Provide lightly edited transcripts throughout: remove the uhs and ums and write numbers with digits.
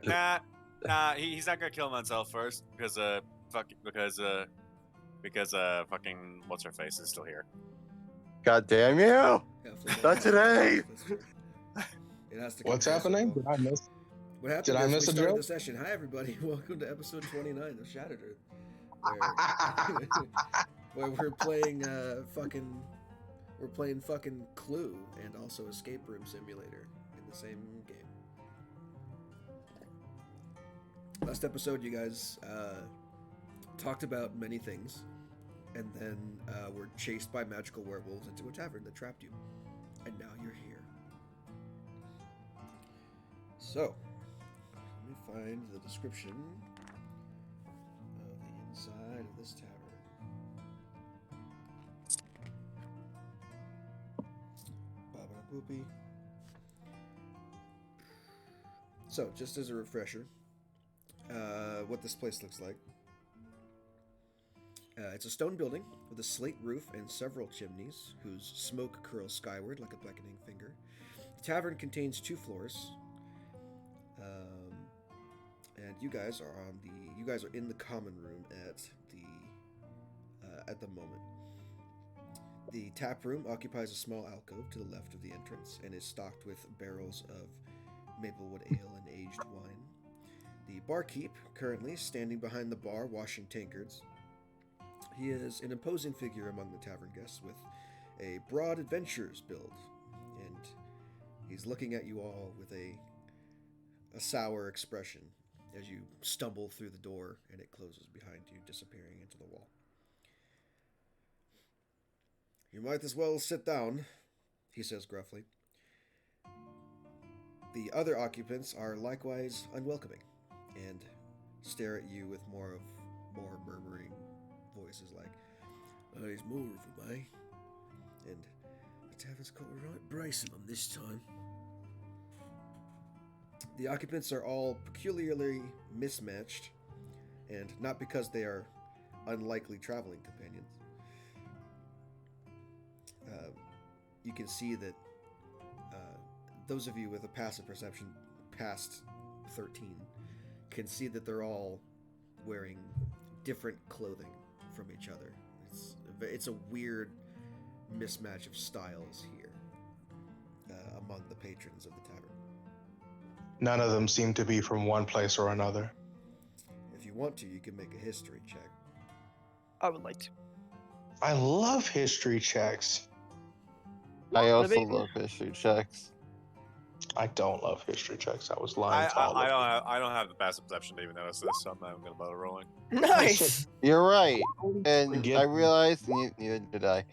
He's not gonna kill himself first because fucking what's her face is still here. God damn you! Yeah, Not today! That's true. It has to. What's come full happening? circle. Did I miss? What happened Did I is miss we a started joke? the session. Hi, everybody. Welcome to episode 29 of Shattered Earth, where we're playing fucking Clue and also Escape Room Simulator in the same game. Last episode, you guys talked about many things, and then were chased by magical werewolves into a tavern that trapped you, and now you're here. So, let me find the description of the inside of this tavern. Ba-ba-da-boopy. So, just as a refresher, what this place looks like. It's a stone building with a slate roof and several chimneys, whose smoke curls skyward like a beckoning finger. The tavern contains 2 floors. And you guys are in the common room at the moment. The tap room occupies a small alcove to the left of the entrance and is stocked with barrels of maplewood ale and aged wine. The barkeep, currently standing behind the bar washing tankards. He is an imposing figure among the tavern guests with a broad adventurer's build, and he's looking at you all with a sour expression as you stumble through the door and it closes behind you, disappearing into the wall. You might as well sit down, he says gruffly. The other occupants are likewise unwelcoming and stare at you with more murmuring voices like, there's more of them, eh? And the tavern's got a right brace of them this time. The occupants are all peculiarly mismatched, and not because they are unlikely traveling companions. You can see that those of you with a passive perception past 13 can see that they're all wearing different clothing from each other. It's a weird mismatch of styles here among the patrons of the tavern. None of them seem to be from one place or another. If you want to, you can make a history check. I would like to. I love history checks. I also baby. love history checks. I don't love history checks. I was lying to all of you. I don't have the passive perception to even notice this, so I'm not even gonna bother rolling. Nice. You're right, and Forget I me. realized neither did I.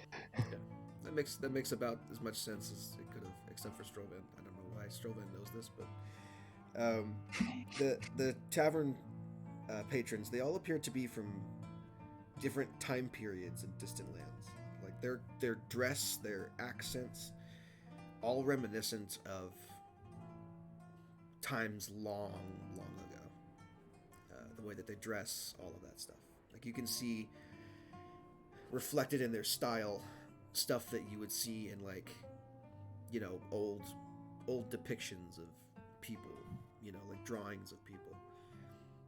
That makes about as much sense as it could have, except for Strovan. I don't know why Strovan knows this, but the tavern patrons, they all appear to be from different time periods and distant lands. Like their dress, their accents, all reminiscent of times long ago. The way that they dress, all of that stuff. Like you can see reflected in their style stuff that you would see in old depictions of people, like drawings of people.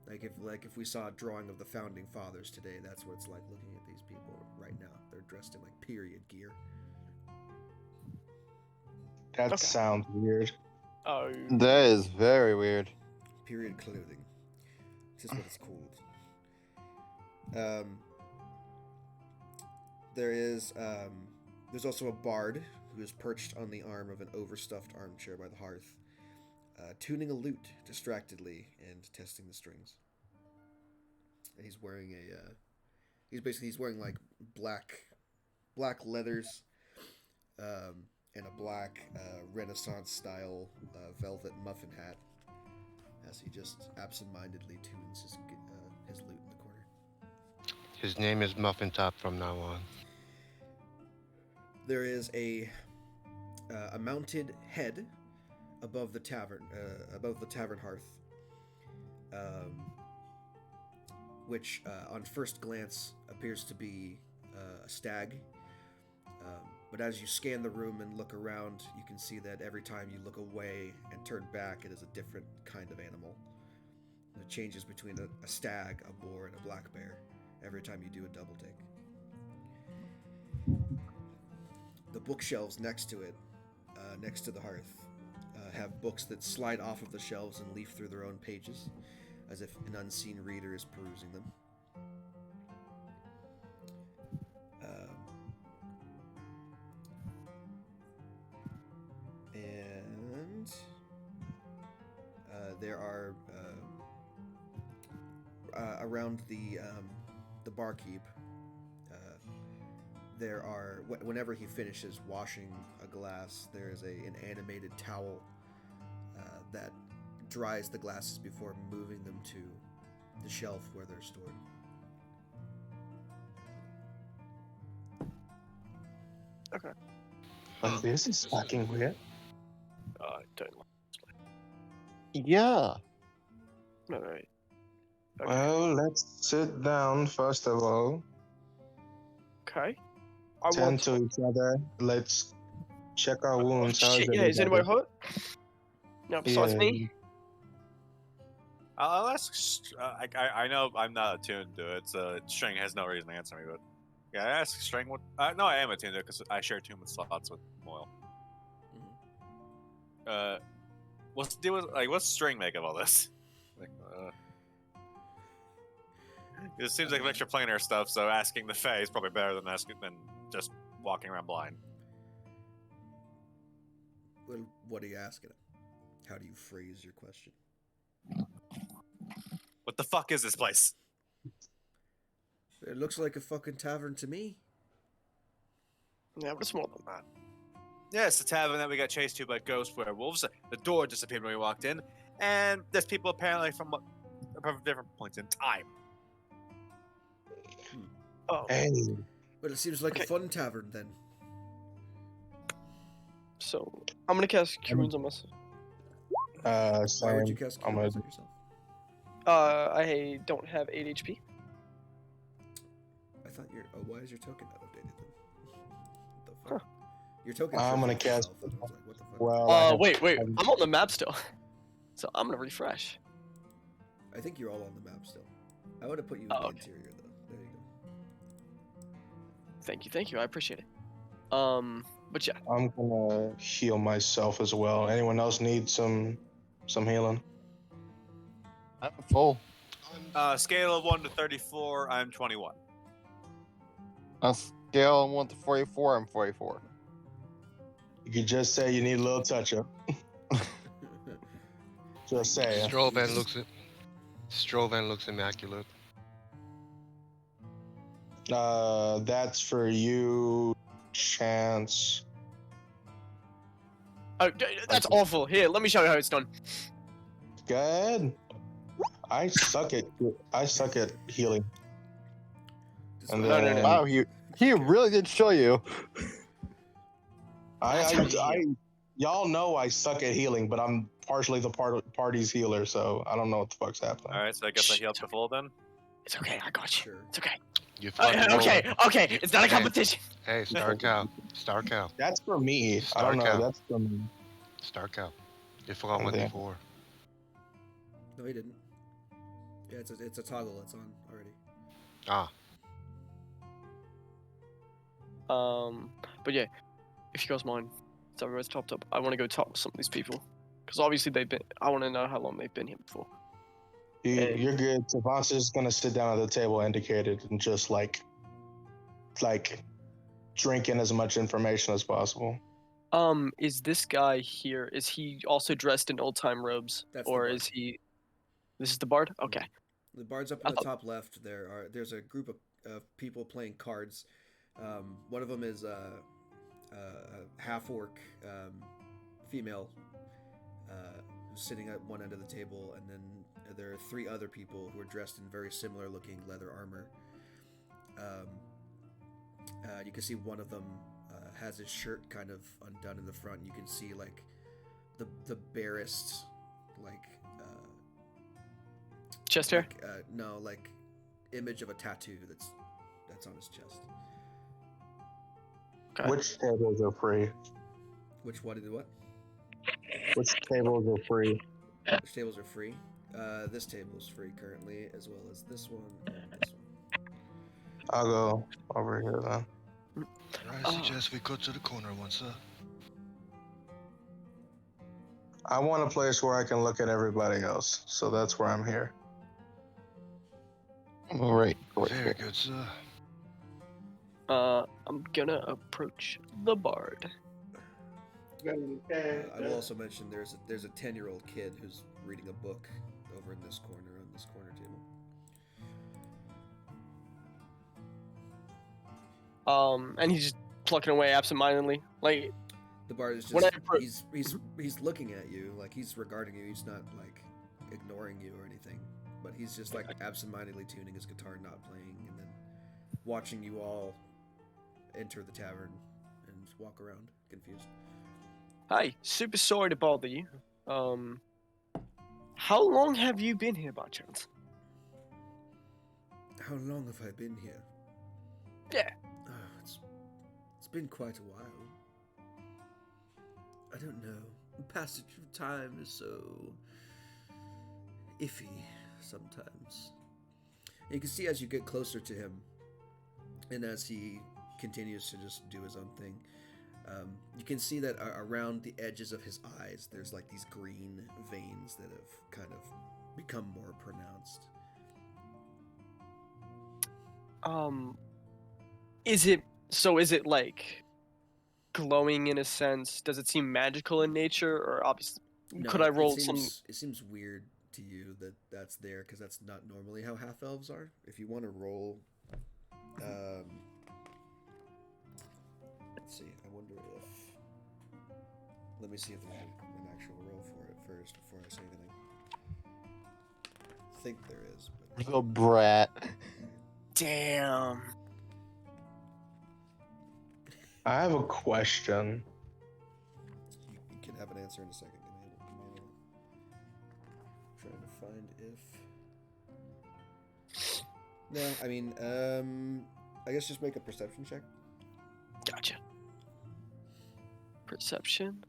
Like if we saw a drawing of the founding fathers today, that's what it's like looking at these people right now. They're dressed in like period gear. That Okay. sounds weird. Oh. That is very weird. Period clothing. This is what it's called. There's also a bard who is perched on the arm of an overstuffed armchair by the hearth, tuning a lute distractedly and testing the strings. And he's wearing he's wearing like black leathers, and a black Renaissance style velvet muffin hat, as he just absentmindedly tunes his lute in the corner. His name is Muffin Top from now on. There is a mounted head above the tavern hearth, which on first glance appears to be a stag. But as you scan the room and look around, you can see that every time you look away and turn back, it is a different kind of animal. changes between a stag, a boar, and a black bear every time you do a double take. The bookshelves next to it, next to the hearth, have books that slide off of the shelves and leaf through their own pages, as if an unseen reader is perusing them. And there are around the barkeep. There are whenever he finishes washing a glass, there is an animated towel that dries the glasses before moving them to the shelf where they're stored. Okay. This is fucking weird. I don't like. Yeah. No, right. Okay. Well, let's sit down first of all. Okay. I Tend want to each other. Let's check our wounds. How's Shit, yeah, is anybody everybody? hurt? No, besides Yeah. me. I'll ask. I know I'm not attuned to it, so String has no reason to answer me. But yeah, I ask String what. No, I am attuned to it because I share human slots with Moyle. What's the deal with what's String make of all this? It seems like extra planar stuff. So asking the Fae is probably better than just walking around blind. Well, what are you asking him? How do you phrase your question? What the fuck is this place? It looks like a fucking tavern to me. Yeah, but it's more than that. Yeah, it's the tavern that we got chased to by ghost werewolves. The door disappeared when we walked in, and there's people apparently from different points in time. Oh, Hey, But it seems like a Okay. fun tavern then. so I'm gonna cast Cure Wounds on myself. Why would you Sam, cast I'm Cure Wounds gonna- on yourself? I don't have 8 HP. I thought why is your token not updated then? What the fuck? Your token. I'm shows gonna it cast- itself, and I was like, what the fuck? Well, I have- Wait, I'm on the map still. So I'm gonna refresh. I think you're all on the map still. I would have put you in Oh, the okay. interior though. There you go. Thank you, I appreciate it. But yeah, I'm gonna heal myself as well. Anyone else need some healing? I'm full. Scale of 1 to 34, I'm 21. On scale of 1 to 44, I'm 44. You could just say you need a little touch up. Just say. Strovan looks immaculate. That's for you, Chance. oh, that's awful. Here, let me show you how it's done. Good. I suck at healing. Just And like- then- Wow, he really did show you. I y'all know I suck at healing, but I'm partially the party's healer, so I don't know what the fuck's happening. All right, so I guess I heal up to full then. It's okay, I got you. Sure. It's okay. You fucking Okay, it's not a Hey. competition. Hey, Star Cow. That's for me. I Star don't know. Cow. That's for me. Star Cow. You forgot Okay. 1d4. No, he didn't. Yeah, it's a toggle. It's on already. Ah, But yeah, if you guys mind, so everyone's topped up. I want to go talk with some of these people because obviously I want to know how long they've been here before. You're good. Savant's just gonna sit down at the table indicated and just like drink in as much information as possible. Is this guy here? Is he also dressed in old time robes, That's the or bard. is he? This is the bard. Okay. The bard's up I in the thought- top left. There's a group of people playing cards. One of them is a half orc female who's sitting at one end of the table, and then there are 3 other people who are dressed in very similar looking leather armor. You can see one of them has his shirt kind of undone in the front. You can see like the barest Chest hair. like image of a tattoo that's on his chest. Okay. Which tables are free? Which one did what? Which tables are free? Which tables are free? This table's free currently, as well as this one and this one. I'll go over here then. I suggest we go to the corner one, sir. I want a place where I can look at everybody else, so that's where I'm here. All right. Very good, sir. I'm gonna approach the bard. I will also mention there's a 10-year-old kid who's reading a book over in this corner on this corner table. And he's just plucking away absentmindedly. Like, The bard is When I just appro- he's looking at you, like he's regarding you. He's not like ignoring you or anything, but he's just like absentmindedly tuning his guitar, not playing, and then watching you all enter the tavern and walk around confused. hi, super sorry to bother you. How long have you been here by chance? How long have I been here? Yeah. It's been quite a while. I don't know. The passage of time is so iffy sometimes. You can see as you get closer to him, and as he continues to just do his own thing, you can see that around the edges of his eyes, there's like these green veins that have kind of become more pronounced. Is it like glowing in a sense? Does it seem magical in nature, or obviously could I roll some? It seems weird to you that that's there because that's not normally how half elves are. If you want to roll, let's see. I wonder if. Let me see if there's an actual roll for it first before I say anything. I think there is, but The brat. Damn. I have a question. you can have an answer in a second. Give me a minute. Trying to find if. No, I mean, I guess just make a perception check. Gotcha. Perception.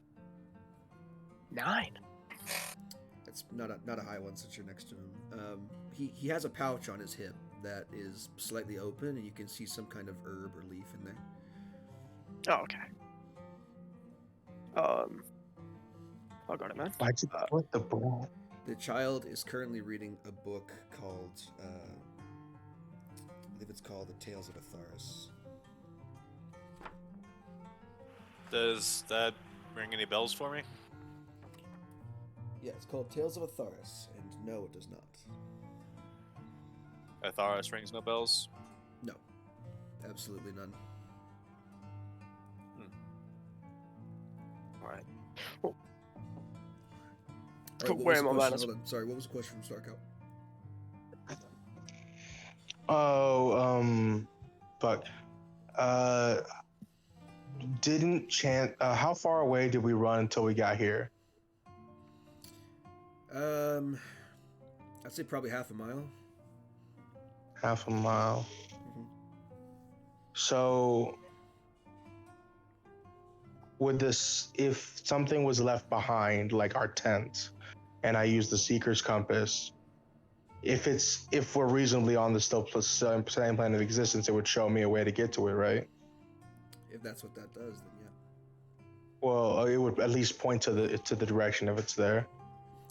9. It's not a high one since you're next to him. He has a pouch on his hip that is slightly open, and you can see some kind of herb or leaf in there. Oh, okay. I got it, man. Why'd you put the ball? The child is currently reading a book called, I believe it's called The Tales of Atharis. Does that ring any bells for me? Yeah, it's called Tales of Atharis, and no, it does not. Atharis rings no bells. No, absolutely none. All right. All Cool, what where was the am I, question? Manus? Hold on. Sorry, what was the question from Starkout? Oh, fuck. Didn't Chant? How far away did we run until we got here? I'd say probably half a mile. Half a mile. Mhm. So, would this, if something was left behind, like our tent, and I use the Seeker's Compass, if we're reasonably on the same plane of existence, it would show me a way to get to it, right? If that's what that does, then yeah. Well, it would at least point to the direction if it's there.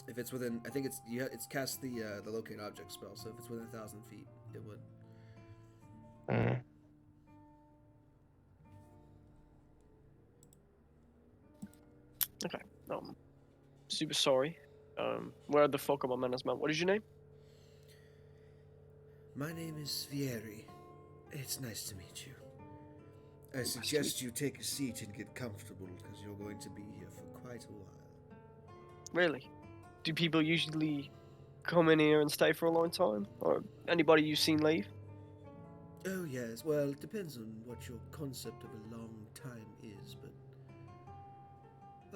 If it's within, I think it's cast the locate object spell. So if it's within 1,000 feet, it would. Mm. Okay. Super sorry. Where the fuck am I, Manus, man? What is your name? My name is Vieri. It's nice to meet you. I Nice to suggest you take a seat and get comfortable because you're going to be here for quite a while. Really? Do people usually come in here and stay for a long time, or anybody you've seen leave? Oh yes, well it depends on what your concept of a long time is, but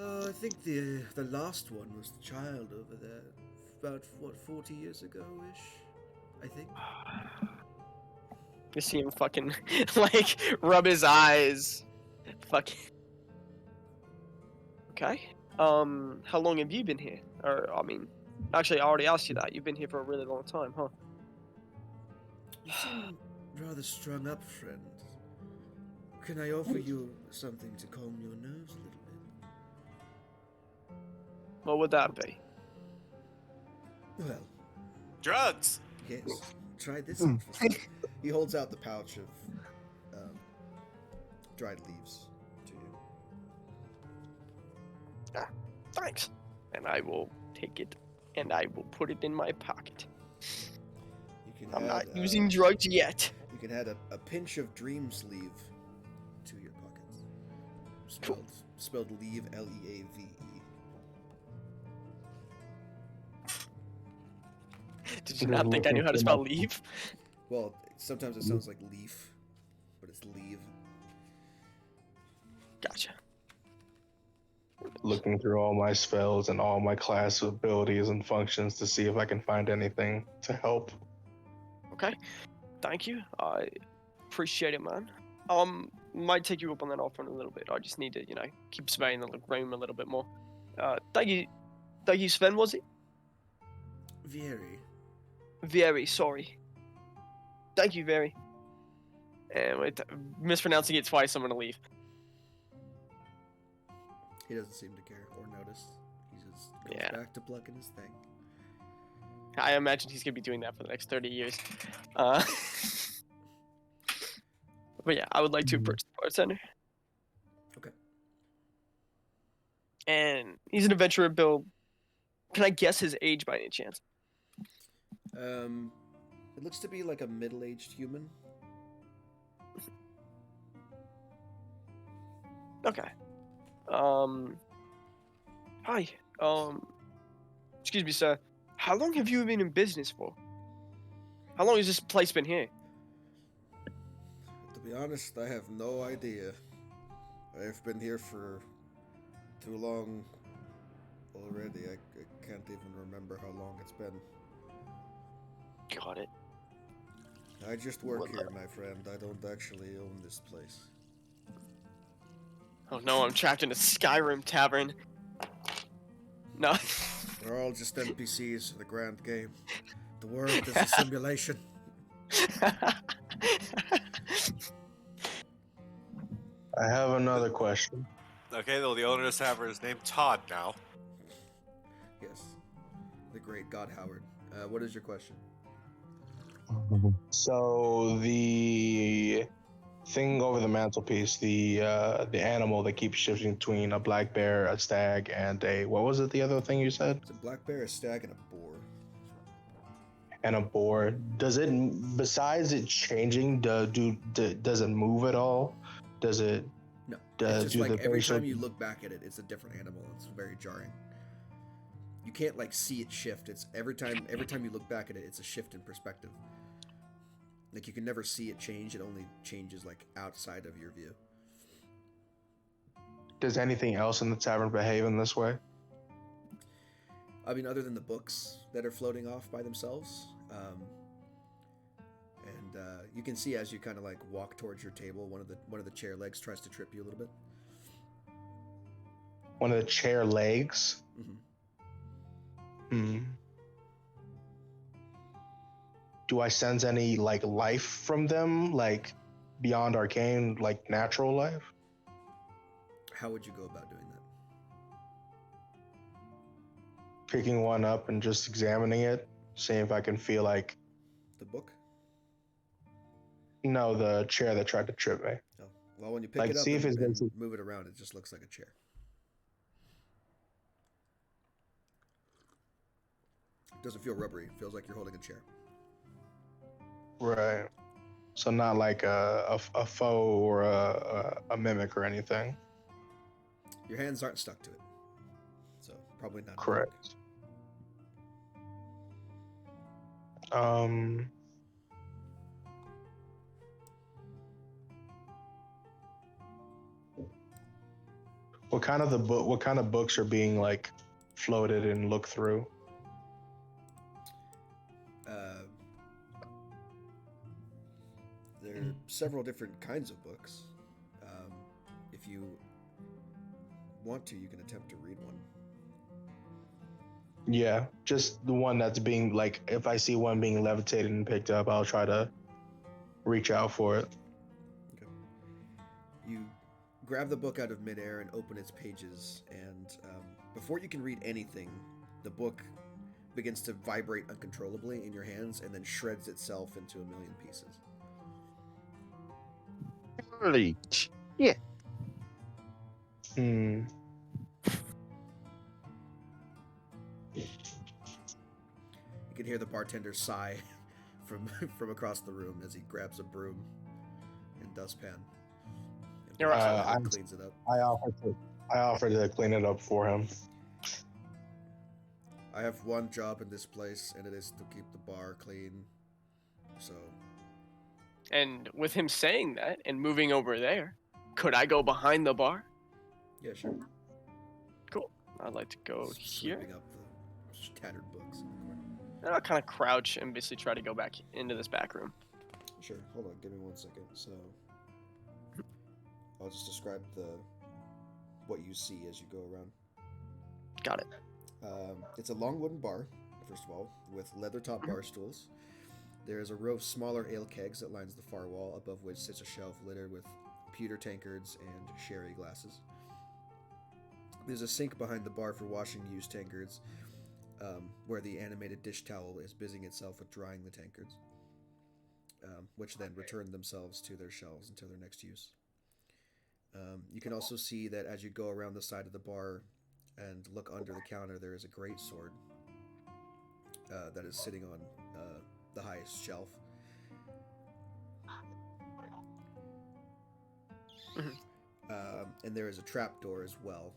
I think the last one was the child over there, about 40 years ago-ish, I think. You see him fucking like rub his eyes. Fucking. Okay. How long have you been here? Or I mean, Actually, I already asked you that. You've been here for a really long time, huh? You seem rather strung up, friend. Can I offer you something to calm your nerves a little bit? What would that be? Well, Drugs. yes. Try this out first. He holds out the pouch of dried leaves to you. Thanks. And I will take it, and I will put it in my pocket. You can I'm add, not using drugs yet. You can add a pinch of dream sleeve to your pocket. Spelled leave, L-E-A-V-E. Did you not think I knew how to spell leave? Well, sometimes it sounds like leaf, but it's leave. Gotcha. Looking through all my spells and all my class abilities and functions to see if I can find anything to help. Okay. Thank you. I appreciate it, man. Might take you up on that offer in a little bit. I just need to, keep surveying the room a little bit more. Thank you, Sven, was it? Very. Sorry. Thank you, Very. And mispronouncing it twice, I'm gonna leave. He doesn't seem to care or notice. He just goes Yeah. back to plugging his thing. I imagine he's gonna be doing that for the next 30 years. But yeah, I would like to approach the bartender. Okay. And he's an adventurer, Bill. Can I guess his age by any chance? It looks to be like a middle-aged human. Okay. Hi. Excuse me, sir. How long have you been in business for? How long has this place been here? To be honest, I have no idea. I've been here for too long already. I can't even remember how long it's been. Got it. I just work here, my friend. I don't actually own this place. Oh no, I'm trapped in a Skyrim tavern. No. We're all just NPCs in the grand game. The world is a simulation. I have another question. Okay, though the owner of this tavern is named Todd now. Yes. The great God Howard. What is your question? So the thing over the mantelpiece, the animal that keeps shifting between a black bear, a stag, and what was it? The other thing you said? It's a black bear, a stag, and a boar. And a boar. Does it, besides it changing, does it move at all? Does it? No. It's just like every time you look back at it, it's a different animal. It's very jarring. You can't like see it shift. It's every time you look back at it, it's a shift in perspective. Like you can never see it change. It only changes like outside of your view. Does anything else in the tavern behave in this way? I mean, other than the books that are floating off by themselves, and you can see as you kind of like walk towards your table, one of the chair legs tries to trip you a little bit. One of the chair legs. Mm-hmm. Do I sense any like life from them, like beyond arcane, like natural life? How would you go about doing that? Picking one up and just examining it, seeing if I can feel like. The book? No, the chair that tried to trip me. Oh, well, when you pick Like, it up see if it's and been- move it around, it just looks like a chair. It doesn't feel rubbery. It feels like you're holding a chair. Right. So not like a foe or a mimic or anything. Your hands aren't stuck to it, so probably not. Correct. What kind of books are being like floated and looked through? There are several different kinds of books. If you want to, you can attempt to read one. Yeah, just the one that's being like, if I see one being levitated and picked up, I'll try to reach out for it. Okay. You grab the book out of midair and open its pages, and before you can read anything, the book begins to vibrate uncontrollably in your hands and then shreds itself into a million pieces. Holy shit. Hmm. You can hear the bartender sigh from across the room as he grabs a broom and dustpan and You're right. cleans it up. I offer to clean it up for him. I have one job in this place, and it is to keep the bar clean. So, And with him saying that and moving over there, could I go behind the bar? yeah, sure. Cool. I'd like to go here. Sweeping up the tattered books in the corner. And I'll kind of crouch and basically try to go back into this back room. Sure. Hold on. Give me 1 second. So, I'll just describe what you see as you go around. Got it. It's a long wooden bar, first of all, with leather-top bar stools. There is a row of smaller ale kegs that lines the far wall, above which sits a shelf littered with pewter tankards and sherry glasses. There's a sink behind the bar for washing used tankards, where the animated dish towel is busying itself with drying the tankards, which then return themselves to their shelves until their next use. You can also see that as you go around the side of the bar and look under the counter, there is a great sword that is sitting on the highest shelf. And there is a trapdoor as well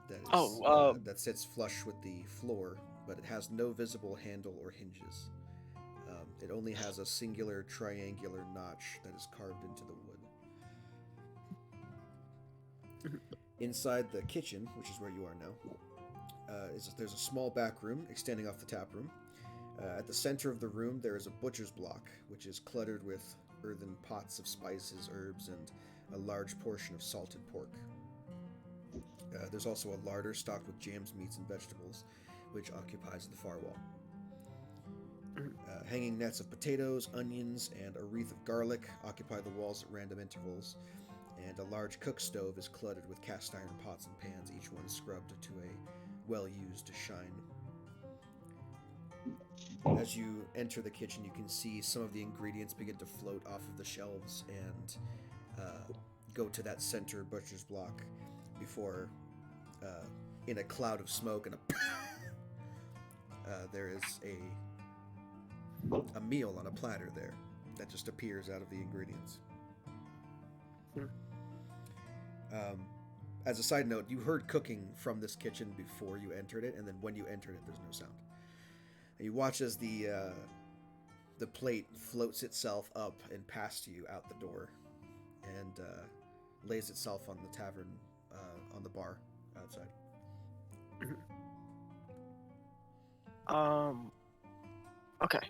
that is that sits flush with the floor, but it has no visible handle or hinges. It only has a singular triangular notch that is carved into the wood. Inside the kitchen, which is where you are now, there's a small back room extending off the tap room. At the center of the room, there is a butcher's block, which is cluttered with earthen pots of spices, herbs, and a large portion of salted pork. There's also a larder stocked with jams, meats, and vegetables, which occupies the far wall. Hanging nets of potatoes, onions, and a wreath of garlic occupy the walls at random intervals, and a large cook stove is cluttered with cast iron pots and pans, each one scrubbed to a well-used shine. As you enter the kitchen, you can see some of the ingredients begin to float off of the shelves and go to that center butcher's block before, in a cloud of smoke and there is a meal on a platter there that just appears out of the ingredients. As a side note, you heard cooking from this kitchen before you entered it, and then when you entered it, there's no sound. And you watch as the plate floats itself up and past you out the door, and lays itself on the tavern, on the bar outside. Okay.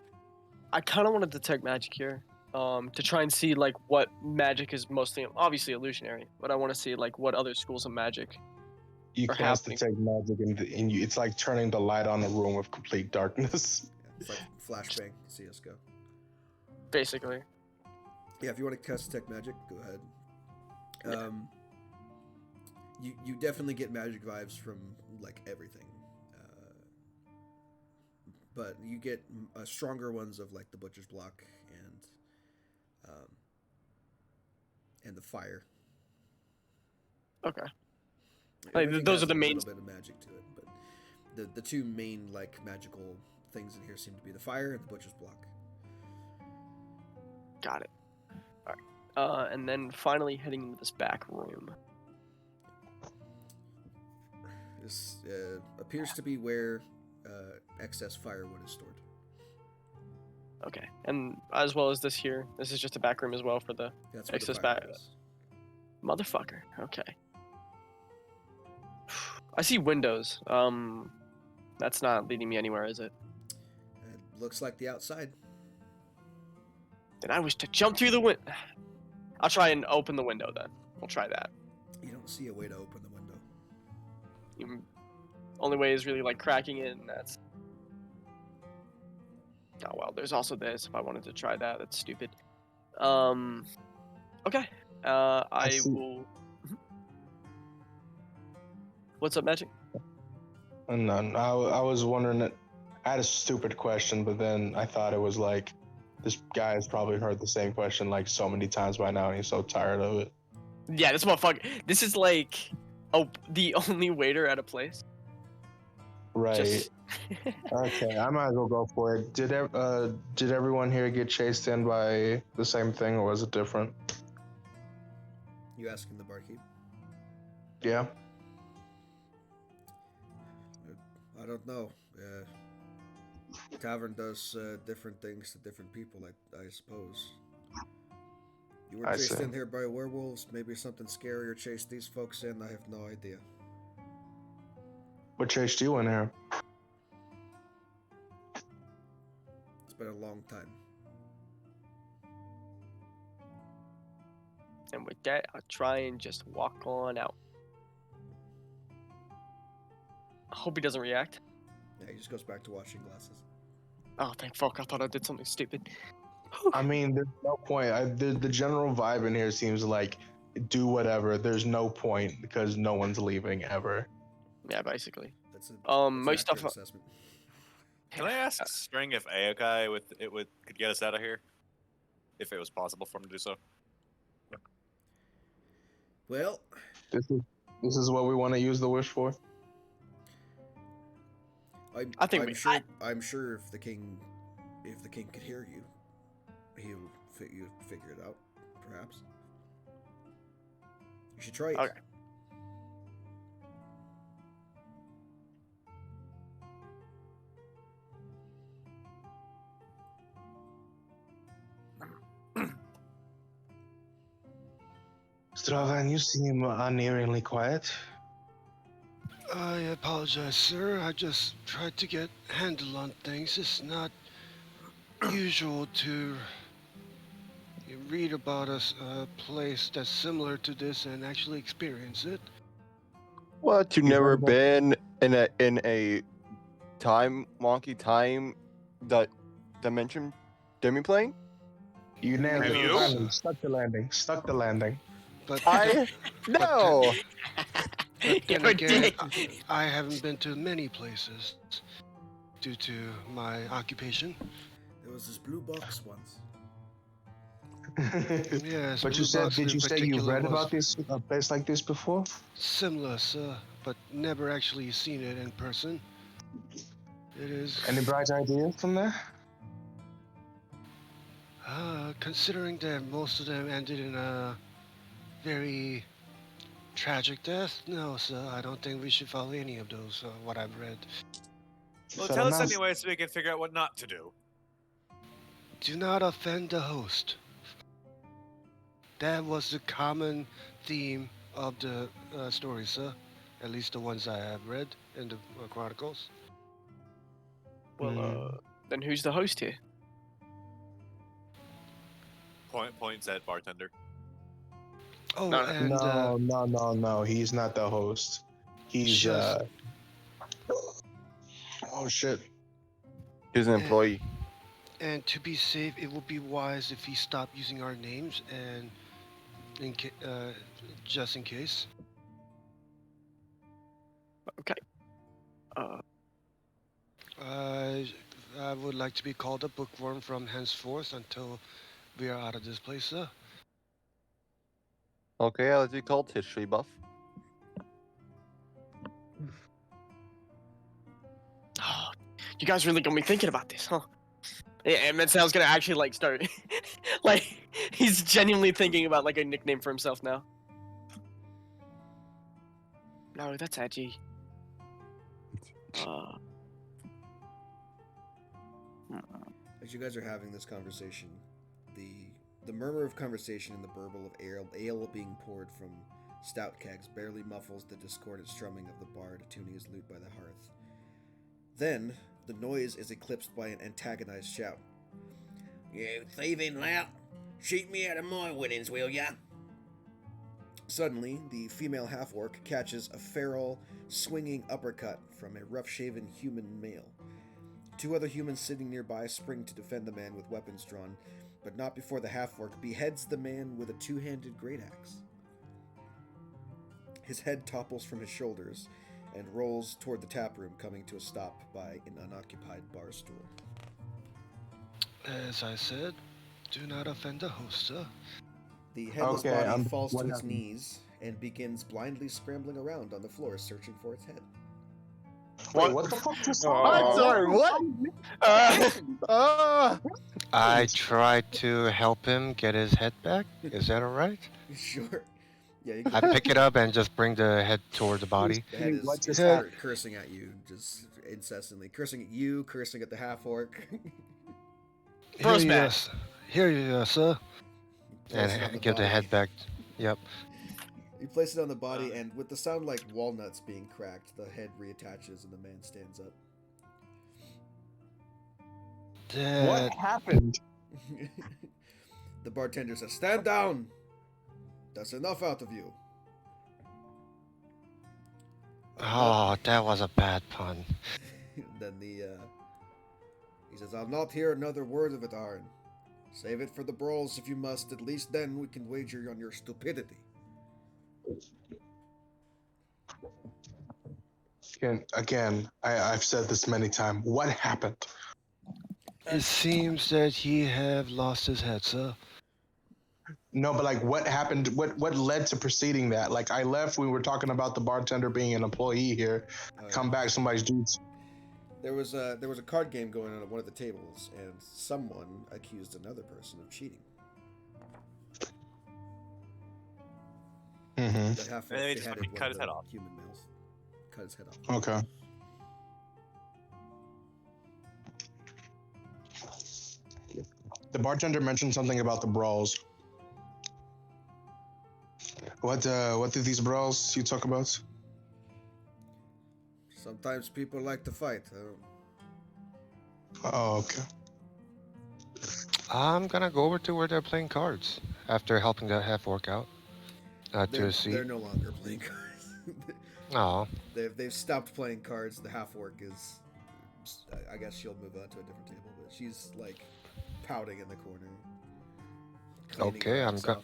I kind of want to detect magic here, to try and see like what magic is mostly obviously illusionary, but I want to see like what other schools of magic. You Or cast happening. detect magic, and it's like turning the light on a room of complete darkness. Yeah, it's like flashbang CS:GO. Basically. Yeah, if you want to cast detect magic, go ahead. Yeah. You definitely get magic vibes from like everything, but you get stronger ones of like the butcher's block and the fire. Okay. Like, Everything those has are the a main. little bit of magic to it, but the two main like magical things in here seem to be the fire and the butcher's block. Got it. All right. And then finally heading into this back room. This appears to be where excess firewood is stored. Okay. And as well as this here, this is just a back room as well for the That's where excess the firewood back. is. Motherfucker. Okay. I see windows. That's not leading me anywhere, is it? It looks like the outside. Then I wish to jump through the window. I'll try and open the window then. We'll try that. You don't see a way to open the window. Only way is really like cracking it, and that's. Oh well, there's also this. If I wanted to try that, that's stupid. Okay. I see. will. What's up, Magic? And then I was wondering that I had a stupid question, but then I thought it was like this guy has probably heard the same question like so many times by now, and he's so tired of it. Yeah, this motherfucker. This is like, the only waiter at a place. Right. Just. Okay, I might as well go for it. Did everyone here get chased in by the same thing, or was it different? You asking the barkeep? Yeah. I don't know. Tavern does different things to different people, I suppose. You were I chased see. in here by werewolves, maybe something scarier chased these folks in, I have no idea. What chased you in here? It's been a long time. And with that, I'll try and just walk on out. I hope he doesn't react. Yeah, he just goes back to washing glasses. Oh, thank fuck. I thought I did something stupid. I mean, there's no point. The general vibe in here seems like do whatever. There's no point because no one's leaving ever. Yeah, basically. That's most accurate stuff. assessment. Can I ask String if Aokai could get us out of here? If it was possible for him to do so. Well, This is what we want to use the wish for. I'm sure if the king could hear you, he'll figure it out. Perhaps you should try it. Okay. Stravan, you seem unerringly quiet. I apologize, sir. I just tried to get handle on things. It's not usual to read about a place that's similar to this and actually experience it. What? You've You never heard about- been in a wonky time dimension demiplane? You nailed Have it. you? Finally, stuck the landing. But No. But then You're again, dick. I haven't been to many places due to my occupation. There was this blue box once. Yes, But Blue Box did in you say you particular read was about a place like this before? similar, sir, but never actually seen it in person. It is. Any bright ideas from there? Considering that most of them ended in a very tragic death, no, sir. I don't think we should follow any of those. What I've read. Well, Fair tell us enough. anyway so we can figure out what not to do. Do not offend the host. That was the common theme of the story, sir. At least the ones I have read in the chronicles. Well, then who's the host here? Points at bartender. Oh, No, and No. He's not the host. He's Just- Oh shit. He's an employee. and to be safe, it would be wise if he stopped using our names and just in case. Okay. I would like to be called a bookworm from henceforth until we are out of this place, sir. Okay, I'll let you called history buff. Oh, you guys really got me thinking about this, huh? Yeah, and Mensal's gonna actually like start, like he's genuinely thinking about like a nickname for himself now. No, that's edgy. As you guys are having this conversation, the murmur of conversation and the burble of ale being poured from stout kegs barely muffles the discordant strumming of the bard tuning his lute by the hearth. Then, the noise is eclipsed by an antagonized shout. "You thieving lout! Shoot me out of my winnings, will ya?" Suddenly, the female half-orc catches a feral, swinging uppercut from a rough-shaven human male. Two other humans sitting nearby spring to defend the man with weapons drawn, but not before the half-orc beheads the man with a two-handed great axe. His head topples from his shoulders and rolls toward the tap room, coming to a stop by an unoccupied bar stool. As I said, do not offend the host, sir. The headless Okay, body falls what to its happened? knees and begins blindly scrambling around on the floor, searching for its head. Wait, what the fuck just I'm Oh. sorry, what? Ah! I tried to help him get his head back. Is that alright? Sure. Yeah, you I pick it up and just bring the head toward the body. The head What is just happened? cursing at you, just incessantly. Cursing at you, cursing at the half-orc. Bros Here you man. are, here you are, sir. Place it on And give the body. head back. Yep. You place it on the body, and with the sound like walnuts being cracked, the head reattaches and the man stands up. What happened? The bartender says, "Stand down! That's enough out of you." Oh, that was a bad pun. Then he says, "I'll not hear another word of it, Aaron. Save it for the brawls if you must. At least then we can wager on your stupidity." Again, I've said this many times. What happened? It seems that he have lost his head, sir. No, but like, what happened? What led to preceding that? Like, I left. We were talking about the bartender being an employee here. Come back, somebody's dudes. There was a card game going on at one of the tables, and someone accused another person of cheating. Mm-hmm. The half And they just beheaded fucking one cut of his the head off. human males. Cut his head off. Okay. The bartender mentioned something about the brawls. What did these brawls you talk about? Sometimes people like to fight. Oh, okay. I'm gonna go over to where they're playing cards after helping that half orc out. To see. They're no longer playing cards. Oh, They've stopped playing cards. The half orc is, I guess she'll move on to a different table, but she's like pouting in the corner. cleaning Okay, her I'm ass go-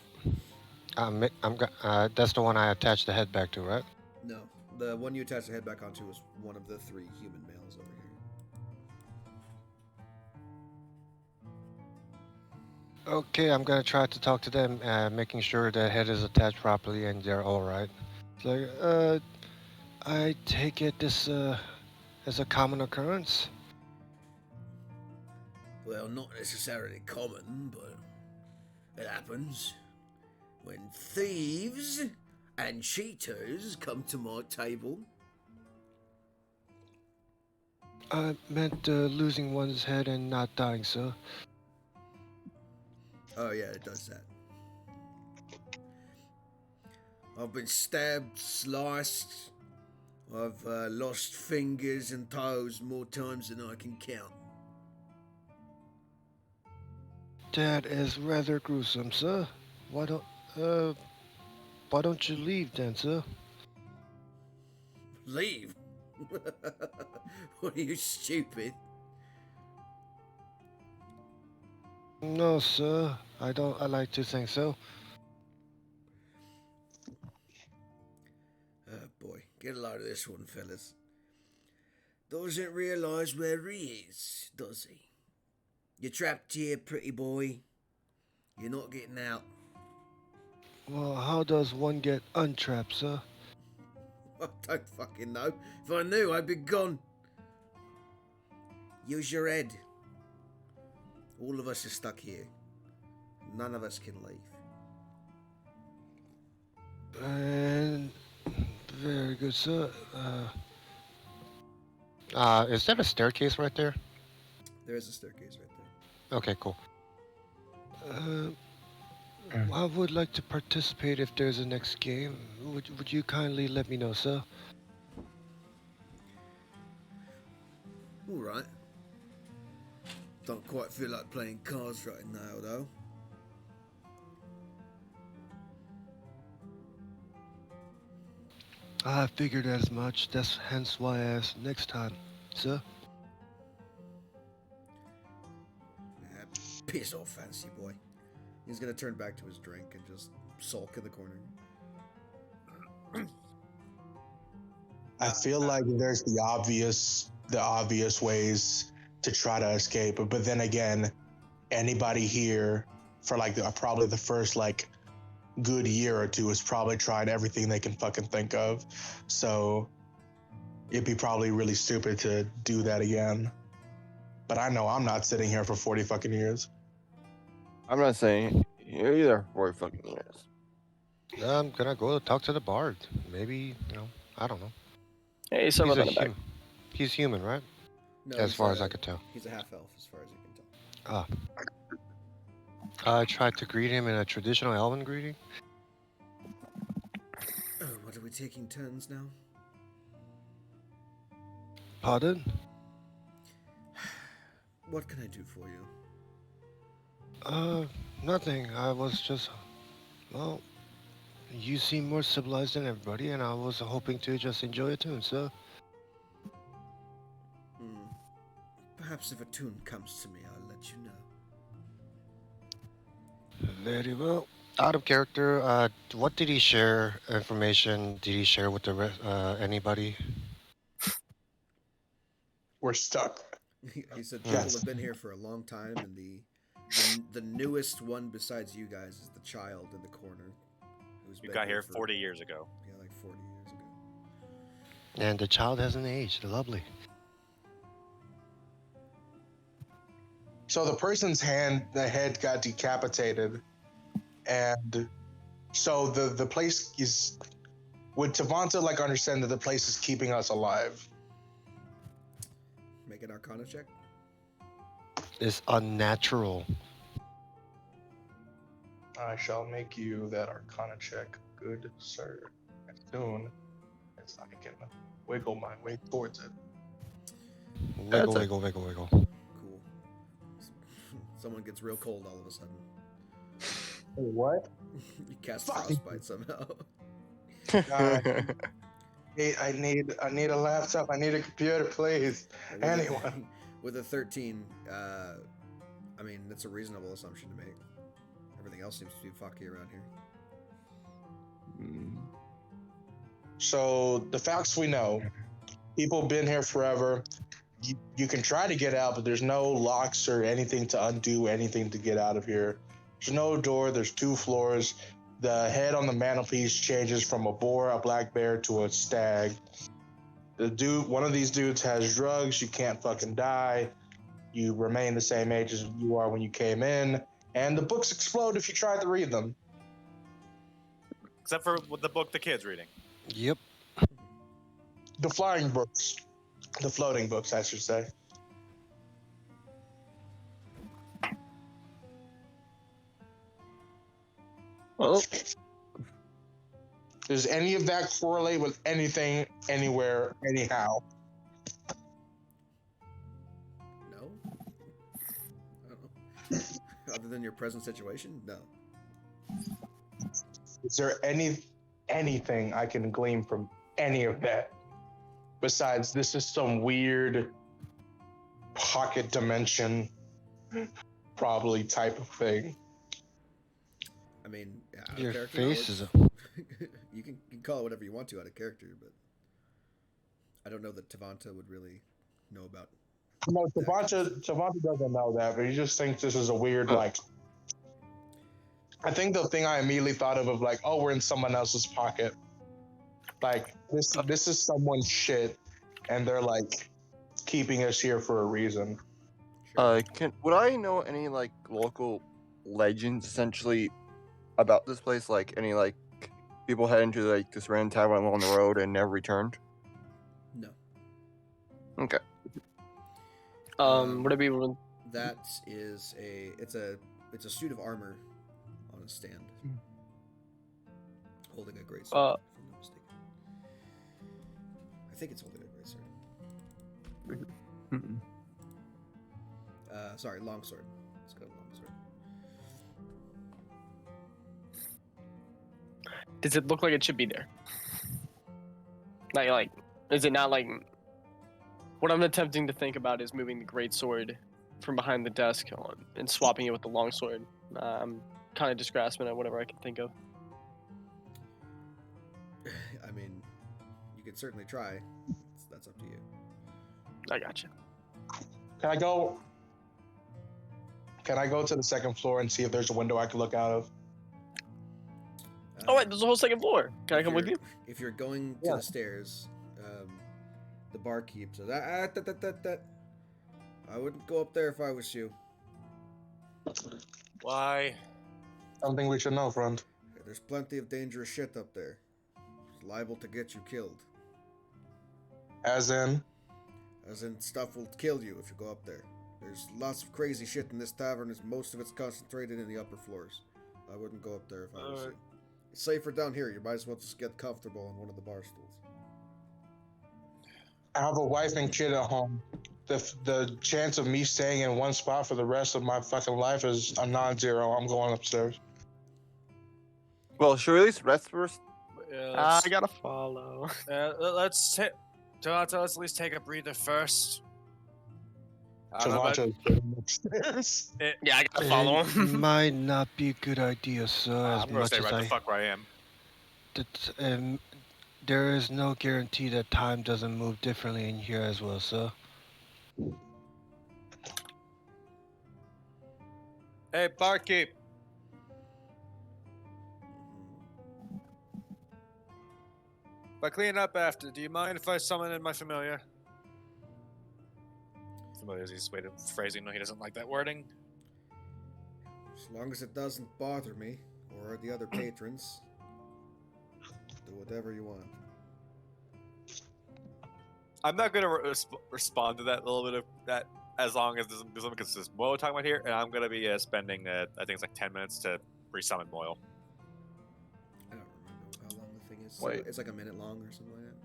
off. that's the one I attached the head back to, right? No, the one you attach the head back onto is one of the three human males over here. Okay, I'm gonna try to talk to them, making sure the head is attached properly and they're all right. It's like, I take it this as a common occurrence. Well, not necessarily common, but it happens. When thieves and cheaters come to my table. I meant losing one's head and not dying, sir. Oh yeah, it does that. I've been stabbed, sliced. I've lost fingers and toes more times than I can count. That is rather gruesome, sir. Why don't you leave then, sir? Leave? What are you, stupid? No, sir. I like to think so. Oh boy, get a load of this one, fellas. Doesn't realise where he is, does he? You're trapped here, pretty boy. You're not getting out. Well, how does one get untrapped, sir? I don't fucking know. If I knew, I'd be gone. Use your head. All of us are stuck here. None of us can leave. And very good, sir. Is that a staircase right there? There is a staircase right there. Okay, cool. I would like to participate if there's a next game. Would you kindly let me know, sir? All right. Don't quite feel like playing cards right now, though. I figured as much. That's hence why I asked next time, sir. Ah, piss off, fancy boy. He's gonna turn back to his drink and just sulk in the corner. I feel like there's the obvious ways to try to escape, but then again, anybody here for like probably the first like good year or two has probably tried everything they can fucking think of. So it'd be probably really stupid to do that again. But I know I'm not sitting here for 40 fucking years. I'm not saying you're either for fucking years. I'm gonna go talk to the bard. Maybe, I don't know. Hey, someone on the back. He's human, right? No, As he's far as I could tell. He's a half elf, as far as you can tell. I tried to greet him in a traditional elven greeting. Oh, what are we taking turns now? Pardon? What can I do for you? Nothing. I was just, well, you seem more civilized than everybody, and I was hoping to just enjoy a tune, sir. Perhaps if a tune comes to me, I'll let you know. Very well. Out of character, what did he share? Information did he share with the rest, anybody? We're stuck. He said people have been here for a long time, and the newest one besides you guys is the child in the corner. Who's You been got here for, 40 years ago. Yeah, like 40 years ago. And the child hasn't aged. Lovely. So the person's the head got decapitated, and so the place is. Would Tavanta like understand that the place is keeping us alive? Make an Arcana check. It's unnatural. I shall make you that Arcana check, good sir, as soon as I can wiggle my way towards it. Wiggle. Cool. Someone gets real cold all of a sudden. What? You cast Fuck. frostbite somehow. I need a laptop. I need a computer, please. Anyone. With a 13, I mean, that's a reasonable assumption to make. Everything else seems to be fucky around here. So the facts we know, people have been here forever. You can try to get out, but there's no locks or anything to undo anything to get out of here. There's no door. There's 2 floors. The head on the mantelpiece changes from a boar, a black bear, to a stag. One of these dudes has drugs. You can't fucking die. You remain the same age as you are when you came in. And the books explode if you try to read them. Except for the book the kid's reading. Yep. The flying books. The floating books, I should say. Well, Does any of that correlate with anything, anywhere, anyhow? No? I don't know. Other than your present situation? No. Is there anything I can glean from any of that? Besides, this is some weird pocket dimension, probably type of thing. I mean, out Your of character face is knowledge, you can call it whatever you want to out of character, but I don't know that Tavanta would really know about. No, Tavanta doesn't know that, but he just thinks this is a weird, like. I think the thing I immediately thought of like, oh, we're in someone else's pocket. Like this is someone's shit, and they're like keeping us here for a reason. Sure. would I know any like local legends essentially about this place? Like any like people head into like this random tavern along the road and never returned? No. Okay. Would it be That is it's a suit of armor on a stand, holding a great sword. If I'm not mistaken. I think it's holding a great sword. Sorry, long sword. Let's go long sword. Does it look like it should be there? Like, is it not like? What I'm attempting to think about is moving the great sword from behind the desk and swapping it with the long sword. I'm kind of just grasping at whatever I can think of. I mean, you can certainly try. That's up to you. I gotcha. Can I go? Can I go to the second floor and see if there's a window I can look out of? Oh wait, there's a whole second floor. Can I come with you? If you're going to Yeah. the stairs, the barkeep says, I wouldn't go up there if I was you. Why? Something we should know, friend. There's plenty of dangerous shit up there. It's liable to get you killed. As in, Stuff will kill you if you go up there. There's lots of crazy shit in this tavern, as most of it's concentrated in the upper floors. I wouldn't go up there if I was you. It's safer down here. You might as well just get comfortable on one of the bar stools. I have a wife and kid at home. The chance of me staying in one spot for the rest of my fucking life is a non-zero. I'm going upstairs. Well, should we at least rest first? I gotta follow. Let's at least take a breather first. I don't know about- Javante upstairs. Yeah, I gotta follow It him. might not be a good idea, sir. As I'm gonna much stay as right I, the fuck where I am. there is no guarantee that time doesn't move differently in here as well, sir. Hey, barkeep. If I clean up after, do you mind if I summon in my familiar? Familiar is his way of phrasing. No, he doesn't like that wording. As long as it doesn't bother me or the other patrons, do whatever you want. I'm not gonna respond to that little bit of that as long as there's because this Moyle talking about here, and I'm gonna be spending I think it's like 10 minutes to resummon Moyle. I don't remember how long the thing is. Wait. It's like a minute long or something like that.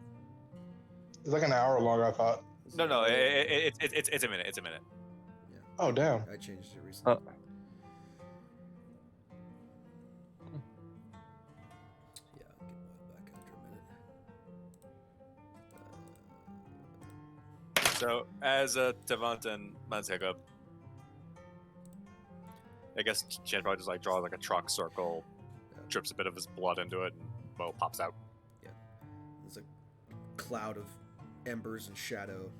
It's like an hour long, I thought. No, it's a minute. It's a minute. Oh, damn. I changed it recently. Yeah, I'll get Moyle back after a minute. So as Tavern and Manzega, I guess Jen probably just like draws like a truck circle, drips a bit of his blood into it, and Moyle pops out. There's a cloud of embers and shadow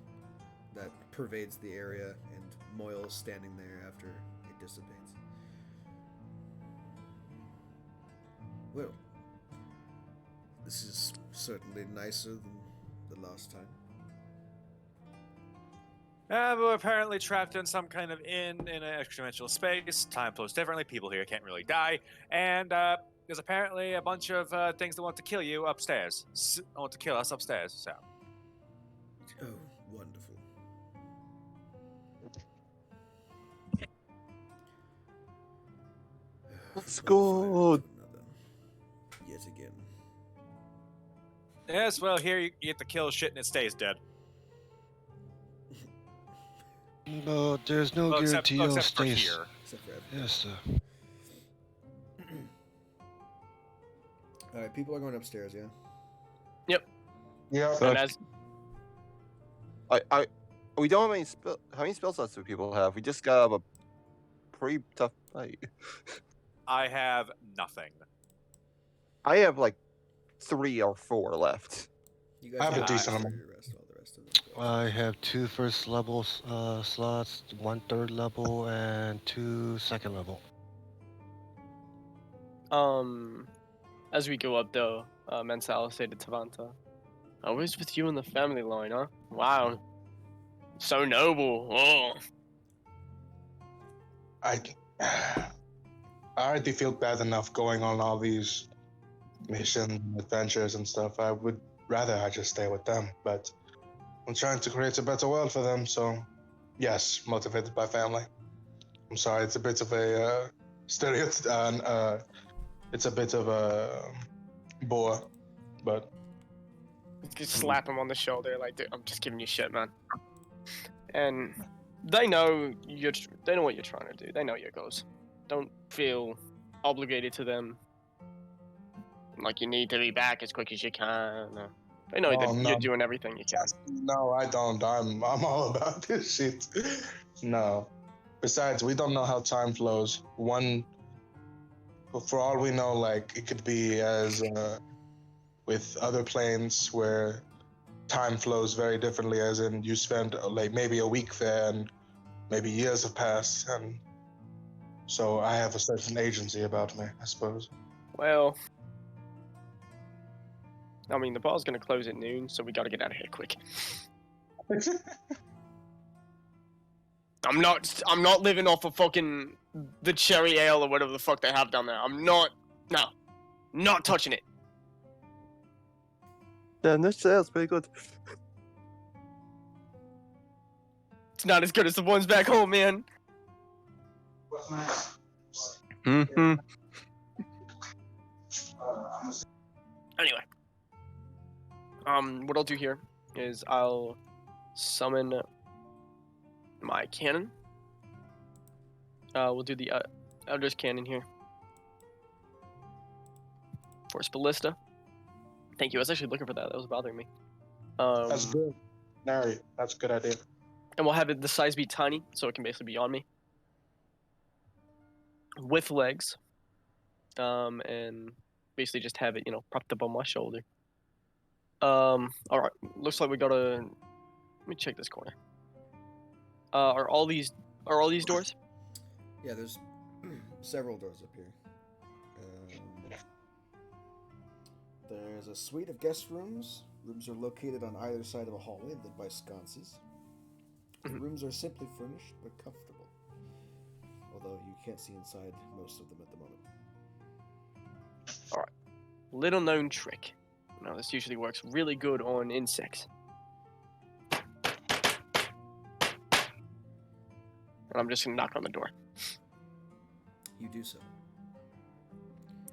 that pervades the area, and Moyle is standing there after it dissipates. Well, this is certainly nicer than the last time. We're apparently trapped in some kind of inn in an extra-dimensional space. Time flows differently. People here can't really die. And there's apparently a bunch of things that want to kill you upstairs. Want to kill us upstairs, so. Oh, wonderful. Let's Fun go. fight with another. Yet again. Yes, well, here you get to kill shit and it stays dead. But there's no Well, guarantee it'll except for stay. here. Except for everyone. Yes, sir. Alright, people are going upstairs, yeah? Yeah. So- And as We don't have any how many spell slots do people have? We just got a pretty tough fight. I have nothing. I have like 3 or 4 left. You guys I have a can decent rest amount. your rest, all the rest of them. go. I have 2 first level slots, 1 third level, and 2 second level. as we go up though, Mensal say to Tavanta, always with you in the family line, huh? Wow. So noble. Oh. I already feel bad enough going on all these missions, adventures, and stuff. I would rather I just stay with them, but I'm trying to create a better world for them. So, yes, motivated by family. I'm sorry, it's a bit of a stereotype. It's a bit of a bore, but Just slap him on the shoulder, like, dude, I'm just giving you shit, man. And they know they know what you're trying to do. They know your goals. Don't feel obligated to them. Like you need to be back as quick as you can. I know Oh, that no. you're doing everything you can. No, I don't. I'm all about this shit. No. Besides, we don't know how time flows. For all we know, like it could be as with other planes where time flows very differently. As in, you spend like maybe a week there, and maybe years have passed, and so I have a certain agency about me, I suppose. Well, I mean, the bar's gonna close at noon, so we gotta get out of here quick. I'm not living off of fucking the cherry ale or whatever the fuck they have down there. Not touching it. Damn, this sounds pretty good. It's not as good as the ones back home, man. Mm-hmm. Anyway, what I'll do here is I'll summon my cannon. We'll do the Eldritch Cannon here. Force Ballista. Thank you. I was actually looking for that. That was bothering me. That's good. Nary, that's a good idea. And we'll have the size be tiny, so it can basically be on me. With legs. And basically just have it, propped up on my shoulder. Alright. Looks like we gotta... Let me check this corner. Are all these doors? Yeah, there's several doors up here. There's a suite of guest rooms. Rooms are located on either side of a hallway lit by sconces. The rooms are simply furnished but comfortable, although you can't see inside most of them at the moment. Alright. Little known trick. Now, this usually works really good on insects. And I'm just gonna knock on the door. You do so.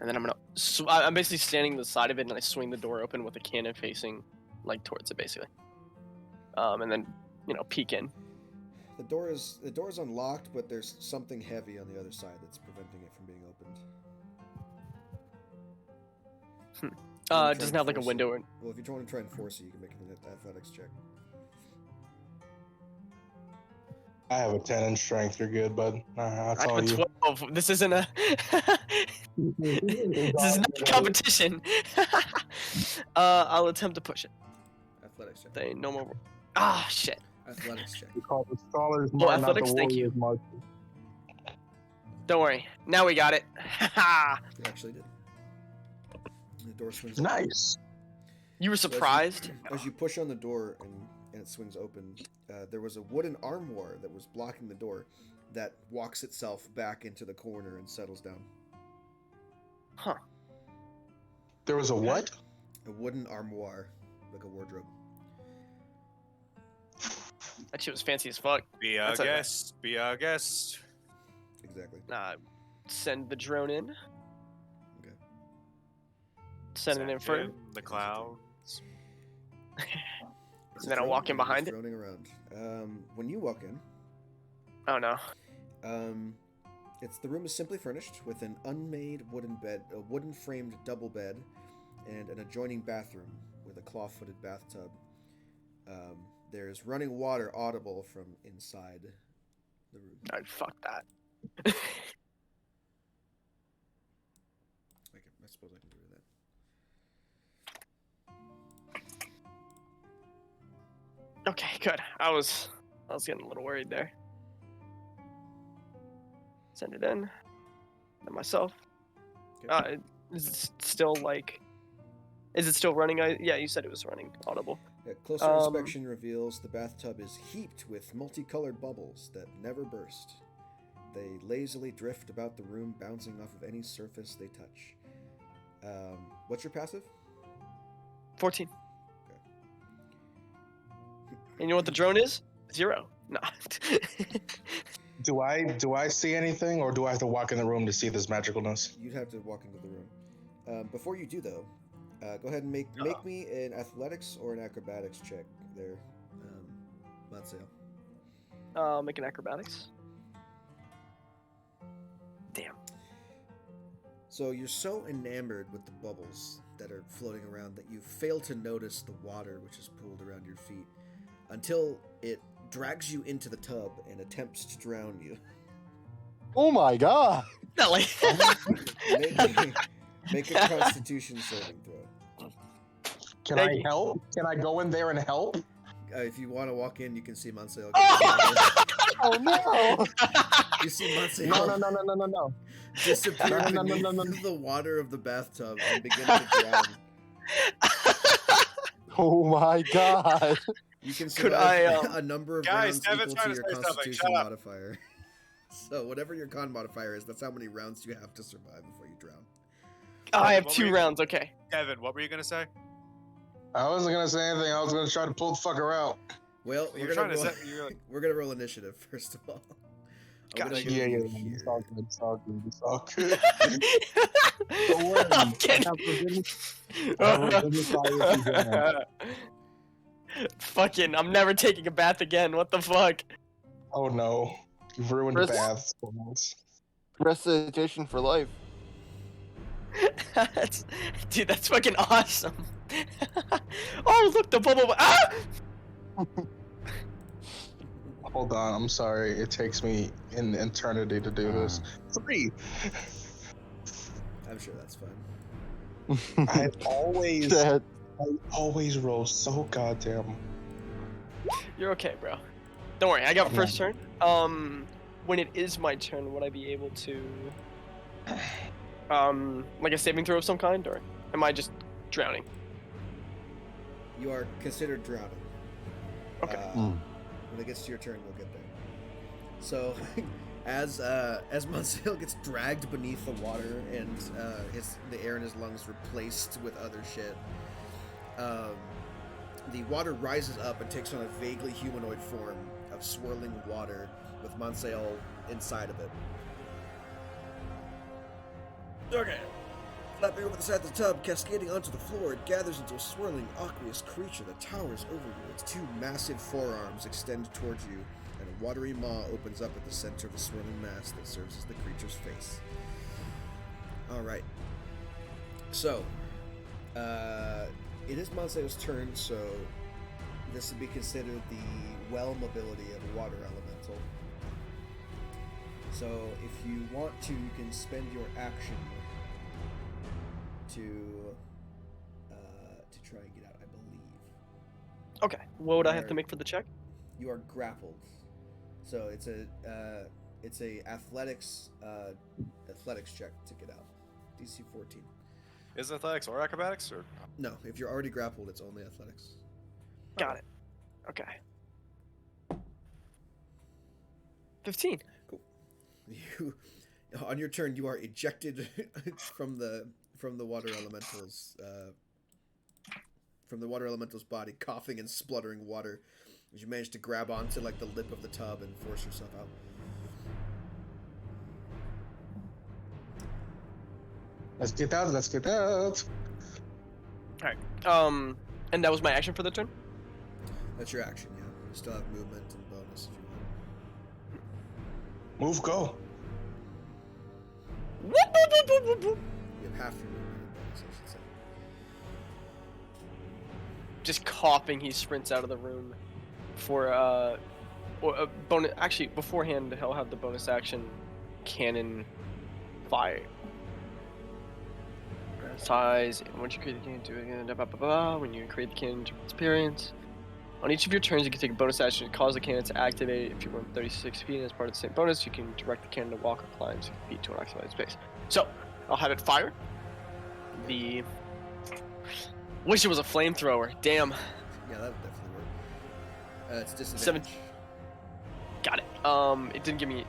And then I'm basically standing to the side of it, and I swing the door open with the cannon facing, towards it, basically. And then, peek in. The door is unlocked, but there's something heavy on the other side that's preventing it from being opened. It doesn't have, a window or... Well, if you want to try and force it, you can make an athletics check. I have a 10 in strength. You're good, bud. That's I all have a you. 12. This isn't a... This is not a competition. I'll attempt to push it. Athletics check. They no more... Ah, shit. Athletics check. We call the scholars Oh, march, not athletics, the thank you. warriors march. Don't worry. Now we got it. You actually did. The door swings open. Nice. You were surprised? As you push on the door and it swings open, there was a wooden armoire that was blocking the door that walks itself back into the corner and settles down. Huh. There was a what? A wooden armoire, like a wardrobe. That shit was fancy as fuck. Be our guest. Be our guest. Exactly. Send the drone in. Okay. Send it in for... The clouds. And then I'll walk in behind it. Droning around. When you walk in, Oh no. the room is simply furnished with an unmade wooden bed, a wooden framed double bed, and an adjoining bathroom with a claw-footed bathtub. There's running water audible from inside the room. Oh, fuck that. I suppose I can do that. Okay, good. I was getting a little worried there. Send it in. And myself. Okay. Is it still running? Yeah, you said it was running audible. Closer inspection reveals the bathtub is heaped with multicolored bubbles that never burst. They lazily drift about the room, bouncing off of any surface they touch. What's your passive? 14. Okay. And you know what the drone is? 0. No. Do I see anything, or do I have to walk in the room to see this magicalness? You'd have to walk into the room. Before you do, though, go ahead and make me an athletics or an acrobatics check there, Matsuo. Make an acrobatics. Damn. So you're so enamored with the bubbles that are floating around that you fail to notice the water which is pooled around your feet until it drags you into the tub and attempts to drown you. Oh my god! Nelly. Make a Constitution saving throw. Can I help? Can I go in there and help? If you want to walk in, you can see Monsieur. Oh no! You see Monsieur No. disappear beneath the water of the bathtub and begin to drown. Oh my god! You can Could survive I, a number of Guys, rounds Devin's equal trying to to your say something. Constitution Shut up. modifier. So whatever your con modifier is, that's how many rounds you have to survive before you drown. I have What 2 were you- rounds. Okay. Devin, what were you gonna say? I wasn't gonna say anything. I was gonna try to pull the fucker out. Well, You're we're trying gonna to roll, say you're like, we're gonna roll initiative first of all. I'm gonna Gotcha. move you here. It's all good. It's all good. It's all good. I'm kidding. Fucking, I'm never taking a bath again. What the fuck? Oh no. You've ruined Chris- baths for once. Recitation for life. Dude, that's fucking awesome. Oh, look, the bubble. Ah! Hold on, I'm sorry. It takes me an eternity to do this. 3. I'm sure that's fine. I always That- roll so goddamn. You're okay, bro. Don't worry, I got first turn. When it is my turn, would I be able to, like a saving throw of some kind, or am I just drowning? You are considered drowning. Okay. When it gets to your turn, we'll get there. So, as Monsieur gets dragged beneath the water and the air in his lungs replaced with other shit, the water rises up and takes on a vaguely humanoid form of swirling water with Monsieur inside of it. Okay. Flapping over the side of the tub, cascading onto the floor, it gathers into a swirling, aqueous creature that towers over you. Its 2 massive forearms extend towards you, and a watery maw opens up at the center of the swirling mass that serves as the creature's face. Alright. So, it is Monseo's turn, so this would be considered the well mobility of a water elemental. So, if you want to, you can spend your action to try and get out, I believe. Okay. What would I have to make for the check? You are grappled, so it's a athletics check to get out. DC 14. is it athletics or acrobatics or? No, if you're already grappled, it's only athletics. Got it. Okay. 15. You, on your turn, you are ejected from the water elemental's body, coughing and spluttering water, as you manage to grab onto like the lip of the tub and force yourself out. Let's get out. Let's get out. Alright. And that was my action for the turn? That's your action, yeah. You still have movement and bonus if you want. Move, go. Whoop, whoop, whoop, whoop, whoop, whoop. You have half your movement and bonus, I should say. Just coughing, he sprints out of the room for or a bonus. Actually, beforehand, he'll have the bonus action cannon fire. Size, and once you create the cannon, do it again. Blah, blah, blah. When you create the cannon to experience, on each of your turns, you can take a bonus action to cause the cannon to activate. If you run 36 feet as part of the same bonus, you can direct the cannon to walk or climb 6 feet to an occupied space. So, I'll have it fire. The wish it was a flamethrower. Damn. Yeah, that would definitely work. It's disadvantage. 7. Got it. It didn't give me.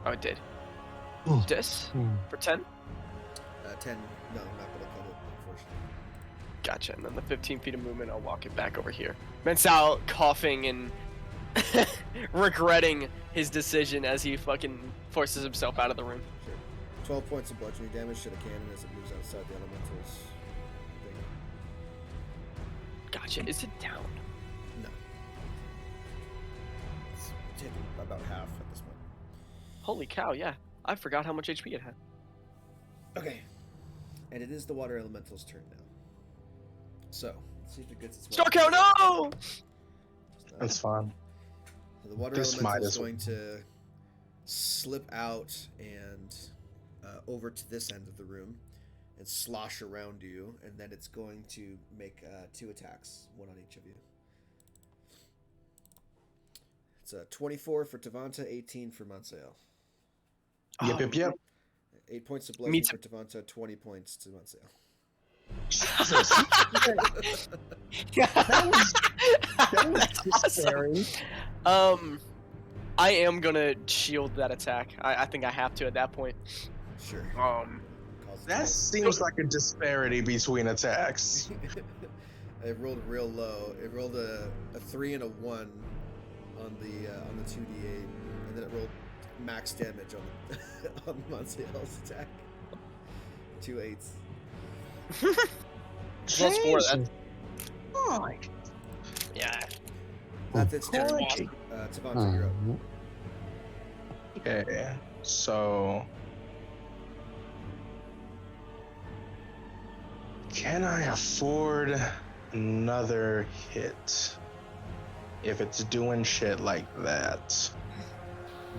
Oh, it did. This for 10. 10. No, I'm not gonna cut it, unfortunately. Gotcha. And then the 15 feet of movement, I'll walk it back over here. Mensal coughing and regretting his decision as he fucking forces himself out of the room. Sure. 12 points of bludgeoning damage to the cannon as it moves outside the elemental's thing. Gotcha. Is it down? No. It's taken about half at this point. Holy cow, yeah. I forgot how much HP it had. Okay. And it is the water elemental's turn now. So, let's see if it gets its Star weapon. count, no! That's fine. So the water This might elemental is as well. going to slip out and over to this end of the room and slosh around you, and then it's going to make 2 attacks, one on each of you. It's a 24 for Tavanta, 18 for Mansell. Yep. 8 points of bludgeoning Meets- for Tavanta, 20 points to Mansell. Jesus. That was That's scary. awesome. I am gonna shield that attack. I think I have to at that point. Sure. Um, Causes That damage. seems like a disparity between attacks. It rolled real low. It rolled a 3 and a 1 on the 2d8, and then it rolled max damage on the on Mansell's attack. 2 8s. Plus 4, that's... Oh, Yeah. That's its turn. crikey. Tavanta, you're up. Okay, so can I afford another hit if it's doing shit like that?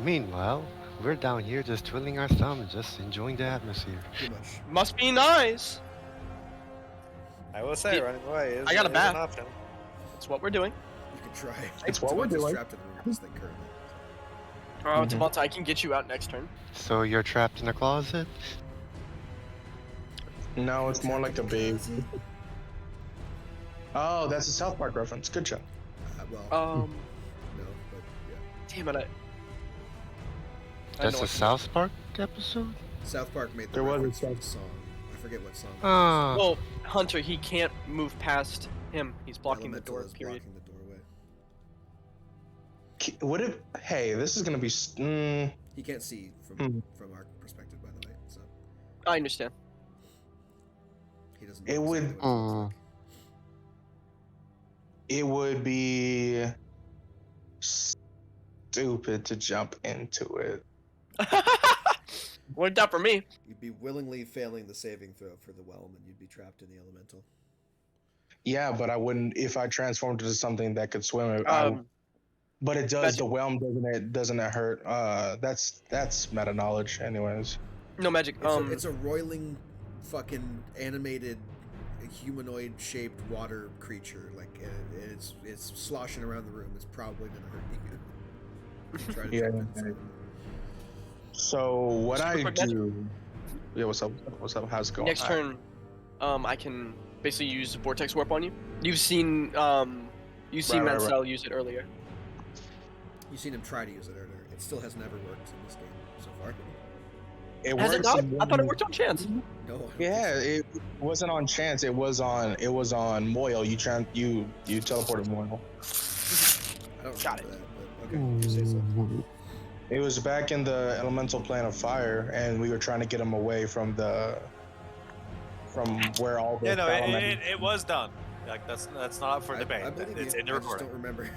Meanwhile, we're down here just twiddling our thumbs, just enjoying the atmosphere. Pretty much. Must be nice. I will say, Yeah. running away is, I got a is bath. an option. That's what we're doing. You can try. It's what we're Tavanta's doing. trapped in the room with this thing currently. Tavanta, I can get you out next turn. So you're trapped in a closet? No, it's more like a big. Oh, that's a South Park reference. Good job. Well, Um, no, but yeah. damn it. That's know a South Park episode? South Park made the There was a reference to South- the song. I forget what song. Ah. Well, Hunter, he can't move past him. He's blocking the Elemental door, is period. blocking the doorway. Would it? Hey, this is gonna be. He can't see from Hmm. our perspective, by the way. So I understand. he doesn't. It know would- exactly what it looks like. It would be stupid to jump into it. Worked out for me. You'd be willingly failing the saving throw for the whelm, and you'd be trapped in the elemental. Yeah, but I wouldn't if I transformed into something that could swim. But it does. Magic- The whelm doesn't it hurt? That's meta knowledge, anyways. No magic. It's a roiling, fucking animated, humanoid shaped water creature. Like it's sloshing around the room. It's probably gonna hurt you. You try to Yeah, jump yeah. in. So what Super I quick magic. do? Yeah, what's up? What's up? How's it going? Next turn, I can basically use Vortex Warp on you. You've seen Right. Mansell use it earlier. You've seen him try to use it earlier. It still has never worked in this game so far. It Has it works not? in I thought it one- worked on chance. No. I don't think Yeah, so. it wasn't on chance. It was on Moyle. You teleported Moyle. I don't Got remember that, but okay, you say so. It was back in the elemental plane of fire, and we were trying to get him away from where all the Yeah, no, elemental- it was done. Like that's not up for debate. I believe It's you. in the I just recording. don't remember.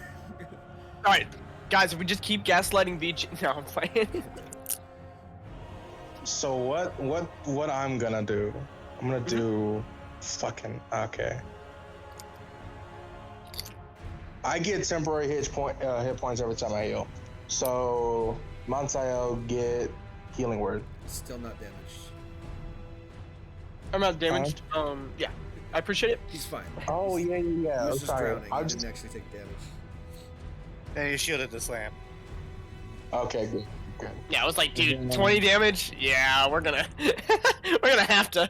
All right, guys, if we just keep gaslighting VG. No, I'm playing. So what I'm gonna do? I'm gonna do fucking okay. I get temporary hit points every time I heal. So Monsael get healing word. Still not damaged. I'm not damaged. Yeah, I appreciate it. He's fine. Oh yeah. He was just Sorry. drowning. I He just didn't actually take damage. And you shielded the slam. okay. Good. Yeah, I was like, dude, 20 damage. Yeah, we're gonna have to.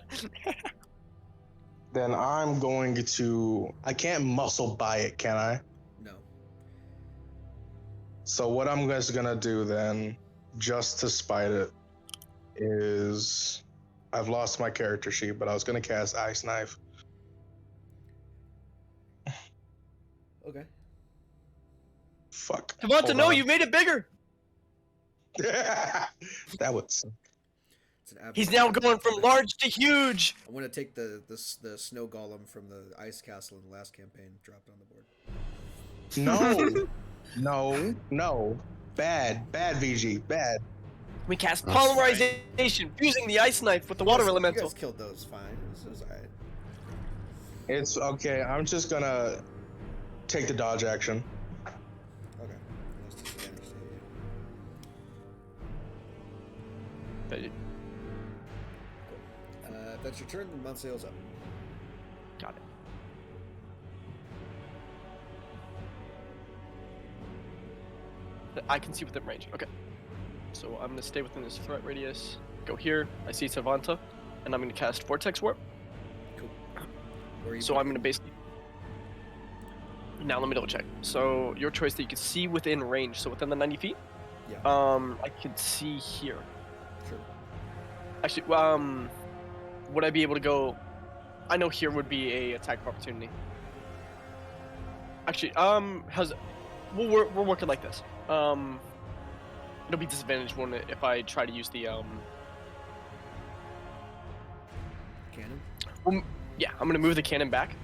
Then I'm going to. I can't muscle by it, can I? No. So what I'm just gonna do then, just to spite it, is I've lost my character sheet, but I was gonna cast Ice Knife. Okay. Fuck. Tavanta, Hold no, on. you made it bigger. That would suck. It's an He's avalanche. now going from large to huge. I'm gonna take the snow golem from the ice castle in the last campaign. Drop it on the board. No. No. Bad. Bad VG. Bad. We cast That's polymerization, fusing the ice knife with the water You elemental. guys killed those fine. It was alright. It's okay. I'm just gonna take the dodge action. Okay. That's disadvantage to you. If that's your turn, then Monsail's up. Got it. I can see within range. Okay. So I'm gonna stay within this threat radius. Go here. I see Savanta, and I'm gonna cast Vortex Warp. Cool. Where are you So I'm gonna basically. Now let me double check. So your choice that you can see within range, so within the 90 feet. Yeah. I can see here. Sure. Actually, would I be able to go? I know here would be a attack of opportunity. Actually, we're working like this. It'll be disadvantage one if I try to use the Cannon? Yeah, I'm gonna move the cannon back.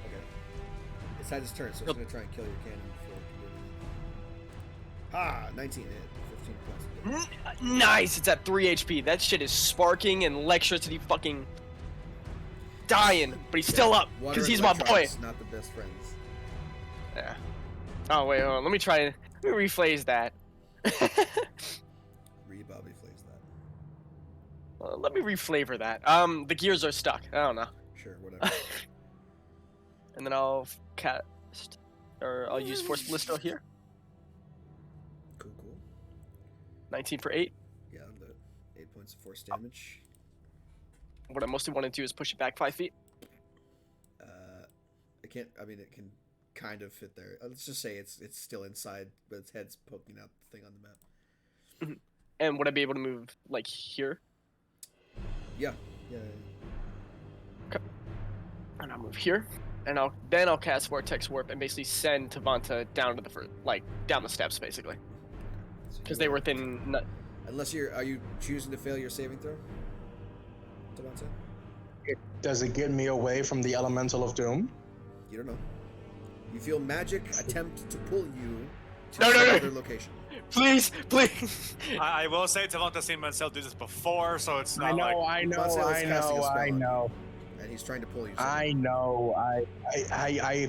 Okay. It's had his turn, so it's gonna try and kill your cannon before it can do anything. 19 hit. 15 plus. Nice. It's at 3 HP. That shit is sparking and electricity fucking dying, but he's still up Water because and he's my boy. electronics, not the best friends. Yeah. Oh wait, hold on. Let me rephrase that. Bobby plays that. Let me reflavor that. The gears are stuck. I don't know. Sure, whatever. And then I'll cast, or I'll use Force Ballista here. Cool. 19 for 8. Yeah, the 8 points of force damage. What I mostly want to do is push it back 5 feet. It can't. I mean, it can kind of fit there. Let's just say it's still inside, but its head's poking out the thing on the map. And would I be able to move like here? Yeah. Okay. And I'll move here, and I'll cast Vortex Warp and basically send Tavanta down to the down the steps basically, So because you they are- were within. Unless are you choosing to fail your saving throw? Devonta? Does it get me away from the elemental of doom? You don't know. You feel magic attempt to pull you to No. another location. Please. I will say Tavanta seen Mansell do this before, so it's not I know, Monsail is casting a spell I on know. And he's trying to pull you. I know. I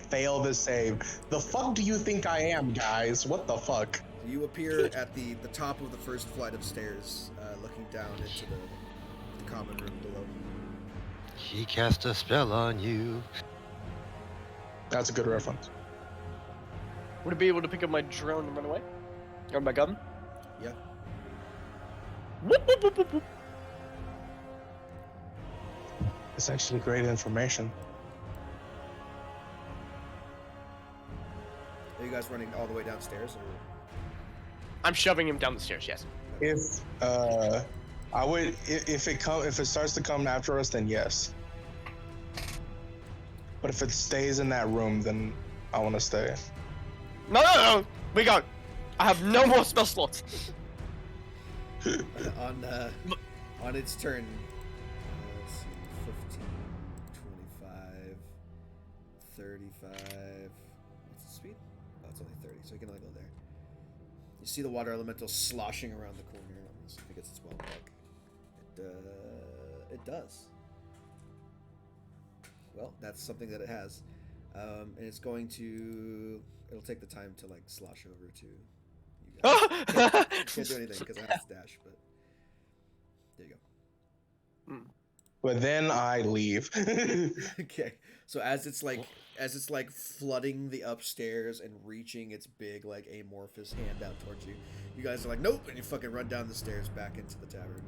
failed the save. The fuck do you think I am, guys? What the fuck? You appear at the top of the first flight of stairs, looking down into the common room below. He cast a spell on you. That's a good reference. Would I be able to pick up my drone and run away? Or my gun? Yeah. Whoop. It's actually great information. Are you guys running all the way downstairs? Or? I'm shoving him down the stairs. Yes. If I would, if it starts to come after us, then yes. But if it stays in that room, then I want to stay. No. We go. I have no more spell slots. On its turn, let's see, 15, 25, 35. What's the speed? Oh, it's only 30, so you can only go there. You see the water elemental sloshing around the corner. Let's see if it gets its well back. It does. Well, that's something that it has. And it's going to... It'll take the time to, like, slosh over to you guys. Can't do anything because I have to dash, but... There you go. But then I leave. Okay. So as it's like flooding the upstairs and reaching its big, like, amorphous hand out towards you, you guys are like, nope, and you fucking run down the stairs back into the tavern.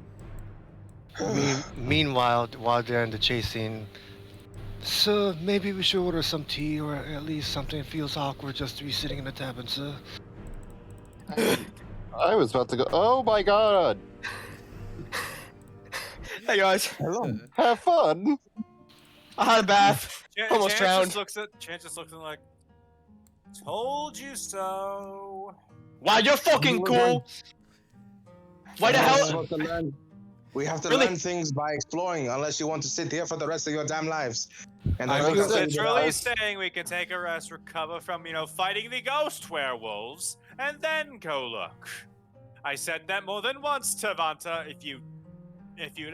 Meanwhile, while they're in the chasing, sir, maybe we should order some tea or at least something. It feels awkward just to be sitting in the tavern, sir. I was about to go. Oh my god! Hey guys, Hello. Have fun! I had a bath. Almost drowned. Chance just looks at him like, told you so. Wow, you're fucking cool. Why the hell? We have to Really? learn things by exploring, unless you want to sit here for the rest of your damn lives. And I I was think gonna that's say, Literally saying we can take a rest, recover from, fighting the ghost werewolves, and then go look. I said that more than once, Tavanta. If you'd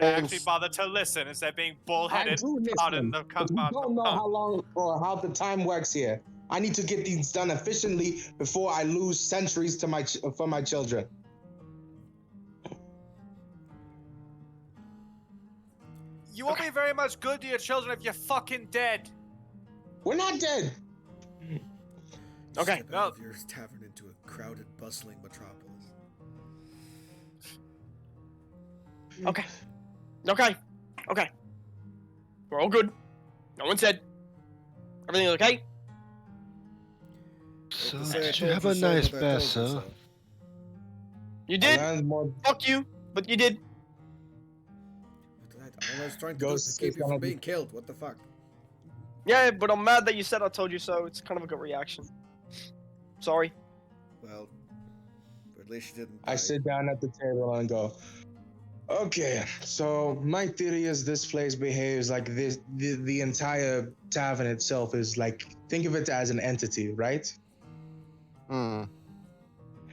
actually Thanks. bother to listen instead of being I bullheaded, do pardon listen, the but we don't know tongue. how long or how the time works here. I need to get these done efficiently before I lose centuries to for my children. You won't be very much good to your children if you're fucking dead. We're not dead. Okay, Step no. out of your tavern into a crowded, bustling metropolis. Okay. Okay. We're all good. No one said. Everything's okay? So, Say I did you told have a so, nice but I told bath, you sir? so. You I did? learned more. Fuck you, but you did. I was trying to Ghost keep is you gonna from be- being killed. What the fuck? Yeah, but I'm mad that you said I told you so. It's kind of a good reaction. Sorry. Well, but at least you didn't. I die. sit down at the table and go, okay, so my theory is this place behaves like this. The entire tavern itself is like, think of it as an entity, right? Hmm.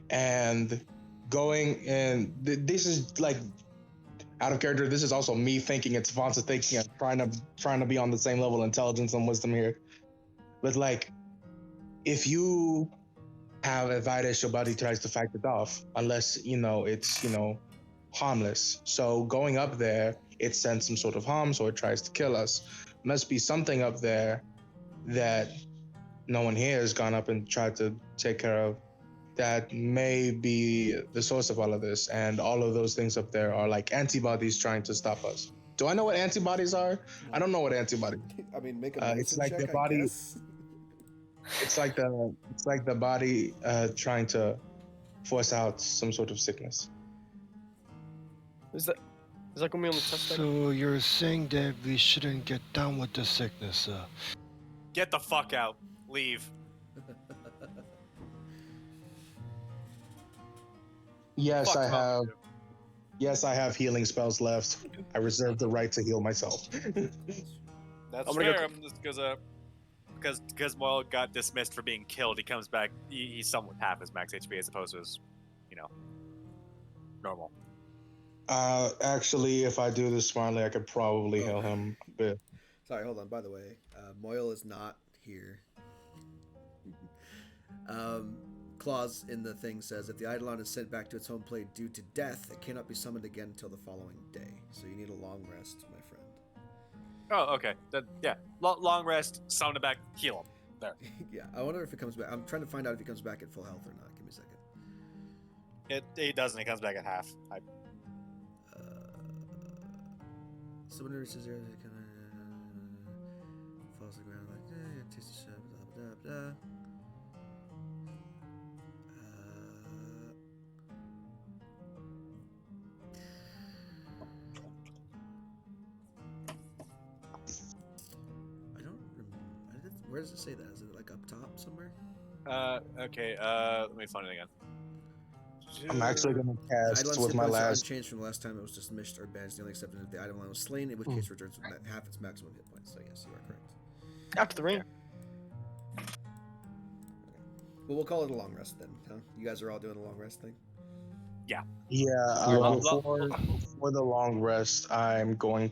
And going and this is like out of character. This is also me thinking it's Vonsa thinking and trying to be on the same level of intelligence and wisdom here. But like, if you have a virus, your body tries to fight it off, unless it's harmless. So going up there, it sends some sort of harm, so it tries to kill us. Must be something up there that no one here has gone up and tried to take care of. That may be the source of all of this, and all of those things up there are like antibodies trying to stop us. Do I know what antibodies are? I don't know what antibody. I mean, make a It's medicine like check, the body. I guess. It's like the body trying to force out some sort of sickness. Is that gonna be on the test thing? So, you're saying that we shouldn't get down with the sickness, sir? Get the fuck out. Leave. Yes, Fuck's I wrong have. with you? Yes, I have healing spells left. I reserve the right to heal myself. That's I'm gonna go fair. Just because Moyle got dismissed for being killed, he comes back. He's somewhat half his max HP as opposed to his, normal. Actually, if I do this smartly, I could probably heal him a bit. Sorry, hold on. By the way, Moyle is not here. Clause in the thing says if the Eidolon is sent back to its home plane due to death, it cannot be summoned again until the following day. So you need a long rest, my friend. Oh, okay. Yeah. Long rest, summon him back, heal him. There. Yeah, I wonder if it comes back. I'm trying to find out if he comes back at full health or not. Give me a second. He doesn't. He comes back at half. Someone who reaches zero, they kind of falls to the ground like, tastes the shit, blah, blah, blah. I don't remember. Where does it say that? Is it like up top somewhere? Okay. Let me find it again. I'm actually gonna cast Eidolon's with hit my points are last. unchanged from the last time it was dismissed or banished. The only exception if the Eidolon was slain, in which case returns with half its maximum hit points. So yes, you are correct. After the rain. Well, we'll call it a long rest then, huh? You guys are all doing a long rest thing? Yeah, Well, before the long rest, I'm gonna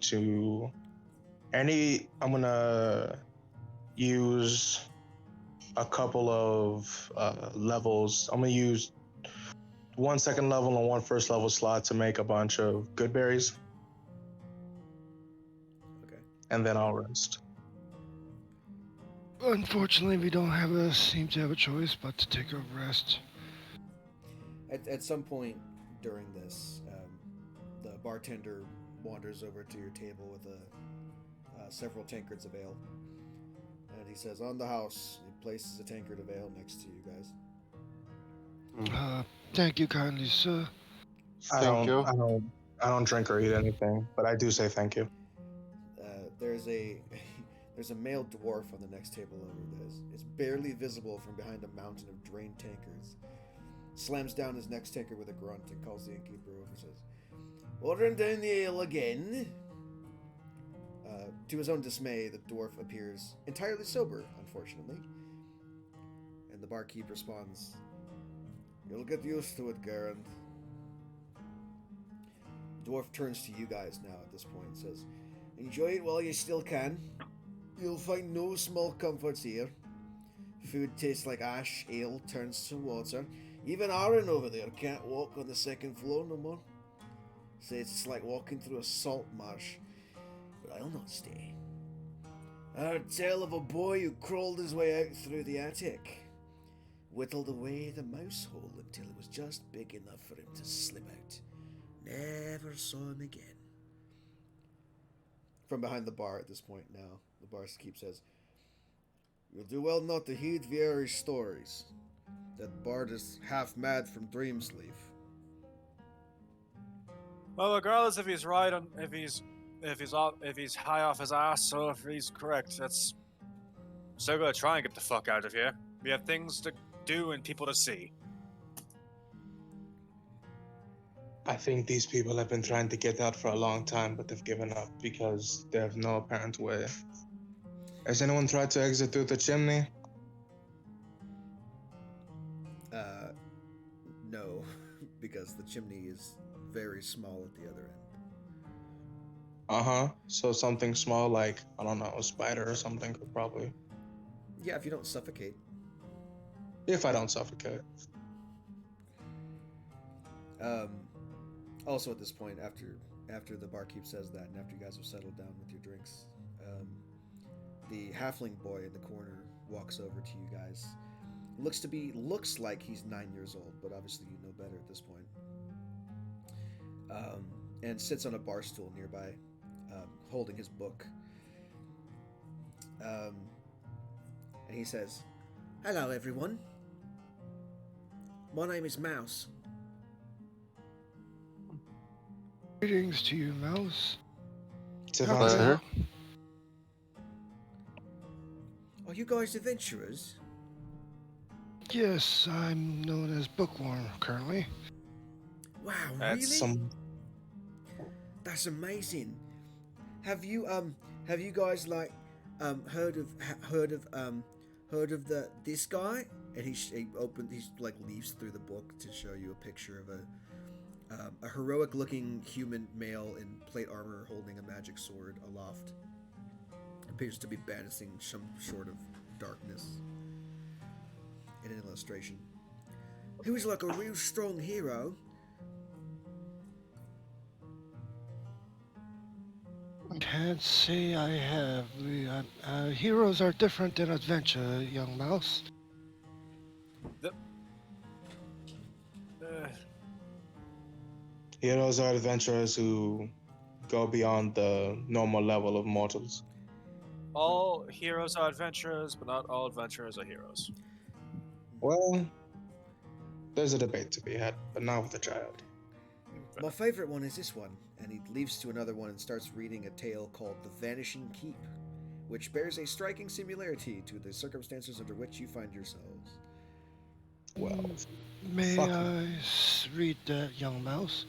use a couple of levels. I'm gonna use 1 second level and 1 first level slot to make a bunch of good berries, Okay. and then I'll rest. Unfortunately, we don't seem to have a choice but to take a rest. At some point during this, the bartender wanders over to your table with several tankards of ale. And he says, on the house. He places a tankard of ale next to you guys. Thank you kindly, sir. Thank you. I don't drink or eat anything, but I do say thank you. There's a male dwarf on the next table over this. It's barely visible from behind a mountain of drained tankards. Slams down his next tankard with a grunt and calls the innkeeper over and says, ordering down the ale again. To his own dismay, the dwarf appears entirely sober, unfortunately. And the barkeep responds, you'll get used to it, Garand. Dwarf turns to you guys now at this point and says, "Enjoy it while you still can. You'll find no small comforts here. Food tastes like ash, ale turns to water. Even Aaron over there can't walk on the second floor no more. Says it's like walking through a salt marsh. But I'll not stay. I heard tell of a boy who crawled his way out through the attic. Whittled away the mouse hole until it was just big enough for him to slip out. Never saw him again." From behind the bar at this point now, the barkeep says, "You'll do well not to heed Vieri's stories. That bard is half mad from Dreamsleaf." Well, regardless if he's right on if he's high off his ass or if he's correct, that's still gonna try and get the fuck out of here. We have things to do and people to see. I think these people have been trying to get out for a long time, but they've given up because they have no apparent way. Has anyone tried to exit through the chimney? No, because the chimney is very small at the other end. So something small like, I don't know, a spider or something could probably. Yeah, if you don't suffocate. If I don't suffocate. Also, at this point, after the barkeep says that, and after you guys have settled down with your drinks, the halfling boy in the corner walks over to you guys. Looks like he's 9 years old, but obviously you know better at this point. And sits on a bar stool nearby, holding his book. And he says, "Hello, everyone. My name is Mouse." Greetings to you, Mouse. Pleasure. "Are you guys adventurers?" Yes, I'm known as Bookworm currently. "Wow, That's really? That's amazing. Have you guys like heard of this guy?" And he leaves through the book to show you a picture of a heroic looking human male in plate armor holding a magic sword aloft. Appears to be banishing some sort of darkness in an illustration. "He was like a real strong hero." Can't say I have. Heroes are different than adventure, young mouse. Heroes are adventurers who go beyond the normal level of mortals. all heroes are adventurers, but not all adventurers are heroes. Well, there's a debate to be had, but not with a child. "My favorite one is this one," and he leaps to another one and starts reading a tale called The Vanishing Keep, which bears a striking similarity to the circumstances under which you find yourselves. Well, May fuck. I read that, young mouse?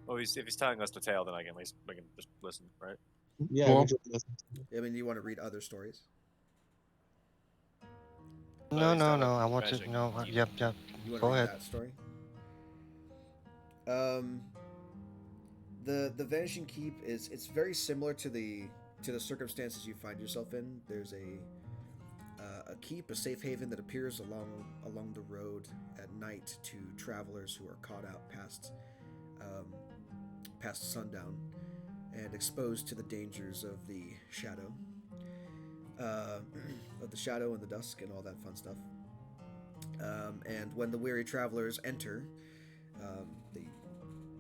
Well, if he's telling us the tale, then I can at least we can just listen, right? Yeah, Cool. we just listen. I mean, do you want to read other stories? No, he's no, telling no. I us want to. vanishing No. keep. Yep. You want Go to read ahead. that story? The Vanishing Keep it's very similar to the circumstances you find yourself in. There's a keep, a safe haven that appears along the road at night to travelers who are caught out past sundown and exposed to the dangers of the shadow, and the dusk and all that fun stuff. And when the weary travelers enter, they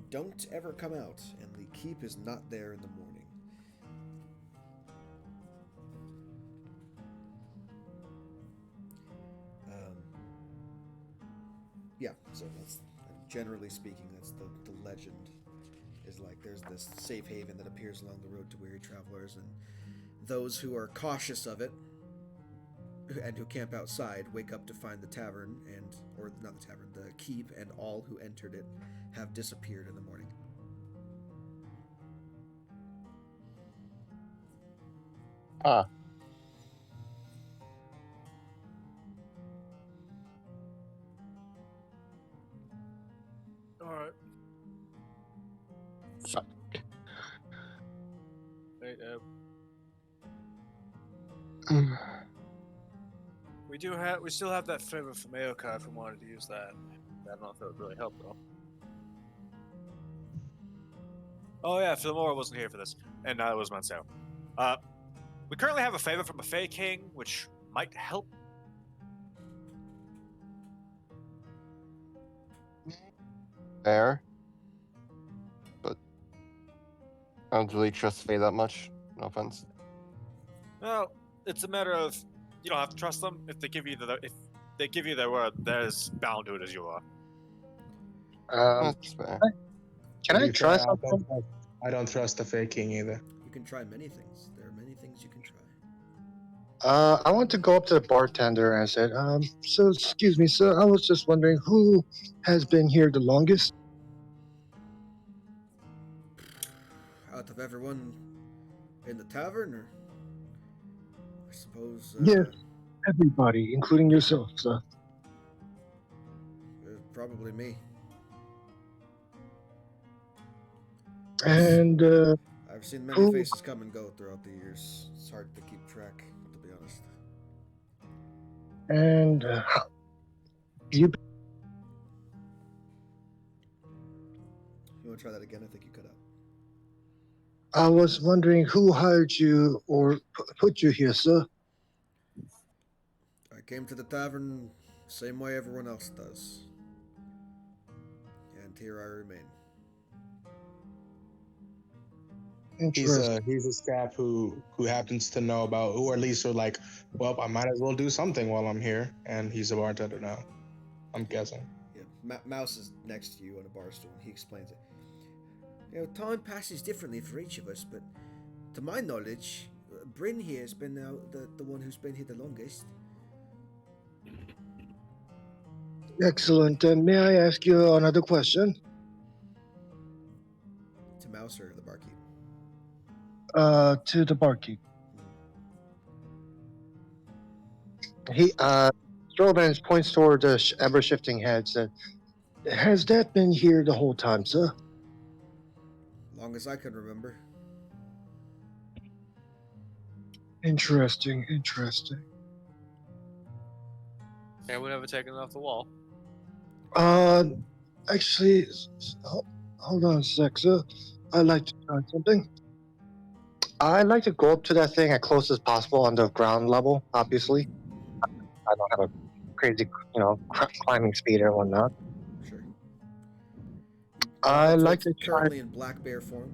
don't ever come out, and the keep is not there in the morning. Yeah, so that's, generally speaking, that's the legend. Is like there's this safe haven that appears along the road to weary travelers, and those who are cautious of it and who camp outside wake up to find the tavern or not the tavern, the keep, and all who entered it have disappeared in the morning. Ah. All right. Fuck. Wait, Mm. we still have that favor from Aoka if we wanted to use that. I don't know if it would really help though. Oh yeah, Philmora wasn't here for this, and neither was Mansell. We currently have a favor from a Fey King, which might help. Fair. But I don't really trust Faye that much. No offense. Well, it's a matter of you don't have to trust them. If they give you their word, they're as bound to it as you are. That's fair. Can To I be try fair, something? I don't trust the fake king either. You can try many things. There are many things you can try. I want to go up to the bartender and say, so excuse me, sir. I was just wondering who has been here the longest. Out of everyone in the tavern, or I suppose. Yes, everybody, including yourself, sir. Probably me. And I've seen many who? faces come and go throughout the years. It's hard to keep track, to be honest. And you. You want to try that again? I think you cut out. I was wondering who hired you or put you here, sir. I came to the tavern same way everyone else does. And here I remain. Interesting. He's a staff who happens to know about, or at least are like, well, I might as well do something while I'm here, and he's a bartender now. I'm guessing. Yeah, Mouse is next to you on a bar stool, and he explains it. You know, time passes differently for each of us, but to my knowledge, Bryn here has been the one who's been here the longest. Excellent. And may I ask you another question? To Mouse or the barkeep? To the barkeep. He Strobans points toward the ever shifting heads. Has that been here the whole time, sir? Long as I can remember. Interesting. Interesting. And we never taken it off the wall. Actually, hold on a sec, sir. I'd like to try something. I'd like to go up to that thing as close as possible on the ground level, obviously. I don't have a crazy, climbing speed and whatnot. Sure. I like to It's try. currently in black bear form.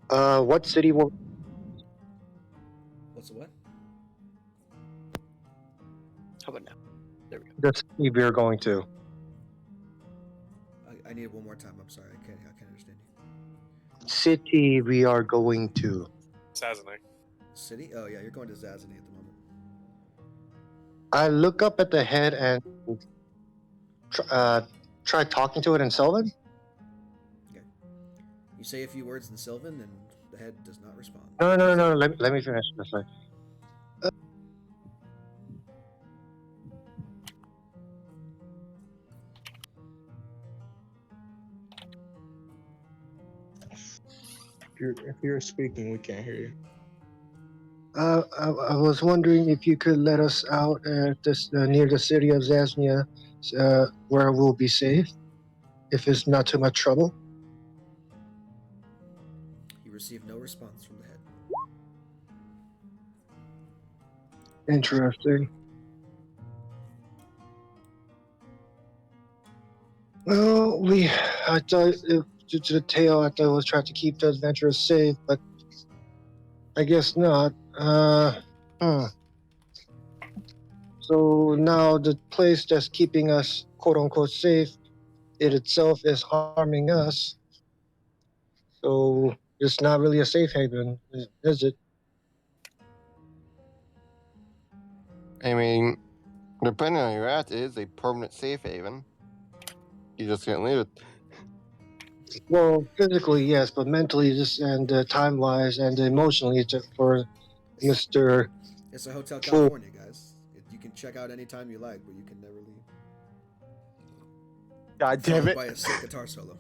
What city will What's the what? How about now? There we go. the city we're going to? I need it one more time. I'm sorry. I can't understand you. City we are going to. Sazanay. City? Oh yeah, you're going to Zazany at the moment. I look up at the head and try talking to it in Sylvan. Okay. You say a few words in Sylvan, and the head does not respond. No. Let me finish this. If you're speaking, we can't hear you. I was wondering if you could let us out at this near the city of Zasnia, where we'll be safe, if it's not too much trouble. You receive no response from the head. Interesting. Well, I thought, due to the tale, I thought it was trying to keep the adventurers safe, but I guess not. So now the place that's keeping us, quote unquote, safe, it itself is harming us. So it's not really a safe haven, is it? I mean, depending on where you're at, it is a permanent safe haven. You just can't leave it. Well, physically, yes, but mentally, and time-wise, and emotionally, for Mr. It's a Hotel Fool. California, guys. You can check out anytime you like, but you can never leave. God damn followed it! by a sick guitar solo.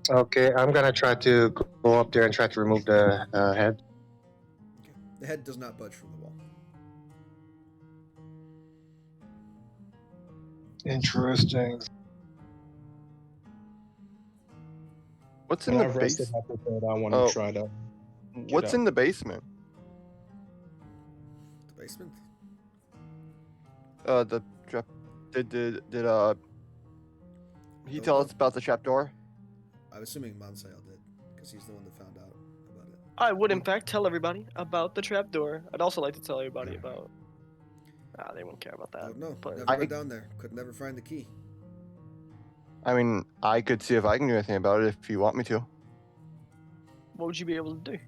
Okay, I'm gonna try to go up there and try to remove the head. Okay. The head does not budge from the wall. Interesting. What's When in the I've rested base? episode, I want to Oh, try to. what's up. in the basement? The basement. The trap. Did he Don't tell know. us about the trapdoor? I'm assuming Monsail did, because he's the one that found out about it. I would, in fact, tell everybody about the trapdoor. I'd also like to tell everybody about. They won't care about that. Don't know. But Never been down there. Could never find the key. I mean, I could see if I can do anything about it if you want me to. what would you be able to do?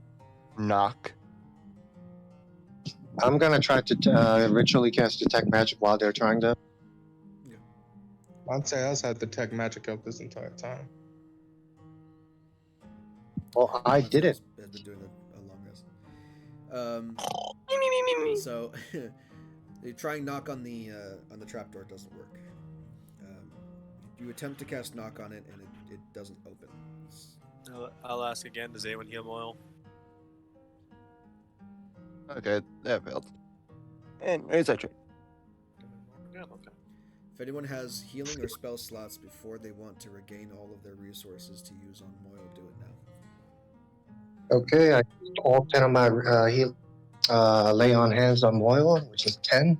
Knock. I'm gonna try to ritually cast detect magic while they're trying to. I'd say I had detect magic up this entire time. Well, I did it. Has been doing a long rest. So, you try and knock on the trapdoor. It doesn't work. You attempt to cast knock on it, and it doesn't open. I'll ask again. Does anyone heal Moyle? Okay, that failed. And raise that check. Yeah, okay. If anyone has healing or spell slots before they want to regain all of their resources to use on Moyle, do it now. Okay, I used all 10 of my lay on hands on Moyle, which is 10.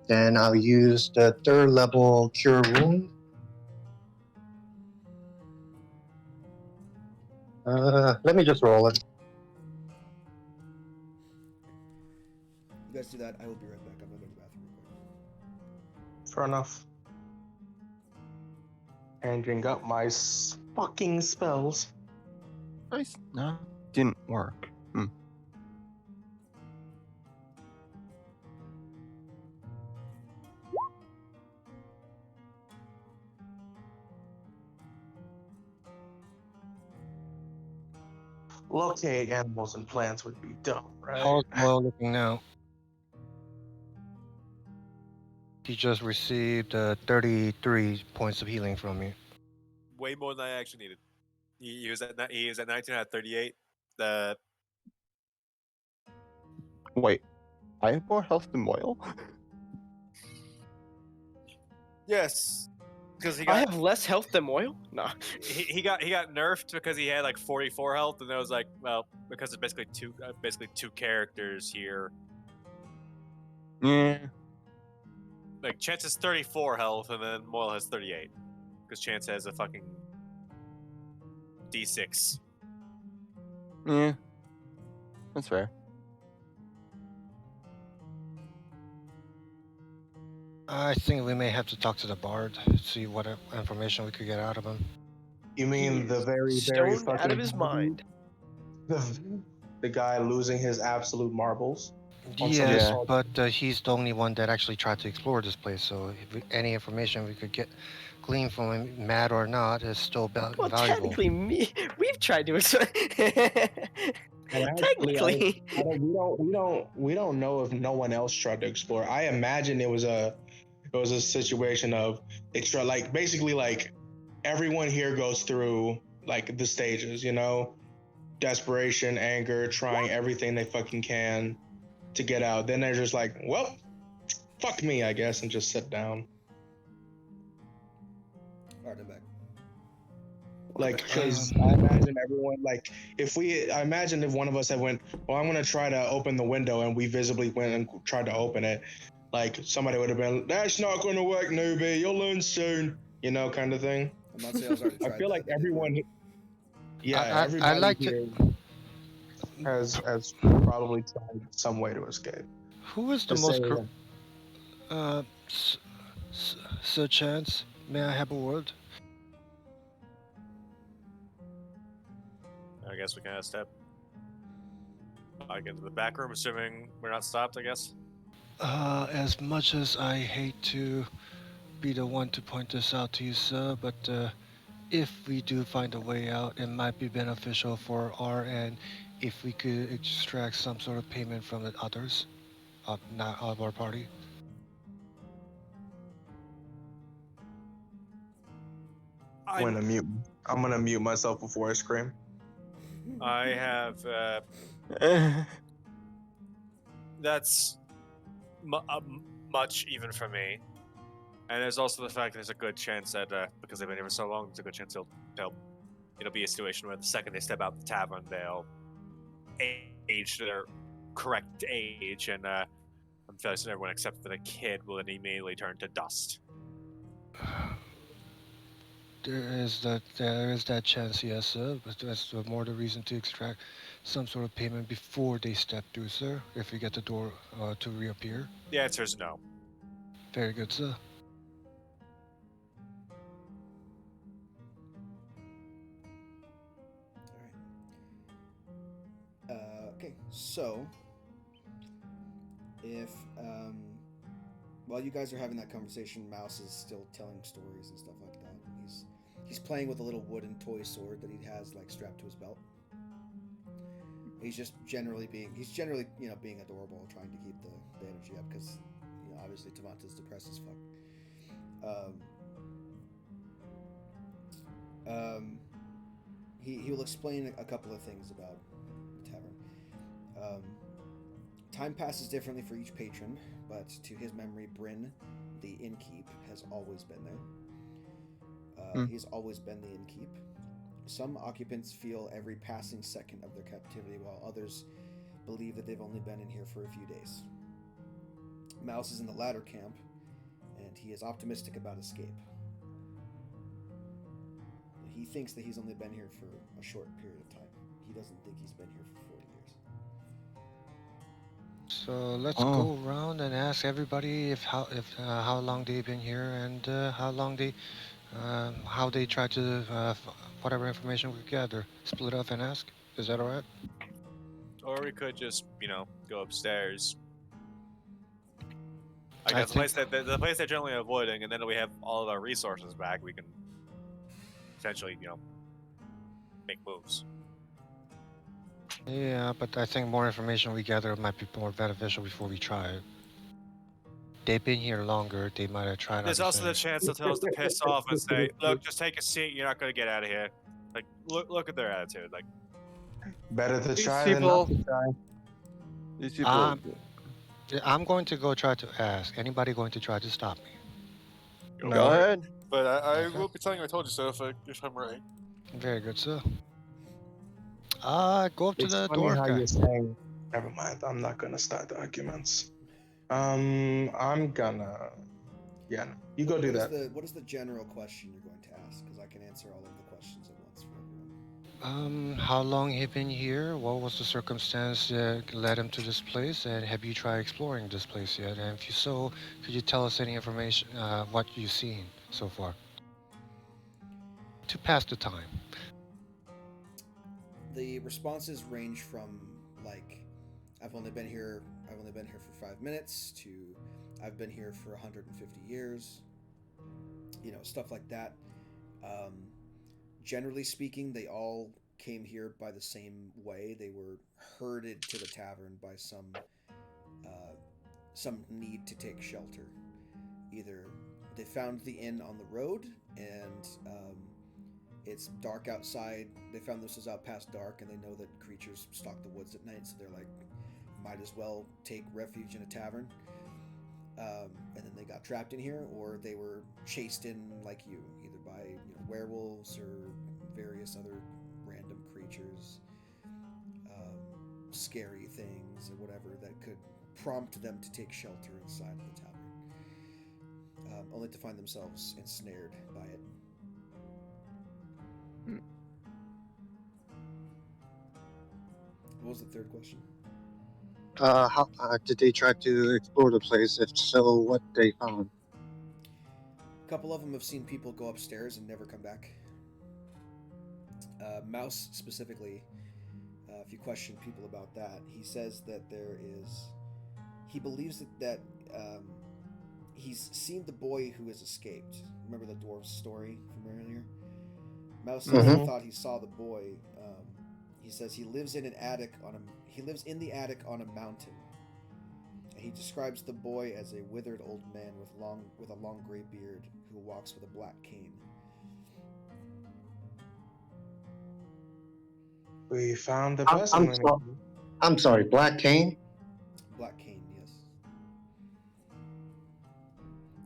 Then I'll use the 3rd level cure wound. Let me just roll it. You guys do that. I will be right back. I'm gonna go to the bathroom real quick. Fair enough. Changing up my fucking spells. Nice. No, didn't work. Locate animals and plants would be dumb, right? How's Moyle looking now? He just received 33 points of healing from me. Way more than I actually needed. He was at 19 out of 38. The Wait, I have more health than Moyle? yes, because he I got have less health than Moyle? Nah. he got nerfed because he had like 44 health, and it was like, well, because it's basically two characters here. Yeah. Like Chance has 34 health, and then Moyle has 38, because Chance has a fucking D6. Yeah. That's fair. I think we may have to talk to the bard, see what information we could get out of him. You mean the very Stoned fucking out of his mind. the guy losing his absolute marbles? On some Yes, Yeah. but he's the only one that actually tried to explore this place, so any information we could glean from him, mad or not, is still Well, valuable. technically, we've tried to. And actually, Technically. we don't know if no one else tried to explore. I imagine it was a situation of extra, like basically like everyone here goes through like the stages, you know, desperation, anger, trying everything they fucking can to get out. Then they're just like, well, fuck me, I guess, and just sit down. Alright, I'm back. Like, because I imagine everyone, like, I imagine if one of us had went, well, I'm gonna try to open the window, and we visibly went and tried to open it, like, somebody would have been, that's not gonna work, newbie, you'll learn soon, you know, kind of thing. Monsail's already tried I feel like that. It didn't work. everyone, yeah, I everybody like here to. has probably tried some way to escape. Who is the To most? say Sir Chance, may I have a word? I guess we can step back into the back room, assuming we're not stopped. I guess. As much as I hate to be the one to point this out to you, sir, but if we do find a way out, it might be beneficial for our end if we could extract some sort of payment from the others, not of our party. I'm gonna mute. I'm gonna mute myself before I scream. I have. That's much even for me. And there's also the fact that there's a good chance that because they've been here for so long, there's a good chance it'll be a situation where the second they step out the tavern, they'll age to their correct age, and I'm fairly certain everyone except for the kid will then immediately turn to dust. There is that chance, yes, sir. But that's more the reason to extract some sort of payment before they step through, sir. If we get the door to reappear. The answer is no. Very good, sir. Okay, so if while you guys are having that conversation, Mouse is still telling stories and stuff like that. He's playing with a little wooden toy sword that he has like strapped to his belt. He's generally being adorable, trying to keep the energy up because obviously Tavanta's depressed as fuck. He will explain a couple of things about the tavern. Time passes differently for each patron, but to his memory, Bryn, the innkeep, has always been there. He's always been the innkeep. Some occupants feel every passing second of their captivity, while others believe that they've only been in here for a few days. Mouse is in the latter camp, and he is optimistic about escape. He thinks that he's only been here for a short period of time. He doesn't think he's been here for 40 years. So let's go around and ask everybody how long they've been here and how they try to whatever information we gather, split up and ask. Is that alright? Or we could just, go upstairs. I I guess the think- place they're generally avoiding, and then we have all of our resources back. We can potentially, make moves. Yeah, but I think more information we gather might be more beneficial before we try it. They've been here longer. They might have tried. There's also the chance they'll tell us to piss off and say, "Look, just take a seat. You're not going to get out of here." Like, look at their attitude. Like, Better to These try people- than not to try. These people. I'm going to go try to ask. Anybody going to try to stop me? Go ahead. but I Okay. will be telling you I told you so if I'm right. Very good, sir. Go up to It's the funny dwarf how guy. you're saying. Never mind. I'm not gonna start the arguments. I'm gonna. Yeah, no, you go do that. What is the general question you're going to ask? Because I can answer all of the questions at once for everyone. How long he been here? What was the circumstance that led him to this place? And have you tried exploring this place yet? And if you so, could you tell us any information, what you've seen so far? To pass the time. The responses range from like, I've only been here for 5 minutes to I've been here for 150 years. Stuff like that. Generally speaking, they all came here by the same way. They were herded to the tavern by some need to take shelter. Either they found the inn on the road and it's dark outside. They found this was out past dark, and they know that creatures stalk the woods at night, so they're like, might as well take refuge in a tavern. And then they got trapped in here, or they were chased in like you, either by werewolves or various other random creatures, scary things or whatever that could prompt them to take shelter inside of the tavern, only to find themselves ensnared by it. What was the third question? How did they try to explore the place? If so, what they found? A couple of them have seen people go upstairs and never come back. Mouse specifically, if you question people about that, he says that he believes that he's seen the boy who has escaped. Remember the dwarf's story from earlier? Mouse says he thought he saw the boy. He says he lives in the attic on a mountain. He describes the boy as a withered old man with a long gray beard who walks with a black cane. We found the I'm, I'm, person. so, I'm sorry, Black Cane? Black cane, yes.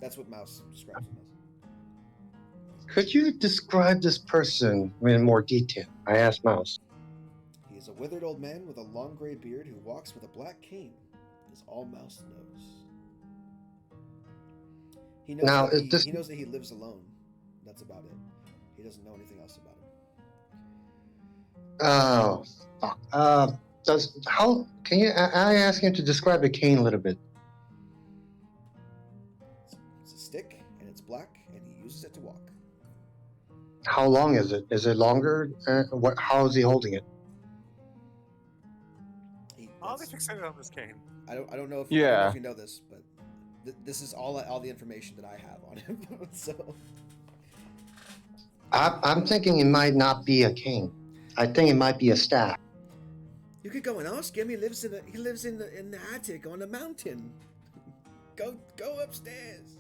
That's what Mouse describes him as. Could you describe this person in more detail? I asked Mouse. He is a withered old man with a long gray beard who walks with a black cane, is all Mouse knows. He knows, Now, he knows that he lives alone. That's about it. He doesn't know anything else about him. Oh, fuck. Can you, I ask him to describe the cane a little bit? It's a stick, and it's black, and he uses it to walk. How long is it? Is it longer? How is he holding it? I'll be fixated on this cane. I don't know if Yeah. you know this, but this is all the information that I have on him. So I'm thinking it might not be a cane. I think it might be a staff. you could go and ask him. He lives in the attic on a mountain. Go upstairs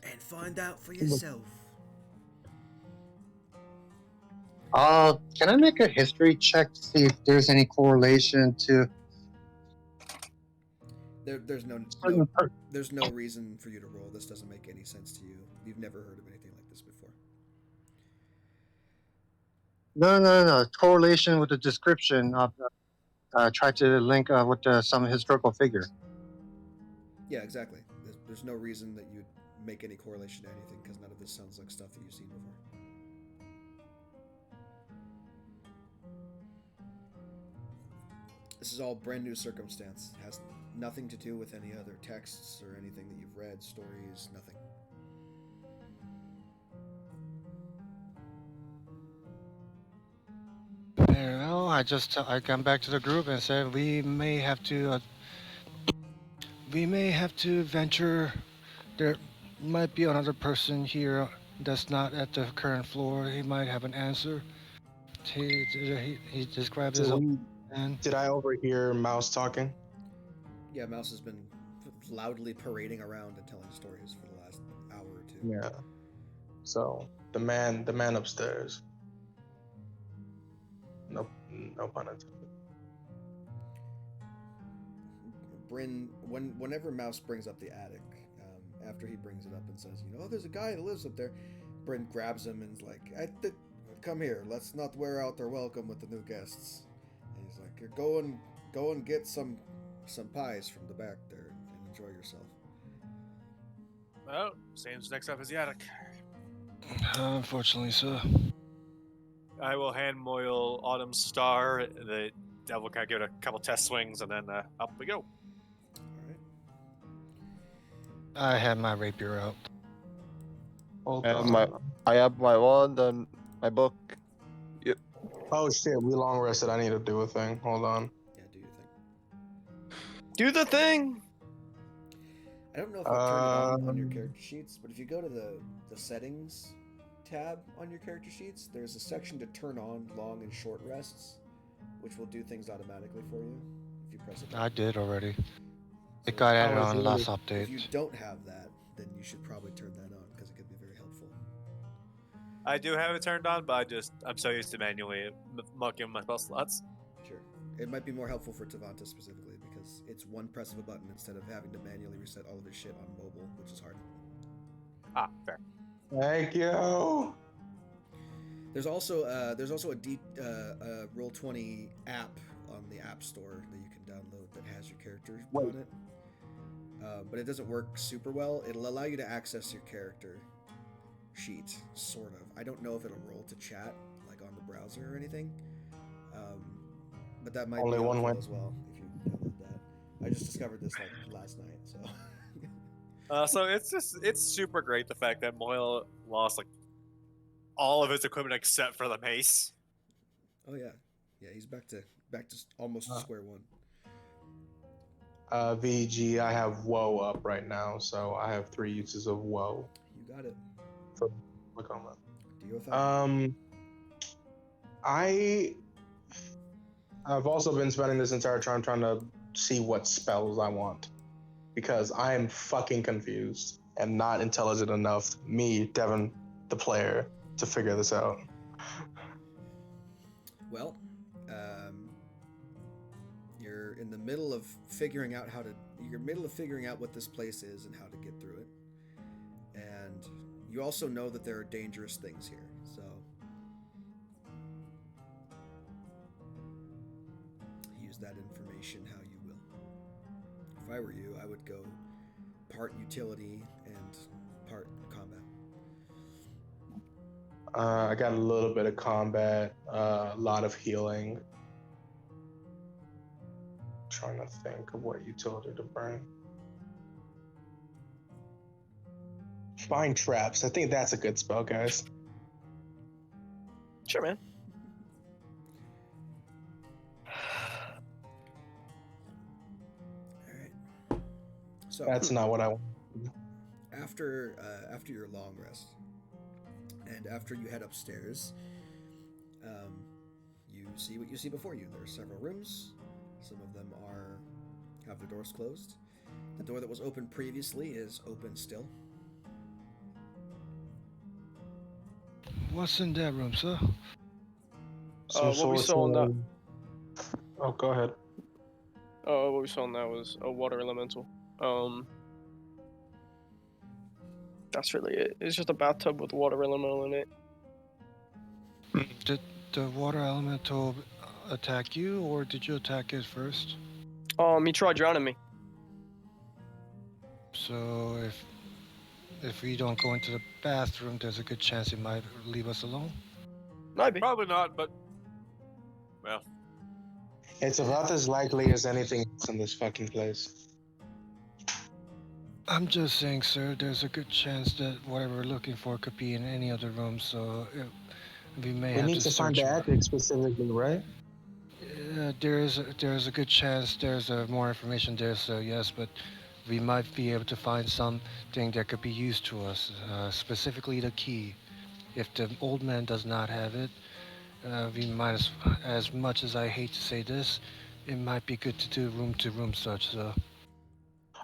and find out for yourself. Can I make a history check to see if there's any correlation to? There's no reason for you to roll. This doesn't make any sense to you. You've never heard of anything like this before. No. Correlation with the description of. Try to link with some historical figure. Yeah, exactly. There's no reason that you'd make any correlation to anything because none of this sounds like stuff that you've seen before. This is all brand new circumstance. It has nothing to do with any other texts or anything that you've read, stories, nothing. Well, I come back to the group and said we may have to venture. There might be another person here that's not at the current floor. He might have an answer. He described his man. Did I overhear Mouse talking? Yeah, Mouse has been loudly parading around and telling stories for the last hour or two. Yeah. So the man upstairs. No pun intended. Bryn, whenever Mouse brings up the attic, after he brings it up and says, oh, there's a guy that lives up there, Bryn grabs him and is like, come here, let's not wear out their welcome with the new guests. And he's like, go and get some pies from the back there and enjoy yourself. Well, seems next up is the attic. Unfortunately, sir. I will hand Moyle Autumn's star. The devil can give it a couple test swings, and then up we go. Alright. I have my rapier out. I have my wand and my book. Oh shit, we long rested. I need to do a thing. Hold on. Yeah, do your thing. Do the thing! I don't know if I turned it on your character sheets, but if you go to the settings tab on your character sheets, there's a section to turn on long and short rests, which will do things automatically for you if you press it. I did already. So It got added on really- last if you update. don't have that, then you should probably turn that on because it could be very helpful. I do have it turned on, but I'm so used to manually mucking my spell slots. Sure. It might be more helpful for Tavanta specifically because it's one press of a button instead of having to manually reset all of his shit on mobile, which is hard. Ah, fair. Thank you. There's also a Roll20 app on the App Store that you can download that has your characters on it. But it doesn't work super well. It'll allow you to access your character sheet, sort of. I don't know if it'll roll to chat, like on the browser or anything. But that might Only be one helpful way. as well if you download that. I just discovered this like last night, so. So it's super great the fact that Moyle lost like all of his equipment except for the mace. Oh yeah, he's back to almost square one. VG, I have woe up right now, so I have 3 uses of woe. You got it. Look on that. Do your thing. I've also been spending this entire time trying to see what spells I want. Because I am fucking confused and not intelligent enough, me, Devin, the player, to figure this out. Well, you're in the middle of figuring out what this place is and how to get through it. And you also know that there are dangerous things here. So use that information how you will. If I were you, I would go part utility and part combat. I got a little bit of combat, a lot of healing. Trying to think of what utility to bring. Find traps. I think that's a good spell, guys. Sure, man. All right. So That's not what I want. after your long rest, and after you head upstairs, you see what you see before you. There are several rooms. Some of them have their doors closed. The door that was open previously is open still. What's in that room, sir? What we saw on that. Oh, go ahead. What we saw on that was a water elemental. That's really it. It's just a bathtub with water elemental in it. Did the water elemental attack you, or did you attack it first? He tried drowning me. So if we don't go into the bathroom, there's a good chance it might leave us alone. Maybe. Probably not, but well, It's about as likely as anything else in this fucking place. I'm just saying, sir, there's a good chance that whatever we're looking for could be in any other room, so we may We have need to find search. the attic specifically, right? There's a good chance there's more information there, so yes, but we might be able to find something that could be used to us, specifically the key. If the old man does not have it, we might, as much as I hate to say this, it might be good to do room-to-room search, so.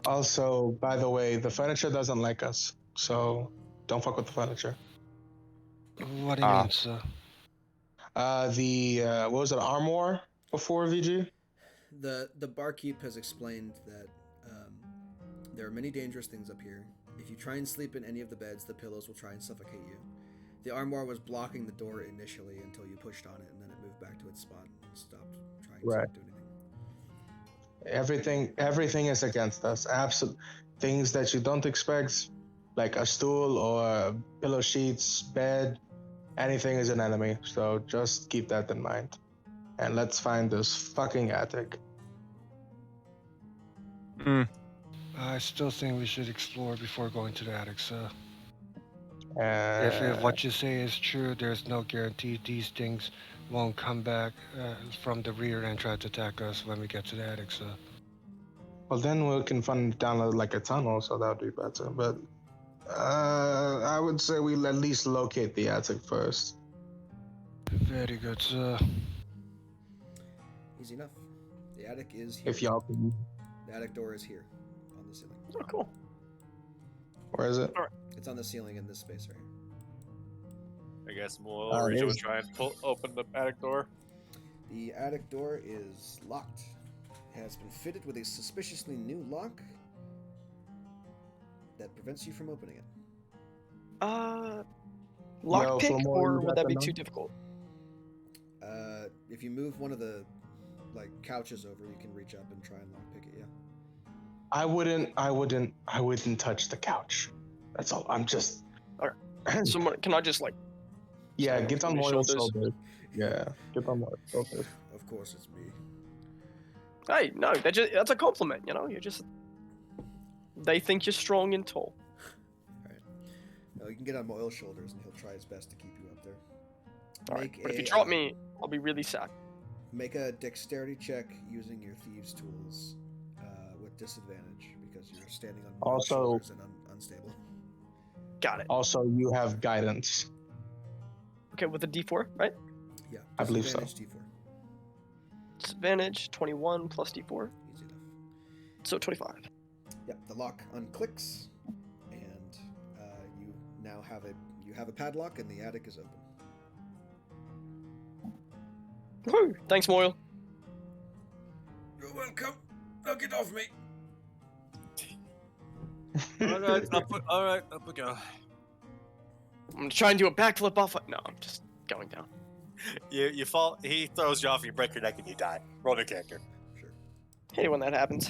Also, by the way, the furniture doesn't like us, so don't fuck with the furniture. What do you mean, sir? What was it, armoire before VG? The barkeep has explained that there are many dangerous things up here. If you try and sleep in any of the beds, the pillows will try and suffocate you. The armoire was blocking the door initially until you pushed on it, and then it moved back to its spot and stopped trying to do anything. Everything is against us. Absolute things that you don't expect, like a stool or pillow sheets, bed, anything is an enemy. So just keep that in mind. And let's find this fucking attic. I still think we should explore before going to the attic, sir. Uh, If what you say is true, there's no guarantee these things won't come back from the rear and try to attack us when we get to the attic, sir. Well, then we can find down like a tunnel, so that would be better. But I would say we'll at least locate the attic first. Very good, sir. Easy enough. The attic is here. If y'all can. The attic door is here on the ceiling. Oh, cool. Where is it? It's on the ceiling in this space right here. I guess we'll reach over and is- try and open the attic door. The attic door is locked. It has been fitted with a suspiciously new lock that prevents you from opening it. Lockpick, Flamor, or you would got that the be number? too difficult? If you move one of the couches over, you can reach up and try and lockpick it. Yeah. I wouldn't touch the couch. That's all. I'm just. Alright. Someone, can I just Yeah, stand get on on your Moyle's shoulders? shoulders. Yeah, get on Moyle's shoulders. Of course, it's me. Hey, no, that's a compliment, you know? They think you're strong and tall. No, you can get on Moyle's shoulders, and he'll try his best to keep you up there. Alright, but if you drop me, I'll be really sad. Make a dexterity check using your thieves' tools with disadvantage because you're standing on Moyle's Also- shoulders and unstable. Got it. Also, you have guidance. Okay, with a D4, right? Yeah, I believe so. disadvantage D4. Disadvantage, 21 plus D4, Easy enough. so 25. Yep, the lock unclicks, and you now have a padlock, and the attic is open. Woo! Thanks, Moyle. You're welcome. Now get off me. All right, up we go. I'm gonna try and do a backflip off. No, I'm just going down. You fall. He throws you off. You break your neck and you die. Roll the character. Sure. Hate it when that happens.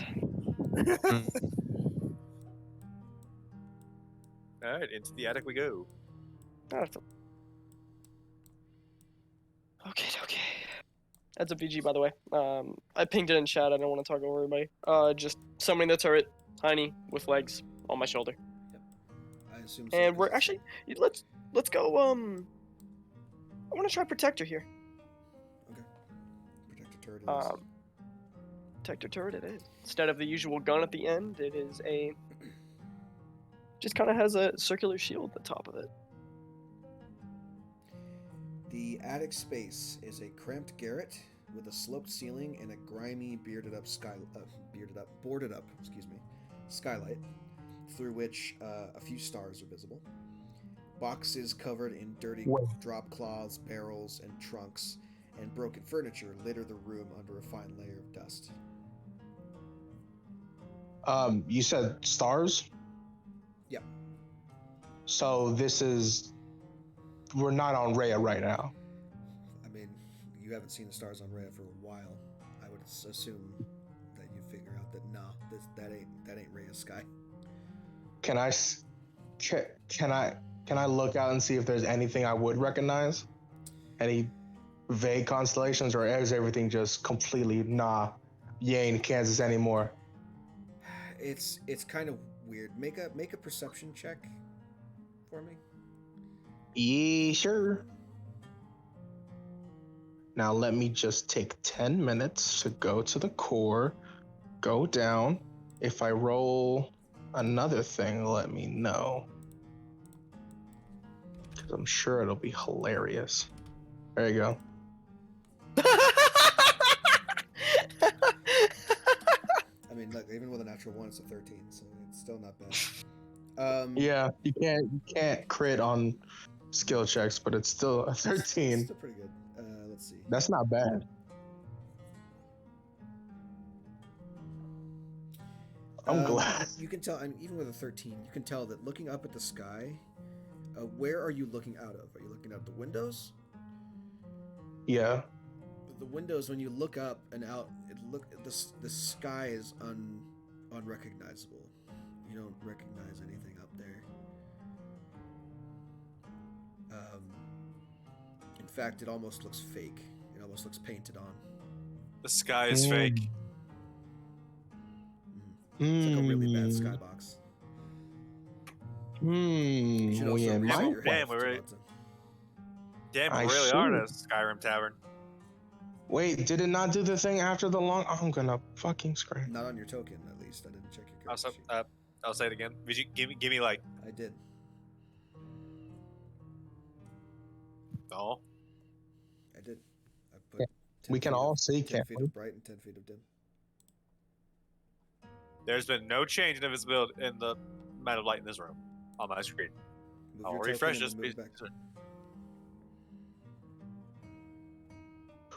All right, into the attic we go. Okay. That's a VG, by the way. I pinged it in chat. I don't want to talk over everybody. Just summoning the turret, tiny with legs on my shoulder. I assume so. And we're actually let's go. I want to try protector here. Okay. Protector turret it is. Protector turret it is. Instead of the usual gun at the end, it is a. Just kind of has a circular shield at the top of it. The attic space is a cramped garret with a sloped ceiling and a grimy, boarded up skylight, through which a few stars are visible. Boxes covered in dirty drop cloths, barrels, and trunks, and broken furniture litter the room under a fine layer of dust. You said stars? Yep. So we're not on Rhea right now. I mean, you haven't seen the stars on Rhea for a while. I would assume that you figure out that that ain't Rhea's sky. Can I look out and see if there's anything I would recognize? Any vague constellations, or is everything just completely you ain't Kansas anymore? It's kind of weird. Make a perception check for me. Yeah, sure. Now let me just take 10 minutes to go to the core, go down. If I roll another thing, let me know. Because I'm sure it'll be hilarious. There you go. I mean, look, even with a natural 1, it's a 13, so it's still not bad. Yeah, you can't crit on skill checks, but it's still a 13. It's still pretty good. Let's see. That's not bad. I'm glad. You can tell, and even with a 13, you can tell that looking up at the sky, where are you looking out of? Are you looking out the windows? Yeah. The windows, when you look up and out, the sky is unrecognizable. You don't recognize anything up there. In fact, it almost looks fake. It almost looks painted on. The sky is fake. It's like a really bad skybox. You should also reset your Damn, health, we're Tabata. Damn, we I really should. are in a Skyrim tavern. Wait, did it not do the thing after the long? I'm gonna fucking scream. Not on your token, at least. I didn't check your Also, character sheet. I'll say it again. Would you give me like I did. no? I did. I put Yeah, 10 we can feet all of- see, 10 can't feet we? of bright and 10 feet of dim. There's been no change in visibility in the amount of light in this room on my screen. Move I'll your token refresh and this then move piece. back.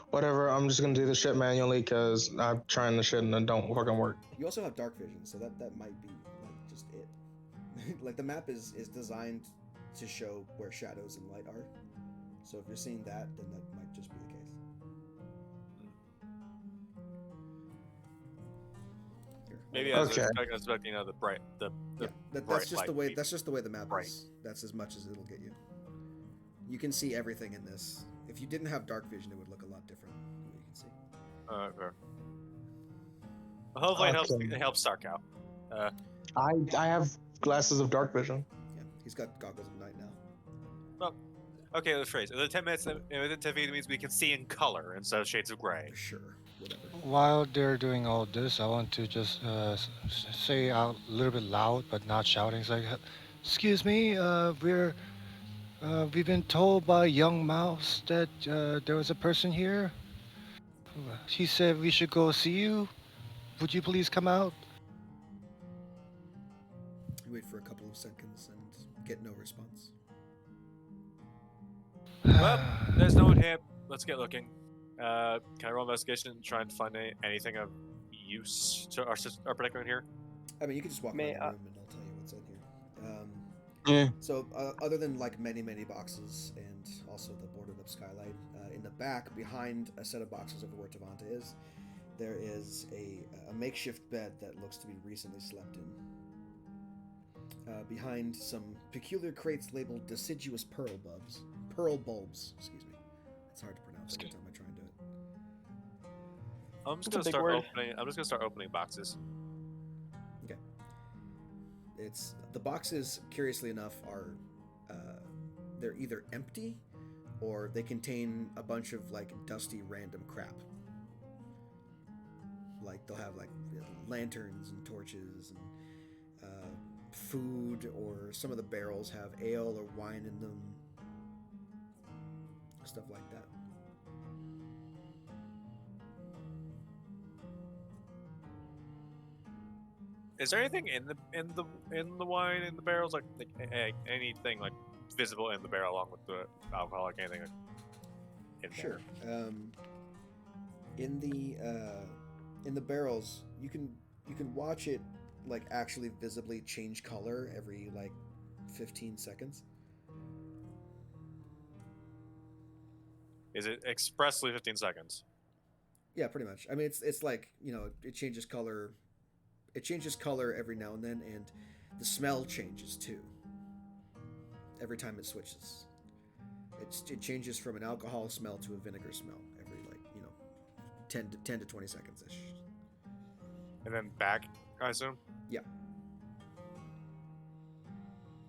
Whatever, I'm just gonna do the shit manually because I'm trying the shit and it don't fucking work. You also have dark vision, so that might be like just it. Like the map is designed to show where shadows and light are. So if you're seeing that, then that might just be the case. Here, Maybe hold I was on. Okay. expecting the bright the Yeah, bright that's just the way. light. That's just the way the map Bright. is. That's as much as it'll get you. You can see everything in this. If you didn't have dark vision, it would look a lot different. Than what you can see. Fair. Well, hopefully Okay. it helps Stark out. I have glasses of dark vision. Yeah, he's got goggles of night now. Okay, let's phrase. Within 10 minutes, within 10 feet, it means we can see in color instead of shades of gray. Sure, whatever. While they're doing all this, I want to just say out a little bit loud, but not shouting. It's like, excuse me, we've been told by Young Mouse that there was a person here. She said we should go see you. Would you please come out? You wait for a couple of seconds and get no response. Well, there's no one here. Let's get looking. Can I roll investigation and try and find anything of use to our predicament here? I mean, you can just walk May around the I- room and I'll tell you what's in here. Yeah. So, other than like many boxes and also the boarded up skylight, in the back behind a set of boxes over where Tavanta is, there is a makeshift bed that looks to be recently slept in. Behind some peculiar crates labeled deciduous pearl bulbs. Excuse me. It's hard to pronounce every time I try and do it. I'm just It's a gonna big start word. opening. I'm just gonna start opening boxes. Okay. It's the boxes. Curiously enough, are they're either empty or they contain a bunch of like dusty random crap. Like they'll have like lanterns and torches and food, or some of the barrels have ale or wine in them. Stuff like that. Is there anything in the wine in the barrels, like anything like visible in the barrel along with the alcohol, like anything? Like, in Sure. there? In the barrels, you can watch it like actually visibly change color every like 15 seconds. Is it expressly 15 seconds? Yeah, pretty much. I mean, it's like, you know, it changes color. It changes color every now and then, and the smell changes too. Every time it switches, it changes from an alcohol smell to a vinegar smell every, like, you know, 10 to 20 seconds ish. And then back, I assume. Yeah.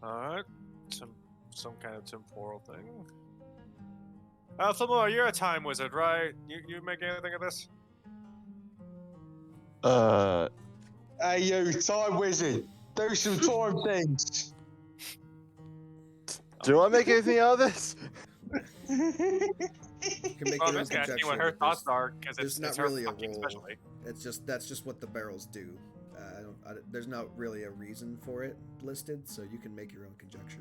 All right. Some kind of temporal thing. Flamor, you're a time wizard, right? You make anything of this? Hey, you time wizard, do some time things. Do I make anything out of this? You can make Well, I'm your own just asking conjecture. what her but thoughts are, because there's it's not her really a fucking role. specialty. That's just what the barrels do. There's not really a reason for it listed, so you can make your own conjecture.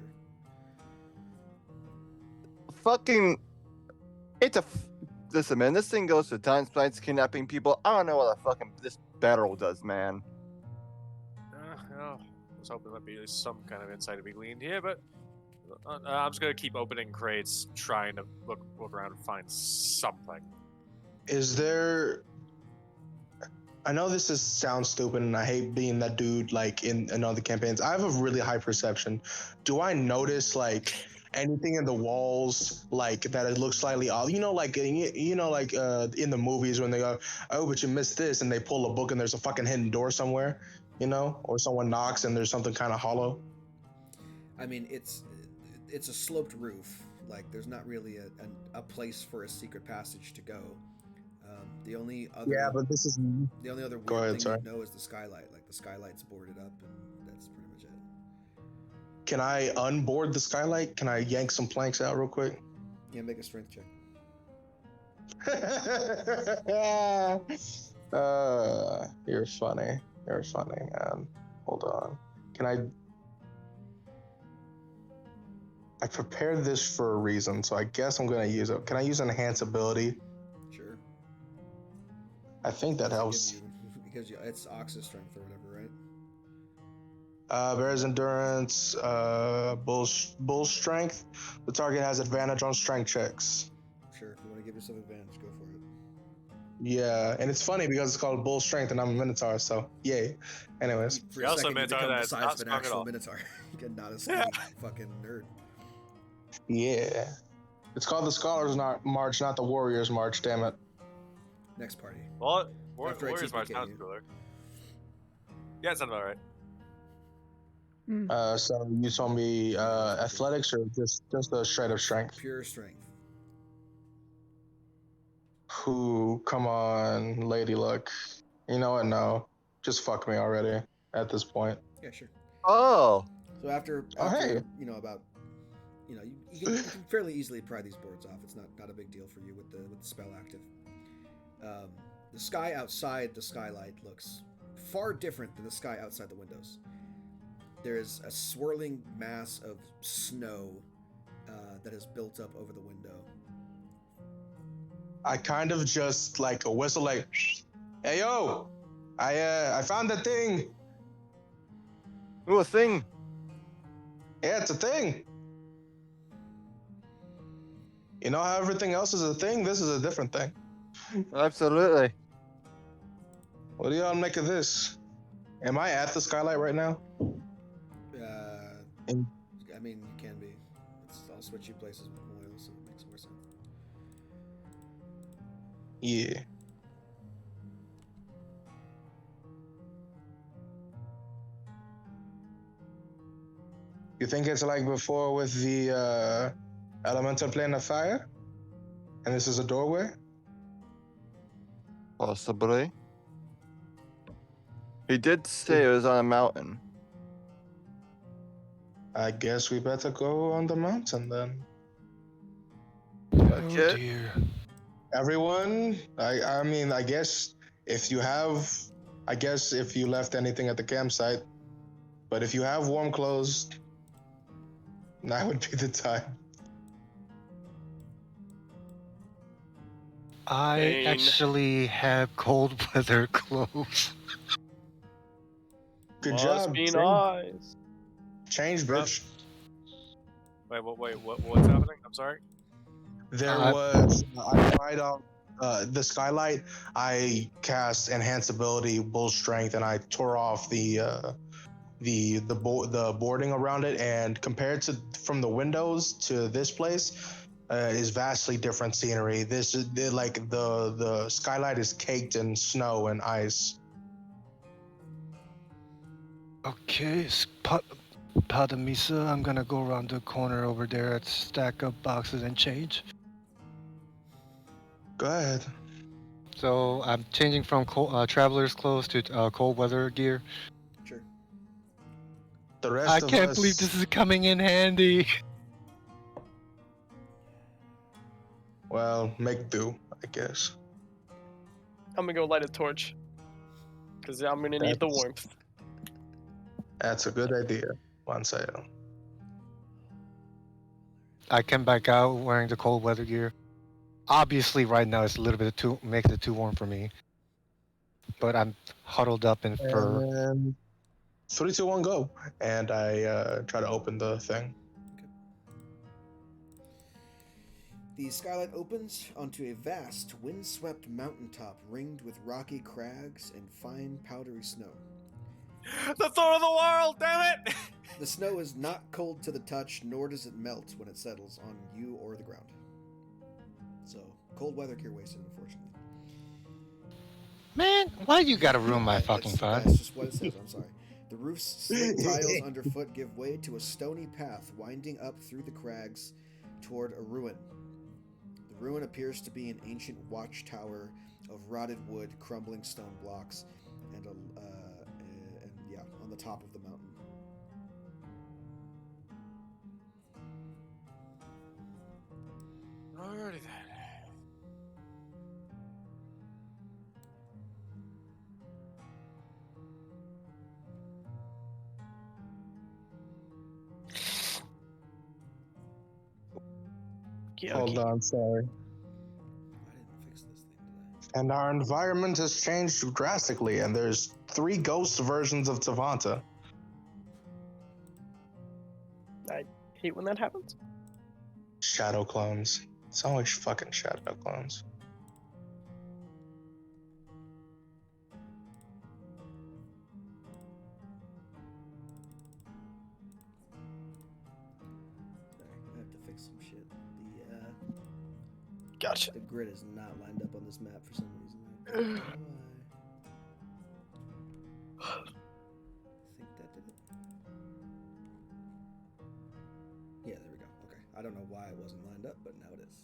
Fucking. Listen, man, this thing goes to time spikes, kidnapping people. I don't know what the fucking this barrel does, man. Well, I was hoping there'd be some kind of insight to be gleaned here, but I'm just gonna keep opening crates, trying to look around and find something. Is there? I know this sounds stupid, and I hate being that dude like in other campaigns. I have a really high perception. Do I notice like anything in the walls like that it looks slightly off? You know, like in the movies when they go, oh, but you missed this, and they pull a book and there's a fucking hidden door somewhere, you know, or someone knocks and there's something kind of hollow. I mean, it's a sloped roof. Like, there's not really a place for a secret passage to go. The only other Yeah, but this is the only other Go weird ahead, thing sorry. you know is the skylight. Like, the skylight's boarded up, and that's pretty much it. Can I unboard the skylight? Can I yank some planks out real quick? Yeah, make a strength check. You're funny. You're funny, man. Hold on. I prepared this for a reason, so I guess I'm gonna use it. Can I use enhance ability? Sure. I think that Does it helps. give you- because it's Ox's strength or whatever, right? Bear's endurance, bull strength. The target has advantage on strength checks. Sure. If you want to give yourself advantage, go for it. Yeah, and it's funny because it's called bull strength, and I'm a minotaur, so yay. Anyways, For You're a also second, you Minotaur become the that's size not of an strong at actual all. Minotaur. You get not a skinny fucking nerd. yeah. It's called the Scholars March, not the Warriors March. Damn it. Next party. Well, After I Warriors March TPK sounds you. cooler. Yeah, it sounds about right. So you told me athletics or just a straight up strength? Pure strength. Who? Come on, Lady Luck. You know what? No, just fuck me already. At this point. Yeah, sure. Oh, So after Oh, hey. you know, about, you know, you can fairly easily pry these boards off. It's not a big deal for you with the spell active. The sky outside the skylight looks far different than the sky outside the windows. There is a swirling mass of snow that has built up over the window. I kind of just like a whistle, like, "Hey yo, I found that thing. Ooh, a thing. Yeah, it's a thing. You know how everything else is a thing? This is a different thing. Absolutely. What do y'all make of this? Am I at the skylight right now? In- I mean, you can be. I'll switch you places with Moyle, so it makes more sense. Yeah. You think it's like before with the elemental plane of fire? And this is a doorway? Possibly. He did say it was on a mountain. I guess we better go on the mountain then. Oh Okay. dear. Everyone, I mean, I guess if you have, I guess if you left anything at the campsite, but if you have warm clothes, now would be the time. I Dane. actually have cold weather clothes. Good Must job. be nice. Change, bitch. What's happening? I'm sorry. There I- was I tried on the skylight. I cast enhance ability, bull strength, and I tore off the boarding around it. And compared to from the windows to this place, is vastly different scenery. This is like the skylight is caked in snow and ice. Okay, pardon me, sir. I'm gonna go around the corner over there and stack up boxes and change. Go ahead. So I'm changing from traveler's clothes to cold weather gear. Sure. The rest I of can't us. believe this is coming in handy. Well, make do, I guess. I'm gonna go light a torch. Because I'm gonna need the That's- warmth. That's a good idea. One second. I came back out wearing the cold weather gear. Obviously, right now it's a little bit too makes it too warm for me. But I'm huddled up in fur. And 3, 2, 1, go. And I try to open the thing. The skylight opens onto a vast, windswept mountaintop ringed with rocky crags and fine, powdery snow. The throne of the world, damn it! The snow is not cold to the touch, nor does it melt when it settles on you or the ground. So, cold weather gear wasted, unfortunately. Man, why you gotta ruin my fucking fun? That's just what it says, I'm sorry. The roof's slick tiles underfoot give way to a stony path winding up through the crags toward a ruin. The ruin appears to be an ancient watchtower of rotted wood, crumbling stone blocks, and on the top of the mountain. Alrighty then. Hold on, sorry. I didn't fix this thing, did And our environment has changed drastically, and there's 3 ghost versions of Tavanta. I hate when that happens. Shadow clones. It's always fucking shadow clones. Sorry, I have to fix some shit. Gotcha. The grid is not lined up on this map for some reason. I don't know why. I think that did it. Yeah, there we go. Okay. I don't know why it wasn't lined up, but now it is.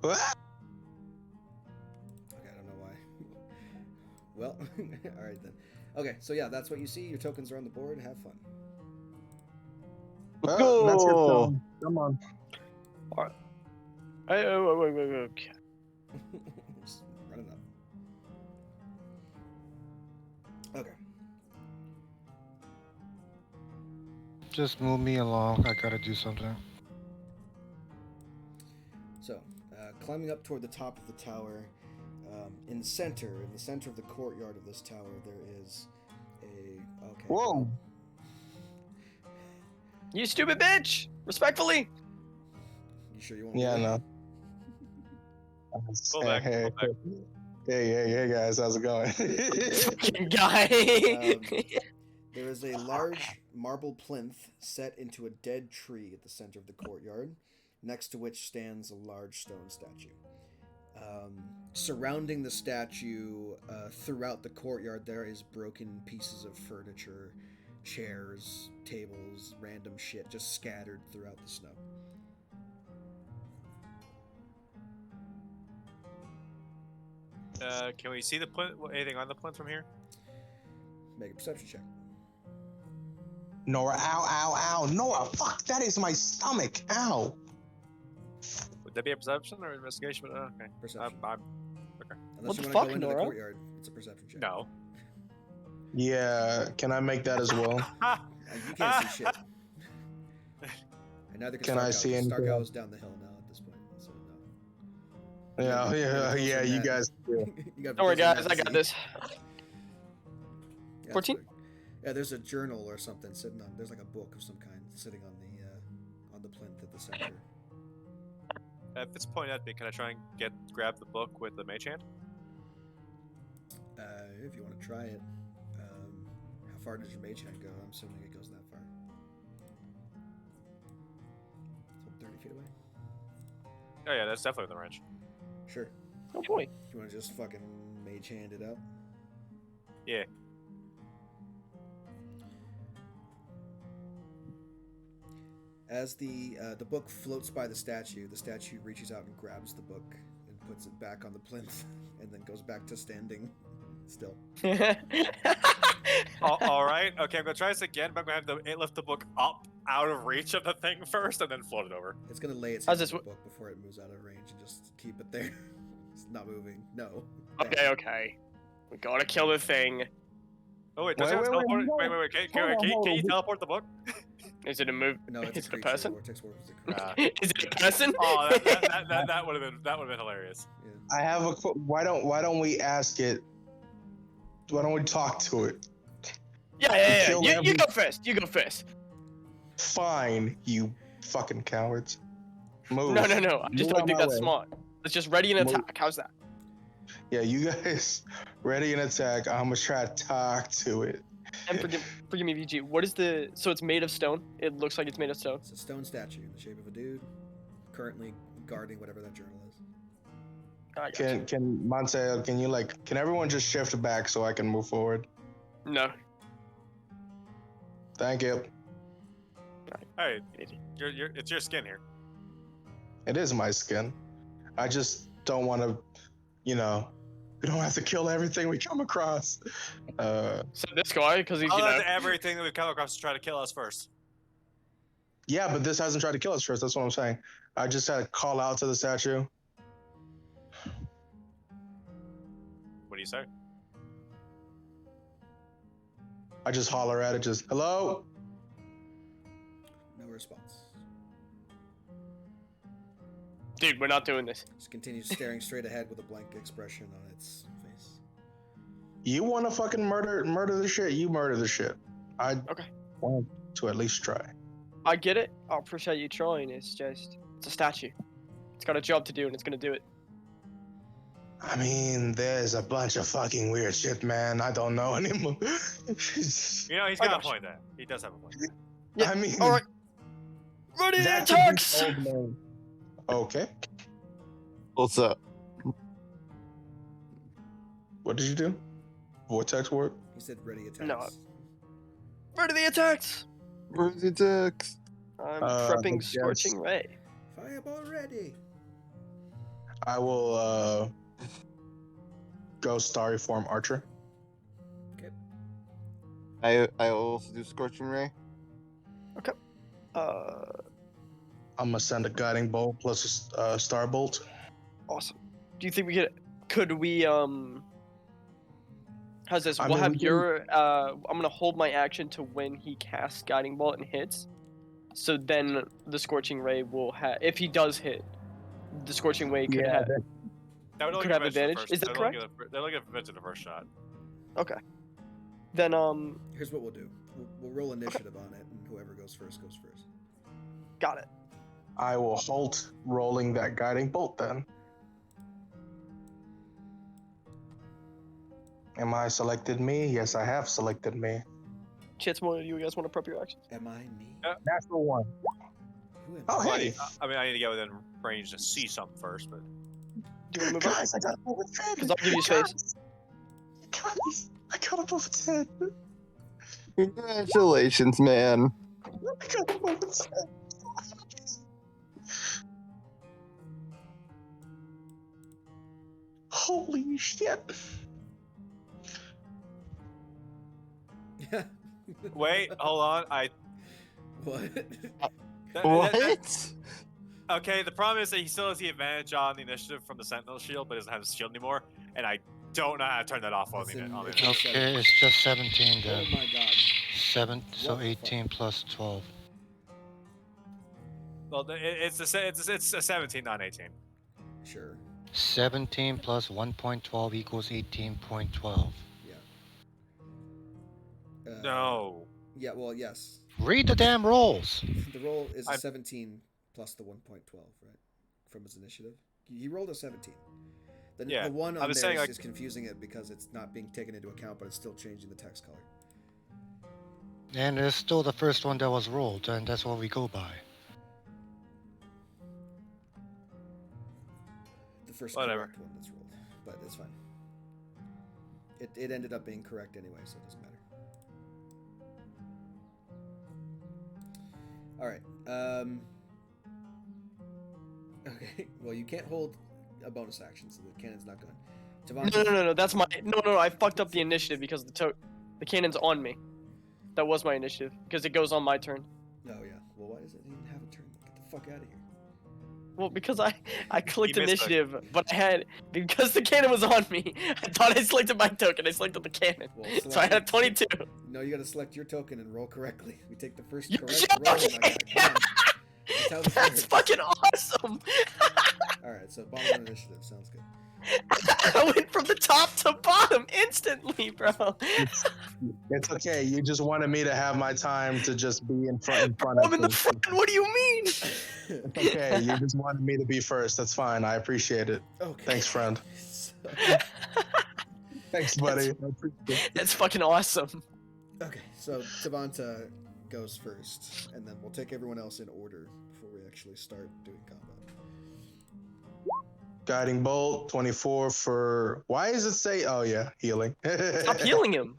Ah! Okay, I don't know why. Well, all right then. Okay, so yeah, that's what you see. Your tokens are on the board. Have fun. Well, Go! that's your turn. Come on. Hey, wait, okay. Just run it up. Okay. just move me along. I gotta do something. So, climbing up toward the top of the tower, in the center of the courtyard of this tower, there is a. Okay. Whoa. well, You stupid bitch! Respectfully! You sure you want? Yeah, to no. Pull back, Hey, pull back. hey, guys, how's it going? Fucking guy! There is a large marble plinth set into a dead tree at the center of the courtyard, next to which stands a large stone statue. Surrounding the statue, throughout the courtyard, there is broken pieces of furniture, chairs, tables, random shit just scattered throughout the snow. Can we see the plinth? Anything on the plinth from here? Make a perception check. Nora, ow, Nora, fuck, that is my stomach, ow. Would that be a perception or investigation? Okay. Perception. What Unless you the want to fuck, go into the Nora? courtyard, it's a perception check. No. Yeah, can I make that as well? You can't see shit. And neither Can I see anything? Starkow's down the hill now at this point, so no. Yeah, you guys. You gotta be Don't worry, closer than guys, that I to got see. this. Yeah, 14? that's right. Yeah, there's a journal or something sitting on. There's like a book of some kind sitting on the plinth at the center. At this point, at me, can I try and grab the book with the mage hand? If you want to try it, how far does your mage hand go? I'm assuming it goes that far. So 30 feet away. Oh yeah, that's definitely the range. Sure. Oh boy. You want to just fucking mage hand it up? Yeah. As the book floats by the statue reaches out and grabs the book and puts it back on the plinth, and then goes back to standing still. All right. Okay, I'm gonna try this again, but I'm gonna have to lift the book up out of reach of the thing first, and then float it over. It's gonna lay its How's hand this on the book before it moves out of range and just keep it there. It's not moving. No. Okay. We gotta kill the thing. Oh wait, does it have Wait, teleport? wait, Wait. hold on. Can you teleport the book? Is it a move? No, it's Is a it a creature. person? Vortex Warp is a creature. Is it a person? Oh, that would have been hilarious. Yeah. I have a. Why don't we ask it? Why don't we talk to it? Yeah. Kill You every- go first. You go first. Fine, you fucking cowards. Move. No. I just Move don't out think my that's way. smart. Let's just ready an Move. attack. How's that? Yeah, you guys ready an attack. I'm gonna try to talk to it. And forgive me, VG. What is the? So it's made of stone. It looks like it's made of stone. It's a stone statue in the shape of a dude, currently guarding whatever that journal is. I got you. Can Monte, can everyone just shift back so I can move forward? No. Thank you. Hey, it's your skin here. It is my skin. I just don't want to, we don't have to kill everything we come across. So this guy, because he's I'll let everything that we've come across to try to kill us first. Yeah, but this hasn't tried to kill us first. That's what I'm saying. I just had to call out to the statue. What do you say? I just holler at it, just hello. No response. Dude, we're not doing this. Just continues staring straight ahead with a blank expression on its face. You want to fucking murder the shit? You murder the shit. I Okay. want to at least try. I get it. I appreciate you trying. It's a statue. It's got a job to do, and it's gonna do it. I mean, there's a bunch of fucking weird shit, man. I don't know anymore. He's I got a got point there. He does have a point. Yeah, I mean, All right. Ready the that could be attacks. old man. Okay. What's up? What did you do? Vortex work? He said ready attacks. No. Ready the attacks. Where's the text? I'm I prepping guess- scorching ray. Fireball ready. I will go starry form archer. I also do Scorching Ray. I'm gonna send a guiding bolt plus a star bolt. Awesome. Do you think could we How's this? I We'll mean, have we can- your. I'm gonna hold my action to when he casts Guiding Bolt and hits. So then the Scorching Ray will have. If he does hit, the Scorching Ray could Yeah, have. That would only Could give have advantage advantage? to the Is that first- correct? They'll only give advantage to the first shot. Okay. Then Here's what we'll do. We'll roll initiative on it, and whoever goes first goes first. got it. I will halt rolling that guiding bolt then. Am I selected me? Yes, I have selected me. Chance, more. You guys want to prep your actions? Am I me? Natural one. Who am Oh, I? Well, hey. I mean, I need to get within range to see something first, but Do you want to move up? Guys, I got above its head. 'Cause I'll give you space. Guys, I got above its head. Congratulations, man. I got above its head. Holy shit. wait, hold on. What? What? Okay, the problem is that he still has the advantage on the initiative from the Sentinel shield, but doesn't have his shield anymore, and I don't know how to turn that off on That's the in- on the it's initiative. Okay, it's just 17 Oh then. my god. 7, so What the fuck? 18 plus 12. Well, it's a 17, not 18. Sure. 17 plus 1.12 equals 18.12. Yeah. No. Yeah, well, yes. Read the damn rolls! The roll is a I'm- 17 plus the 1.12, right? From his initiative. He rolled a 17. Yeah, The one I on was there saying, is like- just confusing it because it's not being taken into account, but it's still changing the text color. And it's still the first one that was rolled, and that's what we go by. The first Whatever. correct one that's rolled, but it's fine. It ended up being correct anyway, so it doesn't matter. All right. Okay. Well, you can't hold a bonus action, so the cannon's not going. No. That's my. No. I fucked up the initiative because the cannon's on me. That was my initiative because it goes on my turn. Oh yeah. Well, why does it even have a turn? Get the fuck out of here. Well, because I clicked missed initiative, but because the cannon was on me, I thought I selected my token. I selected the cannon, Well, so I had 22. No, you gotta select your token and roll correctly. We take the first You're correct roll, my guy. Come on. That's how this That's works. fucking awesome. All right, so bottom one initiative sounds good. I went from the top to bottom instantly, bro. It's okay. You just wanted me to have my time to just be in front I'm of in the things. front. What do you mean? Okay, you just wanted me to be first. That's fine. I appreciate it. Okay. Thanks, friend. So- Thanks, buddy. I appreciate it. That's fucking awesome. okay, so Tavanta goes first, and then we'll take everyone else in order before we actually start doing combat. Guiding bolt 24 for. Why does it say? Oh yeah, healing. Stop healing him.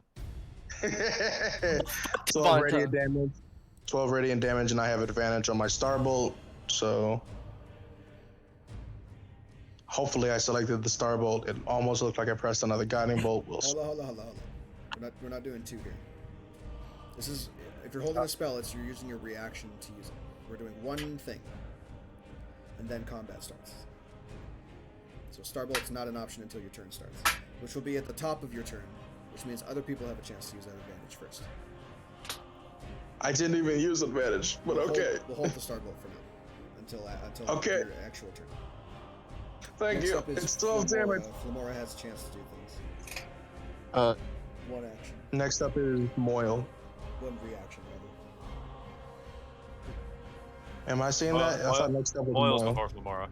12 radiant damage. 12 radiant damage, and I have advantage on my starbolt. So hopefully I selected the starbolt. It almost looked like I pressed another guiding bolt. We'll Hold on. We're not doing two here. This is if you're holding a spell, you're using your reaction to use it. We're doing one thing, and then combat starts. So starbolt's not an option until your turn starts, which will be at the top of your turn, which means other people have a chance to use that advantage first. I didn't even use advantage, but okay. We'll hold the starbolt for now until Okay. your actual turn. Thank Next you. up is It's 12 damage. Flamora has a chance to do things. One action, Next up is Moyle. one reaction rather. Am I seeing Moyle- that? I thought next up was Oil's Moyle. before Flamora.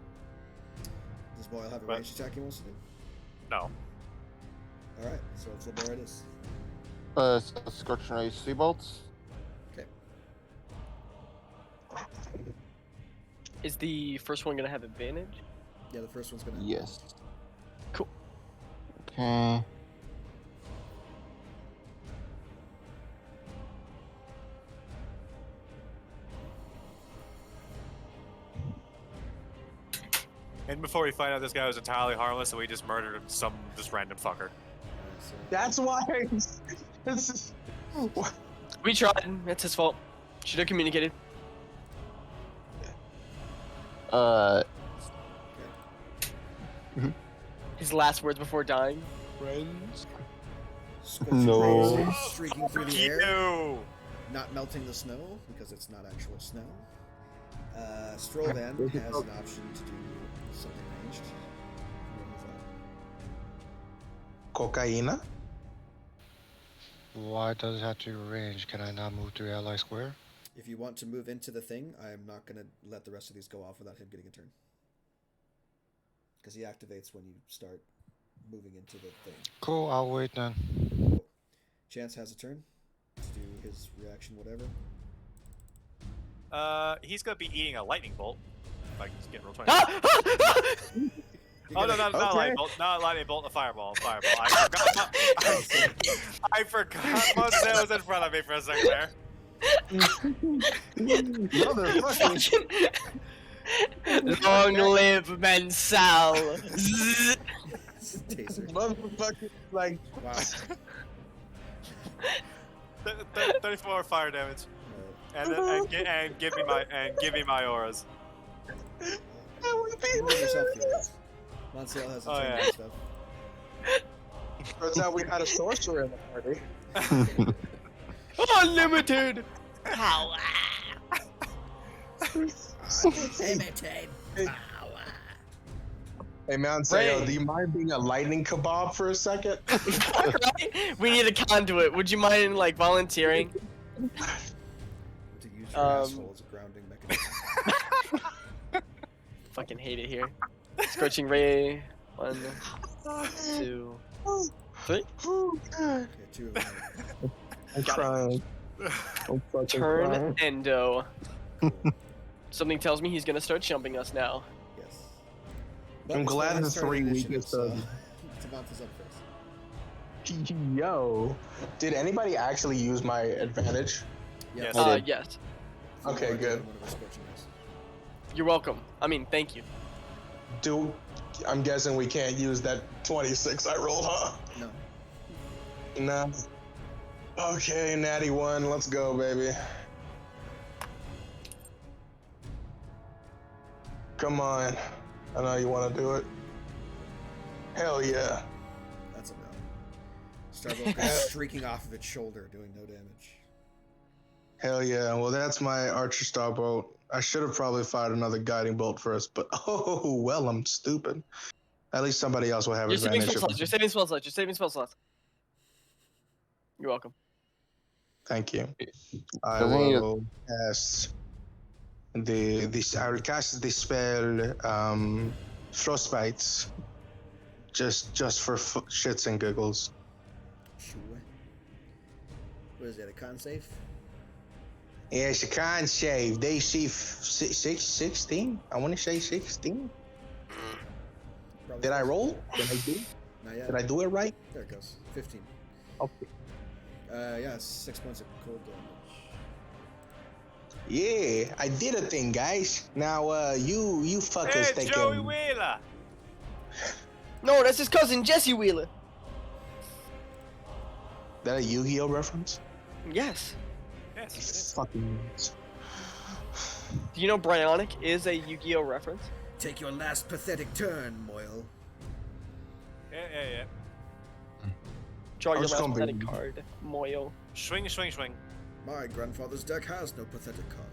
Does Boyle have a But- ranged attack he wants to do? No. All right, so Flamora it is. Scorching Ray Sea Bolts. Okay. Is the first one gonna have advantage? Yeah, the first one's gonna. Yes. Cool. Okay. And before we find out this guy was entirely harmless and we just murdered some just random fucker. So, That's why. It's, We tried. It's his fault. Should have communicated. okay. His last words before dying. Friends. Scorching No. rays streaking through the air, Ew. not melting the snow because it's not actual snow. Stroll then has an option to do something ranged. What was that? Cocaína? Why does it have to be range? Can I not move through ally square? If you want to move into the thing, I am not going to let the rest of these go off without him getting a turn. Because he activates when you start moving into the thing. Cool, I'll wait then. Cool. Chance has a turn to do his reaction, whatever. He's gonna be eating a lightning bolt. If I can just get roll 20. Ah! Oh no, not a lightning bolt, not a lightning bolt, a fireball. I forgot Monzo was in front of me for a second there. Motherfucker. Long live Mensal. Taser. Motherfucker, like, Wow. 34 fire damage, Alright. and give me my auras. Move yourself through it. Monsiel has a Oh, turn yeah. and stuff. turns out we had a sorcerer in the party. Unlimited power. Unlimited power. Hey, man, Sayo, Ray. do you mind being a lightning kebab for a second? Right? We need a conduit. Would you mind like volunteering? To use your asshole as a grounding mechanism. Fucking hate it here. Scorching ray. 1, 2, 3. Okay, 2 of them. I'm crying. I'm fucking Turn crying. endo. Something tells me he's gonna start jumping us now. Yes. I'm it's glad not the starting 3 initiative, weakest so of- Tavanta's up first. Yo, did anybody actually use my advantage? Yes. I did. Yes. Okay, Already good. on one of our scorching rays. You're welcome. I mean, thank you. I'm guessing we can't use that 26 I rolled, huh? No. Nah. Okay, natty 1, let's go, baby. Come on. I know you want to do it. Hell yeah. That's a no. Starbolt goes streaking off of its shoulder, doing no damage. Hell yeah. Well, that's my archer starbolt. I should have probably fired another guiding bolt first, but oh, well, I'm stupid. At least somebody else will have You're saving advantage. spell slots. You're saving spell slots. You're saving spell slots. You're welcome. Thank you. I Doesn't he- will cast I will cast the spell Frostbite just for shits and giggles. Sure. What is that, a con save? Yes, you can save. DC 16? I want to say 16. Probably Did I does. roll? Did I do? Not yet. Did I do it right? There it goes. 15. Okay. Yeah, 6 points of cold damage. Yeah, I did a thing, guys. Now, you fuckers Hey, taking. Joey Wheeler! No, that's his cousin Jesse Wheeler. That a Yu-Gi-Oh reference? Yes. Yes, it is. Fucking. Do you know Bryonic is a Yu-Gi-Oh reference? Take your last pathetic turn, Moyle. Yeah. Draw I your was last gonna be- pathetic card, Moyo. Swing. My grandfather's deck has no pathetic cards.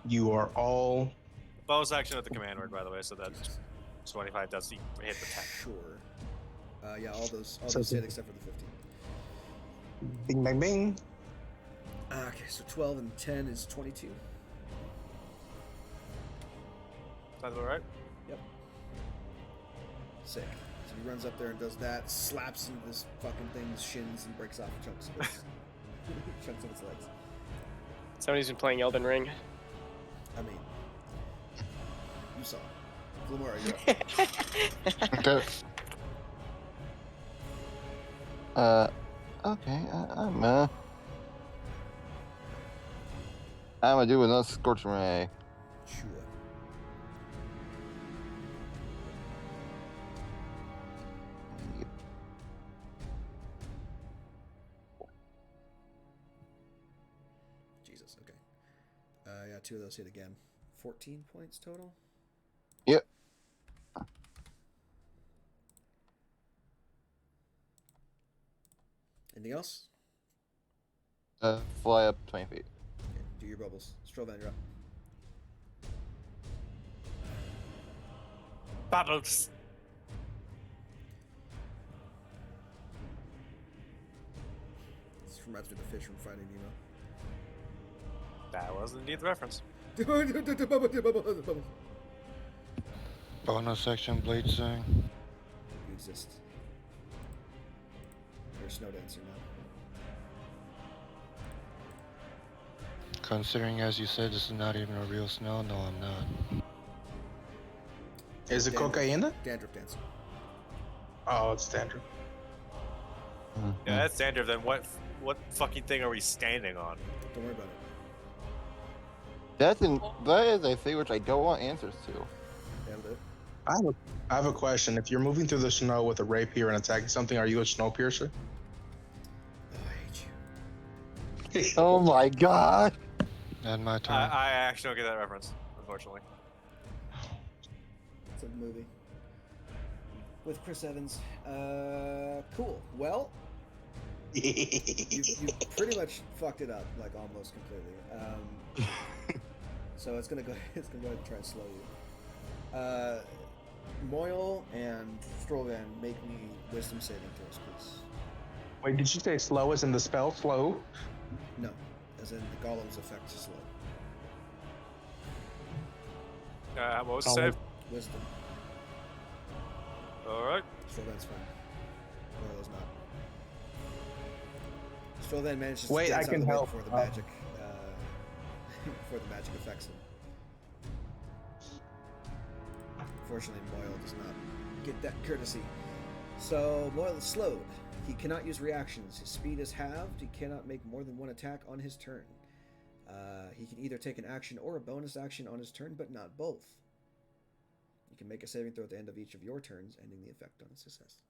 You are all. Bonus action at the command word, by the way, so that 25 does hit the 10. Sure. Yeah, all those So- hit except for the 15. Bing, bang, bing. Okay, so 12 and 10 is 22. Sounds about right? Sick. So he runs up there and does that, slaps into this fucking thing's shins and breaks off chunks of its, chunks of its legs. Somebody's been playing Elden Ring. I mean, you saw. Flumora, you're up. Okay. Okay. I'm gonna do another scorching ray. Sure. Jesus, okay. Yeah, 2 of those hit again. 14 points total? Yep. Anything else? Fly up 20 feet. Okay, do your bubbles. Strovan, you're up. Bubbles. This reminds me of the fish from Finding Nemo. That was indeed the reference. Bubbles. Bonus action blade sing. You exist. You're a snow dancer now. Considering, as you said, this is not even a real snow, no, I'm not. Is it cocaine? Dandruff dancer. Oh, it's standard. Yeah, that's Xander. Then what fucking thing are we standing on? Don't worry about it. That is a thing which I don't want answers to. Handle it. I have a question. If you're moving through the snow with a rapier and attacking something, are you a snow piercer? Oh, I hate you. Oh my god! And my turn. I actually don't get that reference, unfortunately. It's a movie. With Chris Evans. Cool. Well, you pretty much fucked it up, like almost completely. So it's gonna go. It's gonna go ahead and try and slow you. Moyle and Strovan, make me wisdom saving throws, please. Wait, did you say slow as in the spell slow? No, as in the golem's effect is slow. What was Oh, the save? Wisdom. Alright. Strovan's fine. Moyle's not. Strovan manages to Wait, dance I out of can the way help. before the magic. Before the magic affects him. Unfortunately, Moyle does not get that courtesy. So, Moyle is slowed. He cannot use reactions. His speed is halved. He cannot make more than one attack on his turn. He can either take an action or a bonus action on his turn, but not both. You can make a saving throw at the end of each of your turns, ending the effect on its success.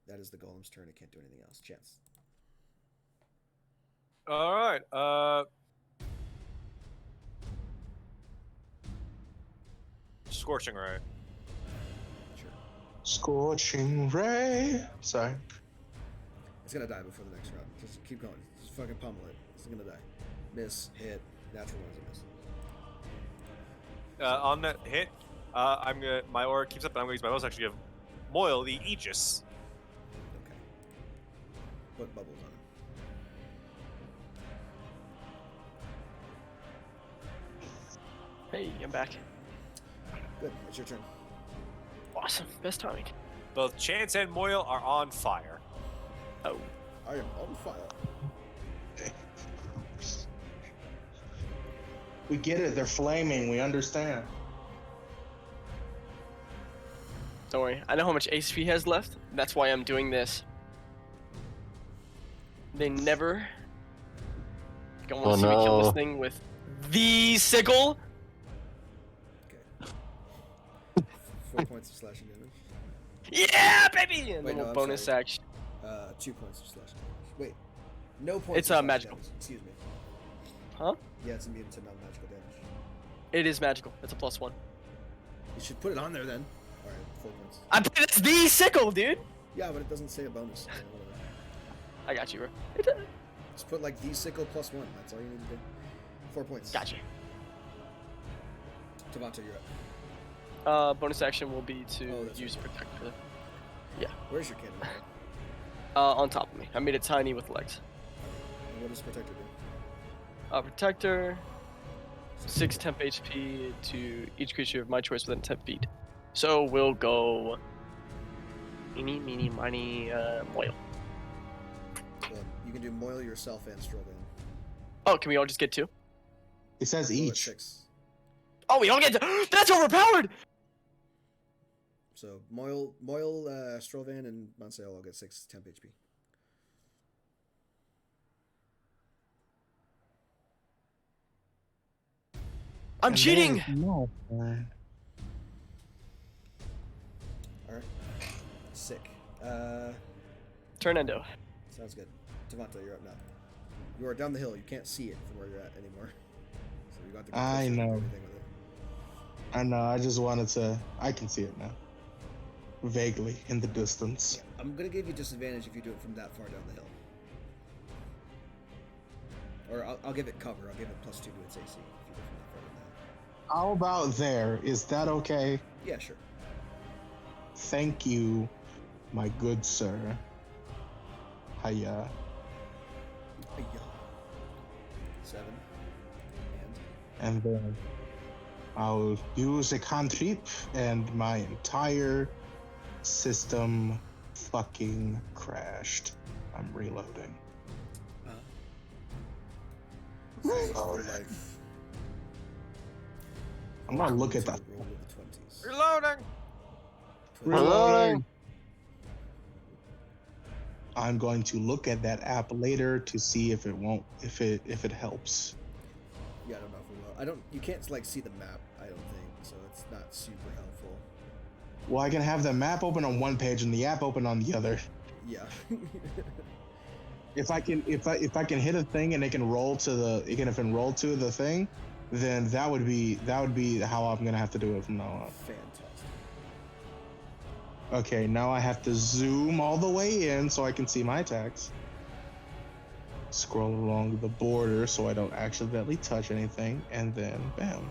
That is the golem's turn. It can't do anything else. Chance. Alright. Scorching Ray. Sure. Scorching ray. Sorry. It's gonna die before the next round. Just keep going. Just fucking pummel it. It's gonna die. Miss, hit, natural one's a miss. On that hit, I'm gonna. My aura keeps up, and I'm gonna use my bonus action to give Moyle the Aegis. Okay. Put bubbles on him. Hey, I'm back. Good. It's your turn. Awesome. Best timing. Both Chance and Moyle are on fire. Oh. I am on fire. We get it. They're flaming. We understand. Don't worry. I know how much HP he has left. That's why I'm doing this. They never gonna want to see me kill this thing with the sickle. Okay. 4 points of slashing damage. Yeah, baby! And Wait, then no, we'll I'm bonus sorry. action. 2 points of slashing damage. Wait. No points It's, of slashing magical. damage. Excuse me. Huh? Yeah, it's immune to non-magical damage. It is magical. It's a +1. You should put it on there then. Alright, 4 points. It's the sickle, dude! Yeah, but it doesn't say a bonus. So whatever. I got you, bro. Just put like the sickle +1. That's all you need to do. 4 points. Got you. Tavanta, you're up. Bonus action will be to Oh, that's use right. Protector. Where's your cannon? On top of me. I made it tiny with legs. And what does Protector do? Protector, 6 temp HP to each creature of my choice within 10 feet. So we'll go... Meeny, meeny, miny, Moyle. Well, you can do Moyle yourself and Strovan. Oh, can we all just get 2? It says Roll at each. 6. Oh, we all get to... That's overpowered! So Moyle, Strovan, and Monsale all get 6 temp HP. I'm cheating! No. Alright. Sick. Turn endo. Sounds good. Tavanta, you're up now. You are down the hill. You can't see it from where you're at anymore. So you got to go I closer and do know. everything with it. I know. I just wanted to. I can see it now. Vaguely in the distance. Yeah, I'm gonna give you disadvantage if you do it from that far down the hill. Or I'll give it cover. I'll give it +2 to its AC if you go from the front of that. How about there? Is that okay? Yeah, sure. Thank you, my good sir. Hiya. Yeah. 7. And then I'll use a cantrip, and my entire system fucking crashed. I'm reloading. Life. I'm gonna look at that. Roll with the 20s. Reloading. Reloading. I'm going to look at that app later to see if it helps. Yeah, I don't know if it will. You can't like see the map, I don't think, so it's not super helpful. Well, I can have the map open on one page and the app open on the other. Yeah. If I can hit a thing and it can roll to the thing, then that would be how I'm gonna have to do it from now on. Fantastic. Okay, now I have to zoom all the way in so I can see my attacks. Scroll along the border so I don't accidentally touch anything, and then bam.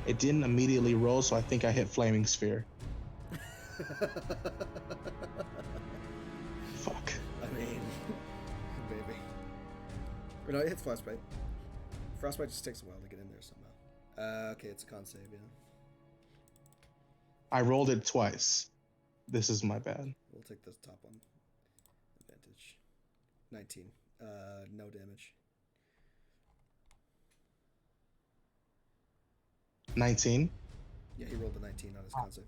It didn't immediately roll, so I think I hit Flaming Sphere. Fuck. I mean, maybe. But no, it hits Frostbite. Frostbite just takes a while to get in there somehow. Okay, it's a con save, yeah. I rolled it twice. This is my bad. We'll take the top one. Advantage. 19. No damage. 19. Yeah, he rolled a 19 on his con save.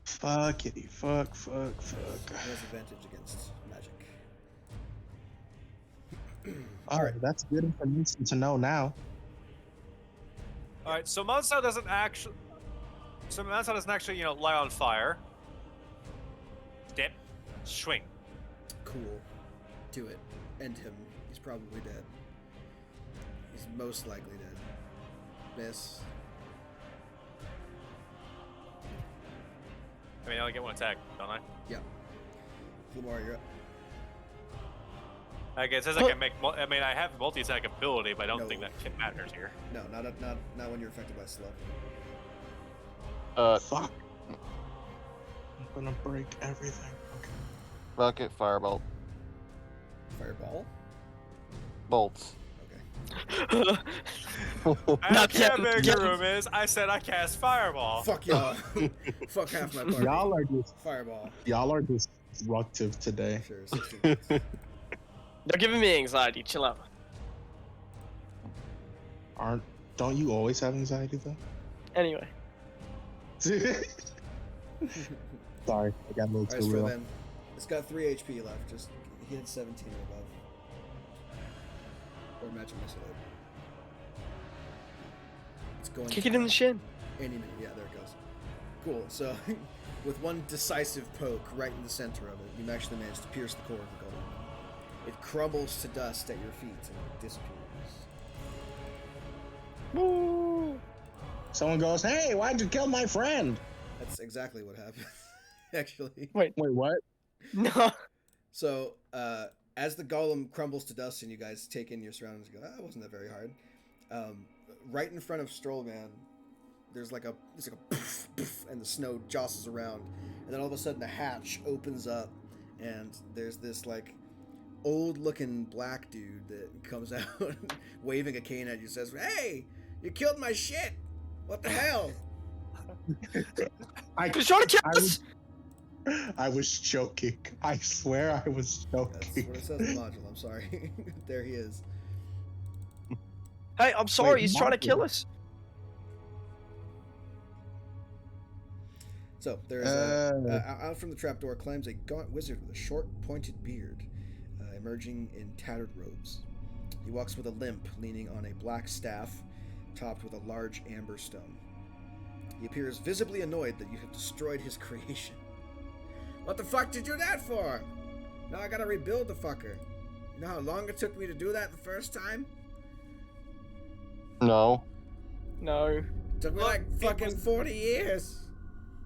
Fuckity fuck. He has advantage against magic. All right, that's good information to know now. All right, so Monso doesn't actually, lie on fire. Dip, swing. Cool. Do it. End him. He's probably dead. He's most likely dead. Miss. I mean, I only get one attack, don't I? Yeah. Lamar, you're up. Like it says I can make. I have multi-attack ability, but I don't No. think that matters here. No, not when you're affected by slow. Fuck. I'm gonna break everything. Okay. Bucket, firebolt, Fireball? bolts. Okay. I don't care how big your room is. I said I cast fireball. Fuck y'all. Fuck half my party. Fireball. Y'all are disruptive today. Sure, 16 minutes. They're giving me anxiety. Chill out. Don't you always have anxiety though? Anyway. Sorry, I got a little Alright, too real. then. It's got 3 HP left. Just hit 17 or above. Or magic missile. It's going Kick it in the shin. any minute. Yeah, there it goes. Cool. So, with one decisive poke right in the center of it, you actually managed to pierce the core of the golem. It crumbles to dust at your feet and disappears. Woo! Someone goes, "Hey, why'd you kill my friend?" That's exactly what happened, actually. Wait, what? No. So, as the golem crumbles to dust and you guys take in your surroundings and go, wasn't that very hard. Right in front of Strollman, there's like a poof, poof, and the snow jostles around. And then all of a sudden a hatch opens up and there's this like old looking black dude that comes out waving a cane at you, says, "Hey, you killed my shit. What the hell?" He's trying to kill us! I was joking. I swear I was That's joking. what it says in the module. I'm sorry. There he is. Hey, I'm sorry. Wait, He's trying to Martin. kill us. So there is out from the trapdoor climbs a gaunt wizard with a short, pointed beard, emerging in tattered robes. He walks with a limp, leaning on a black staff, topped with a large amber stone. He appears visibly annoyed that you have destroyed his creation. "What the fuck did you do that for? Now I gotta rebuild the fucker. You know how long it took me to do that the first time? No. No. It took me Look, like it fucking was- 40 years.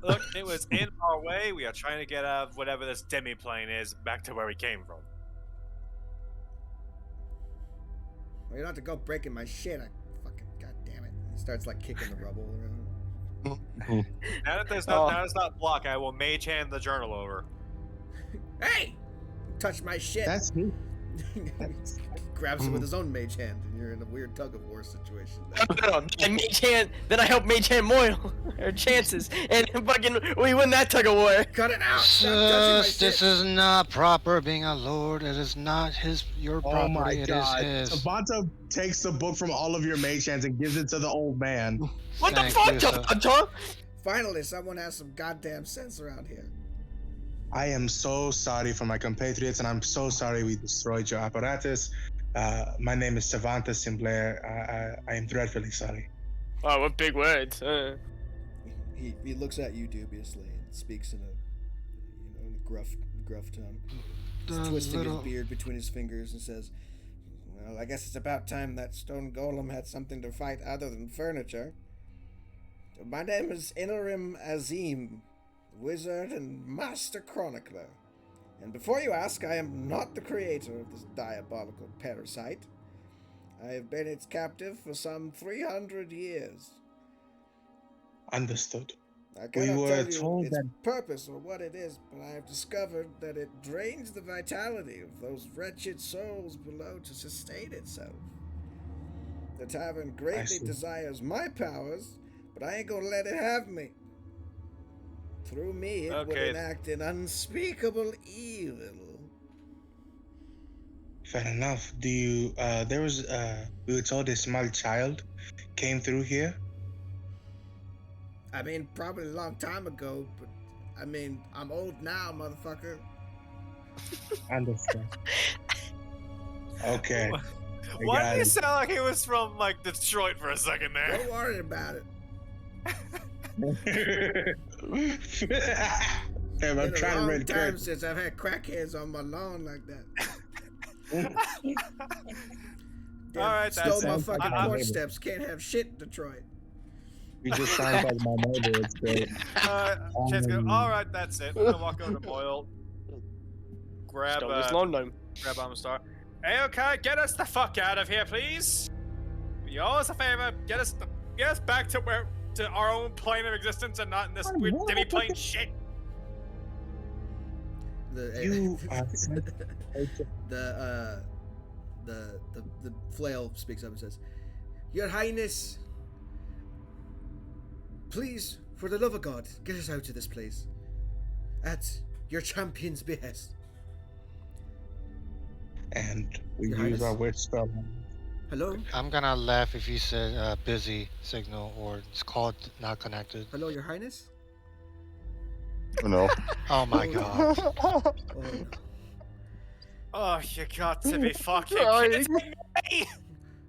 Look, it was in our way. We are trying to get out of whatever this demi-plane is back to where we came from. you don't have to go breaking my shit. I fucking goddamn it. He starts like kicking the rubble around. Now that there's Oh. now it's not block, I will mage hand the journal over. Hey! You touched my shit. That's me. Grabs it with his own mage hand, and you're in a weird tug of war situation. No, and Mage Hand, then I help Mage Hand Moyle our chances, and fucking we win that tug of war. Cut it out! Stop touching my Sus, this shit. is not proper being a lord. It is not your Oh my property. It is god. his. Savanta takes the book from all of your mage hands and gives it to the old man. What Thank the fuck, you, sir. John? Finally, someone has some goddamn sense around here. I am so sorry for my compatriots, and I'm so sorry we destroyed your apparatus. My name is Savanta Simblair. I am dreadfully sorry. Oh, what big words. He looks at you dubiously and speaks in a gruff tone. He's The twisting little- his beard between his fingers and says, "Well, I guess it's about time that stone golem had something to fight other than furniture. My name is Inarim Azim, wizard and master chronicler. And before you ask, I am not the creator of this diabolical parasite. I have been its captive for some 300 years. Understood. I We cannot were tell you told its that- purpose or what it is, but I have discovered that it drains the vitality of those wretched souls below to sustain itself. The tavern greatly see. desires my powers, but I ain't gonna let it have me. Through me, it would Okay. enact an unspeakable evil." Fair enough. Do you? There was. We were told a small child came through here. I mean, probably a long time ago, but I mean, I'm old now, motherfucker. Understand. Okay. Why got did it it. sound like he was from like Detroit for a second there? Don't worry about it. Damn, I'm Been a trying to long read time character. since I've had crackheads on my lawn like that. Damn, All right, stole that's my it. fucking I- porch I- steps. Can't have shit in Detroit. You just sound like my neighbor. It's great. Chance go, all right, that's it. I'm gonna walk over to Boyle, grab Stole his lawn gnome. grab Amistar. Hey, okay, get us the fuck out of here, please. You owe us a favor. Get us back to our own plane of existence and not in this weird demi-plane shit. You are The flail speaks up and says, "Your Highness, please, for the love of God, get us out of this place. At your champion's behest." And we Your use Highness. our witch spell. Hello? I'm gonna laugh if you said busy signal or it's called not connected. Hello, Your Highness? Oh, no. Oh my god. Oh, Oh, you got to be fucking Sorry. kidding me!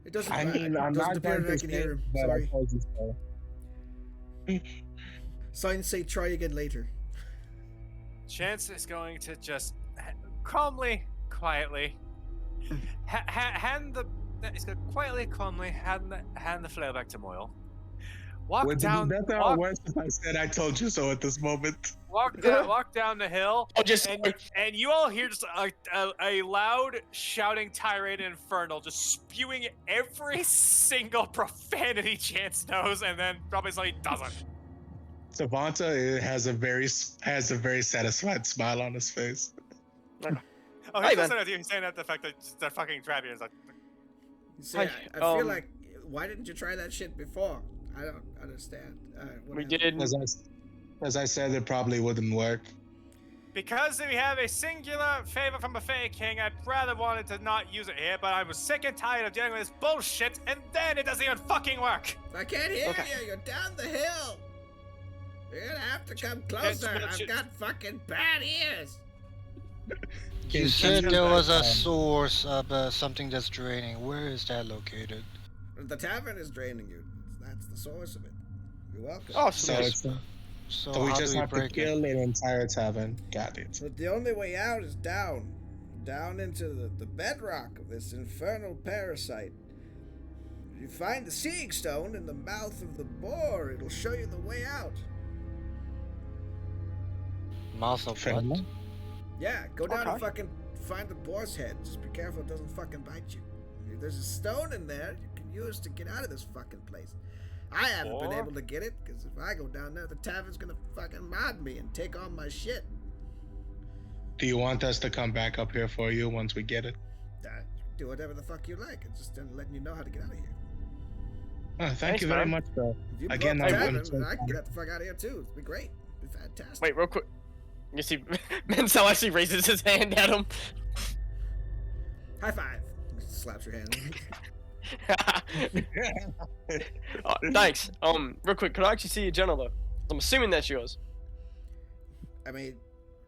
it doesn't I matter. mean, I'm It doesn't not appear going that I to can say hear him. that I Sorry. told you so. Signs say try again later. Chance is going to just calmly, quietly hand the. He's going to quietly, calmly hand the flail back to Moyle. Walk Would it down. be better or worse if I said I told you so at this moment? Walk down the hill. Oh, just And you all hear just a loud shouting tirade infernal just spewing every single profanity Chance knows and then probably somebody doesn't. Savanta has a very satisfied smile on his face. Oh, Hey, he's man. saying that he's saying that the fact that they're fucking trapped here is like, See, Hi, I feel um, like, why didn't you try that shit before? I don't understand. we whatever. did. As I said, it probably wouldn't work. because we have a singular favor from a Fey King, I'd rather wanted to not use it here, but I was sick and tired of dealing with this bullshit, and then it doesn't even fucking work. I can't hear Okay. you. You're down the hill. You're gonna have to come closer. much- I've got fucking bad ears. You Can said you there was a um, source of something that's draining. Where is that located? The tavern is draining you. That's the source of it. You're welcome. Oh, So, so it's, So, so we how just do we have to break kill it? an entire tavern. Got it. But the only way out is down. Down into the bedrock of this infernal parasite. If you find the seeing stone in the mouth of the boar, it'll show you the way out. Mouth of Fair what? Yeah, go down and Okay. fucking find the boar's head. Just be careful it doesn't fucking bite you. There's a stone in there you can use to get out of this fucking place. I haven't been Or- able to get it, because if I go down there, the tavern's gonna fucking mob me and take all my shit. Do you want us to come back up here for you once we get it? Do whatever the fuck you like. It's just letting you know how to get out of here. Oh, thank Thanks, you very man. much, sir. If you Again, blow up the I'm tavern, so then I can sorry. get out the fuck out of here too. It'd be great. It'd be fantastic. Wait, real quick. You see, Mansell actually raises his hand at him. High five. He slaps your hand. Thanks. Real quick, could I actually see your journal though? I'm assuming that's yours. I mean,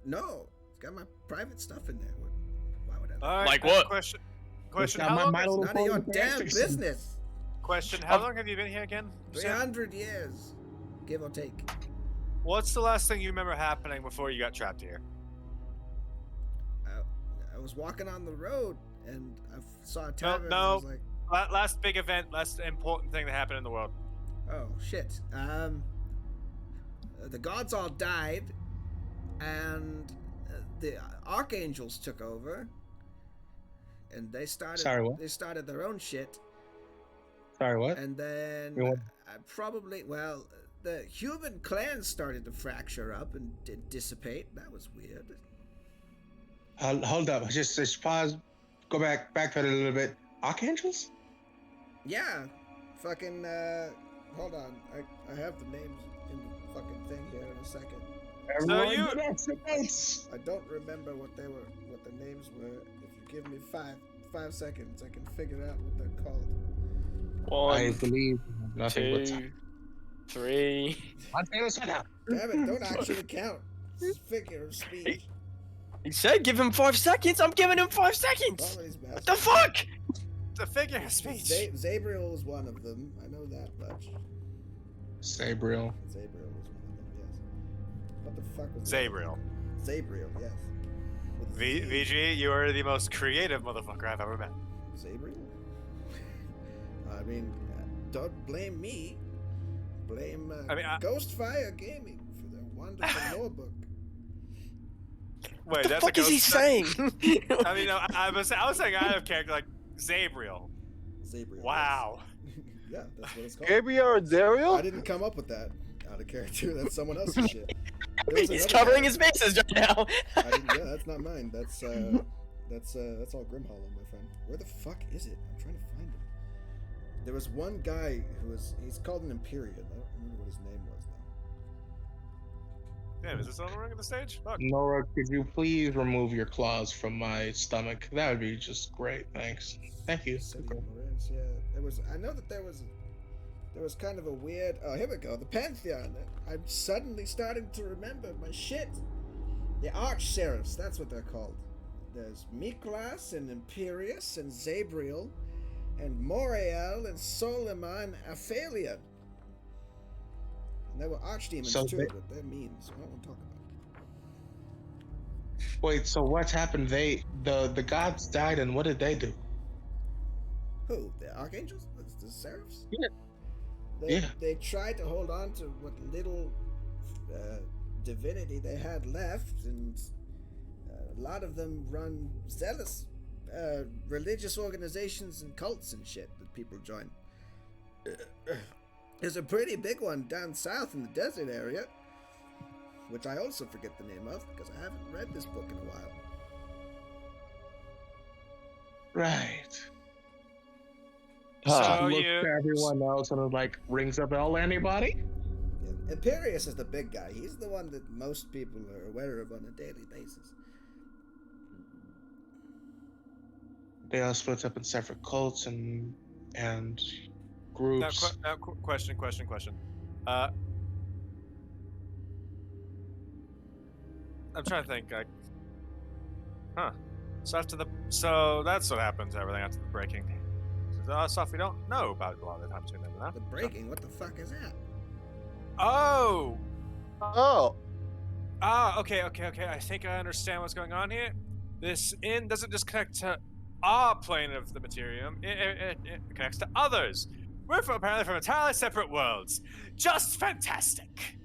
no. It's got my private stuff in there. Why would I? All right, Like what? Question. It's got How my long? Little None of your Pony damn fanfiction. business. Question. How long have you been here again? You said? 300 years, give or take. What's the last thing you remember happening before you got trapped here? I was walking on the road and I saw a tavern. And I no. was like, Last big event, last important thing that happened in the world. oh shit. The gods all died, and the archangels took over, and they started. Sorry, what? They started their own shit, Sorry, what? and then You want- the human clans started to fracture up and dissipate. That was weird. Hold up. Just pause. Go backpedal a little bit. Archangels? Yeah, fucking. Hold on, I have the names in the fucking thing here in a second. Everyone you- get off your boats. I don't remember what the names were. If you give me five seconds, I can figure out what they're called. I 1, believe nothing but 2, 3. Montana, shut up. Damn it! Don't actually count. It's figure of speech. He said give him 5 seconds. I'm giving him 5 seconds. All these What the bastards. fuck? The figure of speech. Zabriel was one of them. I know that much. Sabriel. Zabriel was one of them. Yes. What the fuck was Zabriel. Zabriel, yes. With V- Z. VG, you are the most creative motherfucker I've ever met. Zabriel? I mean, don't blame me. Blame Ghostfire Gaming for their wonderful lore book. Wait, What the that's fuck a is he ghost- saying? I mean, no, I was saying out of character like Zabriel. Zabriel. Wow. yes. Yeah, that's what it's called. Gabriel or I Zariel? didn't come up with that out of character. That's someone else's shit. There was He's another covering guy- his bases right now. Yeah, that's not mine. That's all Grim Hollow, my friend. Where the fuck is it? I'm trying to find him. There was one guy he's called an Empyrean. I don't remember what his name was now. Damn, is this on the ring of the stage? Fuck. Nora, could you please remove your claws from my stomach? That would be just great. Thanks. Thank you. City of Marin's, yeah. I know that there was kind of a weird. Oh, here we go. The Pantheon. I'm suddenly starting to remember my shit. The Arch Seraphs. That's what they're called. There's Miklas and Imperius and Zabriel and Moriel and Solima and Aphalia. And there were archdemons So too, they- but they're mean, so I don't want to talk about it. Wait, so what's happened? The gods died, and what did they do? Who? The archangels? The seraphs? Yeah. They, Yeah. They tried to hold on to what little divinity they had left, and a lot of them run zealous religious organizations and cults and shit that people join. There's a pretty big one down south in the desert area, which I also forget the name of because I haven't read this book in a while. Right. Huh. So Look you- to everyone else, and it like rings a bell to anybody. Yeah. Imperius is the big guy. He's the one that most people are aware of on a daily basis. They all split up in separate cults and groups. Question. I'm trying to think. So that's what happens. Everything after the breaking. Stuff we don't know about a lot of the times. Remember that? The breaking? What the fuck is that? Oh. Oh, Okay. I think I understand what's going on here. This inn doesn't just connect to our plane of the materium. It connects to others. We're apparently from entirely separate worlds. Just fantastic.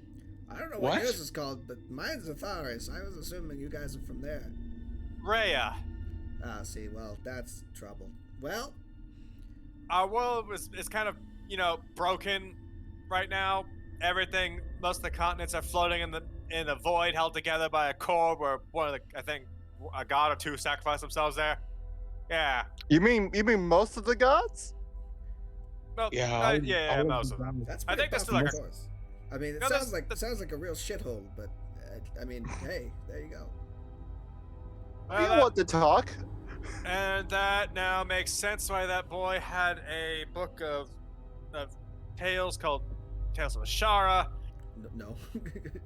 I don't know what, What? yours is called, but mine's Atharis. I was assuming you guys are from there. Rhea. Ah, see, well, that's trouble. Well, our world is kind of, broken right now. Everything, most of the continents are floating in the void, held together by a core where I think a god or two sacrificed themselves there. Yeah. You mean most of the gods? Well, Yeah, yeah, most of them. That's I pretty think that's possible, still of course. I mean, it No, sounds that's- like a real shithole, but I mean, hey, there you go. You want to talk? And that now makes sense why that boy had a book of tales called Tales of Ashara. No,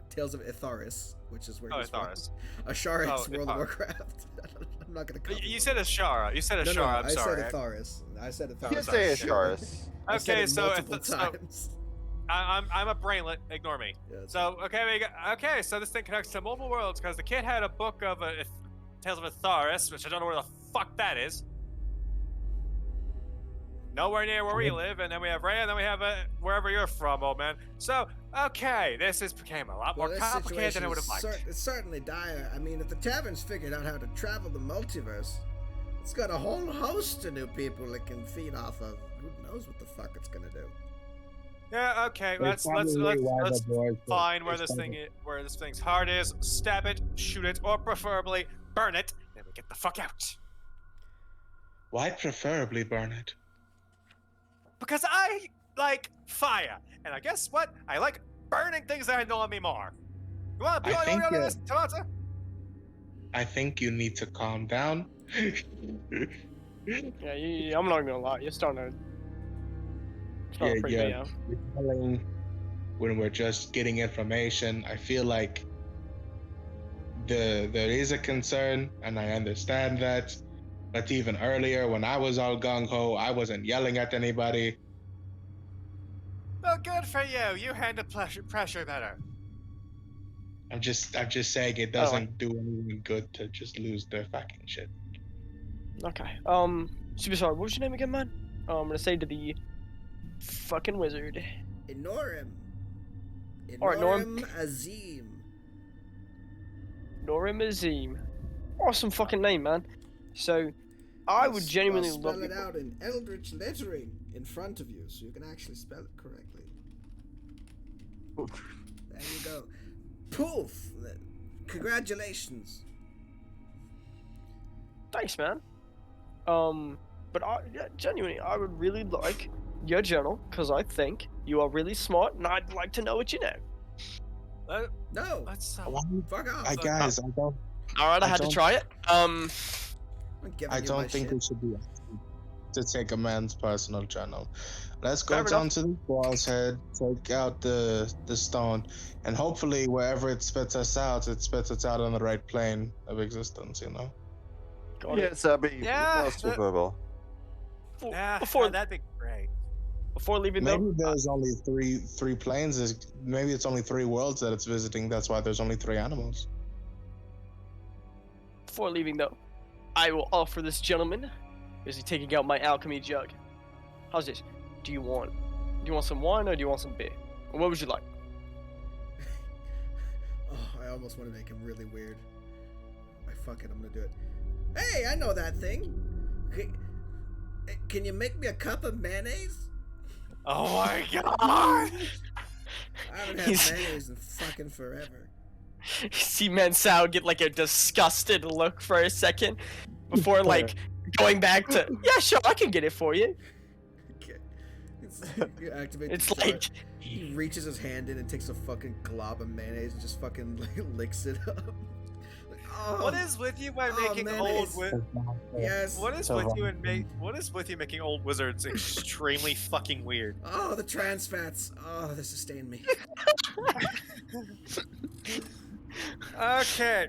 Tales of Itharis, which is where Oh, he's from. Itharis. Ashara Oh, is World of Ithar. Warcraft. I'm not gonna. Copy You him said on that. Ashara. You said Ashara. No, I'm I sorry. said Itharis. I said You Itharis. can say sorry. Asharis. I said Okay, it so multiple times. I'm a brainlet. Ignore me. Yeah, that's So okay, so this thing connects to multiple worlds because the kid had a book of Tales of Itharis, which I don't know where the fuck that is. Nowhere near where we live, and then we have Ray, and then we have wherever you're from, old man. So okay, became a lot more this complicated than I situation would have is liked. it's certainly dire. I mean, if the Tavern's figured out how to travel the multiverse, it's got a whole host of new people it can feed off of. Who knows what the fuck it's gonna do? Yeah, okay. Let's find where this thing's heart is. Stab it, shoot it, or preferably burn it. Then we get the fuck out. Why preferably burn it? Because I like fire, and I guess what? I like burning things that annoy me more. You want to be I think, on this, Toronto? I think you need to calm down. Yeah, I'm not gonna lie. You're starting to freak me out. You're telling when we're just getting information. I feel like there is a concern, and I understand that. But even earlier, when I was all gung ho, I wasn't yelling at anybody. Well, good for you. You handle pressure better. I'm just saying it doesn't do anyone good to just lose their fucking shit. Okay. Super sorry. What was your name again, man? I'm gonna say to the fucking wizard. Inorim. Alright, Inorim Azim. Norim Azim. Awesome fucking name, man. So, I would genuinely I'll love spell it your out in eldritch lettering in front of you, so you can actually spell it correctly. There you go. Poof! Congratulations. Thanks, man. But genuinely, I would really like your journal because I think you are really smart, and I'd like to know what you know. No, Let's. fuck off. Guys, I don't. All right, I had to try it. I'm giving I you my don't think shit. we should be to take a man's personal journal. Let's go Fair down enough. to the boss head, take out the stone, and hopefully wherever it spits us out on the right plane of existence. You know. Got it. Yes, that'd be Yeah, most that- preferable. Yeah, Before that'd be great. leaving, Maybe though, there's only three planes. Maybe it's only 3 worlds that it's visiting. That's why there's only 3 animals. before leaving though, I will offer this gentleman, is he taking out my alchemy jug? How's this? Do you want some wine or do you want some beer? Or what would you like? Oh, I almost want to make him really weird. Fuck it, I'm gonna do it. Hey, I know that thing. Can you make me a cup of mayonnaise? Oh my god! I haven't had He's- mayonnaise in fucking forever. You see Mansao get like a disgusted look for a second before like going back to, yeah, sure, I can get it for you. Okay. You activate It's the jar. like, He reaches his hand in and takes a fucking glob of mayonnaise and just fucking like licks it up. Like, oh, What is with you by Oh, making mayonnaise. Yes. What is with you and what is with you making old wizards extremely fucking weird? Oh, the trans fats. Oh, this sustained me. Okay.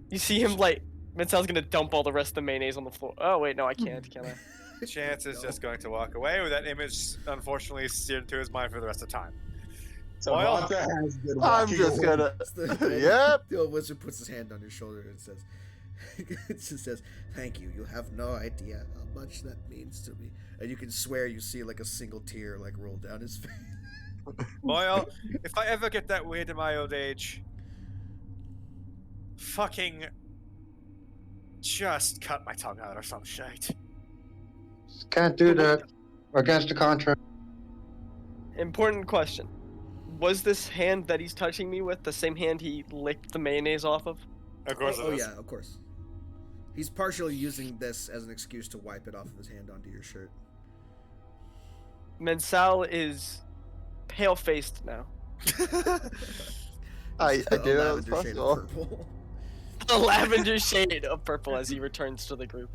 you see him like, Mansao's gonna dump all the rest of the mayonnaise on the floor. Oh wait, no, I can't, can I? Chance is No. just going to walk away with that image unfortunately seared into his mind for the rest of the time. So Well, Walter has been I'm walking just away. gonna. It's the- Yep. The old wizard puts his hand on your shoulder and says, it just says, "Thank you. You have no idea how much that means to me." And you can swear you see like a single tear like roll down his face. Boyle, if I ever get that weird in my old age, fucking just cut my tongue out or some shit. Can't do that. Against the contract. Important question. Was this hand that he's touching me with the same hand he licked the mayonnaise off of? Of course Oh it is. yeah, of course. He's partially using this as an excuse to wipe it off of his hand onto your shirt. Mensal is pale-faced now. I A did it was lavender shade of possible. purple. A lavender shade of purple as he returns to the group.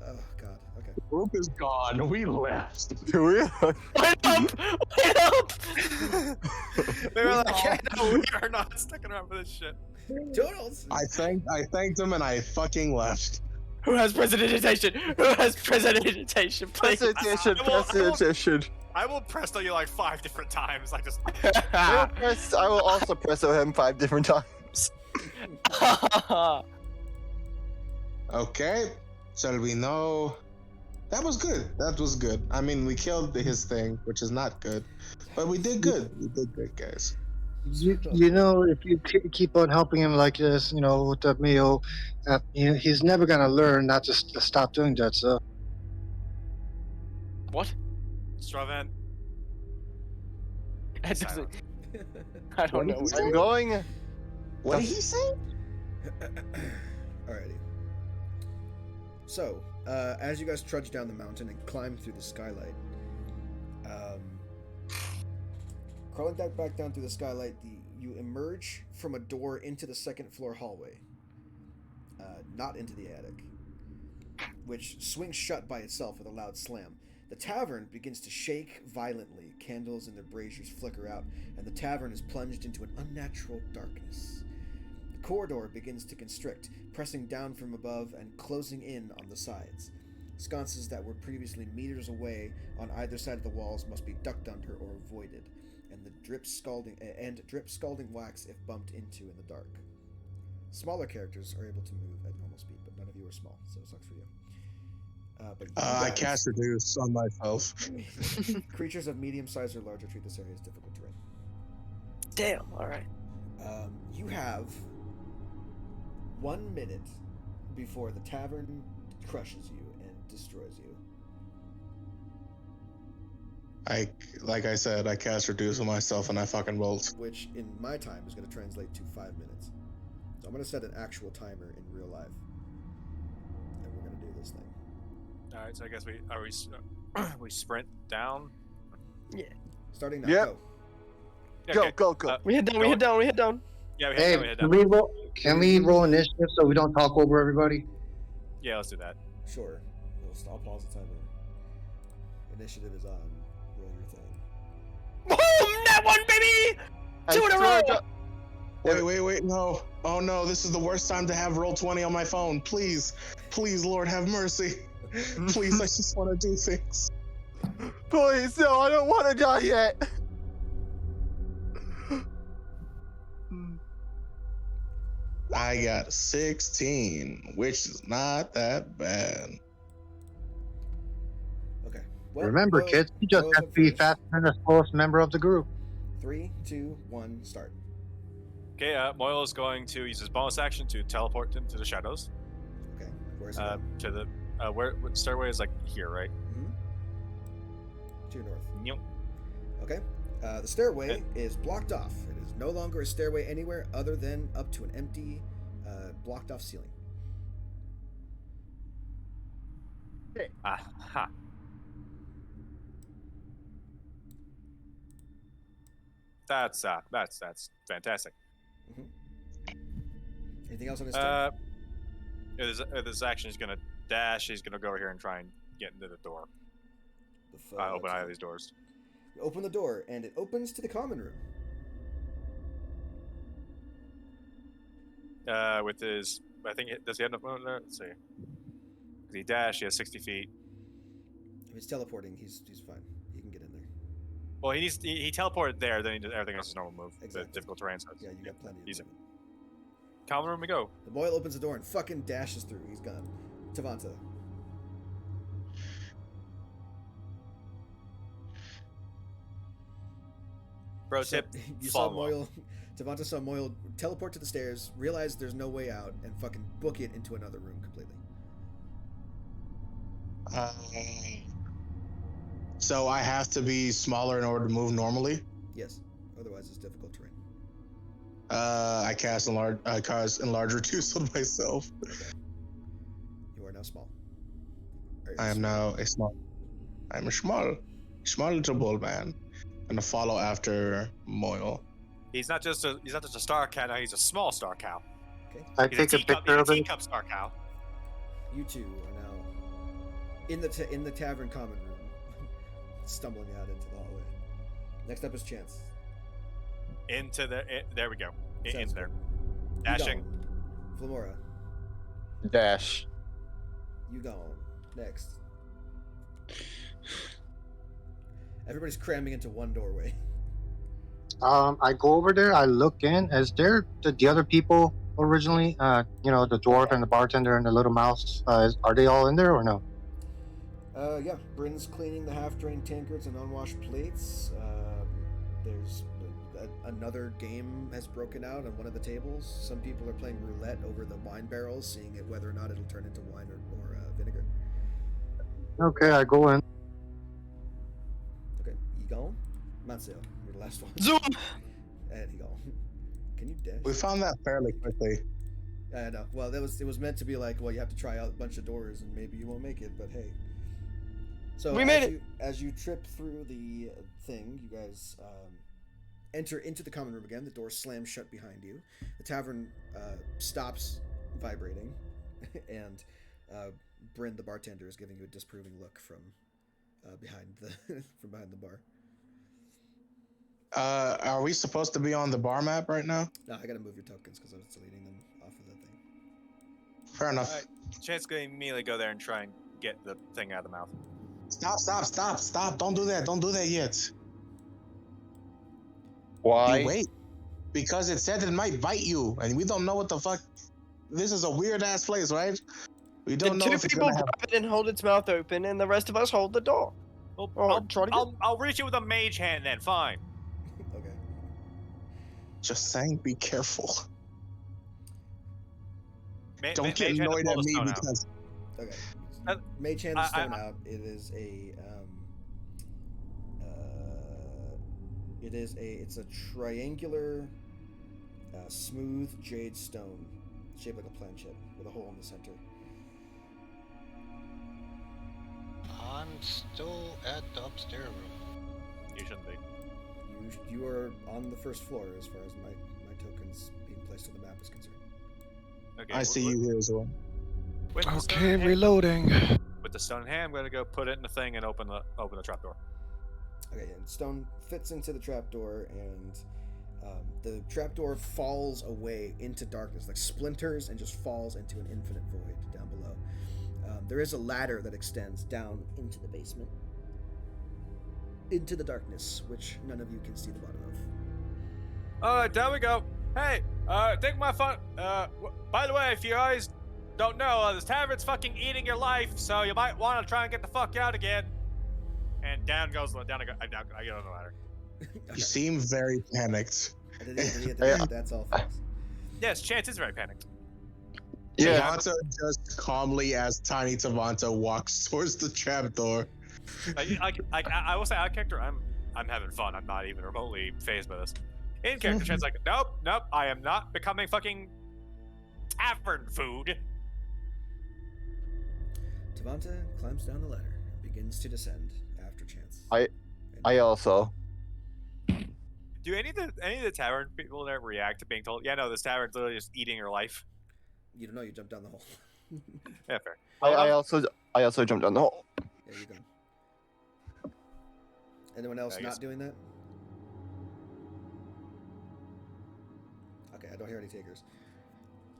Oh god. Okay. Group is gone. We left. Do we? Wait up! Wait up! They were like, yeah, no, we are not sticking around for this shit. Toodles. I thanked him and I fucking left. Who has presidentation? Who has presidentation, please? Presentation, I will- presentation. I will presto you like 5 different times. I just I will also presso him 5 different times. Okay. Shall we know? That was good. That was good. I mean, we killed his thing, which is not good, but we did good. We did good, guys. You know, if you keep on helping him like this, you know, with the meal, he's never gonna learn not to stop doing that. So What? Stravan. That doesn't. I don't know. I'm going. What did he say? Alrighty. So, as you guys trudge down the mountain and climb through the skylight, crawling back down through the skylight, you emerge from a door into the second floor hallway, not into the attic, which swings shut by itself with a loud slam. The tavern begins to shake violently. Candles in their braziers flicker out, and the tavern is plunged into an unnatural darkness. The corridor begins to constrict, pressing down from above and closing in on the sides. Sconces that were previously meters away on either side of the walls must be ducked under or avoided, and drip scalding wax if bumped into in the dark. Smaller characters are able to move at normal speed, but none of you are small, so it sucks for you. But you I guys- cast reduce on myself. Creatures of medium size or larger treat this area as difficult terrain. Damn. All right. You have 1 minute before the tavern crushes you and destroys you. Like I said, I cast reduce on myself and I fucking rolled. Which in my time is going to translate to 5 minutes. So I'm going to set an actual timer in real life, and we're going to do this thing. All right, so I guess we sprint down. Starting now. Yep. Go. Yeah, Go, okay. go, go. We hit down. We hit down. We hit down. Yeah, we hey, head can down. can we roll initiative so we don't talk over everybody? Yeah, let's do that. Sure. I'll pause the timer. Initiative is on. Roll your thing. Boom! That one, baby. Two in a row. Wait, no. Oh no, this is the worst time to have roll 20 on my phone. Please, Lord, have mercy. Please, I just want to do things. Please, no, I don't want to die yet. I got 16, which is not that bad. Okay. Well, Remember, Mo's- kids, you just Mo's have up to be first. faster than the slowest member of the group. 3, 2, 1, start. Okay, Moyle is going to use his bonus action to teleport into the shadows. Okay. Where's it? Going? To the where stairway is like here, right? To your north. Yep. Okay. The stairway is blocked off. It is no longer a stairway anywhere other than up to an empty, blocked off ceiling. Aha. That's fantastic. Anything else on this turn? This action is gonna dash. He's gonna go over here and try and get into the door. Open either of these doors. You open the door, and it opens to the common room. With his, I think, does he have enough movement there? Let's see. He dash. He has 60 feet. If he's teleporting, he's fine. He can get in there. Well, he teleported there. Then he did everything else is normal move. Exactly. The difficult terrain. So Yeah, you got plenty of easy. movement. Common room we go. The boy opens the door and fucking dashes through. He's gone. Tavanta. Bro tip. You saw follow up. Moyle. Tavanta saw Moyle teleport to the stairs, realize there's no way out, and fucking book it into another room completely. Uh, so I have to be smaller in order to move normally. Yes. Otherwise, it's difficult terrain. I cast enlarge reduce on myself. Okay. You are now small. I am now a small. I'm a small little bull man. Gonna follow after Moyle. He's not just a star cow now. He's a small star cow. Okay. I He's a take a teacup. picture He's a of it. teacup star cow. You two are now in the tavern common room, stumbling out into the hallway. Next up is Chance. There we go. In Sounds there. good. Dashing. You gone. Flamora, Dash. you gone. Next. Everybody's cramming into one doorway. I go over there. I look in. Is there the other people originally? The dwarf and the bartender and the little mouse. Are they all in there or no? Yeah, Bryn's cleaning the half-drained tankards and unwashed plates. There's another game has broken out on one of the tables. Some people are playing roulette over the wine barrels, seeing whether or not it'll turn into wine or vinegar. Okay, I go in. Okay, you gone? Mansell, you're the last one. Zoom! And he gone. Can you dash? We found that fairly quickly. I know. Well, it was meant to be like, well, you have to try out a bunch of doors and maybe you won't make it, but hey. So We made it! As you trip through the thing, you guys enter into the common room again. The door slams shut behind you. The tavern stops vibrating, and Bryn, the bartender, is giving you a disapproving look from behind the bar. Are we supposed to be on the bar map right now? No, I gotta move your tokens because I was deleting them off of the thing. Fair enough. Alright. Chance going to immediately go there and try and get the thing out of the mouth. Stop. Don't do that yet. Why? You wait. Because it said it might bite you, and we don't know what the fuck. This is a weird ass place, right? We don't know Two if it's people gonna have. grab it and hold its mouth open, and the rest of us hold the door. Well, Oh, try to get- I'll reach it with a mage hand then. Fine. Okay. Just saying, be careful. Don't Mage get hand to annoyed pull at the me stone out. because Okay. Uh, Mage hand the I- stone out. It's a triangular, smooth jade stone, shaped like a planchette with a hole in the center. I'm still at the upstairs room. You shouldn't be. You are on the first floor as far as my tokens being placed on the map is concerned. Okay. I see you here as well. With the stone Okay, in hand- reloading. With the stone in hand, I'm gonna go put it in the thing and open the trapdoor. Okay, and stone fits into the trapdoor, and the trapdoor falls away into darkness, like splinters, and just falls into an infinite void down below. There is a ladder that extends down into the basement, into the darkness, which none of you can see the bottom of. Alright, there we go. Hey, take my fun. By the way, if you guys don't know, this tavern's fucking eating your life, so you might want to try and get the fuck out again. And down goes I get on the ladder. You seem very panicked. I didn't even get the that's all, folks. Yes, Chance is very panicked. Yeah. Tavanta just calmly, as tiny Tavanta walks towards the trapdoor. I will say, out of character, I'm having fun. I'm not even remotely phased by this. In character, Chan's like, nope, I am not becoming fucking tavern food. Tavanta climbs down the ladder and begins to descend after Chance. I also. Do any of the tavern people there react to being told, yeah, no, this tavern's literally just eating your life? You don't know, you jumped down the hole. Yeah, fair. I also jumped down the hole. Yeah, you're done. Anyone else I not guess- doing that? Okay, I don't hear any takers.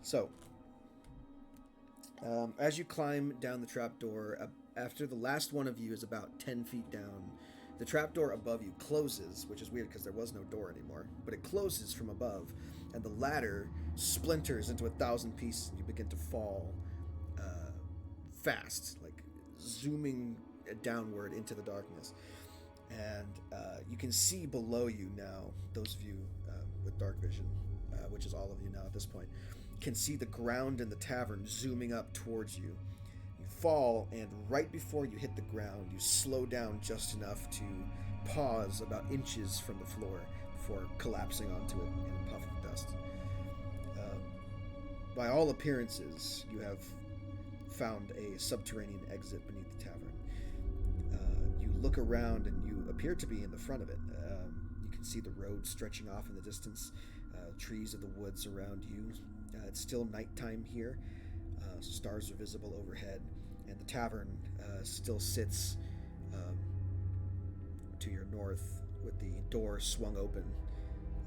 So, as you climb down the trapdoor, after the last one of you is about 10 feet down, the trapdoor above you closes, which is weird because there was no door anymore, but it closes from above, and the ladder splinters into 1,000 pieces, and you begin to fall fast, like zooming downward into the darkness. And you can see below you now, those of you with dark vision, which is all of you now at this point, can see the ground in the tavern zooming up towards you. You fall, and right before you hit the ground, you slow down just enough to pause about inches from the floor before collapsing onto it in a puff of dust. By all appearances, you have found a subterranean exit beneath the tavern. You look around and you appear to be in the front of it. You can see the road stretching off in the distance, trees of the woods around you. It's still nighttime here. Stars are visible overhead, and the tavern still sits to your north with the door swung open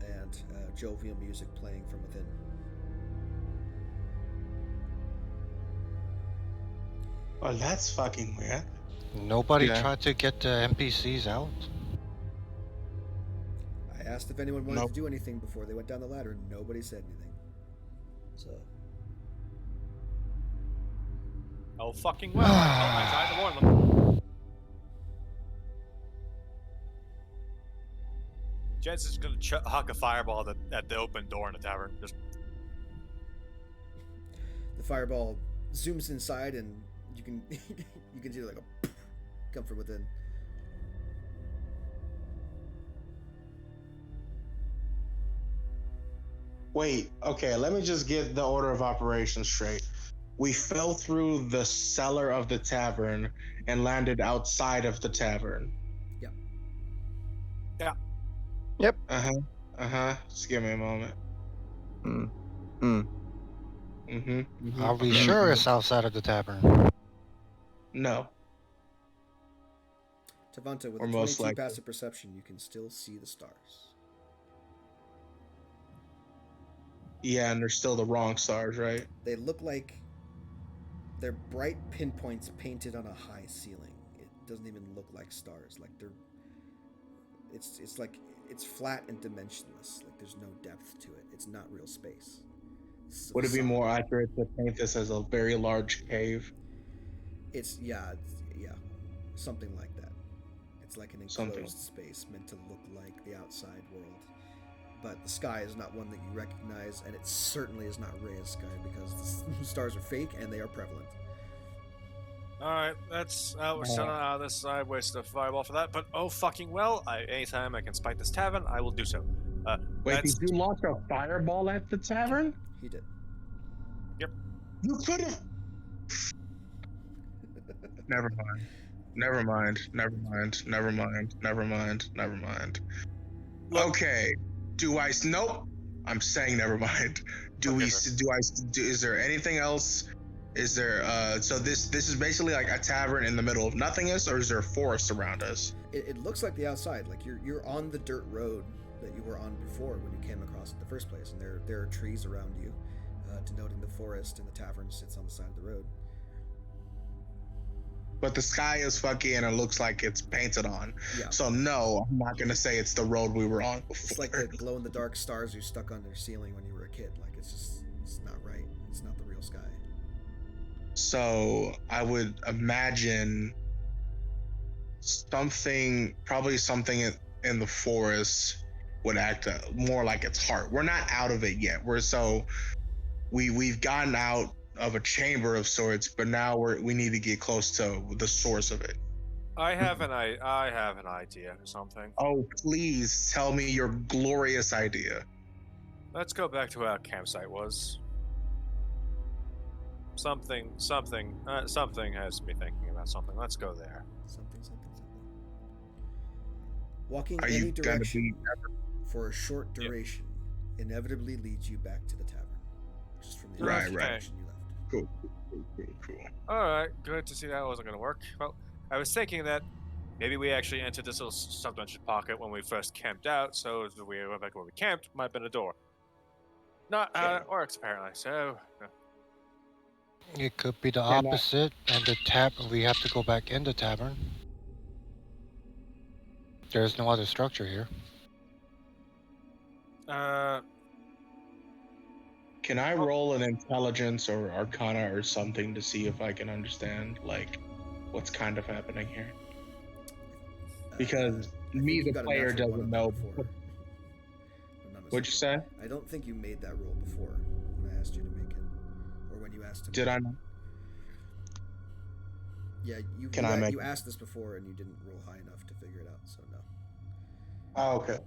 and jovial music playing from within. Oh, that's fucking weird. Nobody Yeah. tried to get the NPCs out. I asked if anyone wanted Nope. to do anything before they went down the ladder. Nobody said anything. So, Oh, fucking well. I tried to warn them. Jensen's gonna huck a fireball at the open door in the tavern. Just the fireball zooms inside, and you can you can see like a come from within. Wait, okay, let me just get the order of operations straight. We fell through the cellar of the tavern and landed outside of the tavern. Yep. Yeah. Yep. Just give me a moment. Are we Okay. sure it's outside of the tavern? No. Tavanta, with Or a most 22 likely. passive perception, you can still see the stars. Yeah, and they're still the wrong stars, right? They look like they're bright pinpoints painted on a high ceiling. It doesn't even look like stars. Like they're it's like it's flat and dimensionless. Like there's no depth to it. It's not real space. This is a Would it be facade. more accurate to paint this as a very large cave? It's something like that. It's like an Something. enclosed space meant to look like the outside world. But the sky is not one that you recognize, and it certainly is not Rhea's sky because the stars are fake and they are prevalent. all right. That's we're still not out of this. I wasted a fireball for that, but oh fucking well. Anytime I can spike this tavern, I will do so. Wait, That's did you launch a fireball at the tavern? He did. You could have. Never mind. Never mind. Never mind. Never mind. Never mind. Never mind. Look. Okay. Do I? Nope. I'm saying never mind. Do we? Okay, Do I? Is there anything else? Is there? So this is basically like a tavern in the middle of nothingness, or is there a forest around us? It looks like the outside. Like you're on the dirt road that you were on before when you came across it the first place, and there are trees around you, denoting the forest, and the tavern sits on the side of the road. But the sky is funky and it looks like it's painted on. Yeah. So no, I'm not gonna say it's the road we were on before. It's like the glow in the dark stars you stuck on your ceiling when you were a kid. Like it's not right. It's not the real sky. So I would imagine probably something in the forest would act more like its heart. We're not out of it yet. We've gotten out of a chamber of sorts, but now we need to get close to the source of it. I have an idea or something. Oh, please tell me your glorious idea. Let's go back to where our campsite was. Something has me thinking about something. Let's go there. Something. Walking Are any you gonna direction be for a short duration inevitably leads you back to the tavern, which is from the Right, opposite right. direction you left. cool. All right, good to see that wasn't going to work. Well, I was thinking that maybe we actually entered this little subdimension pocket when we first camped out, so if we went back where we camped, might have been a door. Not how it works, apparently, so... It could be the And, opposite, and we have to go back in the tavern. There's no other structure here. Can I roll an intelligence or arcana or something to see if I can understand, like, what's kind of happening here? Because I me, think you the got a player, natural one doesn't on know. that before. If I'm not What'd you say? mistaken. I don't think you made that roll before when I asked you to make it, or when you asked him. Did I not? Yeah, Can I make? you asked this before and you didn't roll high enough to figure it out, so no. Oh, okay.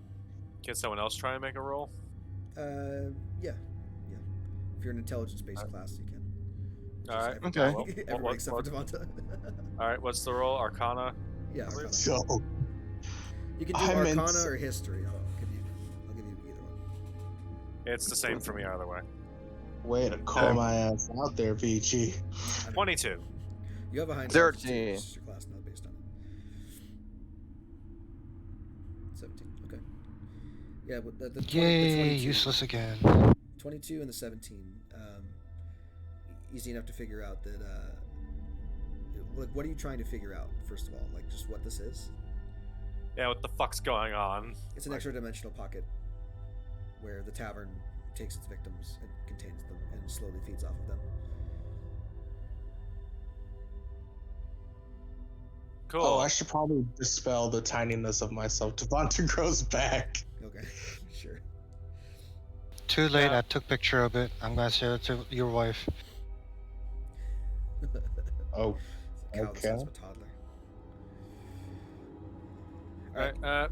Can someone else try and make a roll? Yeah. If you're an intelligence-based class, you can. All right. Everybody, Okay. Well, everybody except for Devonta. All right. What's the roll? Arcana. Yeah, Arcana. So You can do I meant- Arcana or History. I'll give you either one. It's the same for me either way. way to call my ass out there, PG. 22. You have a high 13. intelligence. It's your class, not based on it. 17. Okay. Yeah, but the 20, Yay, the 22, useless again. 22 and the 17. Easy enough to figure out that. Like, what are you trying to figure out? First of all, like just what this is. Yeah, what the fuck's going on? It's an extra dimensional pocket where the tavern takes its victims and contains them and slowly feeds off of them. Cool. Oh, I should probably dispel the tininess of myself. Devonta grows back. Okay, sure. Too late, Yeah. I took picture of it. I'm gonna share it to your wife. Oh, Cow the Okay. size of a toddler. All right.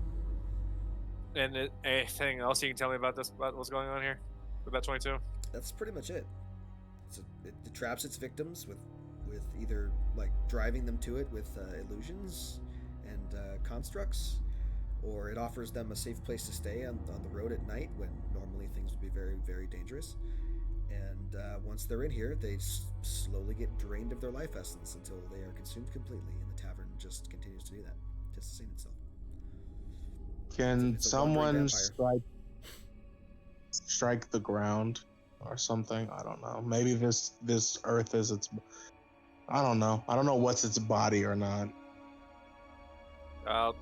Anything else you can tell me about this? About what's going on here with that 22? That's pretty much it. It traps its victims with either like driving them to it with illusions and constructs, or it offers them a safe place to stay on the road at night when normally things would be very, very dangerous. And once they're in here, they slowly get drained of their life essence until they are consumed completely, and the tavern just continues to do that, to sustain itself. Can It's a wandering someone strike the ground or something? I don't know. Maybe this earth is its. I don't know. I don't know what's its body or not. I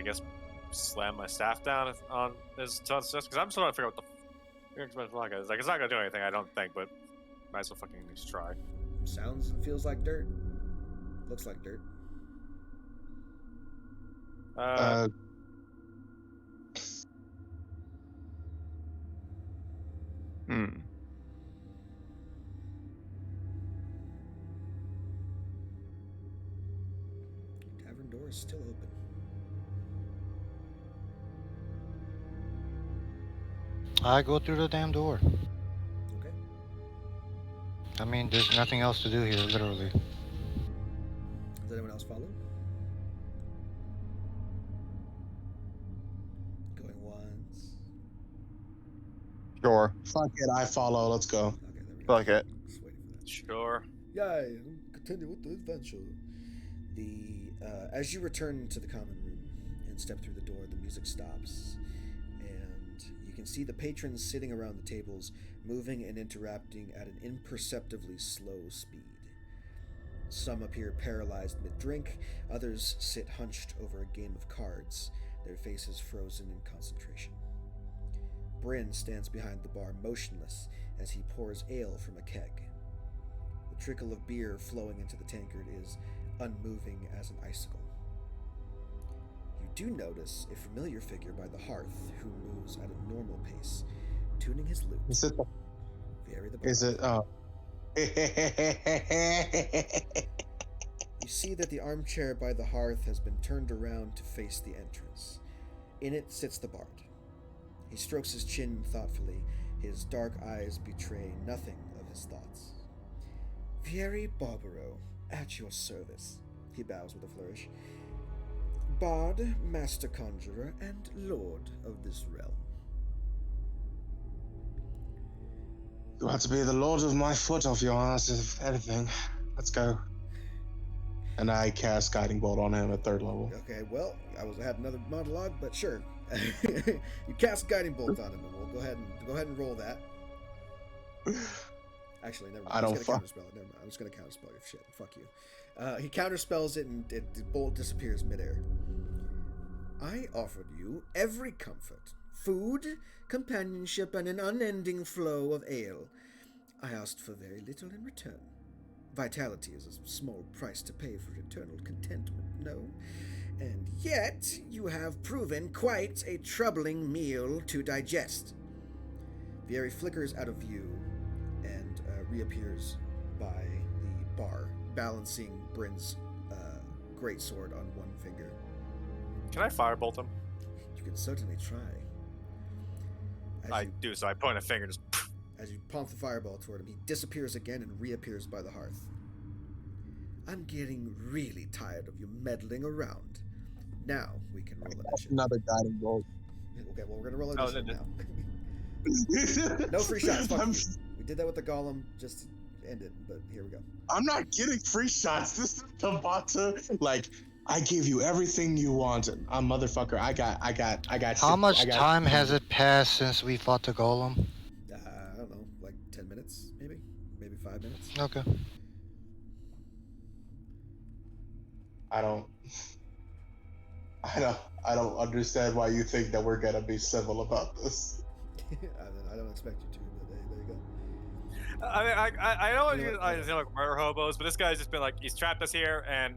guess slam my staff down on his chest because I'm still trying to figure out what the fuck is. Like, it's not gonna do anything, I don't think, but might as well fucking at least try. Sounds and feels like dirt. Looks like dirt. Tavern door is still open. I go through the damn door. Okay. I mean, there's nothing else to do here, literally. Does anyone else follow? Going once. Sure. Fuck it, I follow. Let's go. Okay, there we go. Fuck it. Just waiting for that. Sure. Yay! Continue with the adventure. As you return to the common room and step through the door, the music stops, and you can see the patrons sitting around the tables, moving and interacting at an imperceptibly slow speed. Some appear paralyzed mid-drink, others sit hunched over a game of cards, their faces frozen in concentration. Bryn stands behind the bar motionless as he pours ale from a keg. The trickle of beer flowing into the tankard is unmoving as an icicle. You do notice a familiar figure by the hearth who moves at a normal pace, tuning his lute. Is it? Very the Is it? bard. You see that the armchair by the hearth has been turned around to face the entrance. In it sits the bard. He strokes his chin thoughtfully, his dark eyes betray nothing of his thoughts. Vieri Barbaro, at your service, he bows with a flourish. Bard, master conjurer, and lord of this realm. You have to be the lord of my foot off your ass, if anything. Let's go. And I cast Guiding Bolt on him at 3rd level. Okay, well, I had another monologue, but sure. You cast Guiding Bolt on him, and we'll go ahead and roll that. Actually, never mind. I don't He's gonna counterspell it. Never mind. I'm just gonna counterspell your shit. Fuck you. He counterspells it, and the bolt disappears midair. I offered you every comfort: food, companionship, and an unending flow of ale. I asked for very little in return. Vitality is a small price to pay for eternal contentment, no? And yet, you have proven quite a troubling meal to digest. Vieri flickers out of view and reappears by the bar balancing Bryn's great sword on one finger. Can I firebolt him? You can certainly try. I do, so I point a finger just. As you pump the fireball toward him, he disappears again and reappears by the hearth. I'm getting really tired of you meddling around. Now we can roll initiative. Another guiding bolt. Okay, well, we're going to roll Oh, initiative now. No free shots, fuck you. We did that with the golem just to end it, but here we go. I'm not getting free shots. This is Tabata. Like, I gave you everything you wanted. I'm motherfucker. I got. How much time has it passed since we fought the golem? I don't know, like 10 minutes, maybe? Maybe 5 minutes? Okay. I don't understand why you think that we're gonna be civil about this. I don't expect you to, but there you go. I know I feel like murder hobos, but this guy's just been like, he's trapped us here and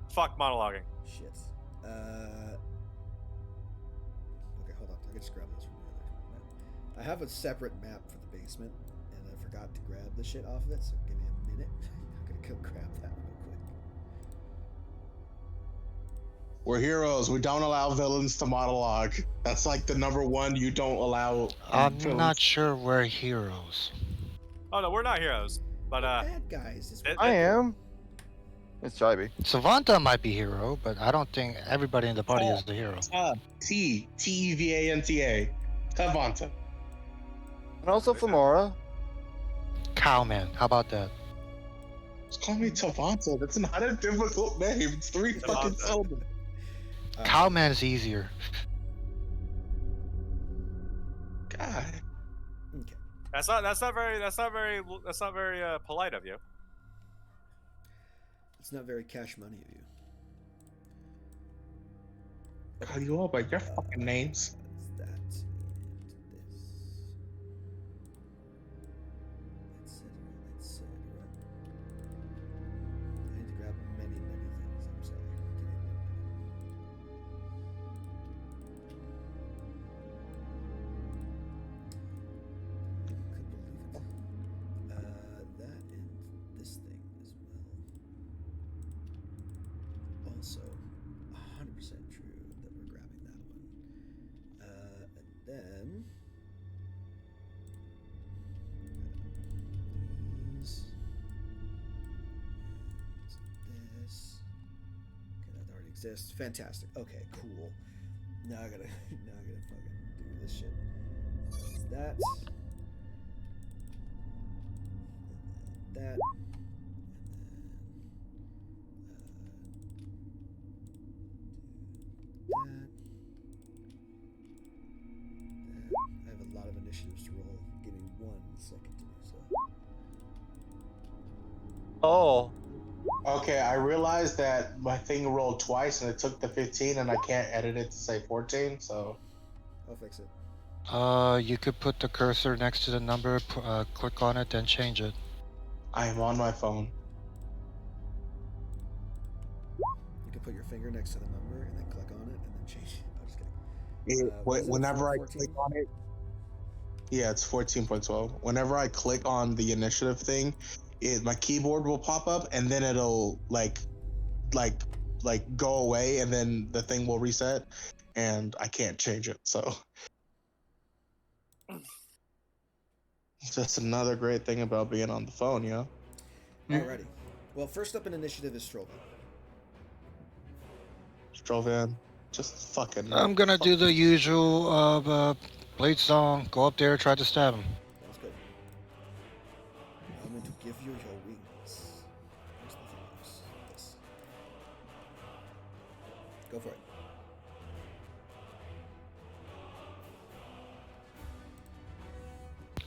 fuck monologuing. Shit. Okay, hold on. I can just grab this from the other map. I have a separate map for the basement, and I forgot to grab the shit off of it, so give me a minute. I'm gonna go grab that real quick. We're heroes. We don't allow villains to monologue. That's like the number one. You don't allow. I'm villains. not sure we're heroes. Oh no, we're not heroes, but Bad guys. I am. It's Chibi. Savanta might be hero, but I don't think everybody in the party is the hero. Tevanta. Tavanta. And also Flamora. Cowman, how about that? Just call me Tavanta. That's not a difficult name. It's 3 fucking Tavanta. syllables. Cowman is easier. God. Okay. that's not very polite of you. It's not very cash money of you. Call you all by your fucking names. It's that and this. Etc. I need to grab many things. I'm sorry. Give me 1 minute. Could believe it. That and this thing as well. Also, 100% true that we're grabbing that one. And then these. And this. Okay, that already exists. Fantastic. Okay, cool. Now I gotta fucking do this shit. That's that. And then that. I have a lot of initiatives to roll. Give me 1 second to do so. Oh. Okay, I realized that my thing rolled twice and it took the 15 and I can't edit it to say 14, so. I'll fix it. You could put the cursor next to the number, click on it, then change it. I am on my phone. You can put your finger next to the number and then click on it and then change it. I'm just kidding. Was it Whenever I 14? click on it, yeah, it's 14.12. Whenever I click on the initiative thing, my keyboard will pop up and then it'll like go away and then the thing will reset and I can't change it. So it's just another great thing about being on the phone, you know? Alrighty. Well, first up in initiative is Strovan. Strovan, just fucking. I'm gonna do the usual blade song, go up there, try to stab him. That's good. I'm going to give you your wings. Where's the thing? This. Go for it.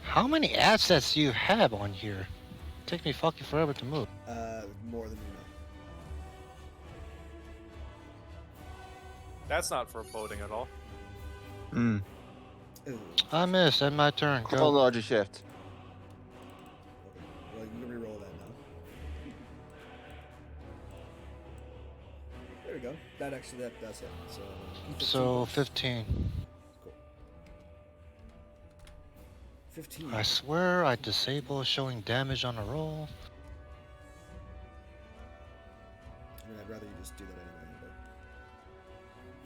How many assets do you have on here? Take me fucking forever to move. More than you know. That's not foreboding at all. Hmm. Ooh. I missed, and my turn. Call Go. larger shift. Okay. Well, you can reroll that now. There we go. That actually, that's it. So 15 So points. 15. Cool. 15. I swear I disable showing damage on a roll. just do that anyway.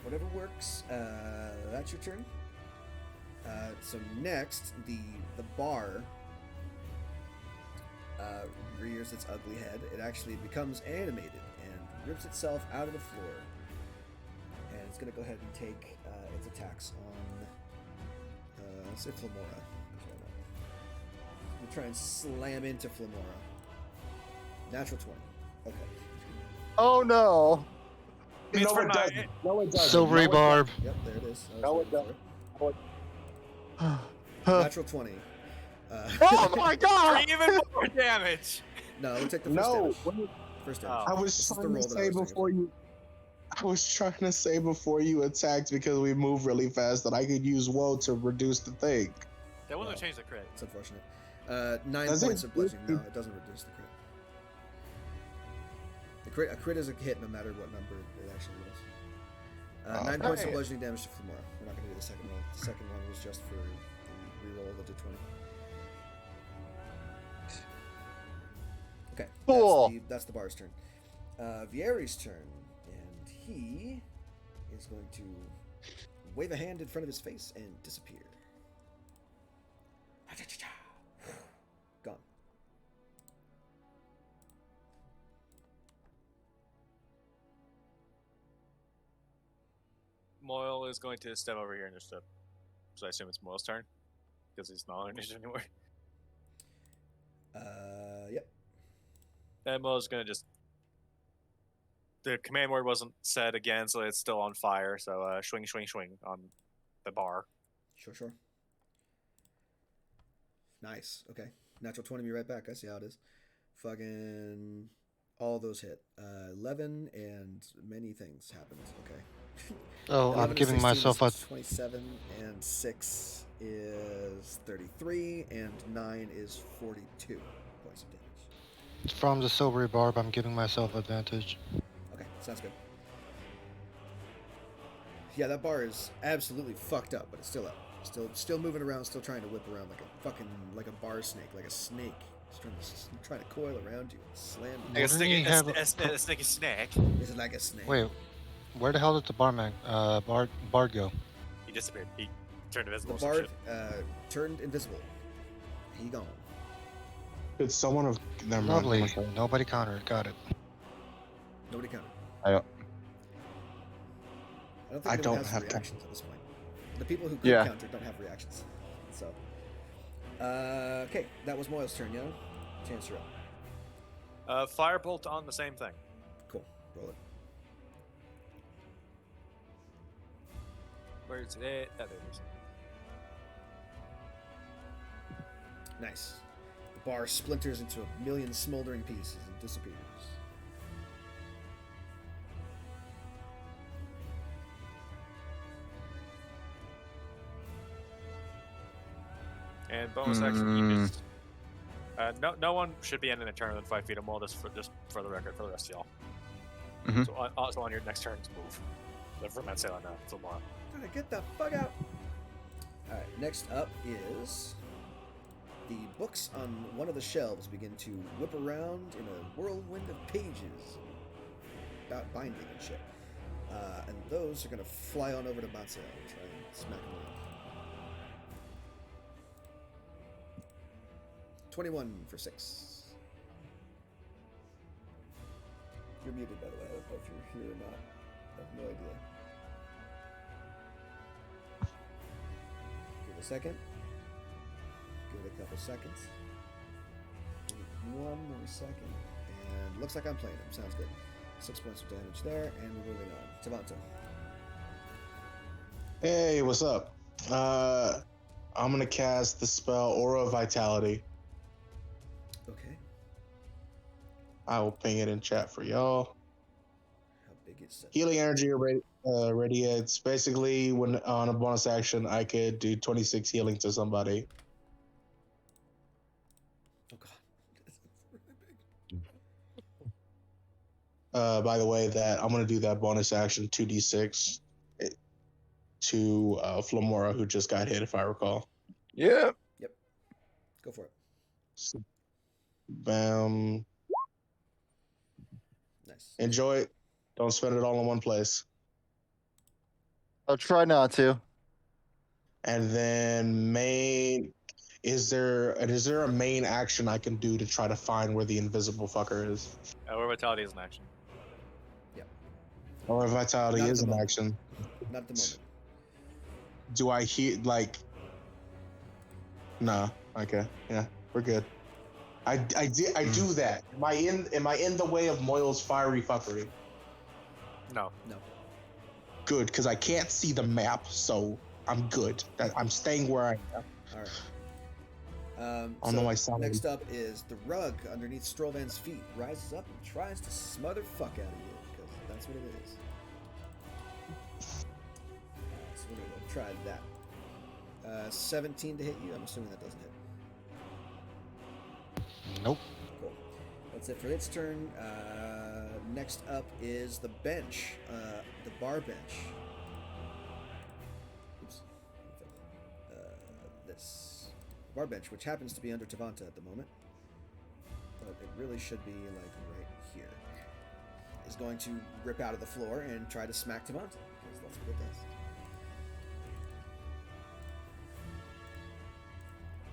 But whatever works. That's your turn. So next, the bar rears its ugly head. It actually becomes animated and rips itself out of the floor. And it's going to go ahead and take its attacks on, let's say Flamora. I'm going to try and slam into Flamora. Natural 20. Okay. Oh no! Means No, for it my- doesn't. No, it doesn't. Silvery No, it barb. Yep, there it is. I was No, waiting it for it. Huh. Natural 20. Oh my For god! even more damage. No, we'll take the first No, damage. when- First damage. Oh. I was This is the trying to roll that I say was doing. before you. I was trying to say before you attacked because we move really fast that I could use woe to reduce the thing. That wouldn't Wow. have changed the crit. It's unfortunate. 9 Does it? points of bludgeoning. No, it doesn't reduce the crit. A crit is a hit no matter what number it actually rolls. 9 points of Okay. bludgeoning damage to Flamora. We're not going to do the second roll. The second one was just for the reroll that did 20. Okay. Cool. That's the bar's turn. Vieri's turn. And he is going to wave a hand in front of his face and disappear. Gone. Moyle is going to step over here and just so I assume it's Moyle's turn because he's not on initiative anymore. Yep. And Moyle's going to just. The command word wasn't said again, so it's still on fire. So swing, swing, swing on the bar. Sure. Nice. Okay. Natural 20, be right back. I see how it is. Fucking. All those hit. 11 and many things happened. Okay. Oh, 11 I'm and giving 16 myself a. is 27, and 6 is 33, and 9 is 42 points of damage. From the silvery barb, I'm giving myself advantage. Okay, sounds good. Yeah, that bar is absolutely fucked up, but it's still up. Still moving around, still trying to whip around like a bar snake, like a snake. It's trying to coil around you and slam you. Like a Wouldn't he sticky, have a sticky snack. Is it like a snake? Wait, where the hell did the bard go? He disappeared. He turned invisible. The or some bard shit. turned invisible. He gone. Could someone have? Never mind. Lovely. Okay. Nobody countered. Got it. Nobody counted. I don't- I don't think I anyone don't has have to- reactions at this point. The people who could Yeah. counter don't have reactions. So, okay, that was Moyle's turn. Yeah, Chance, you're up. Firebolt on the same thing. Cool. Roll it. Where is it? Oh, there it is. Nice. The bar splinters into a million smoldering pieces and disappears. And bonus action, you just. No one should be ending a turn within 5 feet of Moyle, just for the record, for the rest of y'all. Mhm. So also on your next turn, move. For Matt Sailor now, for Moyle. Gotta get the fuck out. Alright, next up is the books on one of the shelves begin to whip around in a whirlwind of pages about binding and shit. And those are gonna fly on over to Matsuo and try and smack him around. 21 for 6. You're muted, by the way. I don't know if you're here or not. I have no idea. Give it a second. Give it a couple seconds. Give it one more second. And looks like I'm playing him. Sounds good. 6 points of damage there, and we're moving on. Tavanto. Hey, what's up? I'm gonna cast the spell Aura of Vitality. Okay. I will ping it in chat for y'all. How big is it? Healing energy radiates. Basically, when on a bonus action, I could do 26 healing to somebody. Oh god. It's really big. By the way, that I'm gonna do that bonus action 2d6 to Flamora, who just got hit, if I recall. Yeah. Go for it. So, bam. Nice. Enjoy it. Don't spend it all in one place. I'll try not to. And then main, is there a main action I can do to try to find where the invisible fucker is? Or vitality is an action. Or vitality Not at is the an moment. action. Not at the moment. Do I hear like? No. Okay. Yeah, we're good. I do that. Am I in the way of Moyle's fiery fuckery? No. No. Good, because I can't see the map, so I'm good. I'm staying where I am. All right. Oh, no, I sound next up is the rug underneath Strollvan's feet rises up and tries to smother fuck out of you because that's what it is. So we're gonna try that. 17 to hit you. I'm assuming that doesn't hit. Nope. Cool. That's it for its turn. Next up is the bench, the bar bench. Oops. This bar bench, which happens to be under Tavanta at the moment, but it really should be like right here, is going to rip out of the floor and try to smack Tavanta because that's what it does.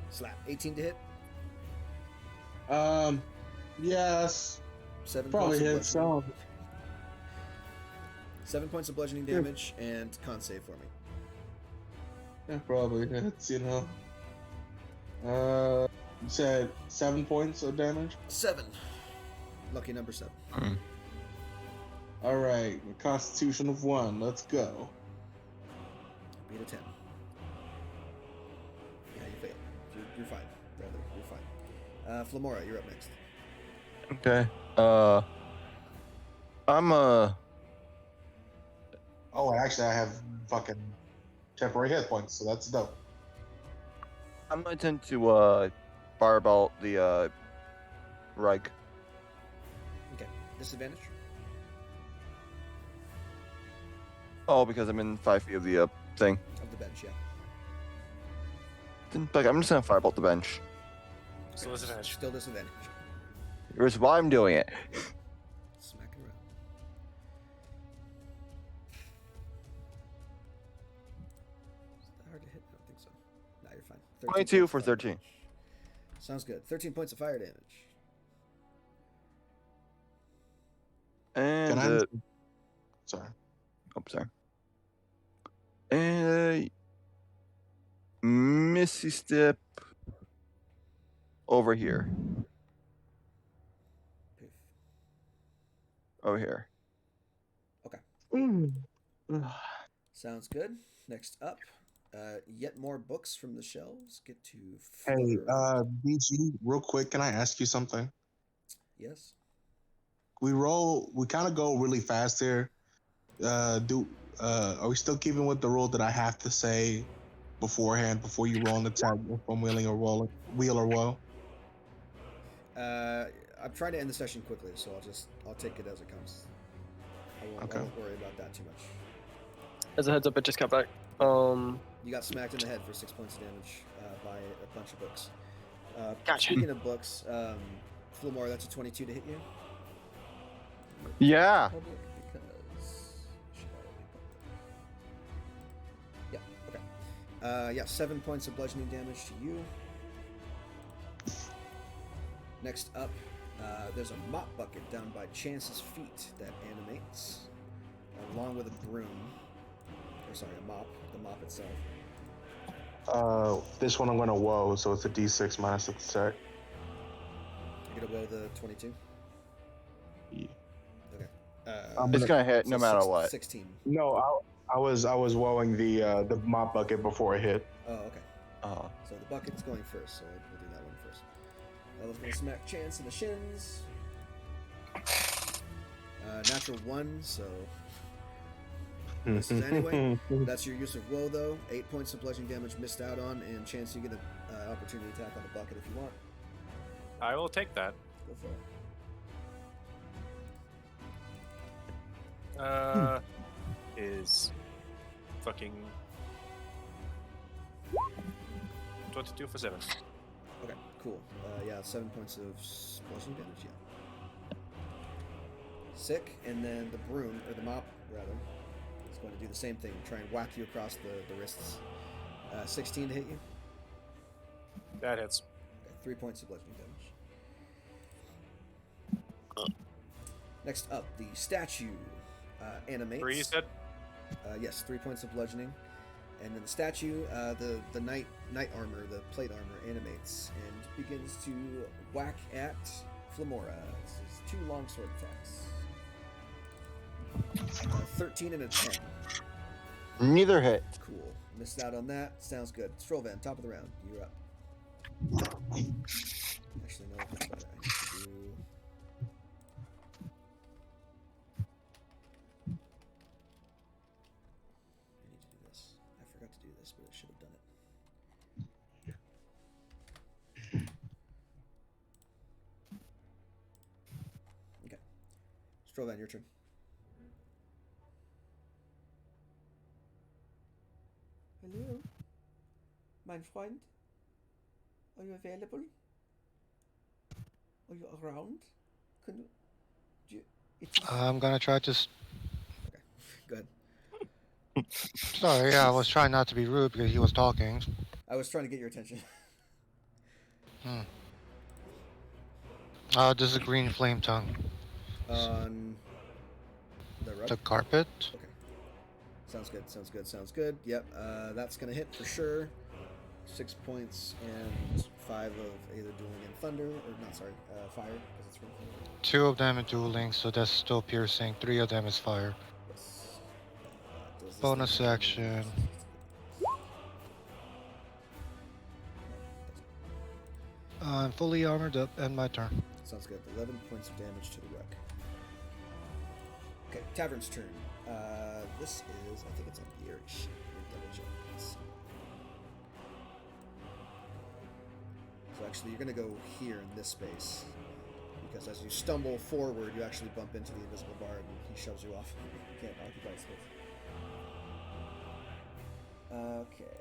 Slap. 18 to hit. Yes. 7 Probably points of hits. bludgeoning. So 7 points of bludgeoning damage and con save for me. yeah, probably hits. You know. You said 7 points of damage. 7. Lucky number 7. All right, a Constitution of 1. Let's go. Beat a 10. Yeah, you failed. You're fine, brother. You're fine. Flamora, you're up next. Okay. I'm Oh, actually, I have fucking temporary hit points, so that's dope. I'm gonna tend to barbell the rug. Okay. Disadvantage? Oh, because I'm in 5 feet of the thing. Of the bench, yeah. Then, like, I'm just gonna firebolt the bench. Still disadvantage. Still disadvantage. Here's why I'm doing it. Smack it around. Is that hard to hit? I don't think so. Nah, you're fine. 13 22 points for of fire 13. damage. Sounds good. 13 points of fire damage. And Can I? Sorry. oh, sorry. And Missy step over here. Poof. Over here. Sounds good. Next up, yet more books from the shelves get to Hey, flutter. BG, real quick, can I ask you something? Yes. We kind of go really fast here. Are we still keeping with the rule that I have to say beforehand before you roll an attack if I'm wheeling or roll, wheel or woe? I'm trying to end the session quickly, so I'll take it as it comes. I won't worry about that too much. As a heads up, it just got back. You got smacked in the head for 6 points of damage by a bunch of books. Gotcha. Speaking of books, Fillmore, that's a 22 to hit you. Yeah. Public because should I be public? Yeah. Okay. 7 points of bludgeoning damage to you. Next up, there's a mop bucket down by Chance's feet that animates, along with a broom. Or sorry, a mop. The mop itself. This one I'm gonna woe, so it's a D6 minus the attack. You're gonna woe the 22. Yeah. Okay. It's gonna hit no matter what. 16. No, I was woeing the mop bucket before I hit. Oh, okay. So the bucket's going first, so we'll do that one first. I was gonna smack Chance in the shins. Natural 1, so misses anyway. That's your use of woe, though. 8 points of bludgeoning damage missed out on, and Chance, you get an opportunity attack on the bucket if you want. I will take that. Go for it. Is fucking 22 for 7. Okay, cool. 7 points of bludgeoning damage, yeah. Sick, and then the broom, or the mop, rather, is going to do the same thing. Try and whack you across the wrists. 16 to hit you. That hits. Okay, 3 points of bludgeoning damage. Next up, the statue animates. 3, you said? Yes, 3 points of bludgeoning. And then the statue, the knight armor, the plate armor, animates and begins to whack at Flamora. This is 2 longsword attacks. 13 and a 10. Neither hit. Cool. Missed out on that. Sounds good. Strovan, top of the round. You're up. Actually, no, that's better. I need to do... this. I forgot to do this, but I should have done it. Okay. Strovan, your turn. Hello? Mein Freund? Are you available? Are you around? Can you... Do you... I'm gonna try to. Okay, go ahead. Sorry, yeah, I was trying not to be rude because he was talking. I was trying to get your attention. This is green flame tongue. On the rug? The carpet. Okay. Sounds good, sounds good, sounds good. Yep, that's gonna hit for sure. 6 points and 5 of either dueling and thunder, or not, sorry, fire, because it's from thunder. 2 of them are dueling, so that's still piercing. 3 of them is fire. Yes. Does this Bonus thing- action. I'm fully armored up, and my turn. Sounds good. 11 points of damage to the wreck. Okay, Tavern's turn. This is, I think it's on the air sheet. Let me double check this. So actually, you're going to go here in this space. Because as you stumble forward, you actually bump into the invisible bard and he shoves you off. You can't occupy space. Okay,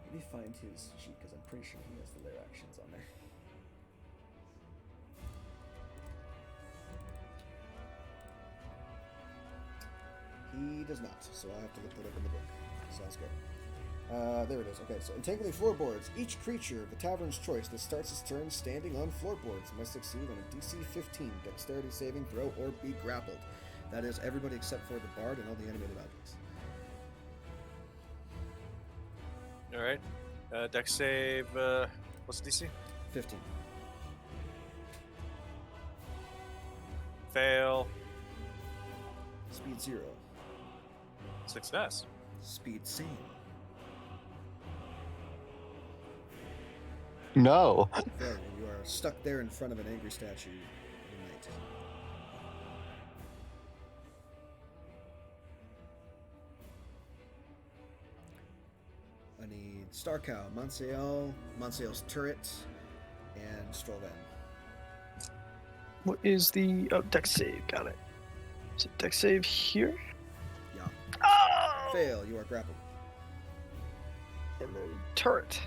let me find his sheet because I'm pretty sure he has the lair actions on there. He does not, so I'll have to look that up in the book. Sounds good. There it is. Okay, so entangling floorboards. Each creature of the tavern's choice that starts its turn standing on floorboards must succeed on a DC 15 dexterity saving throw or be grappled. That is everybody except for the bard and all the animated objects. Alright. Dex save, what's the DC? 15. Fail. Speed 0. Success. Speed same. No. Failure. You are stuck there in front of an angry statue of a knight. I need Starcow, Monseal's turret, and Strovan. What is the dex save? Got it. Is it dex save here? Yeah. Oh! Fail. You are grappled. And then turret.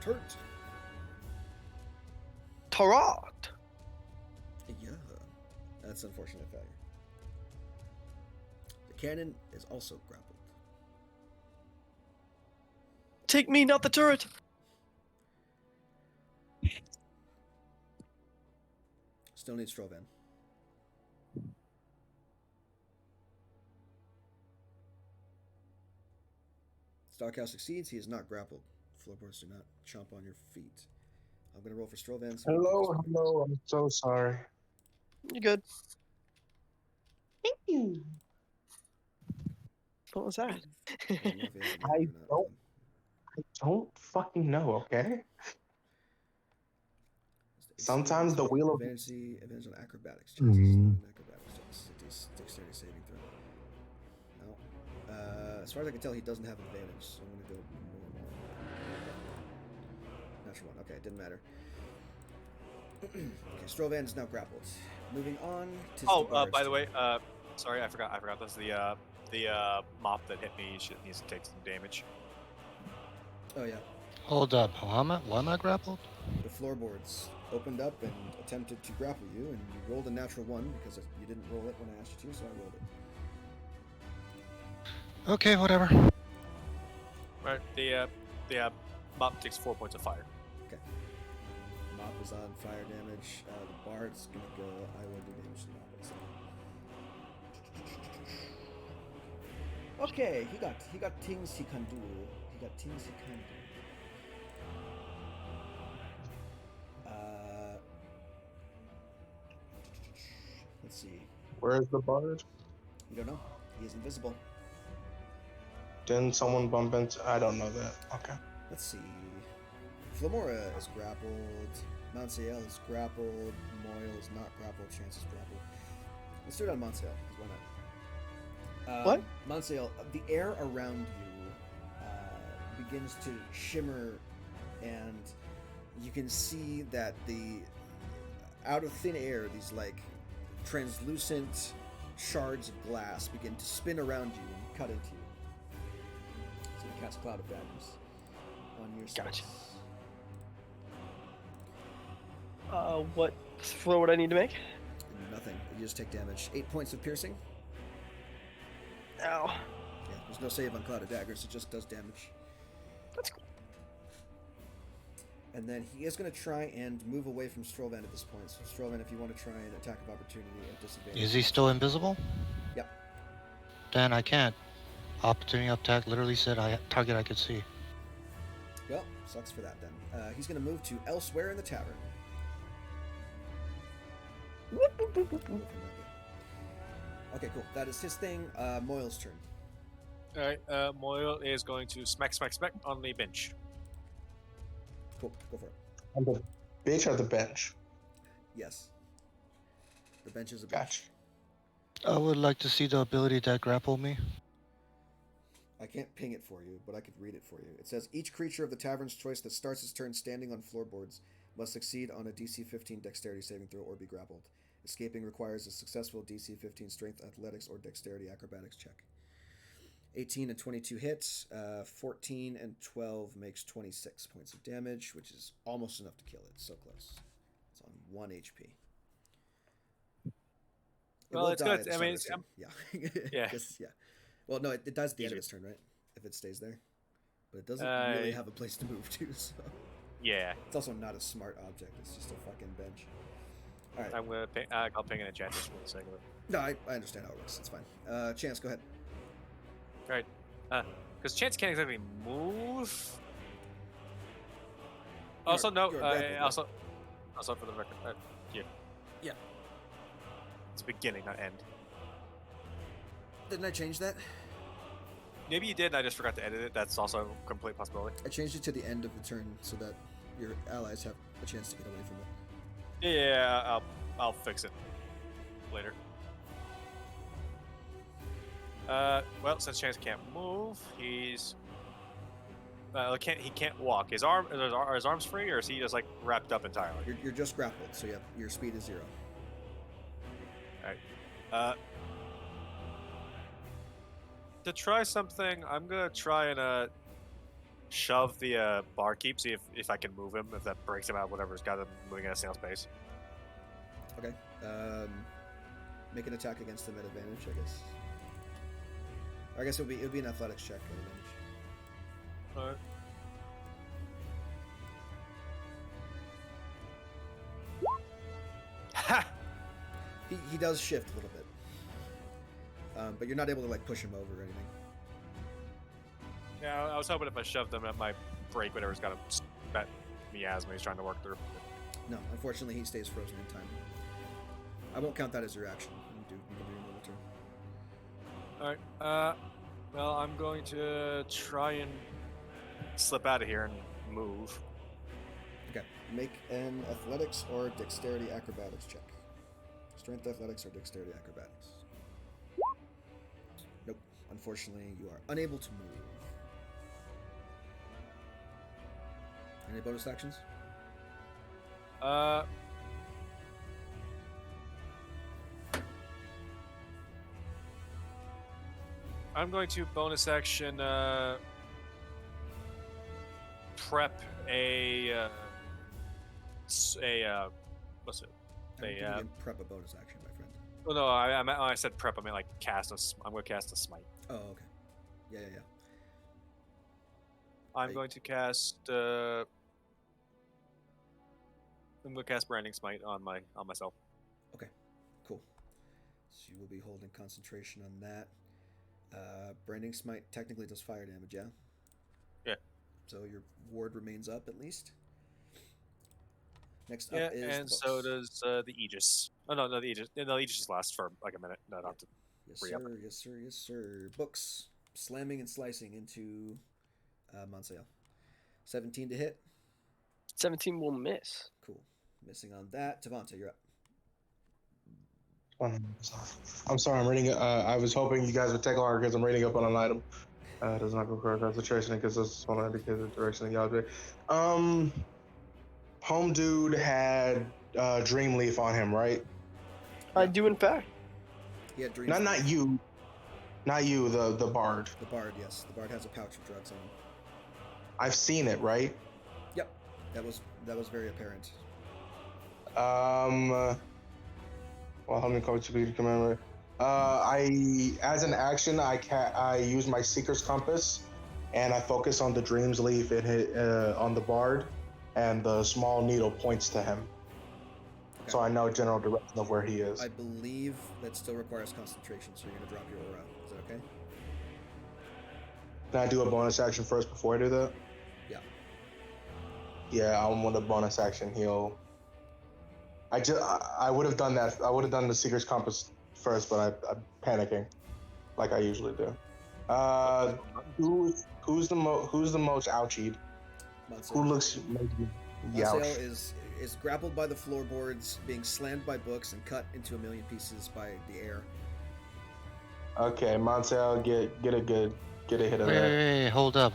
Turret. Tarot. Yeah. That's unfortunate failure. The cannon is also grappled. Take me, not the turret. Still need Strovan. Starcow succeeds. He is not grappled. Floorboards do not chomp on your feet. I'm going to roll for Strovan. So Hello. I'm so sorry. You good? Thank you. What was that? I don't know if he has a knife I or not. don't- I don't fucking know, okay? Sometimes the wheel of- Advantage on acrobatics checks. It's not an acrobatics checks. It's a dexterity saving throw. No. As far as I can tell, he doesn't have advantage, so I'm going to go normal. Natural one. Okay, it didn't matter. Okay, Strovan is now grappled. Moving on to By the way, sorry, I forgot. That's the mop that hit me. Needs to take some damage. Oh yeah. Hold up. Why am I grappled? The floorboards opened up and attempted to grapple you, and you rolled a natural 1 because you didn't roll it when I asked you to, so I rolled it. Okay, whatever. Right. The mop takes 4 points of fire. Mop is on fire damage. The bard's gonna go. I will do damage to the mop. Okay, he got things he can do. He got things he can do. Let's see. Where is the bard? You don't know. He is invisible. Didn't someone bump into? I don't know that. Okay. Let's see. Flamora is grappled. Monsiel is grappled. Moyle is not grappled. Chance is grappled. Let's do it on Monsiel. Why not? What? Monsiel, the air around you begins to shimmer, and you can see that out of thin air, these like translucent shards of glass begin to spin around you and cut into you. So you cast Cloud of Daggers on your Gotcha. spells. What would I need to make? Nothing. You just take damage. 8 points of piercing. Ow. Yeah, there's no save on Cloud of Daggers. It just does damage. That's cool. And then he is going to try and move away from Strovan at this point. So Strovan, if you want to try an attack of opportunity at disadvantage. Is he still invisible? Yep. Then I can't. Opportunity attack literally said target I could see. Well, sucks for that then. He's going to move to elsewhere in the tavern. Okay, cool. That is his thing. Moyle's turn. All right. Moyle is going to smack on the bench. Cool. Go for it. On the bench or the bench? Yes. The bench is a bench. Gotcha. I would like to see the ability that grapple me. I can't ping it for you, but I could read it for you. It says, each creature of the tavern's choice that starts its turn standing on floorboards must succeed on a DC 15 dexterity saving throw or be grappled. Escaping requires a successful DC 15 strength, athletics, or dexterity acrobatics check. 18 and 22 hits. 14 and 12 makes 26 points of damage, which is almost enough to kill it. So close. It's on 1 HP. Well, it's good. I mean, it's, yeah. Yeah. Yeah. Well, no, it dies at the end of its turn, right? If it stays there. But it doesn't really have a place to move to, so. Yeah. It's also not a smart object. It's just a fucking bench. All right. I'm gonna ping. I'll ping an enchant just for the sake of it. No, I understand how it works. It's fine. Chance, go ahead. All right. Because Chance can't exactly move. Also, no. you're grappled, Also for the record, yeah. It's beginning, not end. Didn't I change that? Maybe you did, and I just forgot to edit it. That's also a complete possibility. I changed it to the end of the turn so that your allies have a chance to get away from it. Yeah, I'll fix it later. Well, since Chance can't move, he can't walk. Are his arms free, or is he just like wrapped up entirely? You're just grappled, so yeah, your speed is 0. All right. To try something, I'm gonna try and shove the barkeep, see if I can move him, if that breaks him out, whatever's got him moving at a snail's pace. Okay. Make an attack against him at advantage, I guess. Or I guess it would be an athletics check at advantage. Alright. Ha! He does shift a little bit. But you're not able to like push him over or anything. Yeah, I was hoping if I shoved him, it might break whatever's got him, that miasma he's trying to work through. No, unfortunately he stays frozen in time. I won't count that as your action. You can do your normal turn. Alright, well, I'm going to try and slip out of here and move. Okay. Make an athletics or dexterity acrobatics check. Strength athletics or dexterity acrobatics. Nope. Unfortunately, you are unable to move. Any bonus actions? I'm going to bonus action, prep a what's it? I don't think you can prep a bonus action, my friend. Oh no, when I said prep, I mean like cast I'm going to cast a smite. Oh, okay. Yeah. I'm going to cast. I'm going to cast branding smite on myself. Okay, cool. So you will be holding concentration on that. Branding smite technically does fire damage, yeah? Yeah. So your ward remains up at least. Next Yeah, up is and the so books. does the Aegis. Oh no, the Aegis. No, the Aegis just lasts for like a minute. No, not to Yes, re-up sir. Yes, sir. Yes, sir. Books slamming and slicing into Monsieur. 17 to hit. 17 will miss. Cool. Missing on that. Tavante, you're up. I'm sorry, I'm reading. I was hoping you guys would take longer because I'm reading up on an item. It does not require concentration because this one indicates the direction of the object. Home dude had Dream Leaf on him, right? I do, in fact. He had dreams. Not you. Not you, the bard. The bard, yes. The bard has a pouch of drugs on him. I've seen it, right? Yep. That was very apparent. Well, how many cards do you commemorate? As an action, I use my Seeker's Compass, and I focus on the Dreams Leaf on the bard, and the small needle points to him. Okay. So I know general direction of where he is. I believe that still requires concentration, so you're going to drop your aura. Is that okay? Can I do a bonus action first before I do that? Yeah. Yeah, I want a bonus action heal. I would have done that. I would have done the Seeker's Compass first, but I'm panicking, like I usually do. Who's the most ouchied? Who looks maybe Marcel is grappled by the floorboards, being slammed by books, and cut into a million pieces by the air. Okay, Montel, get a hit of that. Wait, hold up.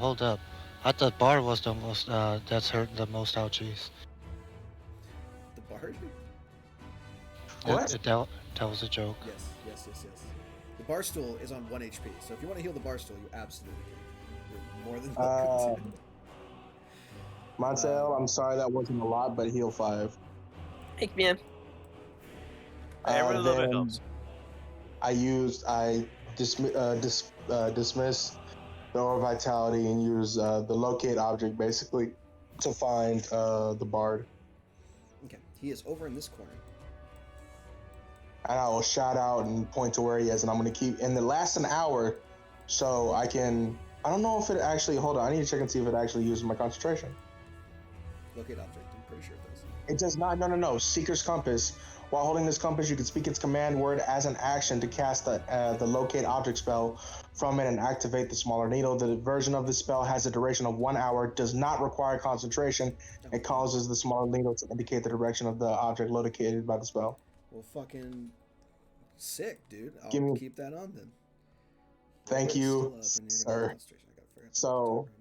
I thought Bard was the most, that's hurt the most ouchies. The bard? What? That was a joke. Yes. The bar stool is on 1 HP, so if you want to heal the bar stool, you absolutely can. You're more than welcome to. Montel, I'm sorry that wasn't a lot, but heal 5. Hey, man. Every little bit helps. I dismiss the Aura Vitality and use the locate object basically to find the bard. Okay, he is over in this corner. And I will shout out and point to where he is, and I'm going to keep. And it lasts an hour, so I can. I don't know if it actually. Hold on, I need to check and see if it actually uses my concentration. Locate object. I'm pretty sure it does. It does not. No. Seeker's Compass. While holding this compass, you can speak its command word as an action to cast the locate object spell from it and activate the smaller needle. The version of the spell has a duration of 1 hour, does not require concentration. It causes the smaller needle to indicate the direction of the object located by the spell. Well, fucking sick, dude. I'll Give me- keep that on then. Thank you, Still up, and you're gonna sir. concentration. I forgot to So- put the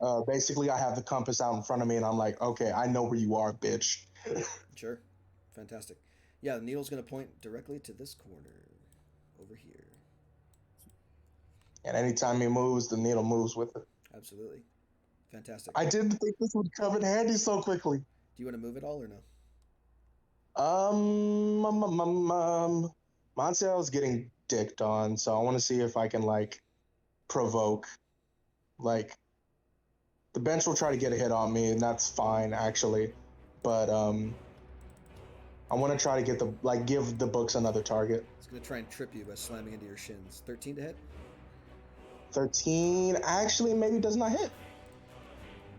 timer on you. Basically, I have the compass out in front of me, and I'm like, okay, I know where you are, bitch. Sure. Fantastic. Yeah, the needle's going to point directly to this corner. Over here. And anytime he moves, the needle moves with it. Absolutely. Fantastic. I didn't think this would come in handy so quickly. Do you want to move at all or no? Moncel's getting dicked on, so I want to see if I can, like, provoke. Like, the bench will try to get a hit on me, and that's fine, actually. But, I want to try to get give the books another target. It's going to try and trip you by slamming into your shins. 13 to hit? 13 actually maybe does not hit.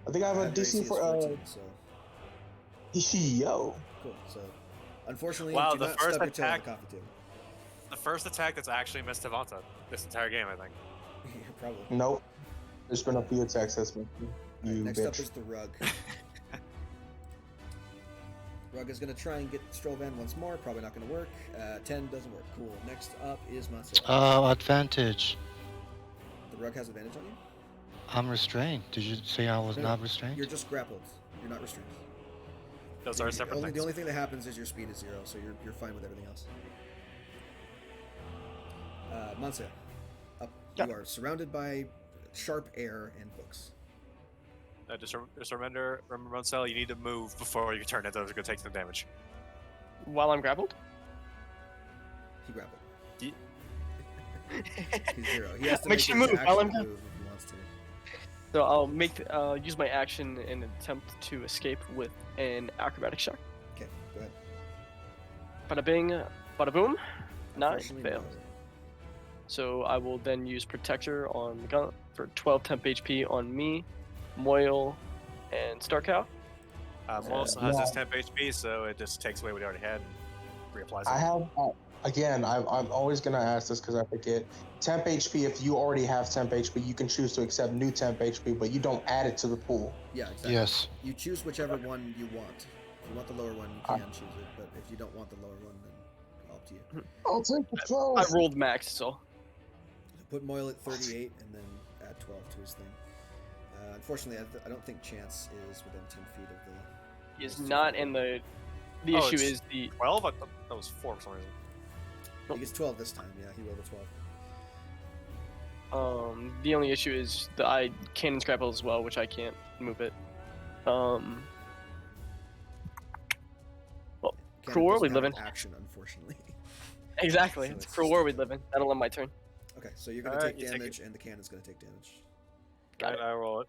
I think I have a Accuracy DC is for 14, so yo. cool. So unfortunately, Wow, do the not first stub your toe on attack- the coffee table. The first attack that's actually missed Tavanta this entire game, I think. Yeah, probably. Nope. There's been a few attacks that's been Alright, you next up bitch. is the rug. Rug is going to try and get Strovan once more. Probably not going to work. 10 doesn't work. Cool. Next up is Marcel. Advantage. The rug has advantage on you? I'm restrained. Did you say I was No, not restrained? You're just grappled. You're not restrained. Those are separate things. The only thing that happens is your speed is 0, so you're fine with everything else. Monsieur, up. Yeah. You are surrounded by sharp air and books. Just remember, Runcel, you need to move before you turn it. Those are going to take some damage. While I'm grappled? He grappled. Ye- He's zero. He has to Makes make you his move while action I'm- move if he wants to. So I'll use my action and attempt to escape with an acrobatics check. Okay, go ahead. Bada bing, bada boom. 9 Unfortunately, fails. no. So I will then use Protector on the gun for 12 temp HP on me, Moyle, and Starcow. Also has his temp HP, so it just takes away what he already had and reapplies it. I have again. I'm always gonna ask this because I forget. Temp HP. If you already have temp HP, you can choose to accept new temp HP, but you don't add it to the pool. Yeah, exactly. Yes. You choose whichever one you want. If you want the lower one, you can choose it. But if you don't want the lower one, then all up to you. I'll take the 12. I rolled max, so Put Moyle at 38 and then add 12 to his thing. Unfortunately, I don't think Chance is within 10 feet of the... he is not in the. The Oh, issue it's- is the. 12? I thought that was 4 for some reason. He gets 12 this time. Yeah, he rolled a 12. The only issue is that I cannon's grapple as well, which I can't move it. Well, Cannon cruel world we doesn't live have in. an action, unfortunately. Exactly, So it's it's cruel just world we a- live in. That'll end my turn. Okay, so you're going to Alright, take you take damage, and the cannon's going to take damage. Got I roll it.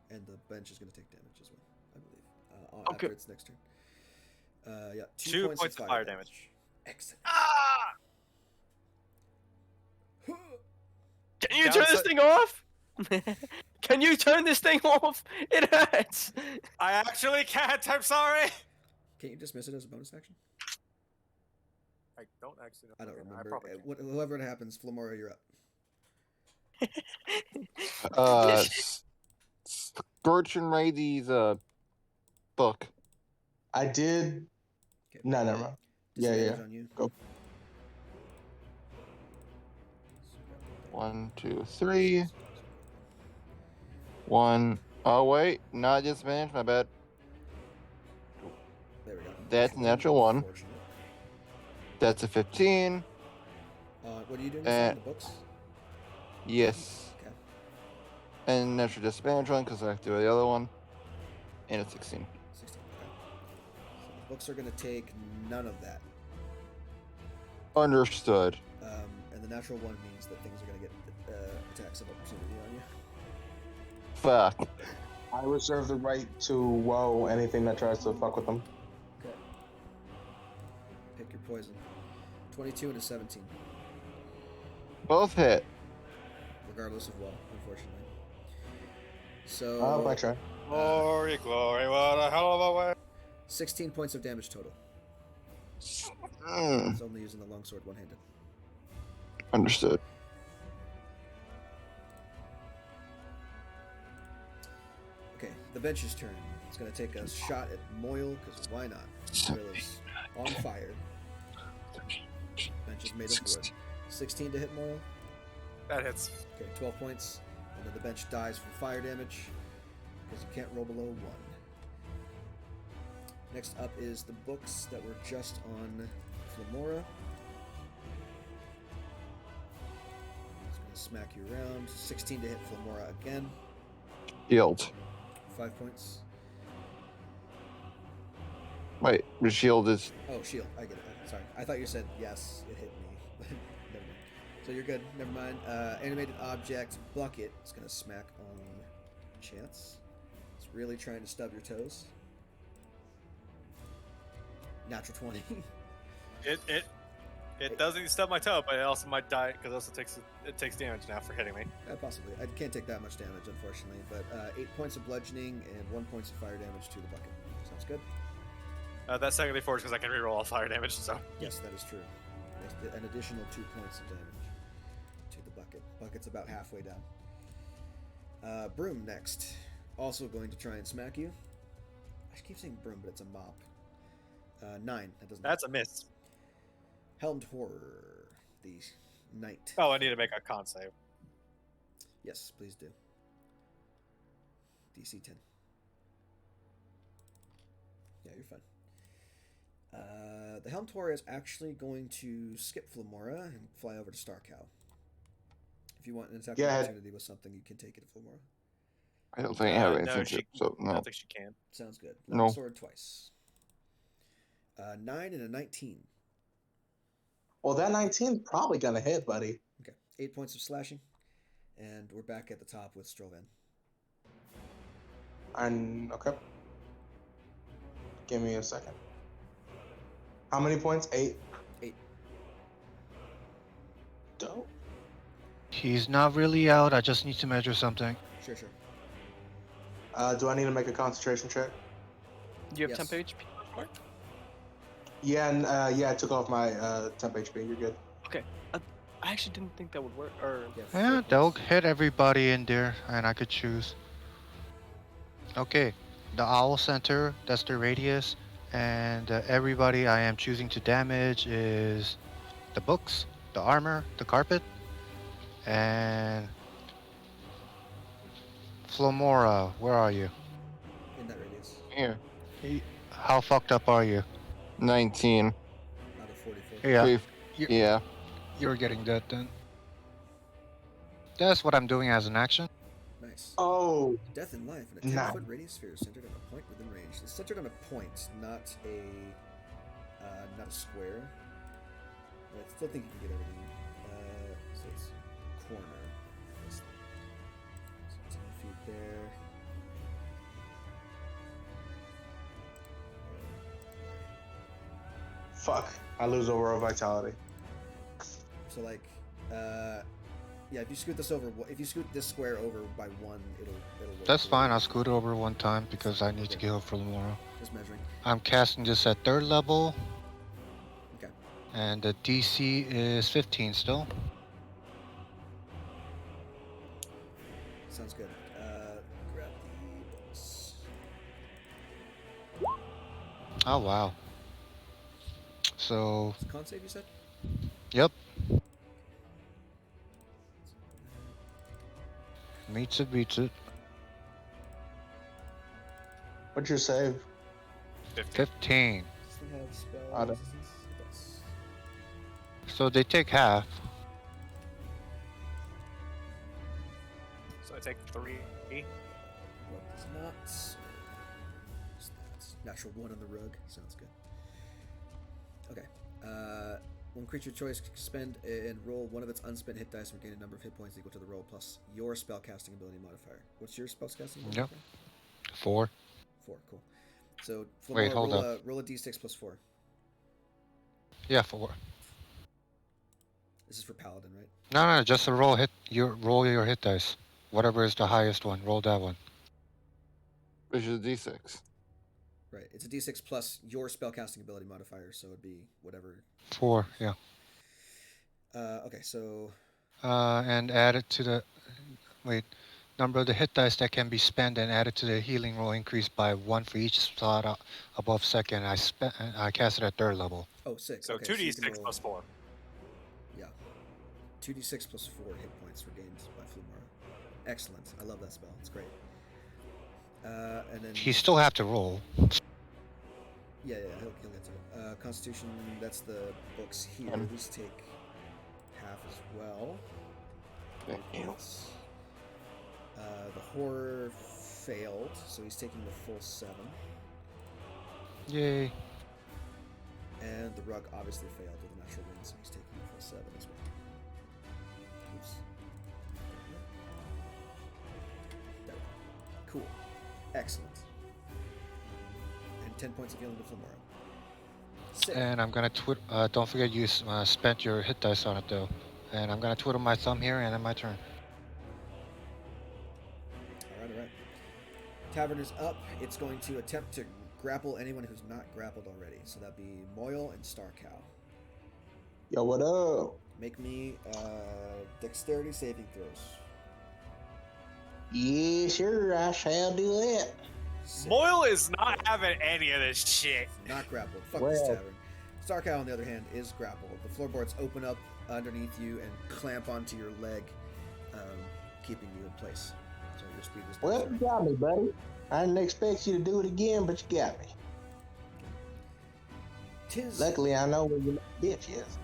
And the bench is going to take damage as well, I believe. Okay. After its next turn. Yeah, 2 points of fire damage. Excellent. Ah! Can you turn this thing off? Can you turn this thing off? It hurts. I actually can't. I'm sorry. Can't you dismiss it as a bonus action? I don't actually know. I don't Okay, remember. probably can't. Whoever it happens, Flamora, you're up. Scorch and Raidy's book. I did. Okay. No, never mind. Yeah, Disadvantage yeah. on you. Go. 1, 2, 3. 1. Oh wait, not disadvantage. My bad. There we go. That's a natural 1. Unfortunate. That's a 15. What are you doing in the books? Yes. Okay. And natural disadvantage 1 because I have to do the other one. And a 16. 16. Okay. So the books are going to take none of that. Understood. And the natural 1 means that things are going to get attacks of opportunity on you. Fuck. I reserve the right to woe anything that tries to fuck with them. Okay. Pick your poison. 22 and a 17. Both hit. Regardless of woe, unfortunately. So... Oh, I try. Glory, glory, what a hell of a way. 16 points of damage total. Mm, He's only using the longsword one-handed. understood. Okay, the bench's turn. It's going to take a shot at Moyle, because why not? Moyle is on fire. Bench is made of wood. 16 to hit Moyle. That hits. Okay, 12 points. And then the bench dies from fire damage, because you can't roll below 1. Next up is the books that were just on Flamora. It's going to smack you around. 16 to hit Flamora again. Shield. 5 points. Wait, the shield is. Oh, shield. I get it. Sorry. I thought you said yes, it hit me. Never mind. So you're good. Never mind. Animated object bucket is going to smack on Chance. It's really trying to stub your toes. Natural 20. It doesn't stub my toe, but it also might die because it also takes damage now for hitting me. Possibly. I can't take that much damage, unfortunately. But 8 points of bludgeoning and 1 point of fire damage to the bucket. Sounds good? That's technically 4 because I can reroll all fire damage. So Yes, that is true. An additional 2 points of damage to the bucket. Bucket's about halfway down. Broom next. Also going to try and smack you. I keep saying broom, but it's a mop. 9. That doesn't. that's a miss. Helmed Horror. The knight. Oh, I need to make a con save. Yes, please do. DC 10. Yeah, you're fine. The Helmed Horror is actually going to skip Flamora and fly over to Starcow. If you want an attack of Yeah. opportunity with something, you can take it at Flamora. I don't think I have no, anything she. to. So I no. don't think she can. Sounds good. No. Sword twice. 9 and a 19. Well, that 19 probably gonna hit, buddy. Okay. 8 points of slashing. And we're back at the top with Strovan. And okay. Give me a second. How many points? 8. 8. Dope. He's not really out. I just need to measure something. Sure. Do I need to make a concentration check? Do you have Yes. 10 HP? Mark? Yeah, and yeah, I took off my temp HP. You're good. Okay. I actually didn't think that would work. Or Yeah, Yeah, 4 they'll points. hit everybody in there, and I could choose. Okay, the owl center, that's the radius, and everybody I am choosing to damage is the books, the armor, the carpet, and Flomora, where are you? In that radius. Here. How fucked up are you? 19. Out of 44. Yeah, Pretty- you- Yeah. you're getting dead then. That's what I'm doing as an action. Nice. Oh, Death in life in a Nah. 10-foot radius sphere centered on a point within range. It's centered on a point, not a square. But I still think you can get everything. So it's corner. That's 10 feet there. fuck. I lose overall vitality. So like, yeah, if you scoot this square over by 1, it'll work. That's fine, I'll scoot over one time because I need to kill Flomora. Just measuring. I'm casting this at 3rd level. Okay. And the DC is 15 still. Sounds good. Grab the books. Oh wow. So, It's a con save, you said? yep. Meets it, beats it. What's your save? 15. Does it have spell I don't- resistance? It does. So they take half. So I take 3. What does not? What's that? Natural 1 on the rug. Sounds good. Okay. One creature choice can spend and roll one of its unspent hit dice and regain a number of hit points equal to the roll plus your spellcasting ability modifier. What's your spellcasting ability? Yep. modifier? 4. 4. Cool. So Wait, Flamora, hold roll up. roll a d6 plus 4. Yeah, 4. This is for paladin, right? No, just a roll your hit dice. Whatever is the highest one, roll that one. Which is a D6. Right. It's a d6 plus your spellcasting ability modifier, so it'd be whatever. 4, yeah. Okay, so And add it to the number of the hit dice that can be spent and added to the healing roll increased by 1 for each slot above 2nd. I cast it at 3rd level. oh 6. So okay, 2d6 you can roll- plus 4. Yeah. 2d6 plus 4 hit points regained by Flumara. Excellent. I love that spell. It's great. And then He still have to roll. yeah, he'll get to it. Constitution, that's the books here. These take half as well. It's, the horror failed, so he's taking the full 7. Yay. And the rug obviously failed with a natural 1, so he's taking the full 7 as well. Oops. There we go. Cool. Excellent. And 10 points of healing to Flamora. Sick. And I'm gonna don't forget you spent your hit dice on it though. And I'm gonna twiddle my thumb here and then my turn. Alright. Tavern is up. It's going to attempt to grapple anyone who's not grappled already. So that'd be Moyle and Starcow. Yo, what up? Make me dexterity saving throws. Yeah, sure, I shall do that. Sick. Moyle is not having any of this shit. Not grappled. Fuck Well. this tavern. Starcow, on the other hand, is grappled. The floorboards open up underneath you and clamp onto your leg, keeping you in place. So your speed is Well, you got me, buddy. I didn't expect you to do it again, but you got me. Tis Luckily, I know where your bitch is.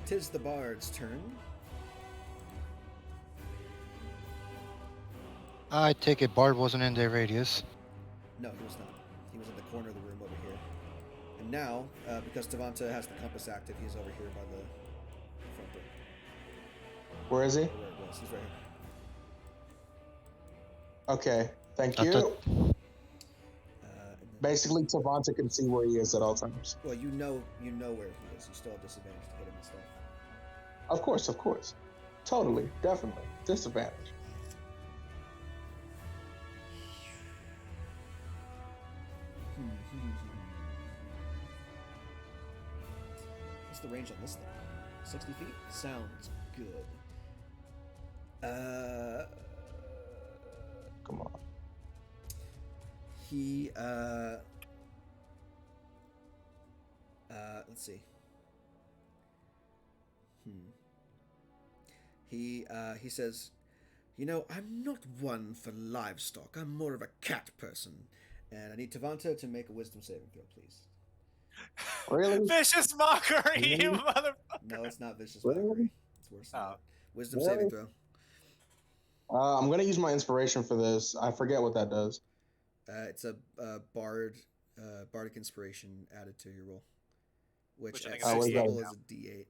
Tis the bard's turn. I take it Bard wasn't in their radius. No, he was not. He was in the corner of the room over here. And now, because Devonta has the compass active, he's over here by the front door. Where is he? Or where it was. He's right here. Okay, thank I you. thought- And then- Basically, Tavanta can see where he is at all times. well, you know where he is. You still have disadvantage to hit him and stuff. Of course. Totally, definitely. Disadvantage. What's the range on this thing? 60 feet? Sounds good. Come on. He let's see. He says, "You know, I'm not one for livestock. I'm more of a cat person, and I need Tavanta to make a wisdom saving throw, please." Really? Vicious mockery, you Really? motherfucker. No, it's not vicious Really? mockery. It's worse than Oh. that. Wisdom Really? saving throw. I'm gonna use my inspiration for this. I forget what that does. It's a bardic inspiration added to your roll, which Which I at think is 6th 68 level now. is a D8.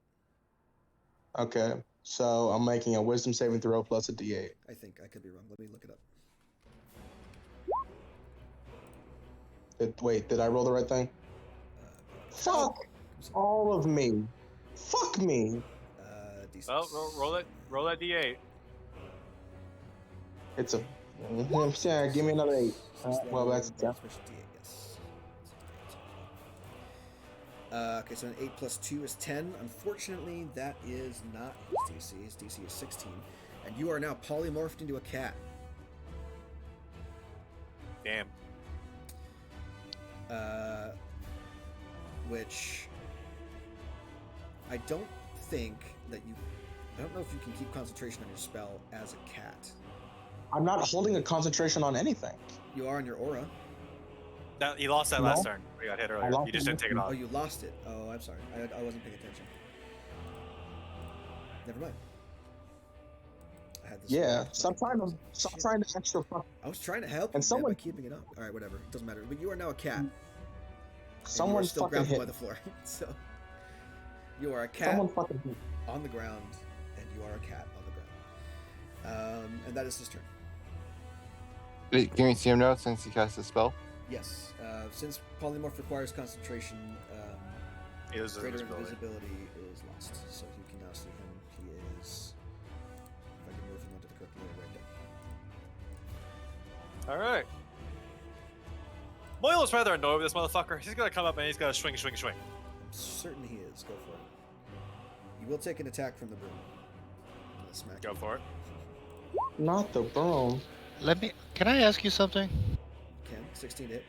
Okay, so I'm making a wisdom saving throw plus a D8. I think I could be wrong. Let me look it up. Wait, did I roll the right thing? Fuck all of me. Fuck me. D6. Well, roll that D8. It's a. Yeah, give me another 8. Well, that's Bardic inspiration D8. Yes. Okay, so an 8 plus 2 is 10. Unfortunately, that is not his DC. His DC is 16. And you are now polymorphed into a cat. Damn. Which I don't think that you. I don't know if you can keep concentration on your spell as a cat. I'm not holding a concentration on anything. You are on your aura. That, you lost that No. last turn. We got hit earlier. lost You just it didn't take it this off. Oh, you lost it. Oh, I'm sorry. I wasn't paying attention. Never mind. I had this. Yeah, like, stop trying to shit. extra fuck. I was trying to help And you someone- by keeping it up. All right, whatever. It doesn't matter. But you are now a cat. And Someone you are still fucking grappled hit. by the floor. So you are a cat Someone fucking hit. on the ground, and you are a cat on the ground. And that is his turn. Wait, can we see him now since he cast a spell? Yes. Since polymorph requires concentration, He loses greater invisibility. invisibility is lost. So you can now see him. He is. If I can move him onto the correct layer right there. All right. Moyle is rather annoyed with this motherfucker. He's gonna come up and he's gonna swing. I'm certain he is. Go for it. You will take an attack from the broom. I'm gonna smack Go you. for it. Not the broom. Can I ask you something? Ken, 16 to hit.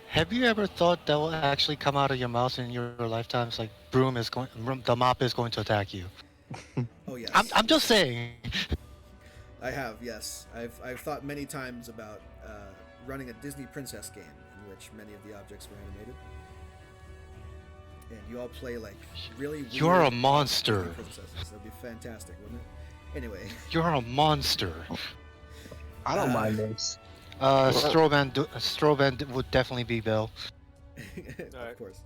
Have you ever thought that will actually come out of your mouth in your lifetime? It's like the mop is going to attack you. Oh yes. I'm just saying. I have, yes. I've thought many times about running a Disney princess game in which many of the objects were animated. And you all play like really weird You're a Disney monster. princesses. That'd be fantastic, wouldn't it? Anyway. You're a monster. I don't mind this. Stroban would definitely be Bill. Of Alright. course.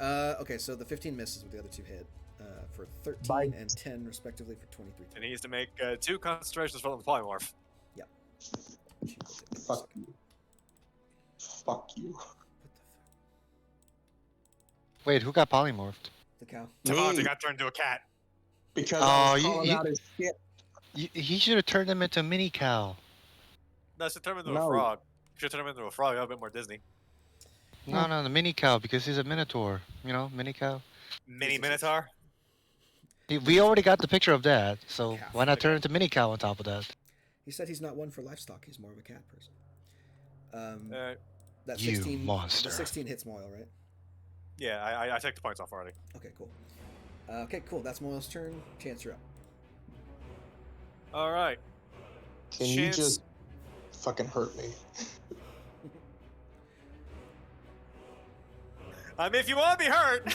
Okay, so the 15 misses with the other two hit for 13 Bye. and 10 respectively for 23. And he needs to make 2 concentrations for the polymorph. She will take this. Fuck you. Fuck you. What Wait, who got polymorphed? the cow? Tavante Me. got turned into a cat. Because Oh, I was you- calling you- out his shit. He should have turned him into mini cow. No, should turn him into No. a frog. Should turn him into a frog. A bit more Disney. No, the mini cow because he's a minotaur. You know, mini cow. Mini Minotaur. We already got the picture of that, so Calf. why not turn into mini cow on top of that? He said he's not one for livestock. He's more of a cat person. That You 16, monster. The 16 hits Moyle, right? Yeah, I take the points off already. Okay, cool. That's Moyle's turn. Chance, you're up. All right. Can you Chance- just fucking hurt me? I mean, if you want to be hurt,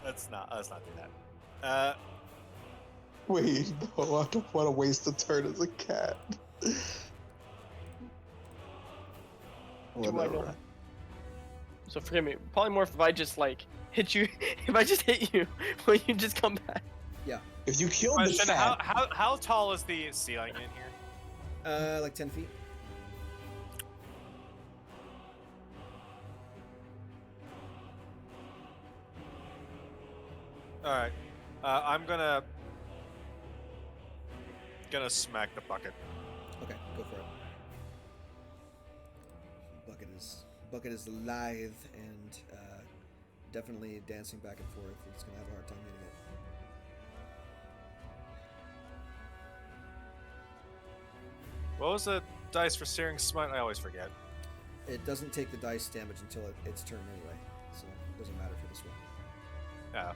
let's not do that. Wait, no, I don't want to waste a turn as a cat. Do I know? Whatever. So forgive me, polymorph. If I just like hit you, if I just hit you, will you just come back? If you kill the Question, cat, how tall is the ceiling in here? Like 10 feet. All right, I'm gonna smack the bucket. Okay, go for it. Bucket is lithe and definitely dancing back and forth. It's gonna have a hard time hitting it. What was the dice for Searing Smite? I always forget. It doesn't take the dice damage until its turn anyway, so it doesn't matter for this one. Yeah.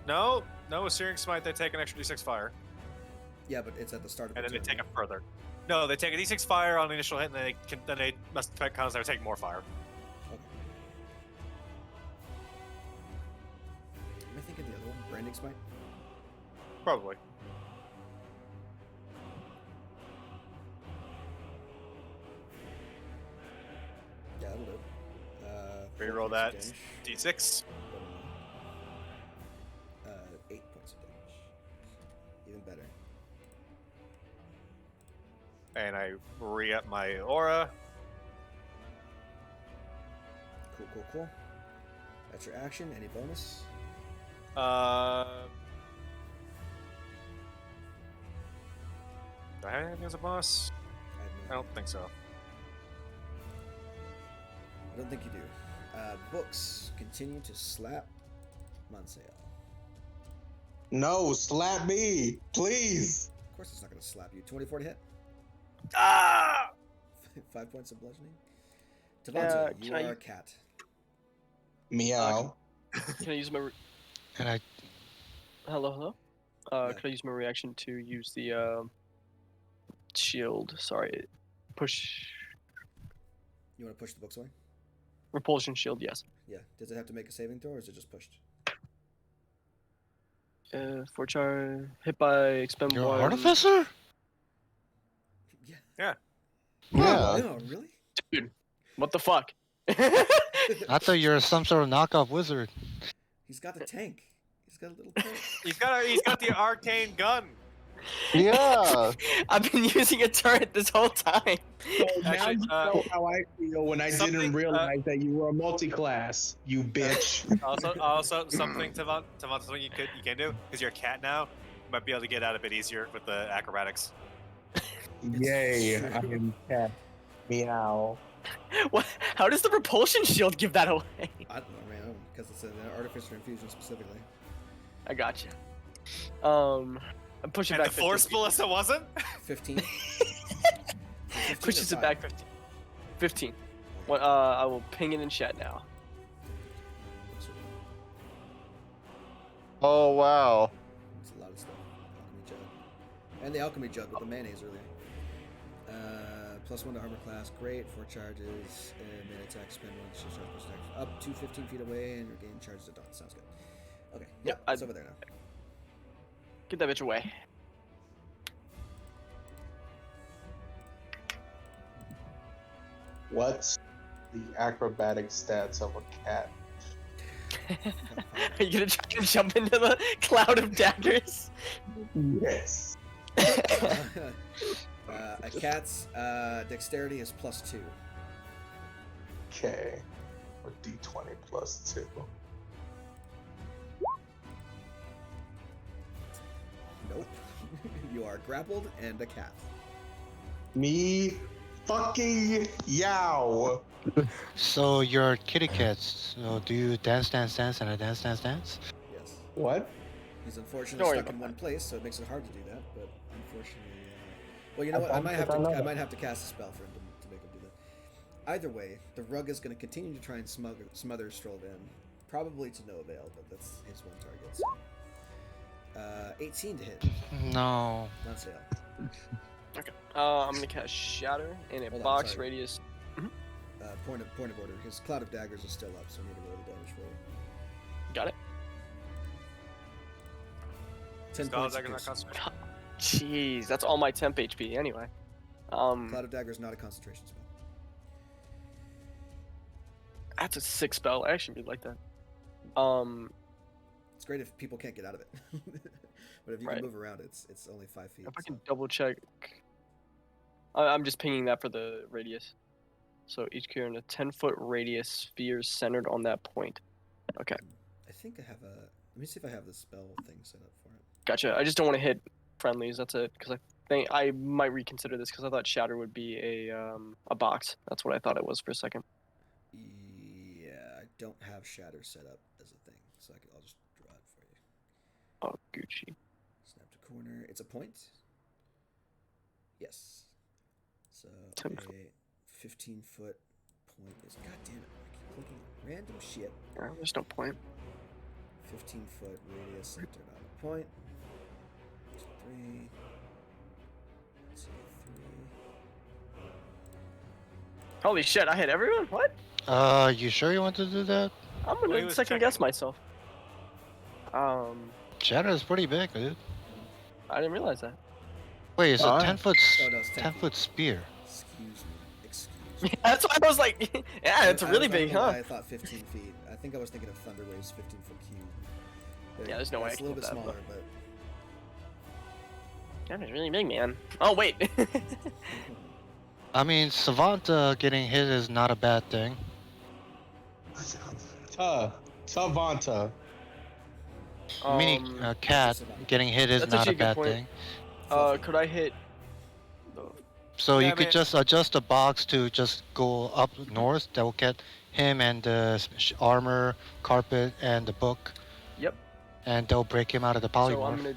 No, with Searing Smite, they take an extra d6 fire, Yeah, but it's at the start of and the then they turn. take it further. No, they take a d6 fire on the initial hit, and then they must count as they take more fire. Okay. Am I thinking the other one? Branding Smite? Probably. Yeah, that'll do. Reroll 4 that points of damage. d6. 8 points of damage. Even better. And I re-up my aura. Cool. That's your action. Any bonus? Do I have anything as a bonus? I don't think so. I don't think you do. Books continue to slap Monsail. no, slap me, please. Of course, it's not going to slap you. 24 to hit. Ah! 5 points of bludgeoning. Tavante, you can I- are a cat. Meow. Can I use my? And I Hello. Yeah. Can I use my reaction to use the shield? Sorry, push You want to push the books away? repulsion shield. Yes. Yeah. Does it have to make a saving throw, or is it just pushed? For char hit by expend you're an one. artificer? Yeah. Yeah. No, really? Dude, what the fuck? I thought you were some sort of knockoff wizard. He's got the tank. He's got a little tank. He's got the arcane gun. Yeah. I've been using a turret this whole time. So now Actually, you know how I feel when I something, didn't realize that you were a multi-class, you bitch. Also something Tavant, something you can do because you're a cat now. You might be able to get out a bit easier with the acrobatics. Yay, true. I am cat. Meow. What? How does the repulsion shield give that away? I don't know, man, because it's an artificer infusion specifically. I got you. I'm pushing And back. the force 15. ballista wasn't. 15. 15 Pushes or it back 5? 15. 15. What? I will ping it in chat now. Oh wow. It's a lot of stuff. Alchemy jug. And the alchemy jug with the mayonnaise earlier. +1 to armor class, great. 4 charges, and then attack, spend 1 shield charge plus attack up to 15 feet away, and regain charges at dawn. Sounds good. Okay, Yep, it's over there now. Get that bitch away. What's the acrobatic stats of a cat? Are you gonna try to jump into the cloud of daggers? Yes. A cat's dexterity is +2. Okay. Or D20 plus 2. Nope. You are grappled and a cat. Me fucking yow. So you're kitty cats. So do you dance, and a dance? Yes. What? He's unfortunately Don't worry stuck in about one place, so it makes it hard to do that. But unfortunately, well, you know I what? I don't might think have to. I know I that. might have to cast a spell for him to make him do that. Either way, the rug is going to continue to try and smother Strollvan, probably to no avail. But that's his one target. So. 18 to hit. No. Not sale. Okay. I'm gonna cast Shatter in a Hold on, box sorry. radius. Point of order. His cloud of daggers is still up, so I need to roll the damage for you. Got it. 10 Spell points. dagger, not of concentration. Jeez, that's all my temp HP anyway. Cloud of Dagger is not a concentration spell. That's a sick spell. I actually really like that. It's great if people can't get out of it. But if you Right. can move around, it's only 5 feet. If I so- can double check. I'm just pinging that for the radius. So each creature in a 10-foot radius sphere centered on that point. Okay, I think I have a. Let me see if I have the spell thing set up for it. gotcha. I just don't want to hit friendlies. That's it. Because I think I might reconsider this because I thought Shatter would be a box. That's what I thought it was for a second. Yeah, I don't have Shatter set up as a thing, so I'll just draw it for you. Oh, Gucci. Snap to corner. It's a point. Yes. So 10 a 15-foot point is. God damn it! I keep clicking on random shit. There's no point. 15-foot radius centered on a point. 3. Let's see, 3. Holy shit! I hit everyone. What? You sure you want to do that? I'm Well, he gonna was second checking. guess myself. Shatter is pretty big, dude. I didn't realize that. Wait, it's a Alright. 10-foot, Oh no, it's 10 feet. 10-foot spear. Excuse me. Excuse me. That's why I was like, yeah, it's I really don't big, know huh? why I thought 15 feet. I think I was thinking of Thunderwave's 15-foot cube. Yeah, there's no way I It's a can little bit hit that, smaller, but That is really big, man. Oh wait. I mean, Savant getting hit is not a bad thing. Savanta. Meaning, Cat Savant. getting hit is That's not actually a a good bad point. thing. Could I hit? So Yeah, you I could mean- just adjust the box to just go up north. That will get him and the armor, carpet, and the book. Yep. And they'll break him out of the polymorph. So I'm gonna.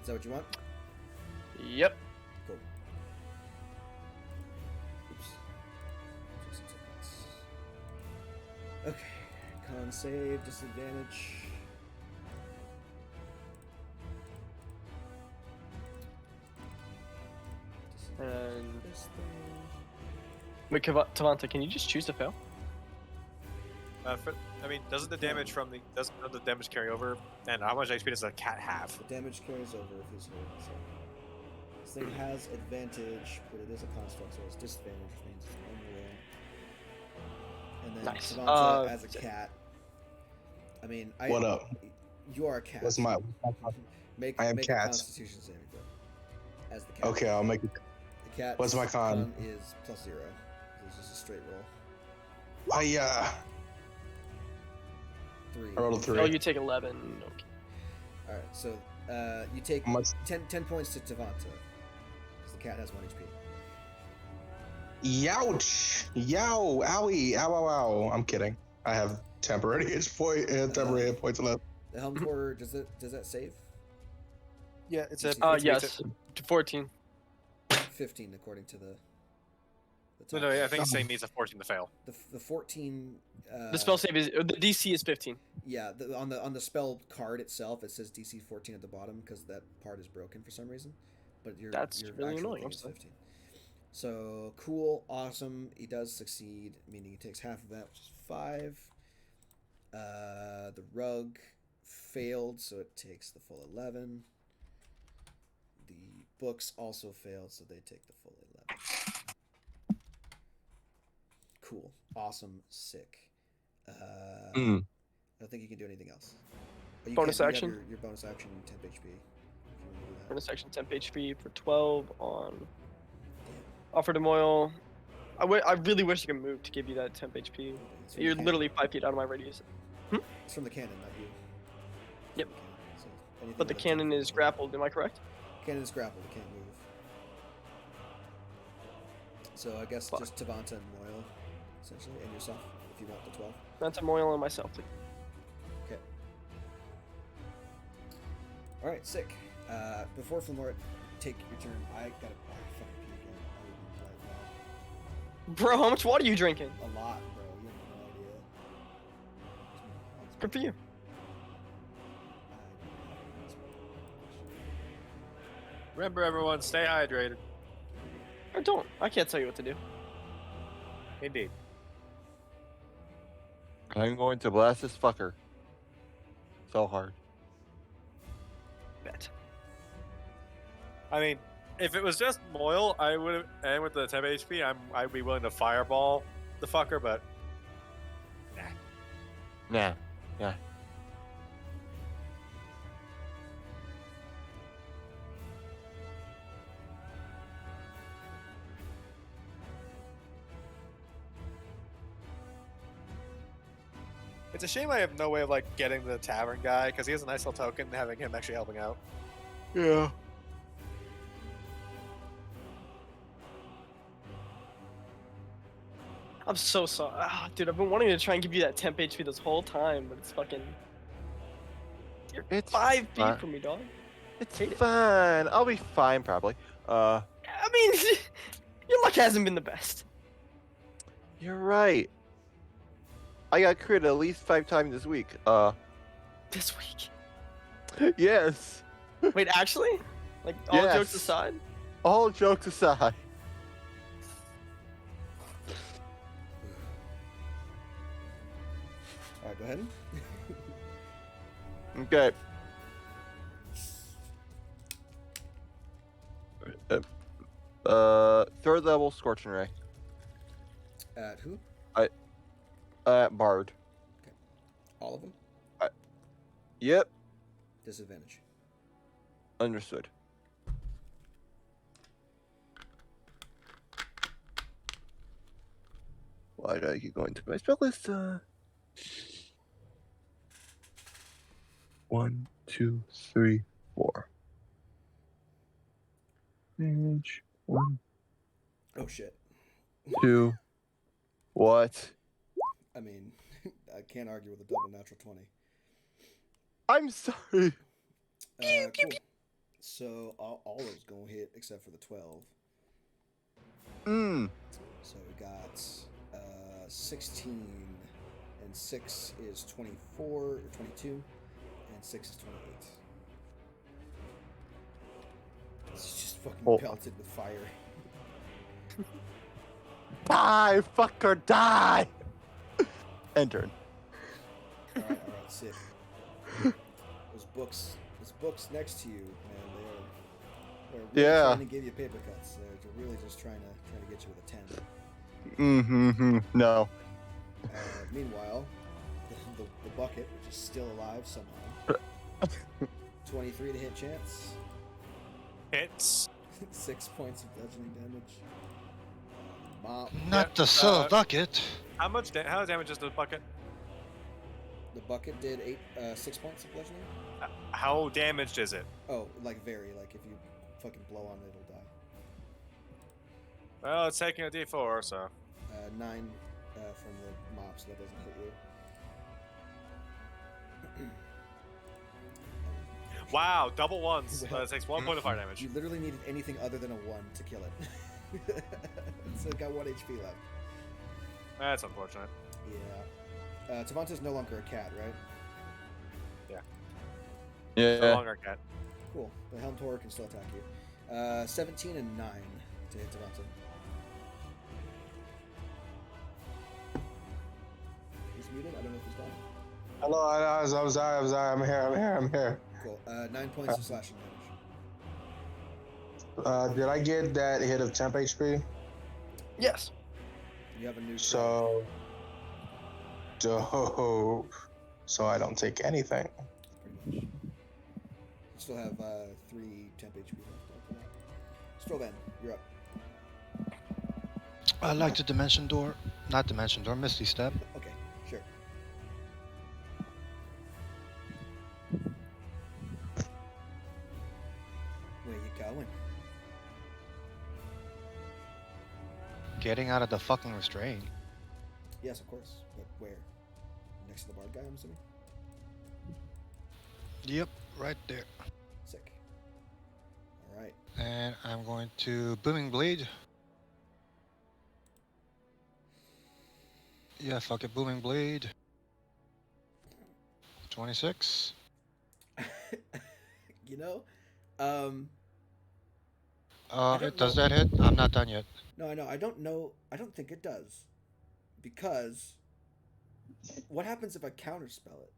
is that what you want? Yep. Cool. Oops. Okay. Con save, disadvantage. And This thing. wait, Tavanta, can you just choose to fail? I mean, doesn't the damage from doesn't the damage carry over? And how much HP does a cat have? The damage carries over if he's hurt. So this thing has advantage, but it is a construct, so it's disadvantage, which means it's one roll. And then Nice. Savanta as a cat. I mean, What up? You are a cat. What's my? Make I am make cat. a Constitution saving throw. As the cat. Okay, I'll make it. The cat. What's my con? Is +0. It's just a straight roll. I 3. rolled a 3. Oh, you take 11. Okay. All right, so you take How much? 10 points to Tavanta, because the cat has 1 HP. Youch! Yow! Owie! Ow! Ow! Ow! I'm kidding. I have temporary temporary hit points left. The Helm Horror, does that save? Yeah, it's a- Yes. 14. 15 according to the. No, I think it's saying needs a 14 to fail. The 14. The spell save is the DC is 15. Yeah, on the spell card itself, it says DC 14 at the bottom because that part is broken for some reason. But That's your really actual annoying, thing I'm is sorry. 15. So cool, awesome. He does succeed, meaning he takes half of that, which is 5. The rug failed, so it takes the full 11. The books also failed, so they take the full 11. Cool, awesome, sick. I don't think you can do anything else. Oh, you Bonus can. You have action? Your bonus action, temp HP. If you want to do that. Bonus action temp HP for 12 on Offer to Moil. I really wish I could move to give you that temp HP. It's from You're the literally 5 feet out of my radius. cannon. It's from the cannon, not you. Yep. From the cannon, so anything But the with a cannon 10 is foot- grappled, am I correct? Cannon is grappled. It can't move. So I guess Fuck. just Tavanta and Moyle, essentially, and yourself, if you want the 12. That's a Moil and myself. Please. Okay. All right, sick. Before Flamor, take your turn. I gotta fucking pee again. I will be right Bro, how much water are you drinking? back. A lot, bro. You have no idea. Good for you. Remember, everyone, stay hydrated. Or don't. I can't tell you what to do. Indeed. I'm going to blast this fucker. so hard. Bet. I mean, if it was just Moyle, I would, and with the 10 HP, I'd be willing to fireball the fucker, but Nah. Yeah. it's a shame I have no way of like getting the tavern guy because he has a nice little token, and having him actually helping out. Yeah. I'm so sorry. Ah, dude, I've been wanting to try and give you that temp HP this whole time, but it's fucking. You're It's 5 feet fine. from me, dog. It's Hate it. fine. I'll be fine probably. I mean, your luck hasn't been the best. You're right. I got crit at least 5 times this week. This week. Yes. Wait, actually? Like, all jokes Yes. aside? All jokes aside. Alright, go ahead. Okay. Third level Scorching Ray. At who? Bard. All of them? Yep. Disadvantage. Understood. Why did I keep going to my spell list? 1, 2, 3, 4. Damage. 1, Oh shit. 2. What? I mean, I can't argue with a double natural 20. I'm sorry. Cool. So all those gonna hit except for the 12. So we got 16, and 6 is 24 or 22, and 6 is 28. It's just fucking pelted with fire. Die, fucker, die! Enter. Alright, sick. Those books next to you, man, they're really Yeah. trying to give you paper cuts. They're really just trying to get you with a 10. No. Meanwhile, the bucket, which is still alive somehow. 23 to hit chance. Hits. 6 points of bludgeoning damage. Mop. Not the silver bucket. How much damage is the bucket? The bucket did 6 points of bludgeoning. How damaged is it? Oh, like very, like if you fucking blow on it, it'll die. Well, it's taking a D4, so 9 from the mop, so that doesn't hit you. wow, double ones. Well, It takes 1 point of fire damage. You literally needed anything other than a 1 to kill it. So it got 1 HP left. That's unfortunate. Yeah. Tavanta's no longer a cat, right? Yeah. No longer cat. Cool. The Helmed Horror can still attack you. 17 and 9 to hit Tavanta. He's muted. I don't know if he's done. Hello, I'm here. Cool. 9 points of slashing damage. Did I get that hit of temp HP? Yes. You have a new. So dope. So I don't take anything. Pretty much. You still have 3 temp HP left. Strovan, you're up. I like the dimension door. Not dimension door, Misty Step. Okay, sure. Where you going? Getting out of the fucking restraint. Yes, of course. But where? Next to the bard guy, I'm assuming? Yep, right there. Sick. Alright. And I'm going to Booming Blade. Yeah, fuck it, Booming Blade. 26. You know? Does that hit? I'm not done yet. No, I know. I don't know. I don't think it does. Because what happens if I counterspell it?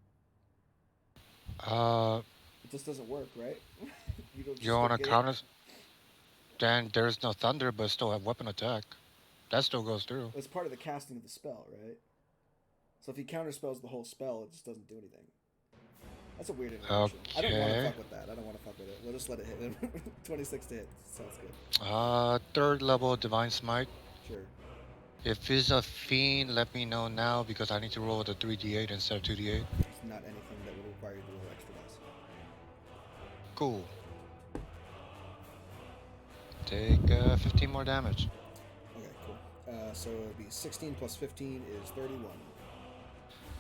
It just doesn't work, right? You don't You just want don't to get counter? it. Then there's no thunder, but still have weapon attack. That still goes through. It's part of the casting of the spell, right? So if he counterspells the whole spell, it just doesn't do anything. That's a weird interaction. I don't want to Okay. fuck with that. I don't want to fuck with it. We'll just let it hit him. 26 to hit. Sounds good. Third level divine smite. Sure. If it's a fiend, let me know now because I need to roll with a 3d8 instead of 2d8. It's not anything that would require you to roll extra dice. Cool. Take 15 more damage. Okay, cool. So it'd be 16 plus 15 is 31.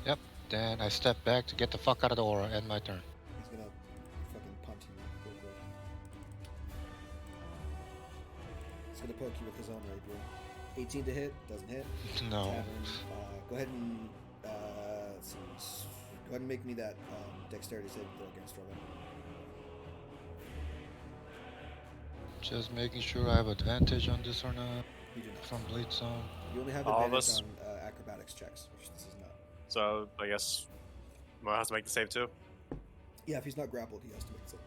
Yep. Then I step back to get the fuck out of the aura. End my turn. He's gonna fucking punt you real quick. He's gonna poke you with his own rapier. 18 to hit, doesn't hit. No. Tavern, go ahead and let's see. Go ahead and make me that dexterity saving throw against Robin. Just making sure I have advantage on this or not. You do not. From Blade Zone. You only have All of advantage us? on acrobatics checks, which this is not. So I guess Moyle has to make the save too. Yeah, if he's not grappled, he has to make it.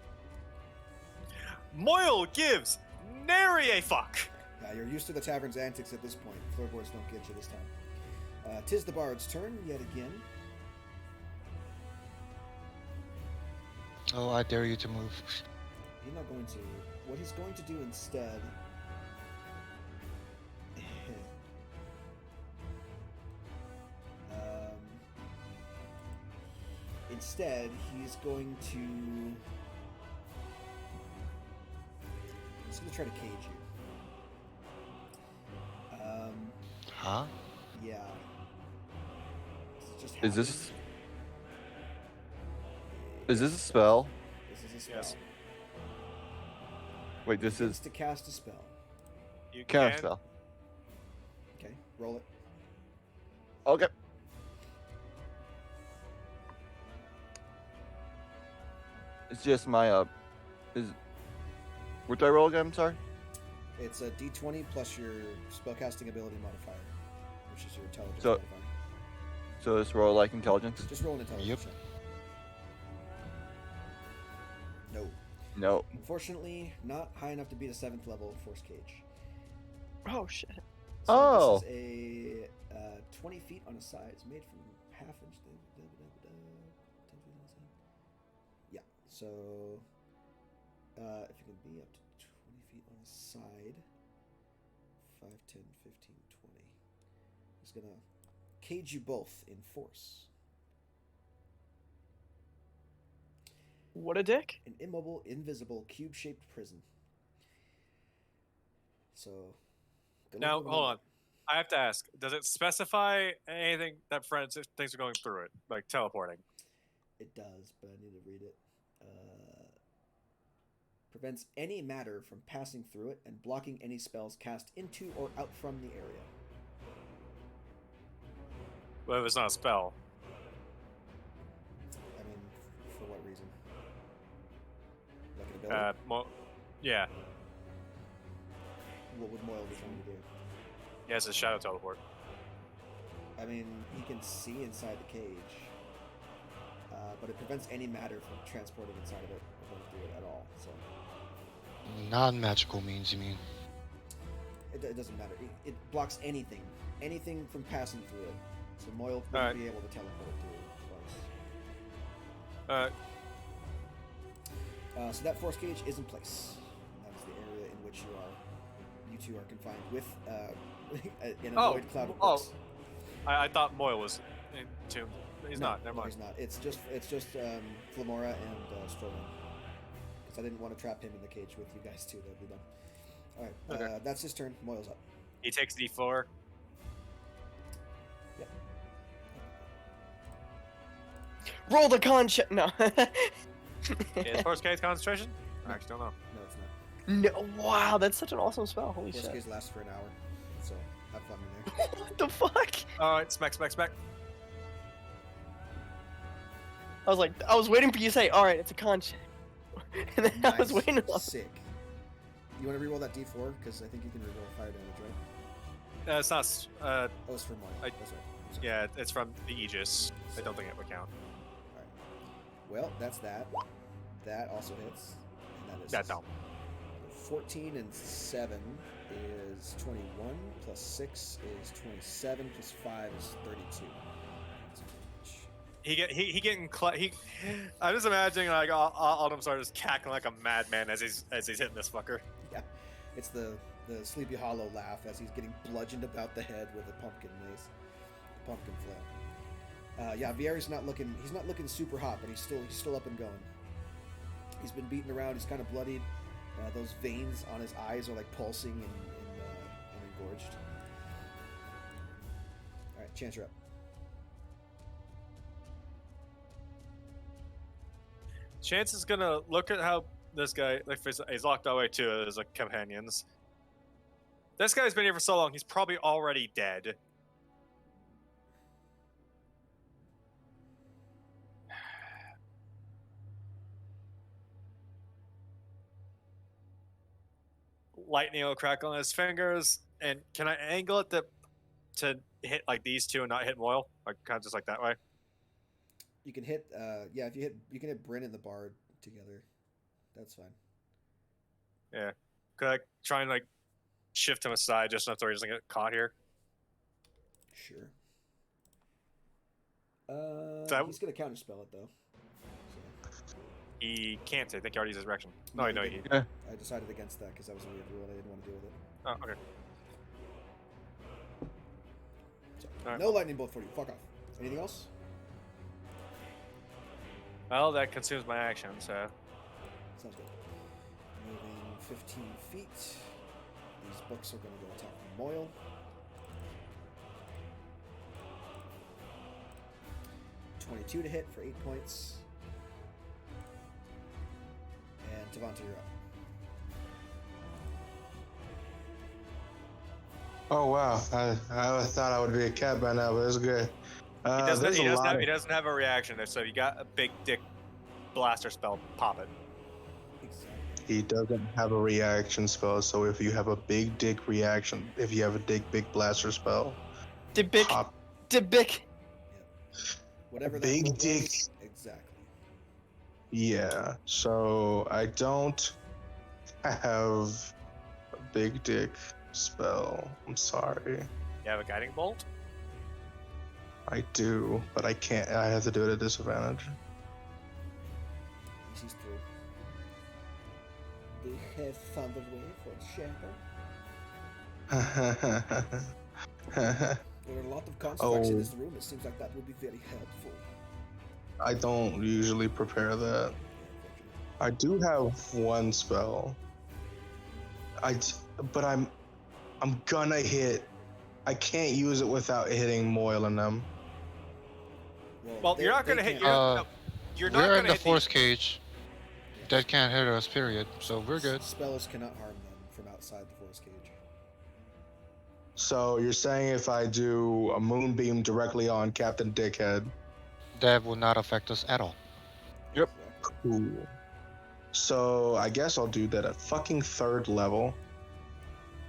Moyle gives nary a fuck. Yeah, you're used to the tavern's antics at this point. Floorboards don't get you this time. Tis the bard's turn yet again. Oh, I dare you to move. He's not going to. What he's going to do instead. Instead, he's going to. He's going to try to cage you. Huh? Yeah. This just Is this happens. is this a spell? This is a spell. Yes. Wait, this It's is to cast a spell. You counter can. spell. Okay, roll it. Okay. It's just my is what do I roll again? I'm sorry. It's a d20 plus your spellcasting ability modifier, which is your intelligence So- modifier. So just roll like intelligence. Just roll an intelligence Yep. check. No. No. Unfortunately, not high enough to beat a 7th level force cage. Oh shit. So Oh. This is a 20 feet on a side. It's made from half-inch. 10 feet on a side. Yeah. So, if you can be up to 20 feet on a side, 5, 10, 15, 20. He's gonna cage you both in force. What a dick. An immobile, invisible, cube-shaped prison. So, good luck Now with hold that. on. I have to ask: does it specify anything that things are going through it, like teleporting? It does, but I need to read it. Prevents any matter from passing through it and blocking any spells cast into or out from the area. Well, if it's not a spell. I mean, for what reason? Like an ability? Yeah. What would Moyle be trying to do? He has a shadow teleport. I mean, he can see inside the cage, but it prevents any matter from transporting inside of it or going through it at all. So Non-magical means, you mean? it doesn't matter. It blocks anything from passing through it. So Moyle wouldn't Alright. be able to teleport through it twice. So that force cage is in place. That is the area in which you two are confined with in a void cloud of books. I thought Moyle was entombed. He's No, not. Never no, mind. he's not. It's just Flamora and Strowman. Because I didn't want to trap him in the cage with you guys too. That'd be dumb. All right, Okay. that's his turn. Moyle's up. He takes D4. Yep. Roll the con check. No. Is force cage concentration? I actually don't know. No, it's not. No. Wow, that's such an awesome spell. Holy Force shit. cage lasts for an hour, so have fun in there. What the fuck? All right, smack. I was waiting for you to say, all right, it's a con check. And then I was Nice. waiting. Sick. You want to reroll that D4 because I think you can reroll fire damage, right? It's not. Oh, it's for Moyle. I- That's right. I'm sorry. Yeah, it's from the Aegis. I don't think it would count. Well, that's that. That also hits. And that is That don't. 14 and 7 is 21, plus 6 is 27, plus 5 is 32. He getting I'm just imagining like Autumn Star just cackling like a madman as he's hitting this fucker. Yeah, it's the Sleepy Hollow laugh as he's getting bludgeoned about the head with a pumpkin mace, pumpkin flat. Yeah, Vieri's not looking. He's not looking super hot, but he's still up and going. He's been beaten around. He's kind of bloodied. Those veins on his eyes are like pulsing and engorged. All right, Chance, you're up. Chance is gonna look at how this guy, like, he's locked that way too as like companions. This guy's been here for so long, he's probably already dead. Lightning will crackle on his fingers, and can I angle it to hit like these two and not hit Moyle, like kind of just like that way? You can hit. Yeah, if you can hit Bryn and the Bard together. That's fine. Yeah. Could I try and like shift him aside just enough so he doesn't get caught here? Sure. So He's gonna counterspell it though. So. He can't. I think he already used his reaction. No, he no, didn't. he. I decided against that because that was a weird rule. I didn't want to deal with it. Oh, okay. So, Alright. No lightning bolt for you. Fuck off. Anything else? Well, that consumes my action, so. Sounds good. Moving 15 feet. These books are going to go attack Moyle. $22 to hit for 8 points. And Tavante, you're up. Oh wow! I thought I would be a cat by now, but it's good. He doesn't, there's he, a doesn't lot have, of- he doesn't have a reaction there, so you got a big dick blaster spell, pop it. Exactly. He doesn't have a reaction spell, so if you have a big dick reaction, if you have a big blaster spell, Dibic. pop Dibic. Whatever that Big roll was, dick. Exactly. yeah. So I don't have a big dick spell. I'm sorry. You have a guiding bolt? I do, but I can't. I have to do it at disadvantage. He sees through. They have found a way for a shaper. There are a lot of constructs in this room. It seems like that would be very helpful. I don't usually prepare that. I do have one spell. But I'm gonna hit. I can't use it without hitting Moyle in them. Well, they- you're not they going to hit. can't- You're not We're going in to the hit force cage. That can't hit us, period. So we're good. Spells cannot harm them from outside the force cage. So you're saying if I do a moonbeam directly on Captain Dickhead, That will not affect us at all. Yep. cool. So I guess I'll do that at fucking 3rd level.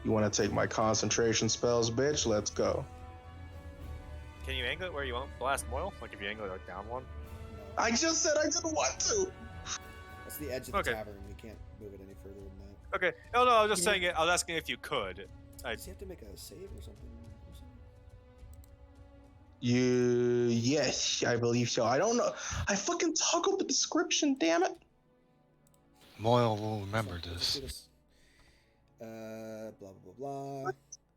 You want to take my concentration spells, bitch? Let's go. Can you angle it where you want blast Moyle? Like if you angle it like down one? No. I just said I didn't want to. That's the edge of the Okay. tavern. We can't move it any further than that. Okay. No, I was just Yeah. saying it. I was asking if you could. Does he have to make a save or something? Yes, I believe so. I don't know. I fucking toggled the description. Damn it. Moyle will remember Let's this. do this. Blah blah blah blah.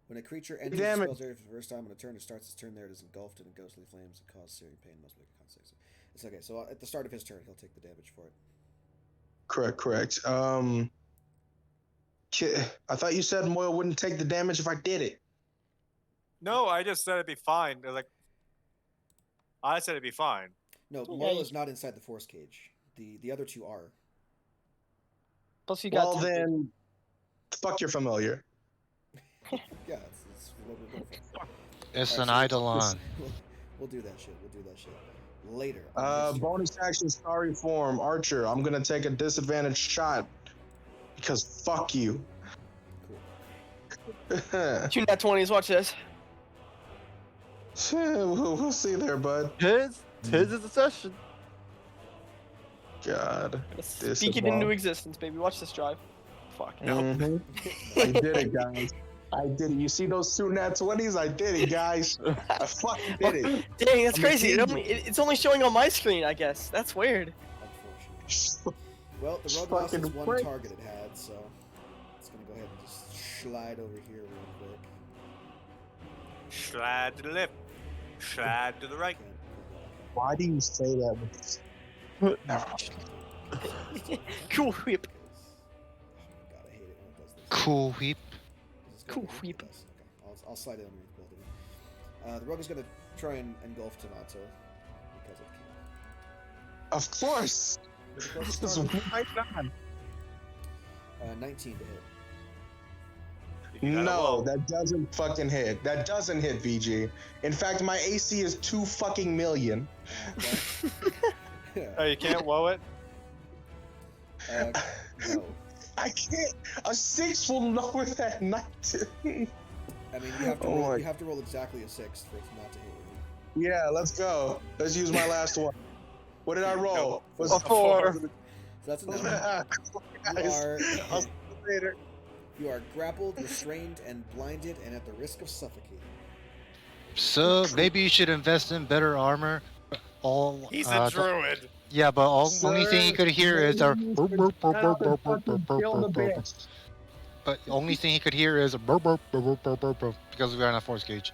When a creature enters Damn the it. spell's area for the first time on a turn, it starts its turn there. It is engulfed in ghostly flames and causes serious pain. Must make a concentration. It's okay. So at the start of his turn, he'll take the damage for it. Correct. I thought you said Moyle wouldn't take the damage if I did it. No, I just said it'd be fine. They're like, I said it'd be fine. No, Okay. Moyle is not inside the force cage. The other two are. Plus you got. Well, two- then, fuck your familiar. Yeah, it's what we're going for. It's Alright, an so Eidolon. We'll do that shit. We'll do that shit later. on his turn. Bonus action, starry form, Archer. I'm gonna take a disadvantage shot because fuck you. Cool. Two nat 20s. Watch this. we'll see there, bud. Tis is the session. God. This Speak is it into wild. existence, baby. Watch this drive. Fuck. Mhm. I did it, guys. I did it. You see those two nat 20s? I did it, guys. I fucking did it. Dang, that's I'm a crazy. genius. It's only showing on my screen, I guess. That's weird. Unfortunately. Well, the rogue lost its one target it had, so it's gonna go ahead and just slide over here real quick. Slide to the left. Slide to the right. Why do you say that? Cool whip. God, I hate it when it does this. Cool whip. Is this Cool gonna whip. It does. Okay, I'll slide it underneath both of you. The rogue is gonna try and engulf Tavato because it can. Of course. This is why not? 19 to hit. You got a No, low. that doesn't fucking hit. That doesn't hit, VG. In fact, my AC is 2 fucking million. Oh, you can't woe it? No. I can't. A 6 will lower that 19. I mean, you have to Oh roll. my- You have to roll exactly a 6 for it not to hit you. Yeah, let's go. Let's use my last one. What did I roll? Was A it 4. So that's a no. Guys, are- I'll see you later. You are grappled, restrained, and blinded, and at the risk of suffocating. So maybe you should invest in better armor. All He's a the- druid. yeah, but only thing he could hear is our. Kill the bitch. But only thing he could hear is because we're on a force gauge.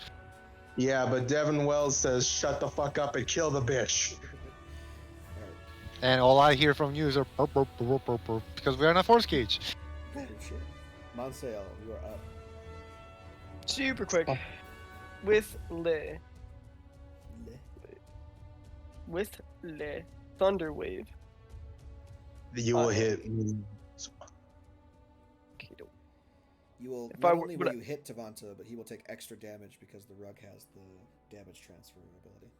Yeah, but Devin Wells says, shut the fuck up and kill the bitch. Alright, And all I hear from you is because we're on a force gauge. good shit. Monsale, you are up. Super quick. With Le. With Le. Thunder Wave. You will hit me. You will If not I only would- will you hit Tavanta, but he will take extra damage because the rug has the damage transfer ability.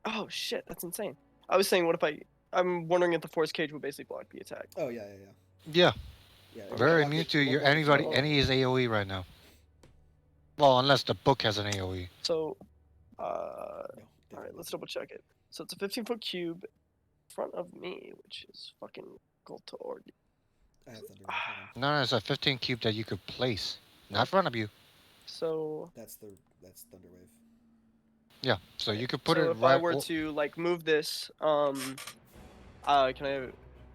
Oh shit, that's insane. I was saying, what if I'm wondering if the force cage would basically block the attack. Oh yeah. Yeah, Yeah. it very won't immune block to it- it your won't block it anybody at all. any is AOE right now. Well, unless the book has an AOE. So, No, alright, definitely. let's double check it. So it's a 15-foot cube in front of me, which is fucking gold to org. I have Thunder. Hold on. No, it's a 15 cube that you could place, not in front of you. So, That's Thunderwave. Yeah, so you could put so it if right. I were to like move this, can I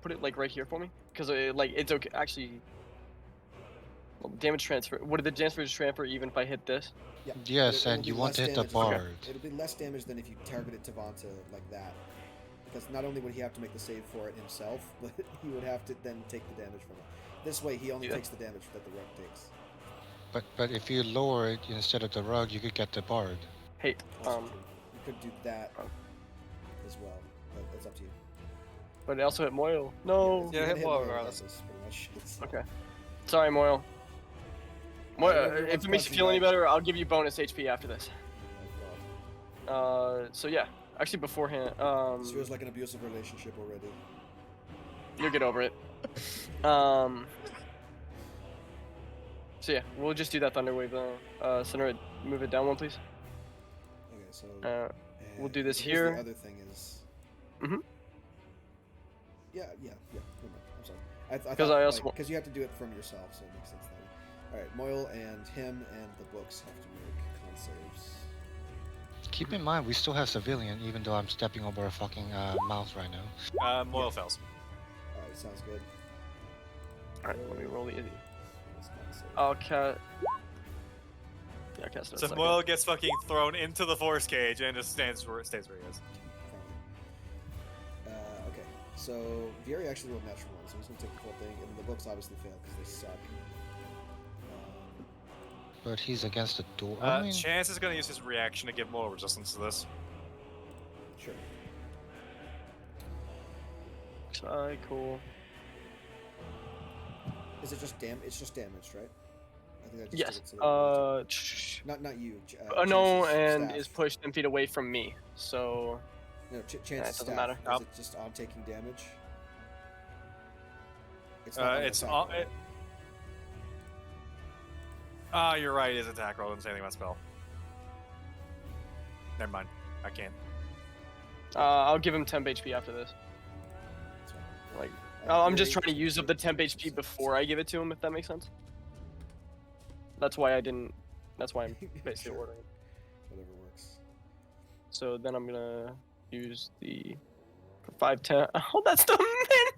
put it like right here for me? Because it's okay. Actually, well, damage transfer. What did the damage transfer even if I hit this? Yeah. Yes, it'll and be you want less to hit the damage- bard. It'll be less damage than if you targeted Tavanta like that. Because not only would he have to make the save for it himself, but he would have to then take the damage from it. This way, he only Yeah. takes the damage that the rug takes. But if you lower it instead of the rug, you could get the bard. Hey, Also true. You could do that as well, but it's up to you. but it also hit Moyle. No. Yeah, You're hit gonna Moyle Moyle regardless. pretty much. Okay. Sorry, Moyle. Moyle, everyone's if it makes you punching feel any back. better, I'll give you bonus HP after this. Oh, God. So yeah, actually beforehand, This feels like an abusive relationship already. you'll get over it. So yeah, we'll just do that thunder wave. Senator, move it down one, please. Okay, so we'll and do this here's here. The other thing is. Mhm. Yeah. Never mind. I'm sorry. I 'Cause thought, I also wa- because you have to do it from yourself, so it makes sense that way. All right, Moyle and him and the books have to make con saves. Keep in mind, we still have civilian, even though I'm stepping over a fucking mouse right now. Moyle fails. All right, sounds good. Alright, let me roll the. It's con save. I'll cast. Yeah, I'll cast it. in a So second. Moyle gets fucking thrown into the force cage and just stays where he is. Okay, so Vieri actually rolled natural one, so he's gonna take the full thing, and then the books obviously fail because they suck. But he's against the door. I mean, Chance is gonna use his reaction to give more resistance to this. Sure. Alright, cool. Is it just It's just damaged, right? I think I just Yes. did it so Not. not you. No, Chance's and staff. is pushed 10 feet away from me. So No, Chance's it doesn't staff. matter. Is Nope. it just on taking damage? It's It's attack on. roll. You're right. His attack roll doesn't say anything about spell. Never mind. I can't. I'll give him 10 HP after this. That's I'm just Yuri, trying to use up the temp HP before I give it to him, if that makes sense. That's why I didn't. That's why I'm basically Sure. ordering. Whatever works. So then I'm gonna use the 510. Oh, that's the min.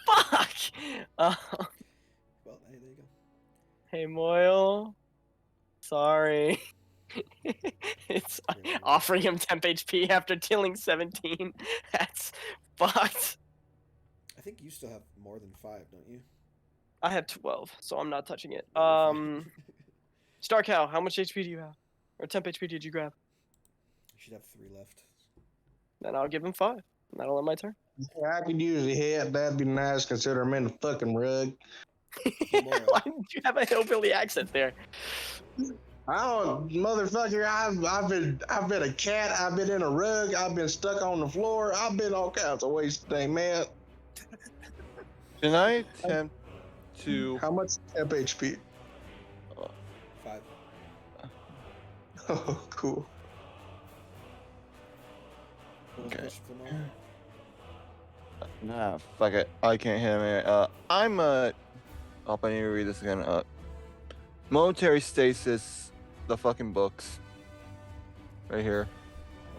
Fuck. Well, hey, there you go. Hey Moyle. Sorry. It's Really? offering him temp HP after dealing 17. That's fucked. I think you still have more than 5, don't you? I have 12, so I'm not touching it. Yeah, you're fine. Star Cow, how much HP do you have? Or temp HP did you grab? You should have 3 left. Then I'll give him 5. And that'll end my turn. I could use a hit. That'd be nice. Consider I'm in the fucking rug. Moyle. Why did you have a hillbilly accent there? I don't, motherfucker. I've been a cat. I've been in a rug. I've been stuck on the floor. I've been all kinds of ways today, man. Can I attempt to? How much temp HP? 5. Oh, cool. What was the Okay. question for Moyle? Nah, fuck it. I can't hit him. I'm I need to read this again. Momentary stasis. The fucking books. Right here.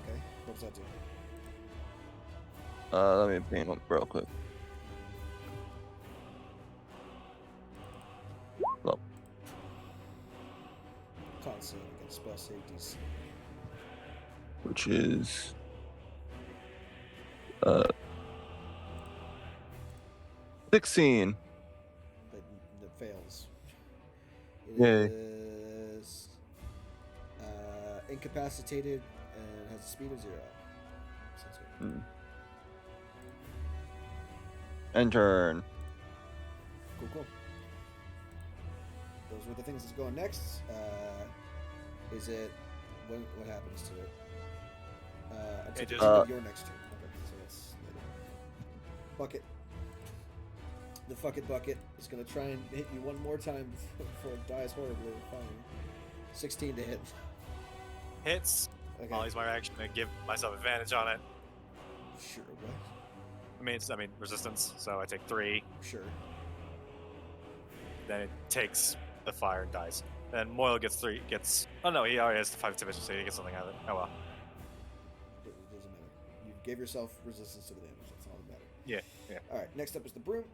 Okay, what does that do? Let me paint them real quick. Well, Con save against spell save DC. which is 16. But it fails. It Yay. is incapacitated and has a speed of 0. Sounds good. End turn. Cool. Those were the things that's going next. Is it what happens to it? Until It the just- end of your next turn. Okay, so it's later. Bucket. The fucking bucket is gonna try and hit you one more time before it dies horribly. Fine. 16 to hit. Hits. Okay. I'll use my reaction to give myself advantage on it. Sure. What? I mean resistance. So I take 3. Sure. Then it takes the fire and dies. Then Moyle gets 3. Oh no, he already has the 5 division, so he gets something out of it. Oh well. It doesn't matter. You gave yourself resistance to the damage. That's all that matters. Yeah. All right. Next up is the broom.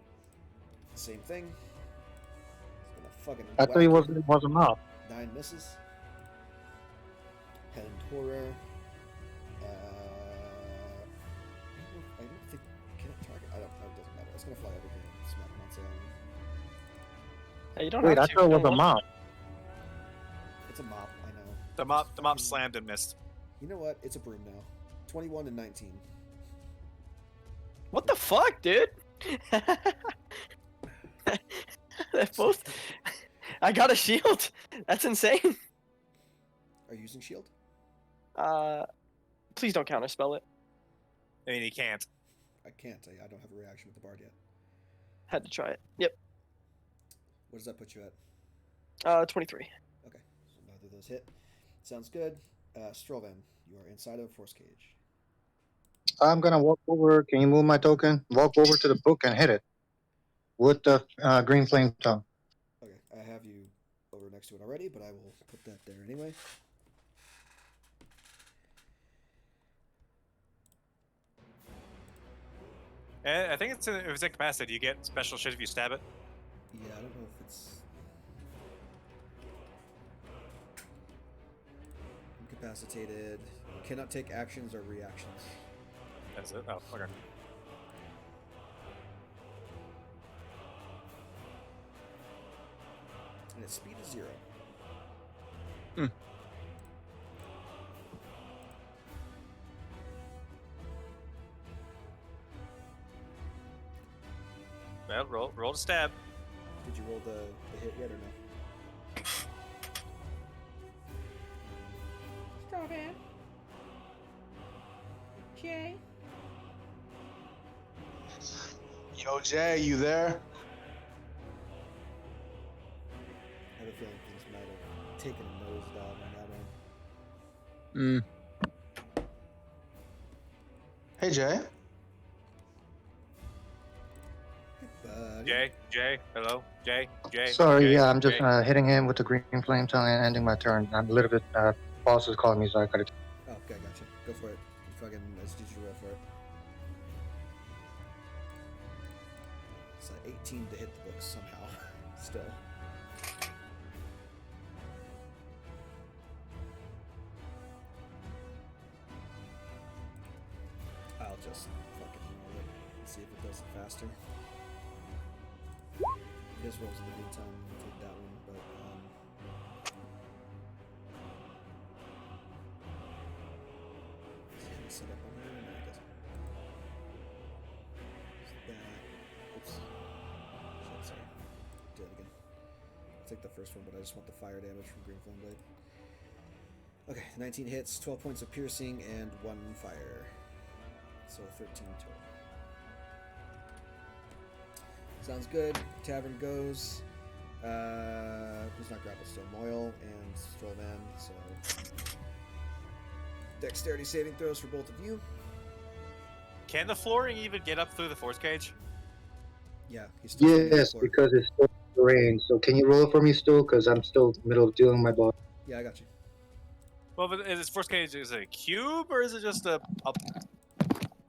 Same thing. It's gonna fucking. I thought he whack was a mouse. 9 misses. Helen Horror. I don't think. Can it target? I don't. It doesn't matter. It's gonna fly over here and smack him on his own. Hey, you don't Wait, I have to. thought it was No, a mouse. It's a mop. I know. The mop slammed and missed. You know what? It's a broom now. 21 and 19. What the fuck, dude? They're both. I got a shield. That's insane. Are you using shield? Please don't counterspell it. I mean, he can't. I can't. I don't have a reaction with the bard yet. Had to try it. Yep. What does that put you at? 23. Okay. So neither of those hit. Sounds good. Strovan, you are inside of a force cage. I'm gonna walk over. Can you move my token? Walk over to the book and hit it with the green flame tongue. Okay. I have you over next to it already, but I will put that there anyway. And I think if it's incapacitated, you get special shit if you stab it. Yeah, I don't know if it's incapacitated. Cannot take actions or reactions. That's it. Oh, okay. And its speed is 0. Well, roll to stab. Did you roll the hit yet or no? Strawman. Jay. Yo, Jay, you there? I have a feeling things might have taken a nosedive on that one. Hey, Jay. Jay, hello? Jay? Sorry, Jay, yeah, I'm just Jay. hitting him with the green flame tongue and ending my turn. I'm a little bit. Boss is calling me, so I gotta. Oh, okay, gotcha. Go for it. Fucking, let's did you roll for it. It's 18 to hit the books somehow. Still. I'll just fucking roll it and see if it does it faster. His rolls in the meantime. We'll take that one, but does it have it set up on there? No, it doesn't. So that. Oops. Shit, sorry. Do it again. I'll take the first one, but I just want the fire damage from Green Flame Blade. Okay, 19 hits, 12 points of piercing, and 1 fire. So 13 total. Sounds good. Tavern goes. Who's not grappled still? Moyle and Strollman. So dexterity saving throws for both of you. Can the flooring even get up through the force cage? Yeah, he's still standing on the Yes, floor. because it's still terrain. So can you roll it for me still? Because I'm still in the middle of dealing with my boss. Yeah, I got you. Well, but is this force cage, is it a cube or is it just a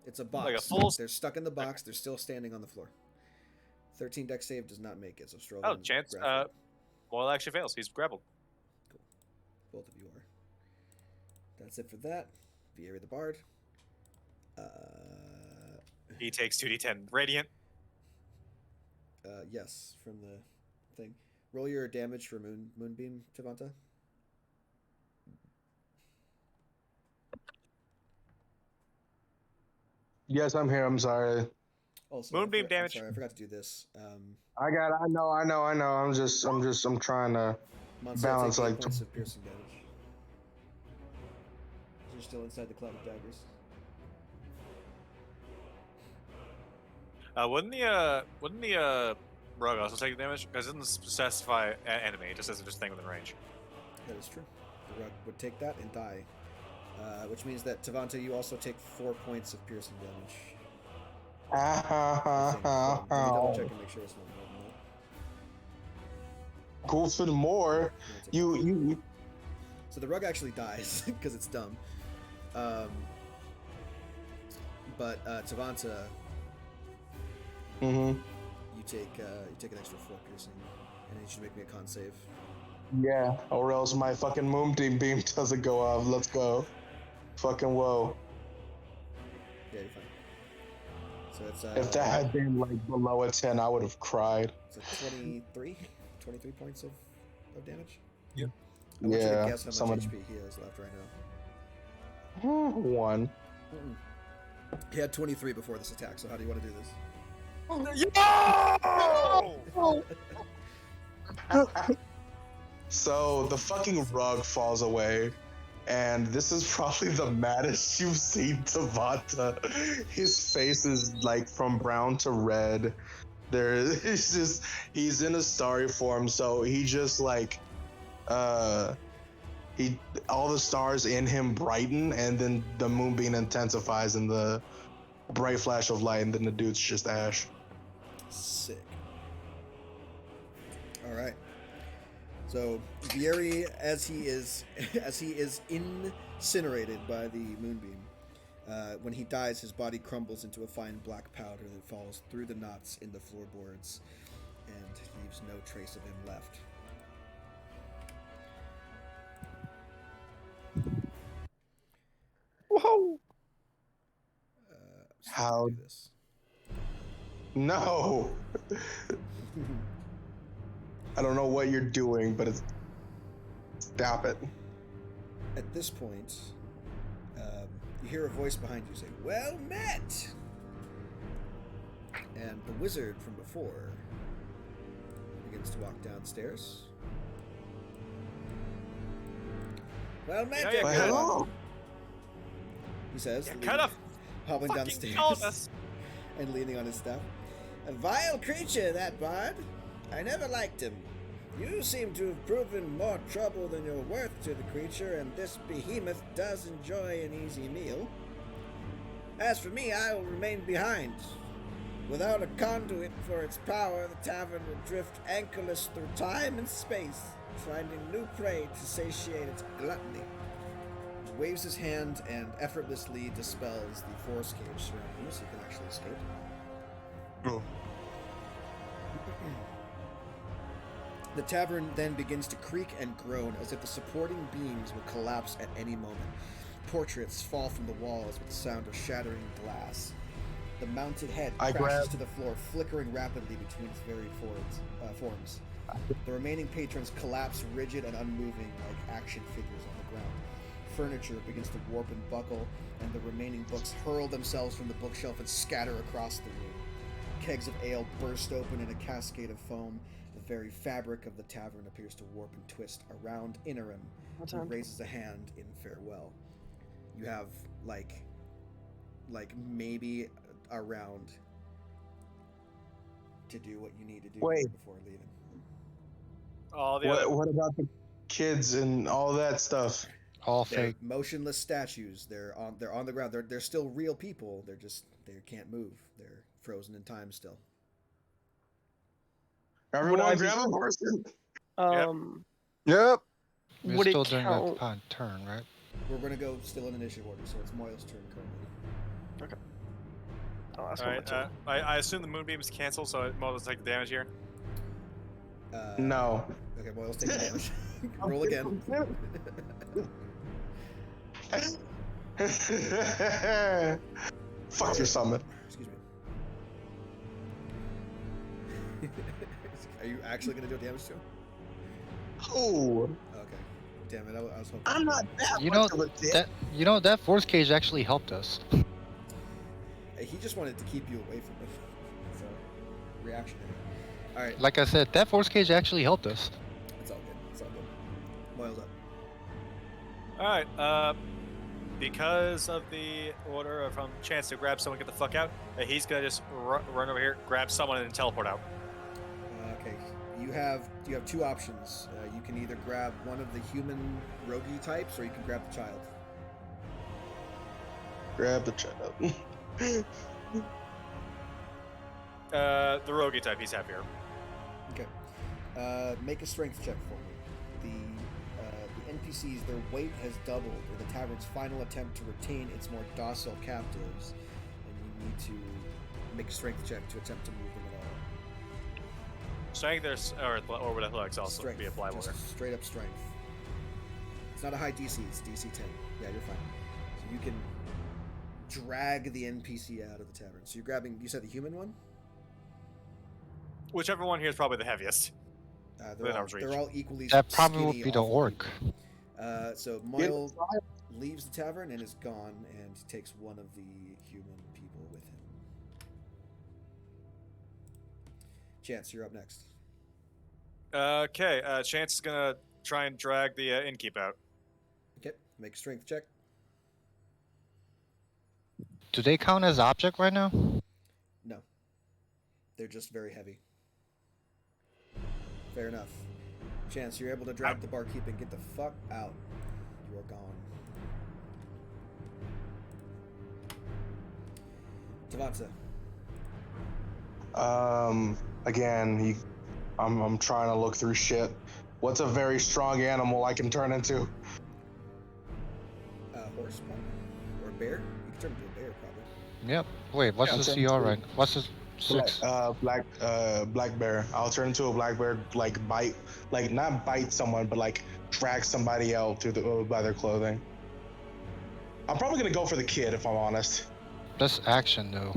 It's a box. Like a full- They're stuck in the box. They're still standing on the floor. 13 dex save does not make it, so Strollman. Oh, chance. Moyle actually fails. He's grappled. Both of you are. That's it for that. Vieri the Bard. He takes 2d10 radiant. Yes, from the thing. Roll your damage for Moonbeam, Tavanta. Yes, I'm here. I'm sorry. Also, Moonbeam I'm damage. sorry, I forgot to do this. I know. I'm trying to Monster balance take 8 like. points of piercing damage. You're still inside the cloud of daggers. Wouldn't the rug also take damage? Because it doesn't specify enemy. It just says just thing within range. That is true. The rug would take that and die. Which means that Tavanta, you also take 4 points of piercing damage. I think. Let me double check and make sure it's not more than that. Cool for the more. You. So the rug actually dies because it's dumb. But Tavanta, Mm-hmm. you take an extra 4 piercing, and then you should make me a con save. Yeah, or else my fucking moonbeam beam doesn't go off. Let's go. Fucking whoa. Yeah, you're fine. So it's If that had been like below a 10, I would have cried. it's 23 points of damage. Yep. I want you to Yeah, guess how much someone- HP he has left right now. 1. He had 23 before this attack. So how do you want to do this? So the fucking rug falls away, and this is probably the maddest you've seen Tavanta. His face is like from brown to red. He's in a starry form, so he just like all the stars in him brighten, and then the moonbeam intensifies in the bright flash of light, and then the dude's just ash. Sick. All right. So Vieri, as he is incinerated by the moonbeam, when he dies, his body crumbles into a fine black powder that falls through the knots in the floorboards and leaves no trace of him left. Whoa! How- Do this? No! I don't know what you're doing, but stop it. At this point, you hear a voice behind you say, "Well met!" And the wizard from before begins to walk downstairs. Well met, Yeah, Well, everyone," hello. he says, Kind of hobbling fucking downstairs told us. and leaning on his staff. "A vile creature, that bard. I never liked him. You seem to have proven more trouble than you're worth to the creature, and this behemoth does enjoy an easy meal. As for me, I will remain behind. Without a conduit for its power, the tavern will drift anchorless through time and space, finding new prey to satiate its gluttony. He waves his hand and effortlessly dispels the force cage surrounding you, so you can actually escape. Oh. The tavern then begins to creak and groan as if the supporting beams will collapse at any moment. Portraits fall from the walls with the sound of shattering glass. The mounted head crashes to the floor, flickering rapidly between its varied forms. The remaining patrons collapse rigid and unmoving like action figures on the ground. Furniture begins to warp and buckle, and the remaining books hurl themselves from the bookshelf and scatter across the room. Kegs of ale burst open in a cascade of foam. The very fabric of the tavern appears to warp and twist around Interim, who raises a hand in farewell. You have, like maybe a round to do what you need to do before leaving. What about the kids and all that stuff? All They're fake. motionless statues. They're on the ground. They're still real people. They can't move. They're frozen in time still. Everyone grab a person. Yep. We're Would still it doing count? a turn, right? We're gonna go still in initiative order, so it's Moyle's turn currently. Okay. Oh, that's All right. I assume the moonbeams cancel, so Mo doesn't take the damage here. No. Okay, Moyle's taking damage. Roll again. Fuck your summon. Excuse me. Are you actually gonna do damage to him? Oh. Okay. Damn it! I was hoping. I'm not that You much know of a dick. that force cage actually helped us. He just wanted to keep you away from it. So, reactionary. All right. Like I said, that force cage actually helped us. It's all good. It's all good. Moyle's up. All right. Because of the order from Chance to grab someone, get the fuck out, he's gonna just run over here, grab someone, and teleport out. Okay. You have two options. You can either grab one of the human rogue types, or you can grab the child. Grab the child. The rogue type, he's happier. Okay. Make a strength check for me. The NPCs, their weight has doubled in the tavern's final attempt to retain its more docile captives, and you need to make a strength check to attempt to move them at all. Strength or would athletics also Strength, be applicable just here? straight up strength. It's not a high DC, it's DC 10. Yeah, you're fine. So you can drag the NPC out of the tavern. So you're grabbing, you said the human one? Whichever one here is probably the heaviest. They're all equally That probably skinny, would be the awful orc. people. So Moyle leaves the tavern and is gone, and takes one of the human people with him. Chance, you're up next. Okay, Chance is gonna try and drag the innkeep out. Okay, make a strength check. Do they count as object right now? No. They're just very heavy. Fair enough. Chance, you're able to drag the barkeep and get the fuck out. You are gone. Tavanta. Again, I'm trying to look through shit. What's a very strong animal I can turn into? Horse, probably. Or bear? You can turn into a bear, probably. Yep. Wait, what's the CR right? What's the 6? Black bear. I'll turn into a black bear, not bite someone, but like drag somebody out by their clothing. I'm probably gonna go for the kid if I'm honest. That's action though.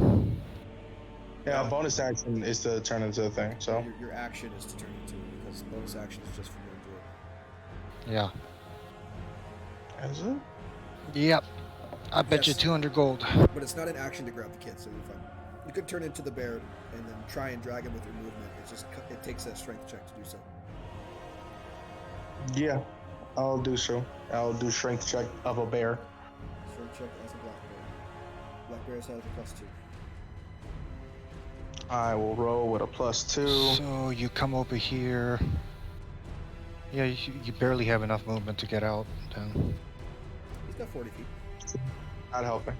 Yeah, bonus action is to turn into the thing. So your action is to turn into it, because bonus action is just for your druid. Yeah. Is it? Yep. I bet you Yes. 200 gold. But it's not an action to grab the kid, so you're fine. You could turn into the bear and then try and drag him with your movement. It takes a strength check to do so. Yeah, I'll do so. I'll do strength check of a bear. Strength check as a black bear. Black bears has a +2. I will roll with a +2. So you come over here. Yeah, you barely have enough movement to get out then. He's got 40 feet. Not helping.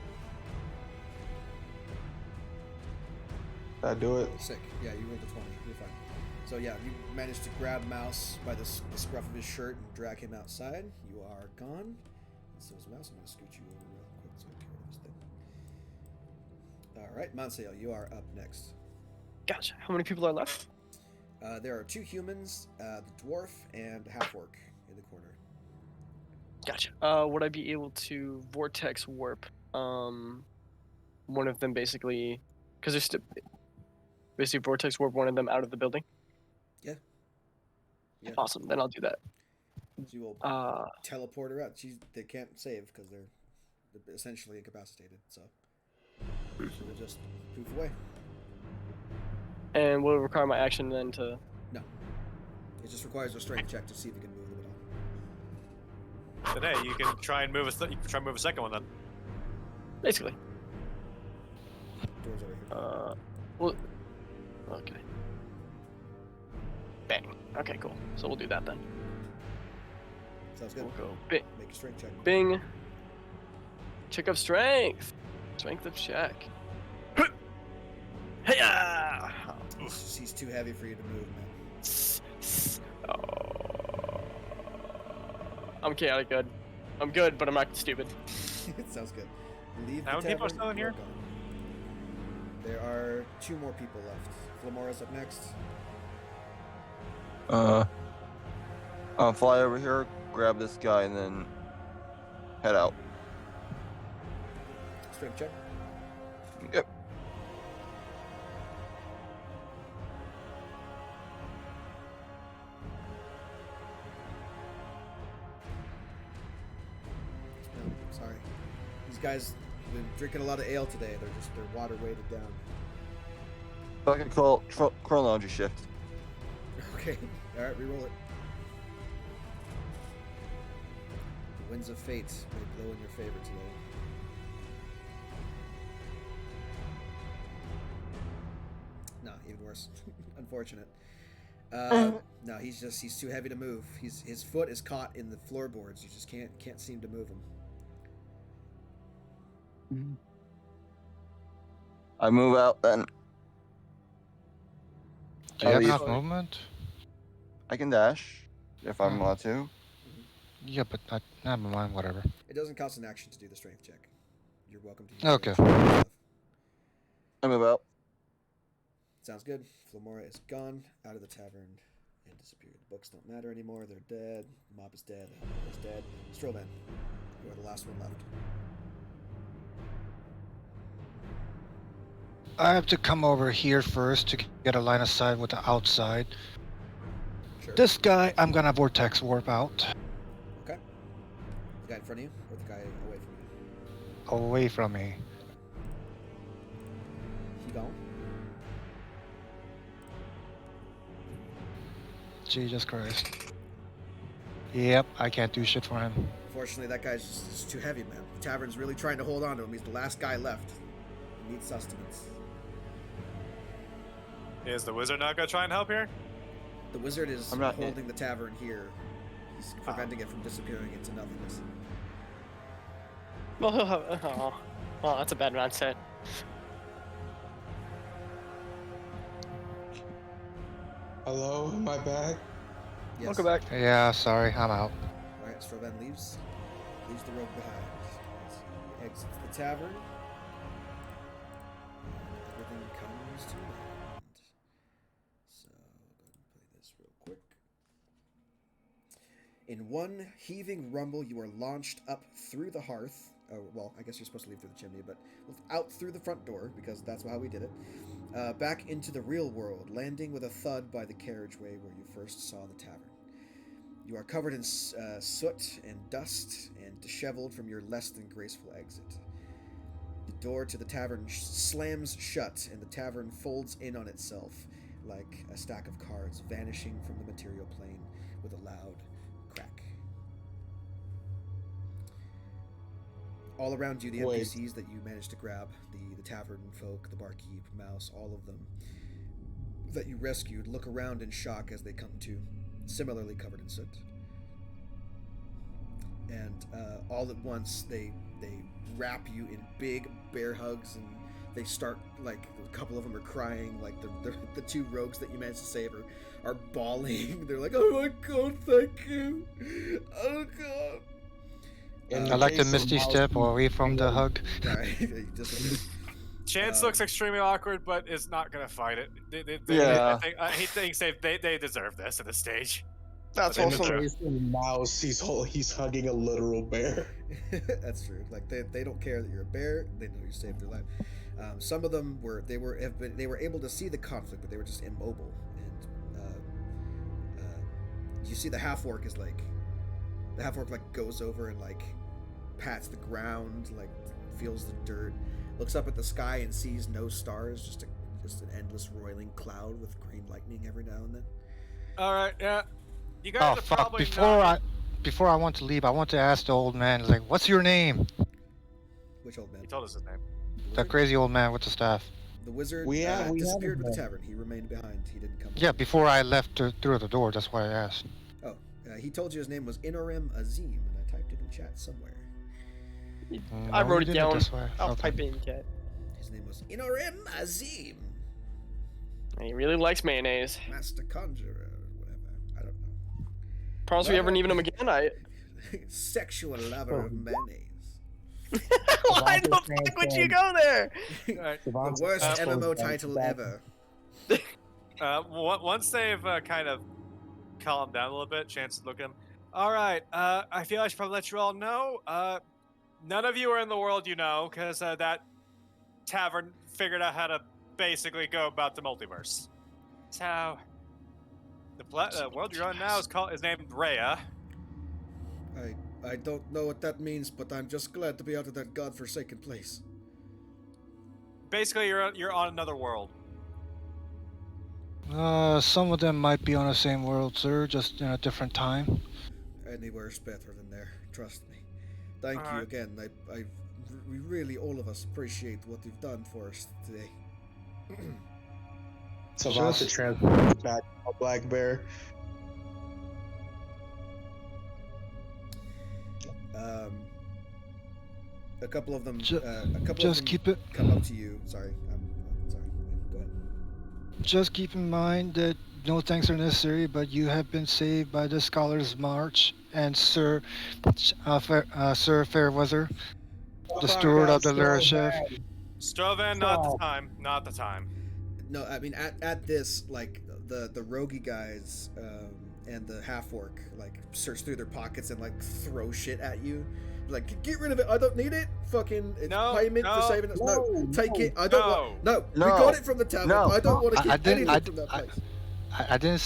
That do it. Sick. Yeah, you rolled a 20. You're fine. So yeah, you managed to grab Mouse by the scruff of his shirt and drag him outside. You are gone. And so is Mouse. I'm going to scoot you over real quick so I can get rid of this thing. All right, Monsignor, you are up next. Gotcha. How many people are left? There are 2 humans, the dwarf, and half-orc in the corner. Gotcha. Would I be able to vortex warp? One of them basically, because they're basically vortex warp one of them out of the building. Yeah. Yeah. Awesome. Then I'll do that. So you will teleport her out. They can't save because they're essentially incapacitated. So we'll just poof away. And will it require my action then to? No. It just requires a strength check to see if you can move them at all. Today you can try and move a second one then. Basically. Doors over here. Well. Okay. Bang. Okay, cool. So we'll do that then. Sounds good. We'll go bing. Make a strength check. Bing. Check of strength. Strength of check. Hey-ya! He's too heavy for you to move, man. Oh. I'm chaotic good. I'm good, but I'm not stupid. It sounds good. Leave How the many people are tavern, still in you here? gone. There are 2 more people left. Flamora's up next. I'll fly over here, grab this guy, and then head out. Strength check. Yep. No, sorry. These guys have been drinking a lot of ale today. They're water weighted down. So I can call chronology shift. Okay. Alright, reroll it. The winds of fate may blow in your favor today. No, even worse. Unfortunate. No, he's too heavy to move. His foot is caught in the floorboards. You just can't seem to move him. I move out then. Do you have leave. enough movement? I can dash if I'm allowed to. Yeah, but never mind, whatever. It doesn't cost an action to do the strength check. You're welcome to use Okay. your action and stuff. I move out. Sounds good. Flamora is gone, out of the tavern, and disappeared. The books don't matter anymore. They're dead. The mob is dead. The alcohol is dead. Stroban, you are the last one left. I have to come over here first to get a line of sight with the outside. Sure. This guy, I'm gonna vortex warp out. Okay. The guy in front of you, or the guy away from you? Away from me. He gone? Jesus Christ. Yep, I can't do shit for him. Unfortunately, that guy's just too heavy, man. The tavern's really trying to hold on to him. He's the last guy left. He needs sustenance. Is the wizard not gonna try and help here? The wizard is I'm not- holding the tavern here. He's preventing it from disappearing into nothingness. Oh, that's a bad mindset. Hello, am I back? Yes. Welcome back. Yeah, sorry, I'm out. Alright, Stroban leaves the road behind. As he exits the tavern. And everything comes to an end. So, go ahead and play this real quick. In one heaving rumble, you are launched up through the hearth. Oh, well, I guess you're supposed to leave through the chimney, but out through the front door, because that's how we did it. Back into the real world, landing with a thud by the carriageway where you first saw the tavern. You are covered in soot and dust and disheveled from your less than graceful exit. The door to the tavern slams shut, and the tavern folds in on itself like a stack of cards vanishing from the material plane with a loud crack. All around you, the Wait. NPCs that you managed to grab, the tavern folk, the barkeep, Mouse, all of them that you rescued, look around in shock as they come to, similarly covered in soot. And all at once, they wrap you in big bear hugs, and they start like a couple of them are crying. Like the two rogues that you managed to save are bawling. They're like, "Oh my god, thank you! Oh god!" In I the like to case of misty Miles, step away from the hug. Right, you disappear. Chance looks extremely awkward, but is not gonna fight it. Yeah. He thinks they deserve this at this stage. That's In in the awesome. case of Mouse, he's hugging a literal bear. That's true. Like they don't care that you're a bear. They know you saved their life. Some of them were able to see the conflict, but they were just immobile. And you see the half orc like goes over and like pats the ground, like feels the dirt, looks up at the sky and sees no stars, just an endless roiling cloud with green lightning every now and then. All right, yeah. You guys Oh are fuck! probably Before I want to leave, I want to ask the old man, like, what's your name? Which old man? He told us his name. That crazy old man with the staff. The wizard We have disappeared him with the there. tavern. He remained behind. He didn't come. Yeah, before I left through the door. That's why I asked. Oh, he told you his name was Inorim Azim, and I typed it in chat somewhere. I No, wrote you it didn't, down. that's why. I'll Okay. type it in chat. His name was Inorim Azim, He really likes mayonnaise. Master Conjurer, whatever. I don't know. Promise we ever need him again. I. Sexual lover of mayonnaise. Why the fuck would you go there? All right. The worst MMO title ever. Once they've kind of calmed down a little bit, Chance is looking at him. All right, I feel I should probably let you all know. None of you are in the world you know, because that tavern figured out how to basically go about the multiverse. So, the world you're on now is named Rhea. I don't know what that means, but I'm just glad to be out of that godforsaken place. Basically, you're on another world. Some of them might be on the same world, sir, just in a different time. Anywhere's better than there, trust me. Thank you Alright. again. We really, all of us, appreciate what you've done for us today. Savant to Just- transport back a black bear. A couple of them. Ju- a couple of Just them keep it. come up to you. Sorry, sorry. Go ahead. Just keep in mind that no thanks are necessary, but you have been saved by the Scholars March and Sir Fairweather, the steward of the Lerashev. Strovan, not the time. Not the time. No, I mean at this, like the roguey guys and the half orc like search through their pockets and like throw shit at you. Like, get rid of it. I don't need it. Fucking, it's No, payment no, for saving us. No, take it. I don't want. No, we No. got it from the tavern. No. I don't want to I get didn't- anything from that place. I didn't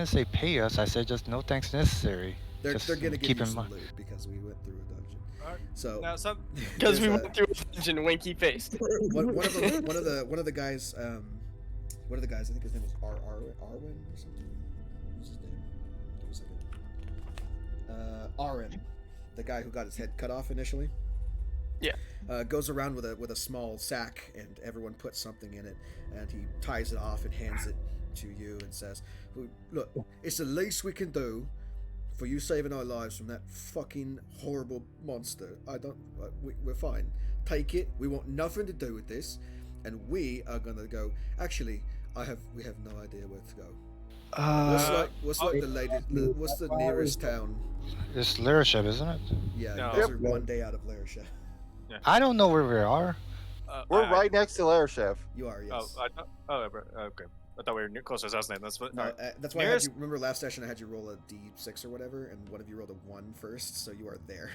say pay us. I said just no thanks necessary. They're Just gonna give keep you in some mind. loot because we went through a dungeon. Alright. So Now, Because we there's went through a dungeon, winky face. one of the guys, one of the guys, I think his name was Arwen or something. What was his name? Give me a second. Aren, the guy who got his head cut off initially. Yeah. Goes around with a small sack, and everyone puts something in it, and he ties it off and hands it to you and says, "Look, it's the least we can do for you saving our lives from that fucking horrible monster. We're fine. Take it. We want nothing to do with this, and we are gonna go. Actually, we have no idea where to go. What's the nearest town? It's Lerashev, isn't it? Yeah, No. you guys are one day out of Larisha. I don't know where we are. We're right next to Lerashev. You are, yes. Okay. I thought we were closer to his name. That's what. No, alright. that's why Nearest- I had you. Remember last session I had you roll a d6 or whatever, and one of you rolled a 1 first, so you are there.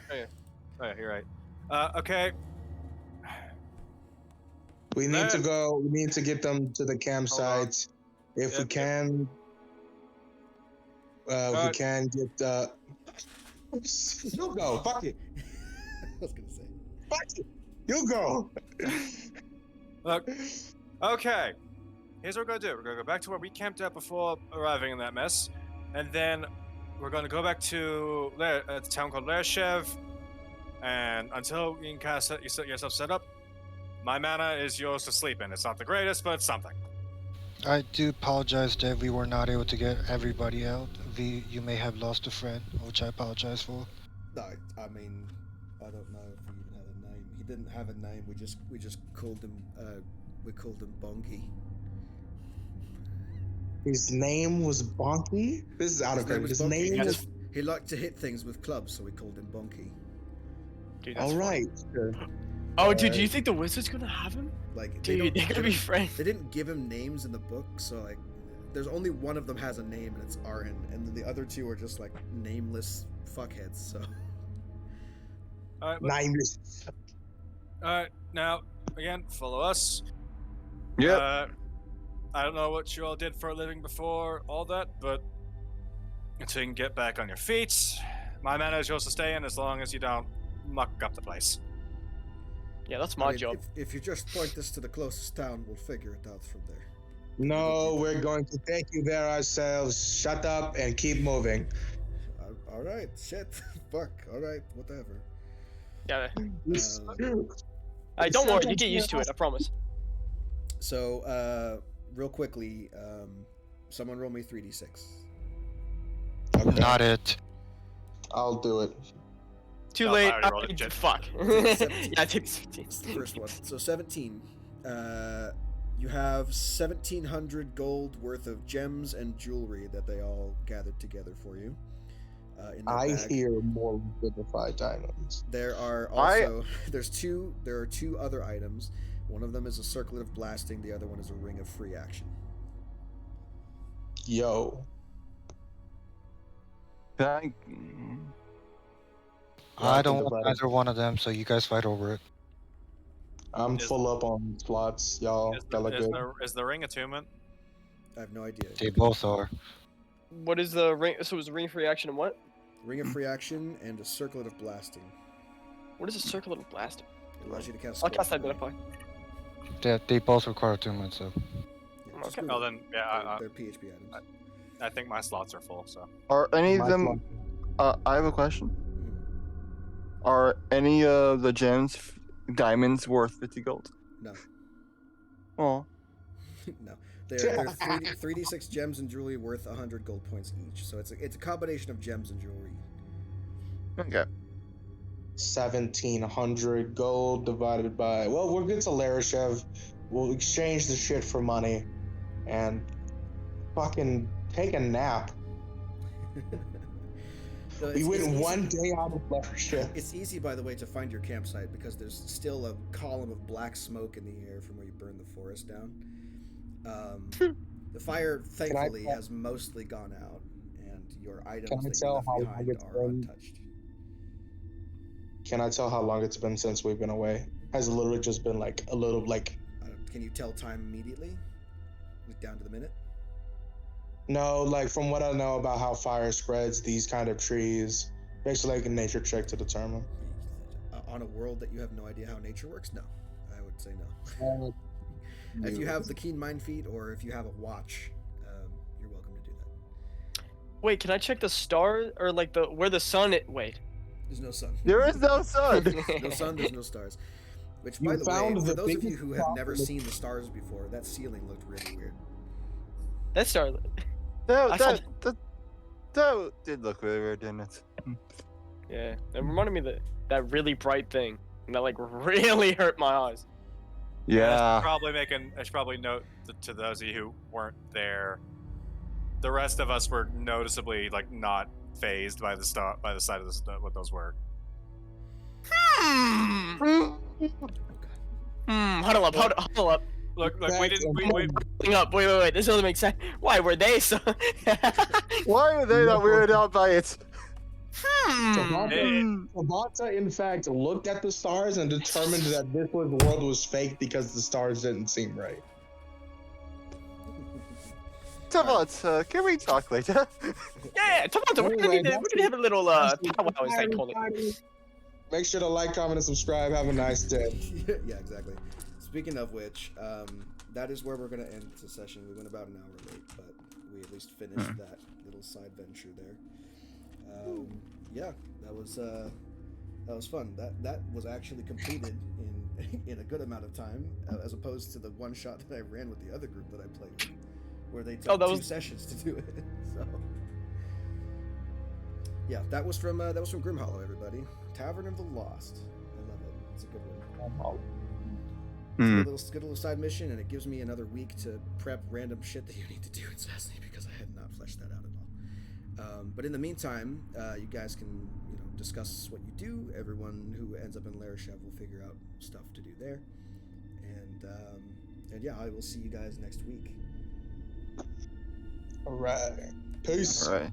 Oh yeah, you're right. Okay. We need to go. We need to get them to the campsite. If we Yep, can, we can get. You go. Fuck it. I was gonna say. Fuck it. You go. Look. Okay. Here's what we're gonna do. We're gonna go back to where we camped out before arriving in that mess, and then we're gonna go back to a town called Lerashev, and until you can kind of set yourself set up, my mana is yours to sleep in. It's not the greatest, but it's something. I do apologize that we were not able to get everybody out. You may have lost a friend, which I apologize for. No, I mean, I don't know if he even had a name. He didn't have a name. We just called him Bonky. His name was Bonky. This is out of character. His name was. He liked to hit things with clubs, so we called him Bonky. Dude, that's All funny. right. Sure. Oh, dude, do you think the wizard's gonna have him? Like, Dude, they're gonna be friends. They didn't give him names in the book, so like, there's only one of them has a name, and it's Arhin, and then the other two are just like nameless fuckheads. So. All right, Nameless. now again, follow us. Yep. I don't know what you all did for a living before all that, but until you can get back on your feet, my man is yours to stay in as long as you don't muck up the place. Yeah, that's I my mean, job. If you just point us to the closest town, we'll figure it out from there. No, we're going to take you there ourselves. Shut up and keep moving. All right, shit, fuck. All right, whatever. Yeah. Uh, Hey, don't worry, you get used to it. I promise. So, real quickly, someone roll me 3d6. Okay. Not it. I'll do it. Too Oh, late. I already rolled it, shit. Fuck. Seventeen. Yeah, I take 16. It's the first one. So 17. You have 1,700 gold worth of gems and jewelry that they all gathered together for you. In their I bag. hear more vivified diamonds. There are also there are two other items. One of them is a circlet of blasting. The other one is a ring of free action. Yo. Thank. I don't think want about it. either one of them, so you guys fight over it. I'm Is- full up on slots, y'all. Y'all look good. Is the ring attunement? I have no idea. They both are. What is the ring? So it was ring free action and what? Ring of free action and a circlet of blasting. What is a circle of blast? It allows you to cast. I'll spells cast from Identify. They both require attunement, so. Yeah, just Okay. Google Oh, it. then yeah, They're PHP items. I think my slots are full. So Are any of My them? I have a question. Mhm. Are any of the gems, diamonds, worth 50 gold? No. Oh, No, they're 3d6 gems and jewelry worth 100 gold points each. So it's a combination of gems and jewelry. okay. 1,700 gold divided by. Well, we're good to Larishev. We'll exchange the shit for money and fucking take a nap. So We it's went easy- one day out of Larishev. It's easy, by the way, to find your campsite because there's still a column of black smoke in the air from where you burned the forest down. The fire, thankfully, has mostly gone out, and your items Can I that you tell left how behind long it's are been? untouched. Can I tell how long it's been since we've been away? Has it literally just been like a little like? Can you tell time immediately? Like down to the minute? No, like from what I know about how fire spreads these kind of trees, basically like a nature check to determine. On a world that you have no idea how nature works? No. I would say no. If you have the keen mind feat or if you have a watch, you're welcome to do that. Wait, can I check the star or like the where the sun? Wait. There's no sun. There is no sun. No sun, there's no stars. Which, You by the way, found for the those of you biggest who have never problem. seen the stars before, that ceiling looked really weird. That star. that did look really weird, didn't it? Yeah, it reminded me of that really bright thing, and that like really hurt my eyes. I Yeah. should probably note to those of you who weren't there, the rest of us were noticeably like not phased by the sight of what those were. Huddle up, huddle up. Look, we didn't. Hang up. Wait. This doesn't make sense. Why were they so? Why are they not weirded out by it? Tabata, in fact, looked at the stars and determined that this world was fake because the stars didn't seem right. Tabata, can we talk later? Yeah, come on. We're Anyway, gonna have a little powwow, as they call it. Everybody, make sure to like, comment, and subscribe. Have a nice day. Yeah, exactly. Speaking of which, that is where we're going to end the session. We went about an hour late, but we at least finished that little side venture there. Yeah, that was fun. That was actually completed in a good amount of time, as opposed to the one shot that I ran with the other group that I played with, where they took two sessions to do it. So yeah, that was from Grimhollow, everybody. Tavern of the Lost. I love it. It's a good one. It's Hmm. a good little side mission, and it gives me another week to prep random shit that you need to do in Sassy because I had not fleshed that out at all. But in the meantime, you guys can discuss what you do. Everyone who ends up in Larishev will figure out stuff to do there, and yeah, I will see you guys next week. All right. Peace. All right.